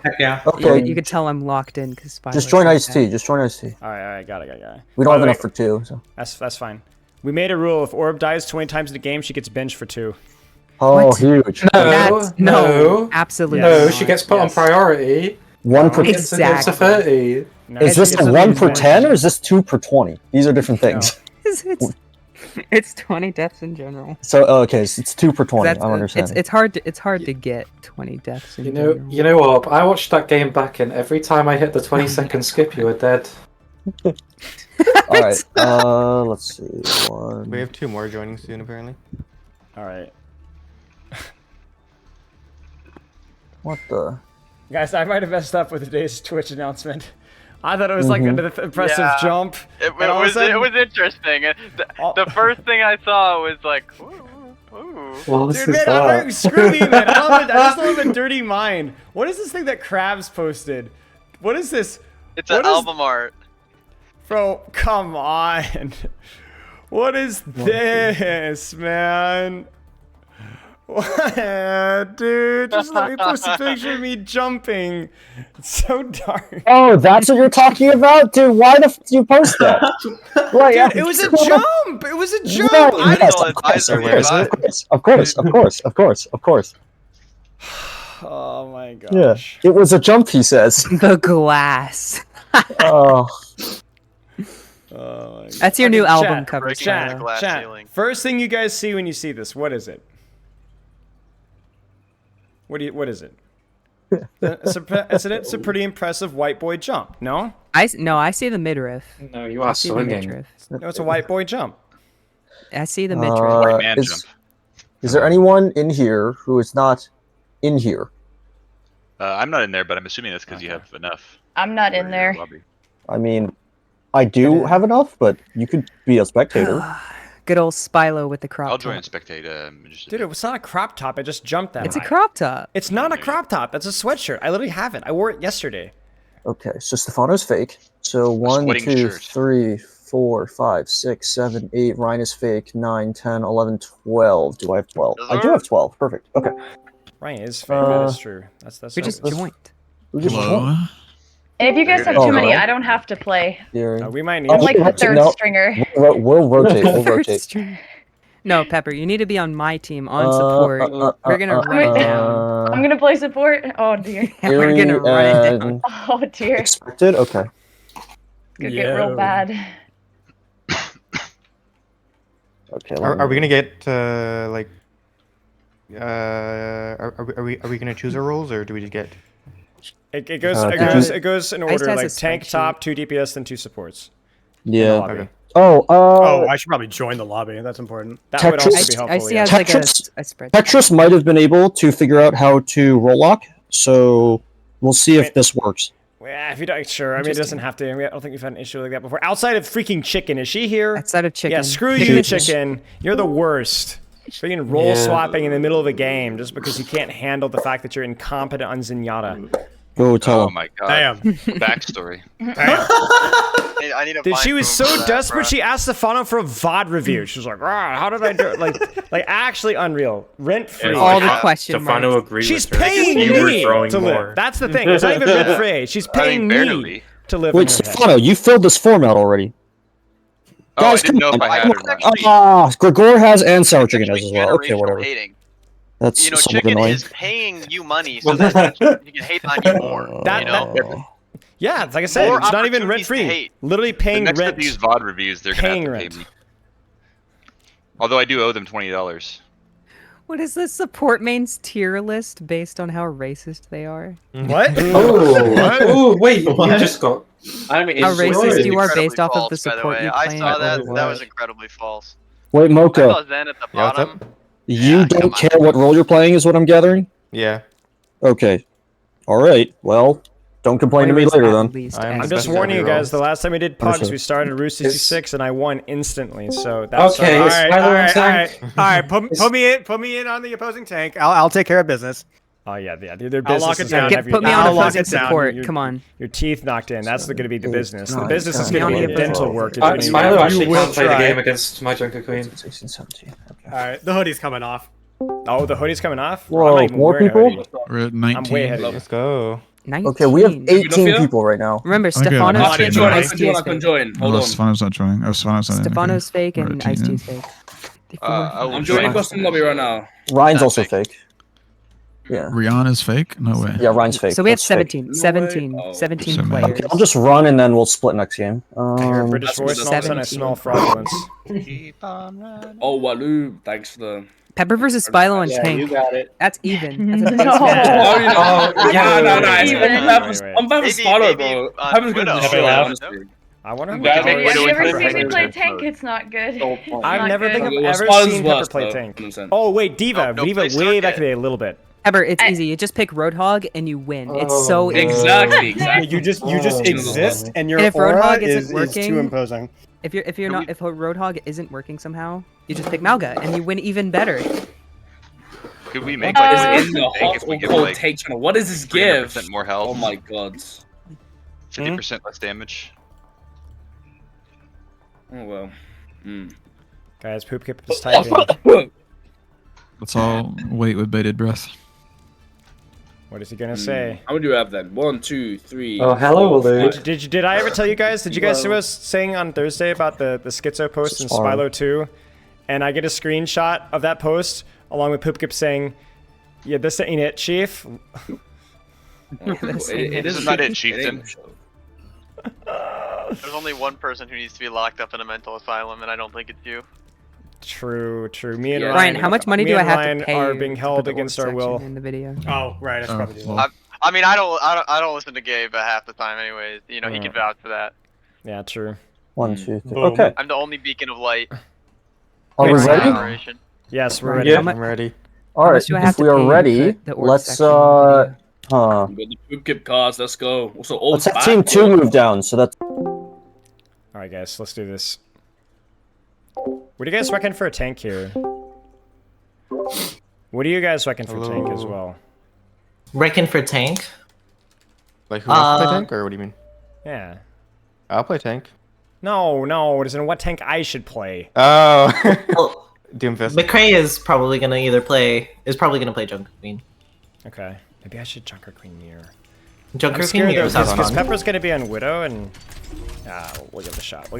Heck yeah. Okay. You could tell I'm locked in because Just join Ice T. Just join Ice T. All right. Got it. We don't have enough for 2. So. That's fine. We made a rule: if Orb dies 20 times in the game, she gets benched for 2. Oh, What? huge. No, absolutely. No, not. she gets put on priority. 1 per. It's a 30. Is this a 1 per 10 or is this 2 per 20? These are different things. It's 20 deaths in general. So okay, so it's 2 per 20. I'm understanding. It's hard to get 20 deaths in general. You know what? I watched that game back, and every time I hit the 20-second skip, you were dead. All right. Let's see. We have 2 more joining soon, apparently. All right. What the? Guys, I might have messed up with today's Twitch announcement. I thought it was like an impressive jump. It was interesting. The first thing I saw was like, ooh. Dude, man, screw me, man. I just don't have a dirty mind. What is this thing that Krabs posted? What is this? It's an album art. Bro, come on. What is this, man? What? Dude, just let me post a picture of me jumping. It's so dark. Oh, that's what you're talking about, dude. Why the f did you post that? Right, Dude, it was a jump. It was a jump. Right, yes, of course. Oh my gosh. Yeah, it was a jump. He says. The glass. Oh. Oh my That's your new album Chat, cover. Chat, Spyro. chat. First thing you guys see when you see this, what is it? What is it? It's a pretty impressive white boy jump, no? I see the midriff. No, you are swinging. No, it's a white boy jump. I see the midriff. Is there anyone in here who is not in here? I'm not in there, but I'm assuming that's because you have enough. I'm not in there. I mean, I do have enough, but you could be a spectator. Good old Spylo with the crop I'll top. join and spectate. Dude, it was not a crop top. I just jumped that It's a high. crop top. It's not a crop top. That's a sweatshirt. I literally have it. I wore it yesterday. Okay, so Stefano's fake. So 1, sweating 2, shirt. 3, 4, 5, 6, 7, 8. Ryan is fake. 9, 10, 11, 12. Do I have 12? I do have 12. Perfect. Okay. Ryan is fake. That is true. That's We just joined. Hello? And if you guys have Oh, too many, no. I don't have to play. We might need. I'm like the third stringer. We'll rotate. No, Pepper, you need to be on my team on support. We're gonna run it down. I'm gonna play support. Oh dear. We're gonna run it down. Oh dear. Expected? Okay. Could get real bad. Okay. Are we gonna get like? Are we gonna choose our roles or do we just get? It goes in order like tank top, 2 DPS, then 2 supports. Yeah. Okay. Oh, I should probably join the lobby. That's important. That would also be helpful. I see yeah. as like a Tetris, spread. Tetris might have been able to figure out how to roll lock, so we'll see if this works. Yeah, if you don't, sure. I mean, it doesn't have to. I don't think we've had an issue like that before. Outside of freaking Chicken, is she here? Outside of Chicken. Yeah, screw you, Chicken. You're the worst. Freaking roll swapping in the middle of a game just because you can't handle the fact that you're incompetent on Zenyatta. Go tell Oh him. my god. Damn. Backstory. I need a Dude, she mind was boom so for that, desperate. bruh. She asked Stefano for a VOD review. She was like, how did I do it? Like actually unreal. Rent free. All the question Stefano marks. agreed She's with her. paying You were me throwing to more. live. That's the thing. It's not even rent free. She's paying me barely. to live. Wait, in her head. Stefano, you filled this form out already. Oh, I didn't know if I had or not. Ah, Gregor has and Sour Chicken has as well. Okay, Generational whatever. hating. That's You know, somewhat Chicken annoying. is paying you money so that he can hate on you more. You know? Yeah, it's like I said, More it's not even rent opportunities to free. hate. Literally The paying next rent. to these VOD reviews, they're gonna Paying have to rent. pay me. Although I do owe them $20. What is the support mains tier list based on how racist they are? What? Oh, wait, you What? just got. I mean, How it's racist you are Incredibly based off of the false, by the support way. you I claim. saw that. or That was what? incredibly false. Wait, I Mocha, saw Zen at the Yeah, what's bottom. up? you don't come care what role you're playing, is what I'm gathering? Yeah. Okay. All right. Well, don't complain to me Players later at then. least I am I'm as just Best warning you every guys, the last time we did PUGs, Understood. we started Route 66 and I won instantly, so that's Okay, All is right, Spyro all on right, all tank? right. All right, put me in on the opposing tank. I'll take care of business. Oh yeah, their I'll business lock it is gonna down. have Put me on I'll lock opposing it down. support. your- Come on. Your teeth knocked in. That's going to be the business. The 9, business is 10, going to be 11, dental 12, work. Smilo actually will can't play the try. game against my Junker Queen. 16, 17. Okay. Alright, the hoodie's coming off. Oh, the hoodie's coming off. Whoa, I'm not even more wearing a people? hoodie. We're at I'm 19. way ahead of you. Let's go. 19. Okay, we have 18 Sophia? people right now. Remember, Okay, Stefano's I fake can and join, Ice-T is I can fake. join. Hold Oh, on. Stefano's not joining. Oh, Stefano's not in. Stefano's fake We're and at 18 Ice-T's then. fake. I will I'm joining join. custom lobby right now. Ryan's Not also fake. fake. Yeah. Rihanna's fake? No way. Yeah, Ryan's fake. So we have That's fake. 17. No 17. way. Oh. 17 So many. players. Okay, I'll just run and then we'll split next game. I hear a British That's voice, and all of a sudden I 17. smell fraudulence. Keep on running. Oh, Waloo. Thanks for the. Pepper versus Spilo and Yeah, Tank. you got it. That's even. That's a No. close match. Oh, you know. Oh, Yeah, no, no. Wait, wait, I'm bad for Spalo, bro. Pepper's good Widow. to show, Yeah. honestly. I wonder Yeah, how Have Have you Widow ever and seen me Pepper. play tank? It's not good. It's I've not never good. think I've Well, ever Spalo's seen Pepper worse, play though, tank. 100%. Oh wait, Diva, No, Diva, please way don't back get- in the day, a little bit. Pepper, it's easy. You just pick Roadhog and you win. It's so easy. Exactly, Yeah, exactly. you just exist, and your And if aura Roadhog is isn't working- too imposing. If Roadhog isn't working somehow, you just pick Malga and you win even better. Could we make What like is in the tank hot if we or give cold like take channel? What does this give? 300% more health? Oh my god. 50% less damage. Oh well. Guys, Poop Kip is typing. Let's all wait with bated breath. What is he gonna say? How many do we have then? 1, 2, 3. Oh, hello, four, Lou. five. Did I ever tell you guys? Did you guys see us saying on Thursday about the schizo post in Spilo 2? And I get a screenshot of that post along with Poop Kip saying, "Yeah, this ain't it, Chief." It This is not it, Chieftain. There's only one person who needs to be locked up in a mental asylum, and I don't think it's you. True. Me and Yeah. Ryan. Ryan, how much money me do I and have Ryan to pay are you being to held put the against orc our will. section in the video? Oh, right. I should probably do that. well, I mean, I don't listen to Gabe half the time, anyways. You know, he Yeah. can vouch for that. Yeah, true. 1, 2, 3. Boom. Okay. I'm the only beacon of light. Are we Wait, ready? Operation. Yes, we're Ryan, ready. Yeah, how mu- I'm ready. Alright, much do I have if to we are pay to ready, put the orc let's section in the video? We got the poop kip cards. Let's go. Also, old let's have back, team 2 bro. move down, so that's Alright, guys, let's do this. What do you guys reckon for a tank here? What do you guys reckon for tank as well? Reckon for tank? Like who wants to play tank, or what do you mean? Yeah. I'll play tank. No, it isn't what tank I should play. Oh. Well, Doomfist. McCray is probably gonna play Junker Queen. Okay. Maybe I should Junker Queen near. Junker I'm Queen scared near is because on. Pepper's gonna be on Widow and we'll give it a shot. They're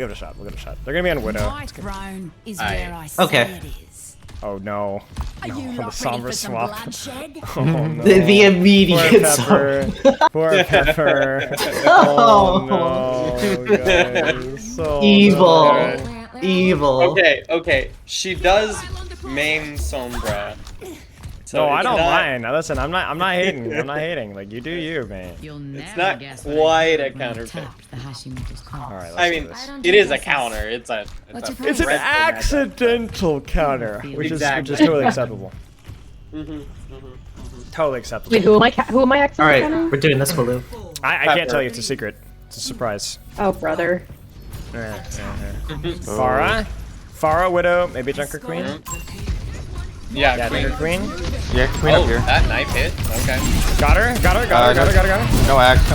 gonna be on Widow. My throne is Aye. where I say Okay. it is. Oh no. Are you The not ready somber for some swap. bloodshed? Oh no. The immediate Poor Pepper. Poor Pepper. Oh no, guys. So Evil. bad. Evil. Okay. She does main Sombra. So No, I it's don't not- mind. Now listen, I'm not hating. I'm not hating. Like you do you, man. You'll It's never not guess quite a what I counter did when I pick. tapped the Hashimoto's cards. All right, let's I do mean, this. it is a counter. It's a What's your It's an price? accidental counter, which is totally acceptable. Totally acceptable. Wait, who am I actually? All right, we're doing this, Baloo. I can't tell you. It's a secret. It's a surprise. Oh, brother. Farah, Widow, maybe Junker Queen. Yeah, Junker Queen. Yeah, Queen up here. That knife hit. Okay. Got her. No axe.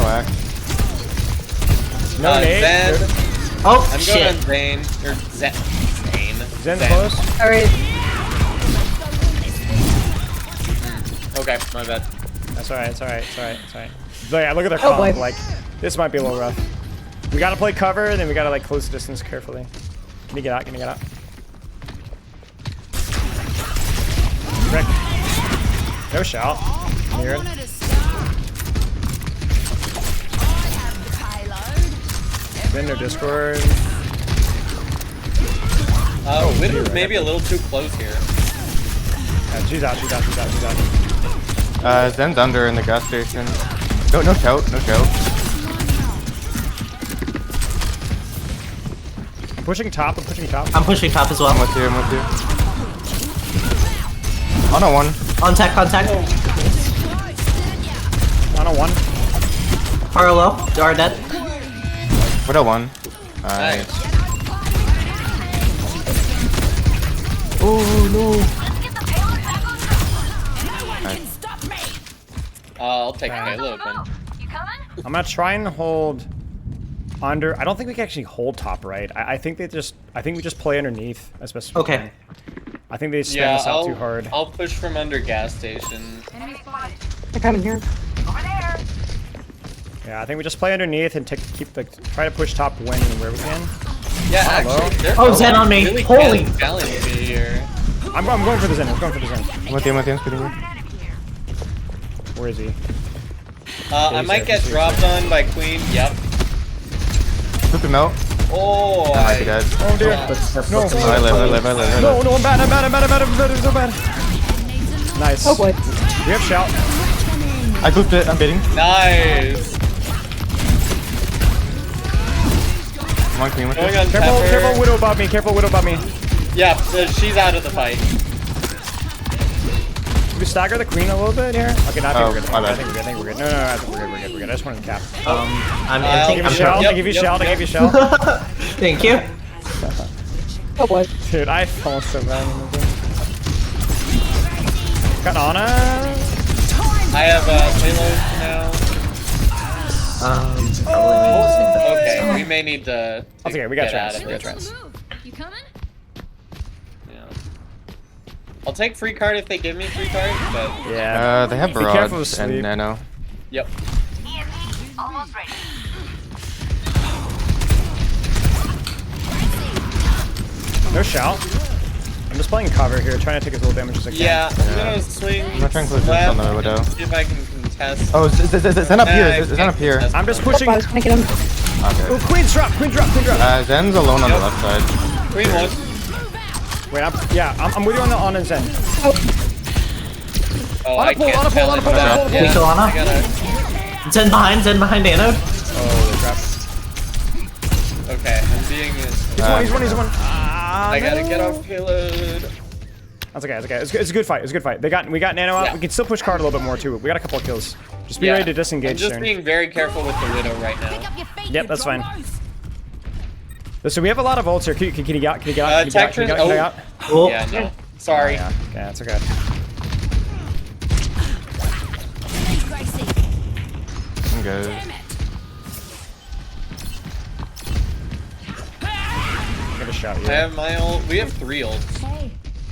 No nade. Zen. Oh, I'm shit. going Zane. Or Zen. Zen's close. All right. Okay, my bad. That's alright. It's alright. But yeah, look at their Oh, comp. boy. Like, this might be a little rough. We gotta play cover, then we gotta like close distance carefully. Can you get out? Rick. No shout. Mirrored. Then no Discord. Widow's maybe a little too close here. She's out. Zen's under in the gas station. No shout. Pushing top. I'm pushing top as well. I'm with you. Oh no, one. Contact. On a one. Parallel. You are dead. Widow one. Nice. Oh no. I'll take payload then. I'm gonna try and hold under. I don't think we can actually hold top right. I think we just play underneath as best as we can. I think they spam us out too hard. I'll push from under gas station. They're coming here. Yeah, I think we just play underneath and try to push top wing where we can. Yeah, actually. Oh, Zen on me. Really Holy. challenge me here. I'm going for the Zen. I'm going for the Zen. I'm with you, I'm speeding you. Where is he? I might get dropped on by Queen. Yep. Flip him out. Oh, I might be dead. Oh dear. No. Oh, I live. No, I'm bad. I'm so bad. Nice. Oh boy. We have shout. I booped it, I'm baiting. Nice. Come on, Queen with it. Careful, Widow above me. Careful, Widow above me. Yeah, she's out of the fight. Can we stagger the Queen a little bit here? Okay, now I think we're good. My bad. I think we're good. No, I think we're good. I just wanted to cap. I give you shout. I give you shout. Thank you. Oh boy. Dude, I fell so bad. Got Ana. I have payload now. Okay, we may need to. That's okay. We got trans. We got trans. You coming? Yeah. I'll take free card if they give me free card, but yeah. They have barrage and nano. Yep. Almost ready. No shout. I'm just playing cover here, trying to take as little damage as I can. Yeah, I'm gonna swing. I'm not trying to close on the Widow. See if I can contest. Oh, Zen up here. Zen up here. I'm just pushing. Okay. Oh, Queen's drop. Zen's alone on the left side. Queen one. Wait, I'm with you on the Zen. Oh, I can't. On a pull. We kill Ana. Zen behind anode. Oh, crap. Okay, I'm being. He's one. I gotta get off payload. That's okay. It's a good fight. We got nano out. Yeah. We can still push card a little bit more too. We got a couple of kills. Just be ready to disengage. I'm just being very careful with the Widow right now. Yep, that's fine. Listen, we have a lot of ults here. Can you get out? Can you get out? Oh. Yeah, no. Sorry. Yeah, that's okay. I'm good. Get a shot I here. have my ult. We have 3 ults.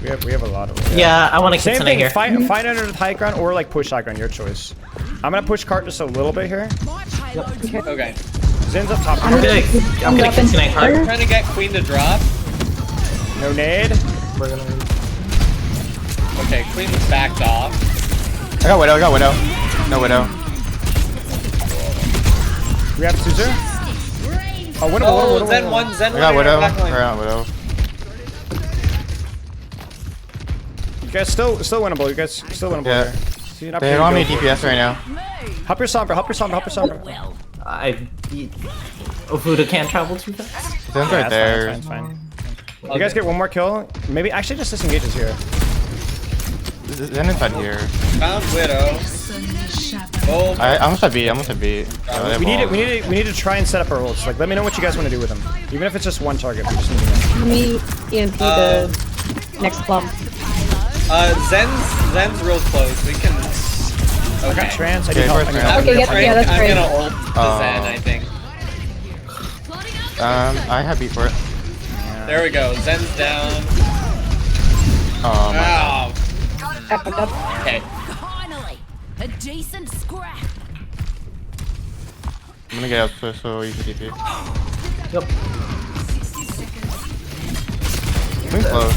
We have a lot of ults. Yeah, I want to Same keep thing. here. Fight under the high ground or like push high ground. Your choice. I'm gonna push cart just a little bit here. Okay. Zen's up top. I'm gonna disconnect I'm her. trying to get Queen to drop. No nade. We're gonna. Okay, Queen backed off. I got Widow. No Widow. We have Caesar. Oh, Widow. Zen one. I got Widow. Widow. You guys still winnable. Yeah. Here. They don't have any DPS right now. Help your Sombra. Ofuda can't travel too fast. Zen's right there. It's fine. You guys get one more kill. Maybe actually just disengage us here. Zen inside here. Found Widow. Oh. I almost had beat. We need to try and set up our ults. Like, let me know what you guys want to do with them. Even if it's just one target, we just need to know. Let me EMP the next plum. Zen's real close. We can. I got trans. I Okay, need help. Okay, yeah, that's I'm great. gonna ult the Zen, I think. I have beat for it. There we go. Zen's down. Oh my God. Okay. Finally, a decent scrap. I'm gonna get up so you can DP. Yep. Queen's close.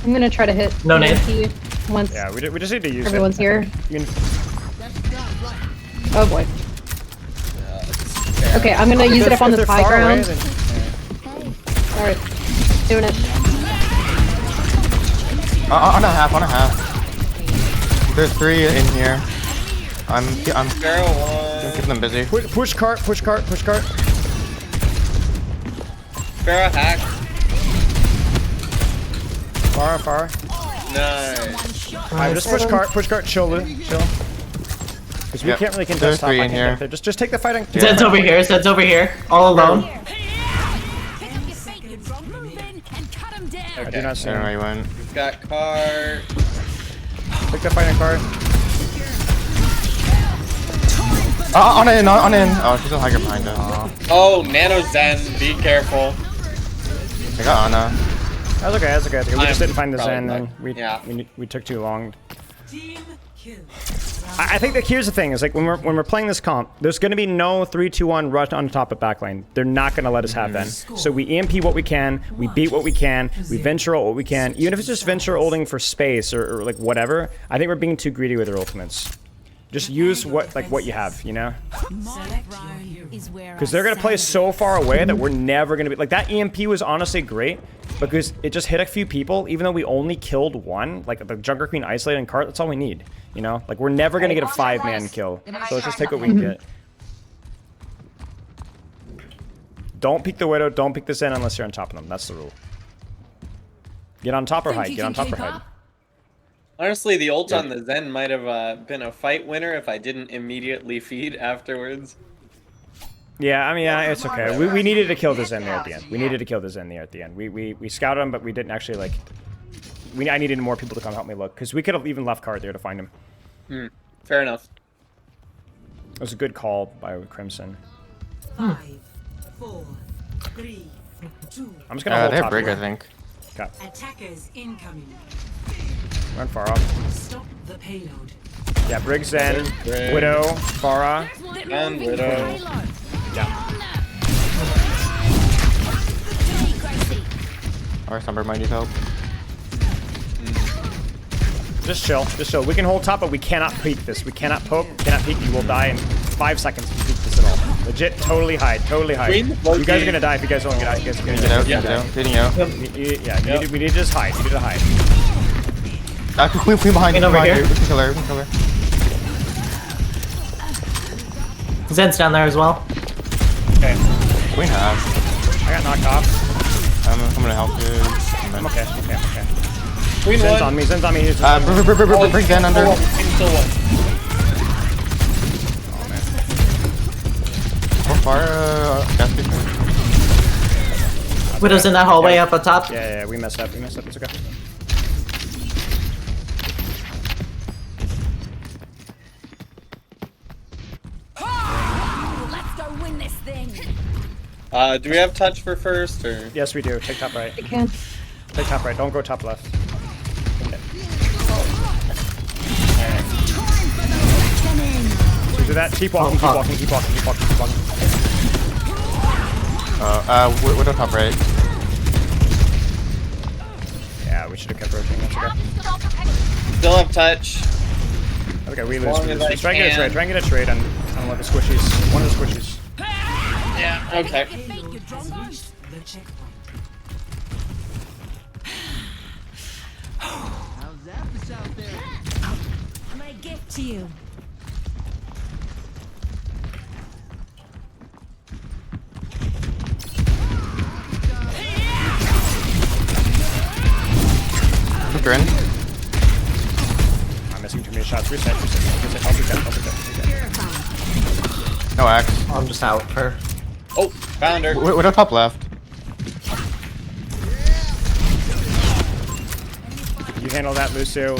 I'm gonna try to hit No nade. EMP once Yeah, we just need to use everyone's it. here. You can, Oh boy. Okay, I'm gonna use it up on this high ground. Alright, doing it. On a half. There's 3 in here. I'm keeping them busy. push cart. Pharaoh hack. Far. Nice. Alright, just push cart, chill. Because we can't really contest top. There's 3 in here. Just take the fight. Zed's over here. All alone. I do not see I don't know him. where he went. got cart. Pick the fighting card. On in. Oh, she's a hiker behind us. Oh, Nano Zen, be careful. I got Ana. That's okay. That's okay. We just didn't find the Zen, probably and we took too long. I think that here's the thing: is like when we're playing this comp, there's going to be no 3-2-1 rush on top of backline. They're not going to let us have that. So we EMP what we can, we beat what we can, we venture ult what we can. Even if it's just venture ulting for space or like whatever, I think we're being too greedy with our ultimates. Just use what you have, you know? Because they're gonna play so far away that we're never gonna be like that. EMP was honestly great because it just hit a few people, even though we only killed one. Like the Junker Queen isolated and cart, that's all we need. You know, like we're never gonna get a 5-man kill. So let's just take what we can get. Don't peek the Widow. Don't peek the Zen unless you're on top of them. That's the rule. Get on top or hide. Get on top or hide. Honestly, the ult on the Zen might have been a fight winner if I didn't immediately feed afterwards. Yeah, I mean, it's okay. We needed to kill the Zen there at the end. We needed to kill the Zen there at the end. We scouted him, but we didn't actually, like... I needed more people to come help me look, because we could have even left card there to find him. Fair enough. It was a good call by Crimson. 5, 4, 3, 2. I'm just gonna hold they're top Brig, I here. think. Okay. Attackers incoming. Run far off. Stop the payload. Yeah, Brig, Zen, Widow, Farah. And Widow. Yeah. Or Summer might need help. Just chill, just chill. We can hold top, but we cannot peek this. We cannot poke, cannot peek. You will die in 5 seconds if you peek this at all. Legit, totally hide, totally hide. You guys are gonna die if you guys don't get out. You guys are gonna Get out, get out, getting out. Yeah, we need to just hide. We need to hide. Queen behind you, over here. We can kill her, we can kill her. Zen's down there as well. Okay. Queen has. I got knocked off. I'm gonna help you. I'm okay, okay. Queen Zen's one. on me, Zen's on me. Bring Zen under. Still one. How far, gas station? Widow's in that hallway up on top. Yeah, we messed up, It's okay. Let's go win this thing. Do we have touch for first, or? Yes, we do. Take top right. I can. Take top right. Don't go top left. Okay. So do that. Keep walking. Widow top right. Yeah, we should have kept rotating. That's okay. Still have touch. Okay, we lose. Let's try and get a trade. Try and get a trade on one of the squishies. One of the squishies. Yeah, okay. The checkpoint. How's that fish out there? My gift to you. You're in. I'm missing too many shots. Reset. Help reset. No axe. I'm just out for. Oh, found her. Widow top left. You handle that, Lucio.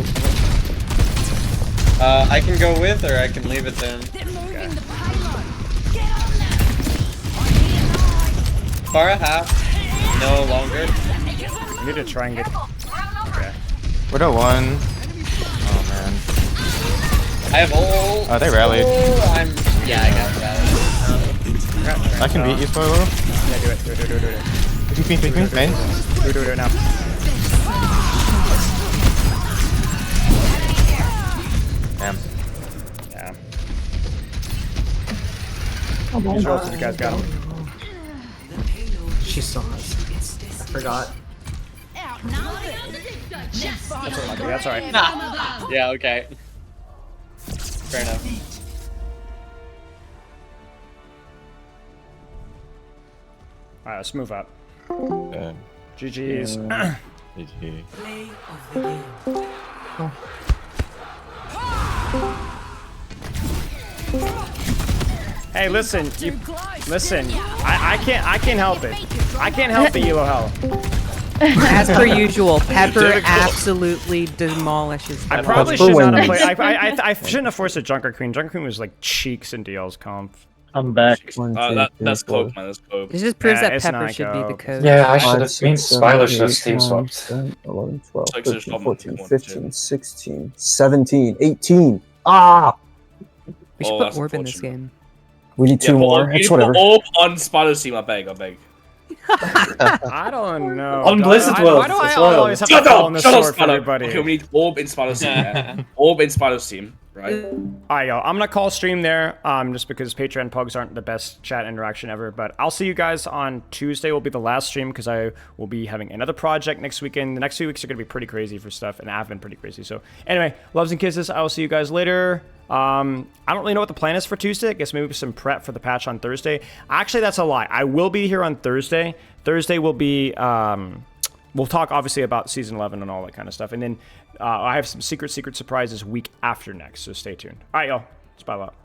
I can go with, or I can leave it then. Farah half. No longer. We need to try and get. Okay. Widow one. Oh man. I have ult. Oh, they rallied. Yeah, I got rallied. I can beat you, Spoiler. Yeah, do it. Peek me, main. Do it now. Damn. Yeah. These rolls, you guys got him. She still has. I forgot. That's alright. Nah. Yeah, okay. Fair enough. Alright, let's move up. GG's. GG. Play of the game. Hey, listen, listen. I can't help it. I can't help it, Elo Hell. As per usual, Pepper absolutely demolishes. I probably should not have played. I shouldn't have forced a Junker Queen. Junker Queen was like cheeks in DL's comp. I'm back. That's coke, man. That's coke. This just proves that Pepper should be the coach. Yeah, I should have been Spyler should have team swapped. 11, 12, 13, 14, 15, 16, 17, 18. Ah! We should put Orb in this game. We need 2 more. It's whatever. Orb on Spyler's team, I beg. I don't know. On Blizzard World. Why do I always have to fall on the sword for everybody? Okay, we need Orb in Spyler's team. Yeah? Orb in Spyler's team, right? Alright, yo, I'm gonna call stream there, just because Patreon PUGs aren't the best chat interaction ever. But I'll see you guys on Tuesday. Will be the last stream because I will be having another project next weekend. The next few weeks are gonna be pretty crazy for stuff, and I've been pretty crazy. So anyway, loves and kisses. I will see you guys later. I don't really know what the plan is for Tuesday. I guess maybe some prep for the patch on Thursday. Actually, that's a lie. I will be here on Thursday. Thursday will be, we'll talk obviously about Season 11 and all that kind of stuff. And then I have some secret surprises week after next, so stay tuned. All right, y'all. It's bye-bye.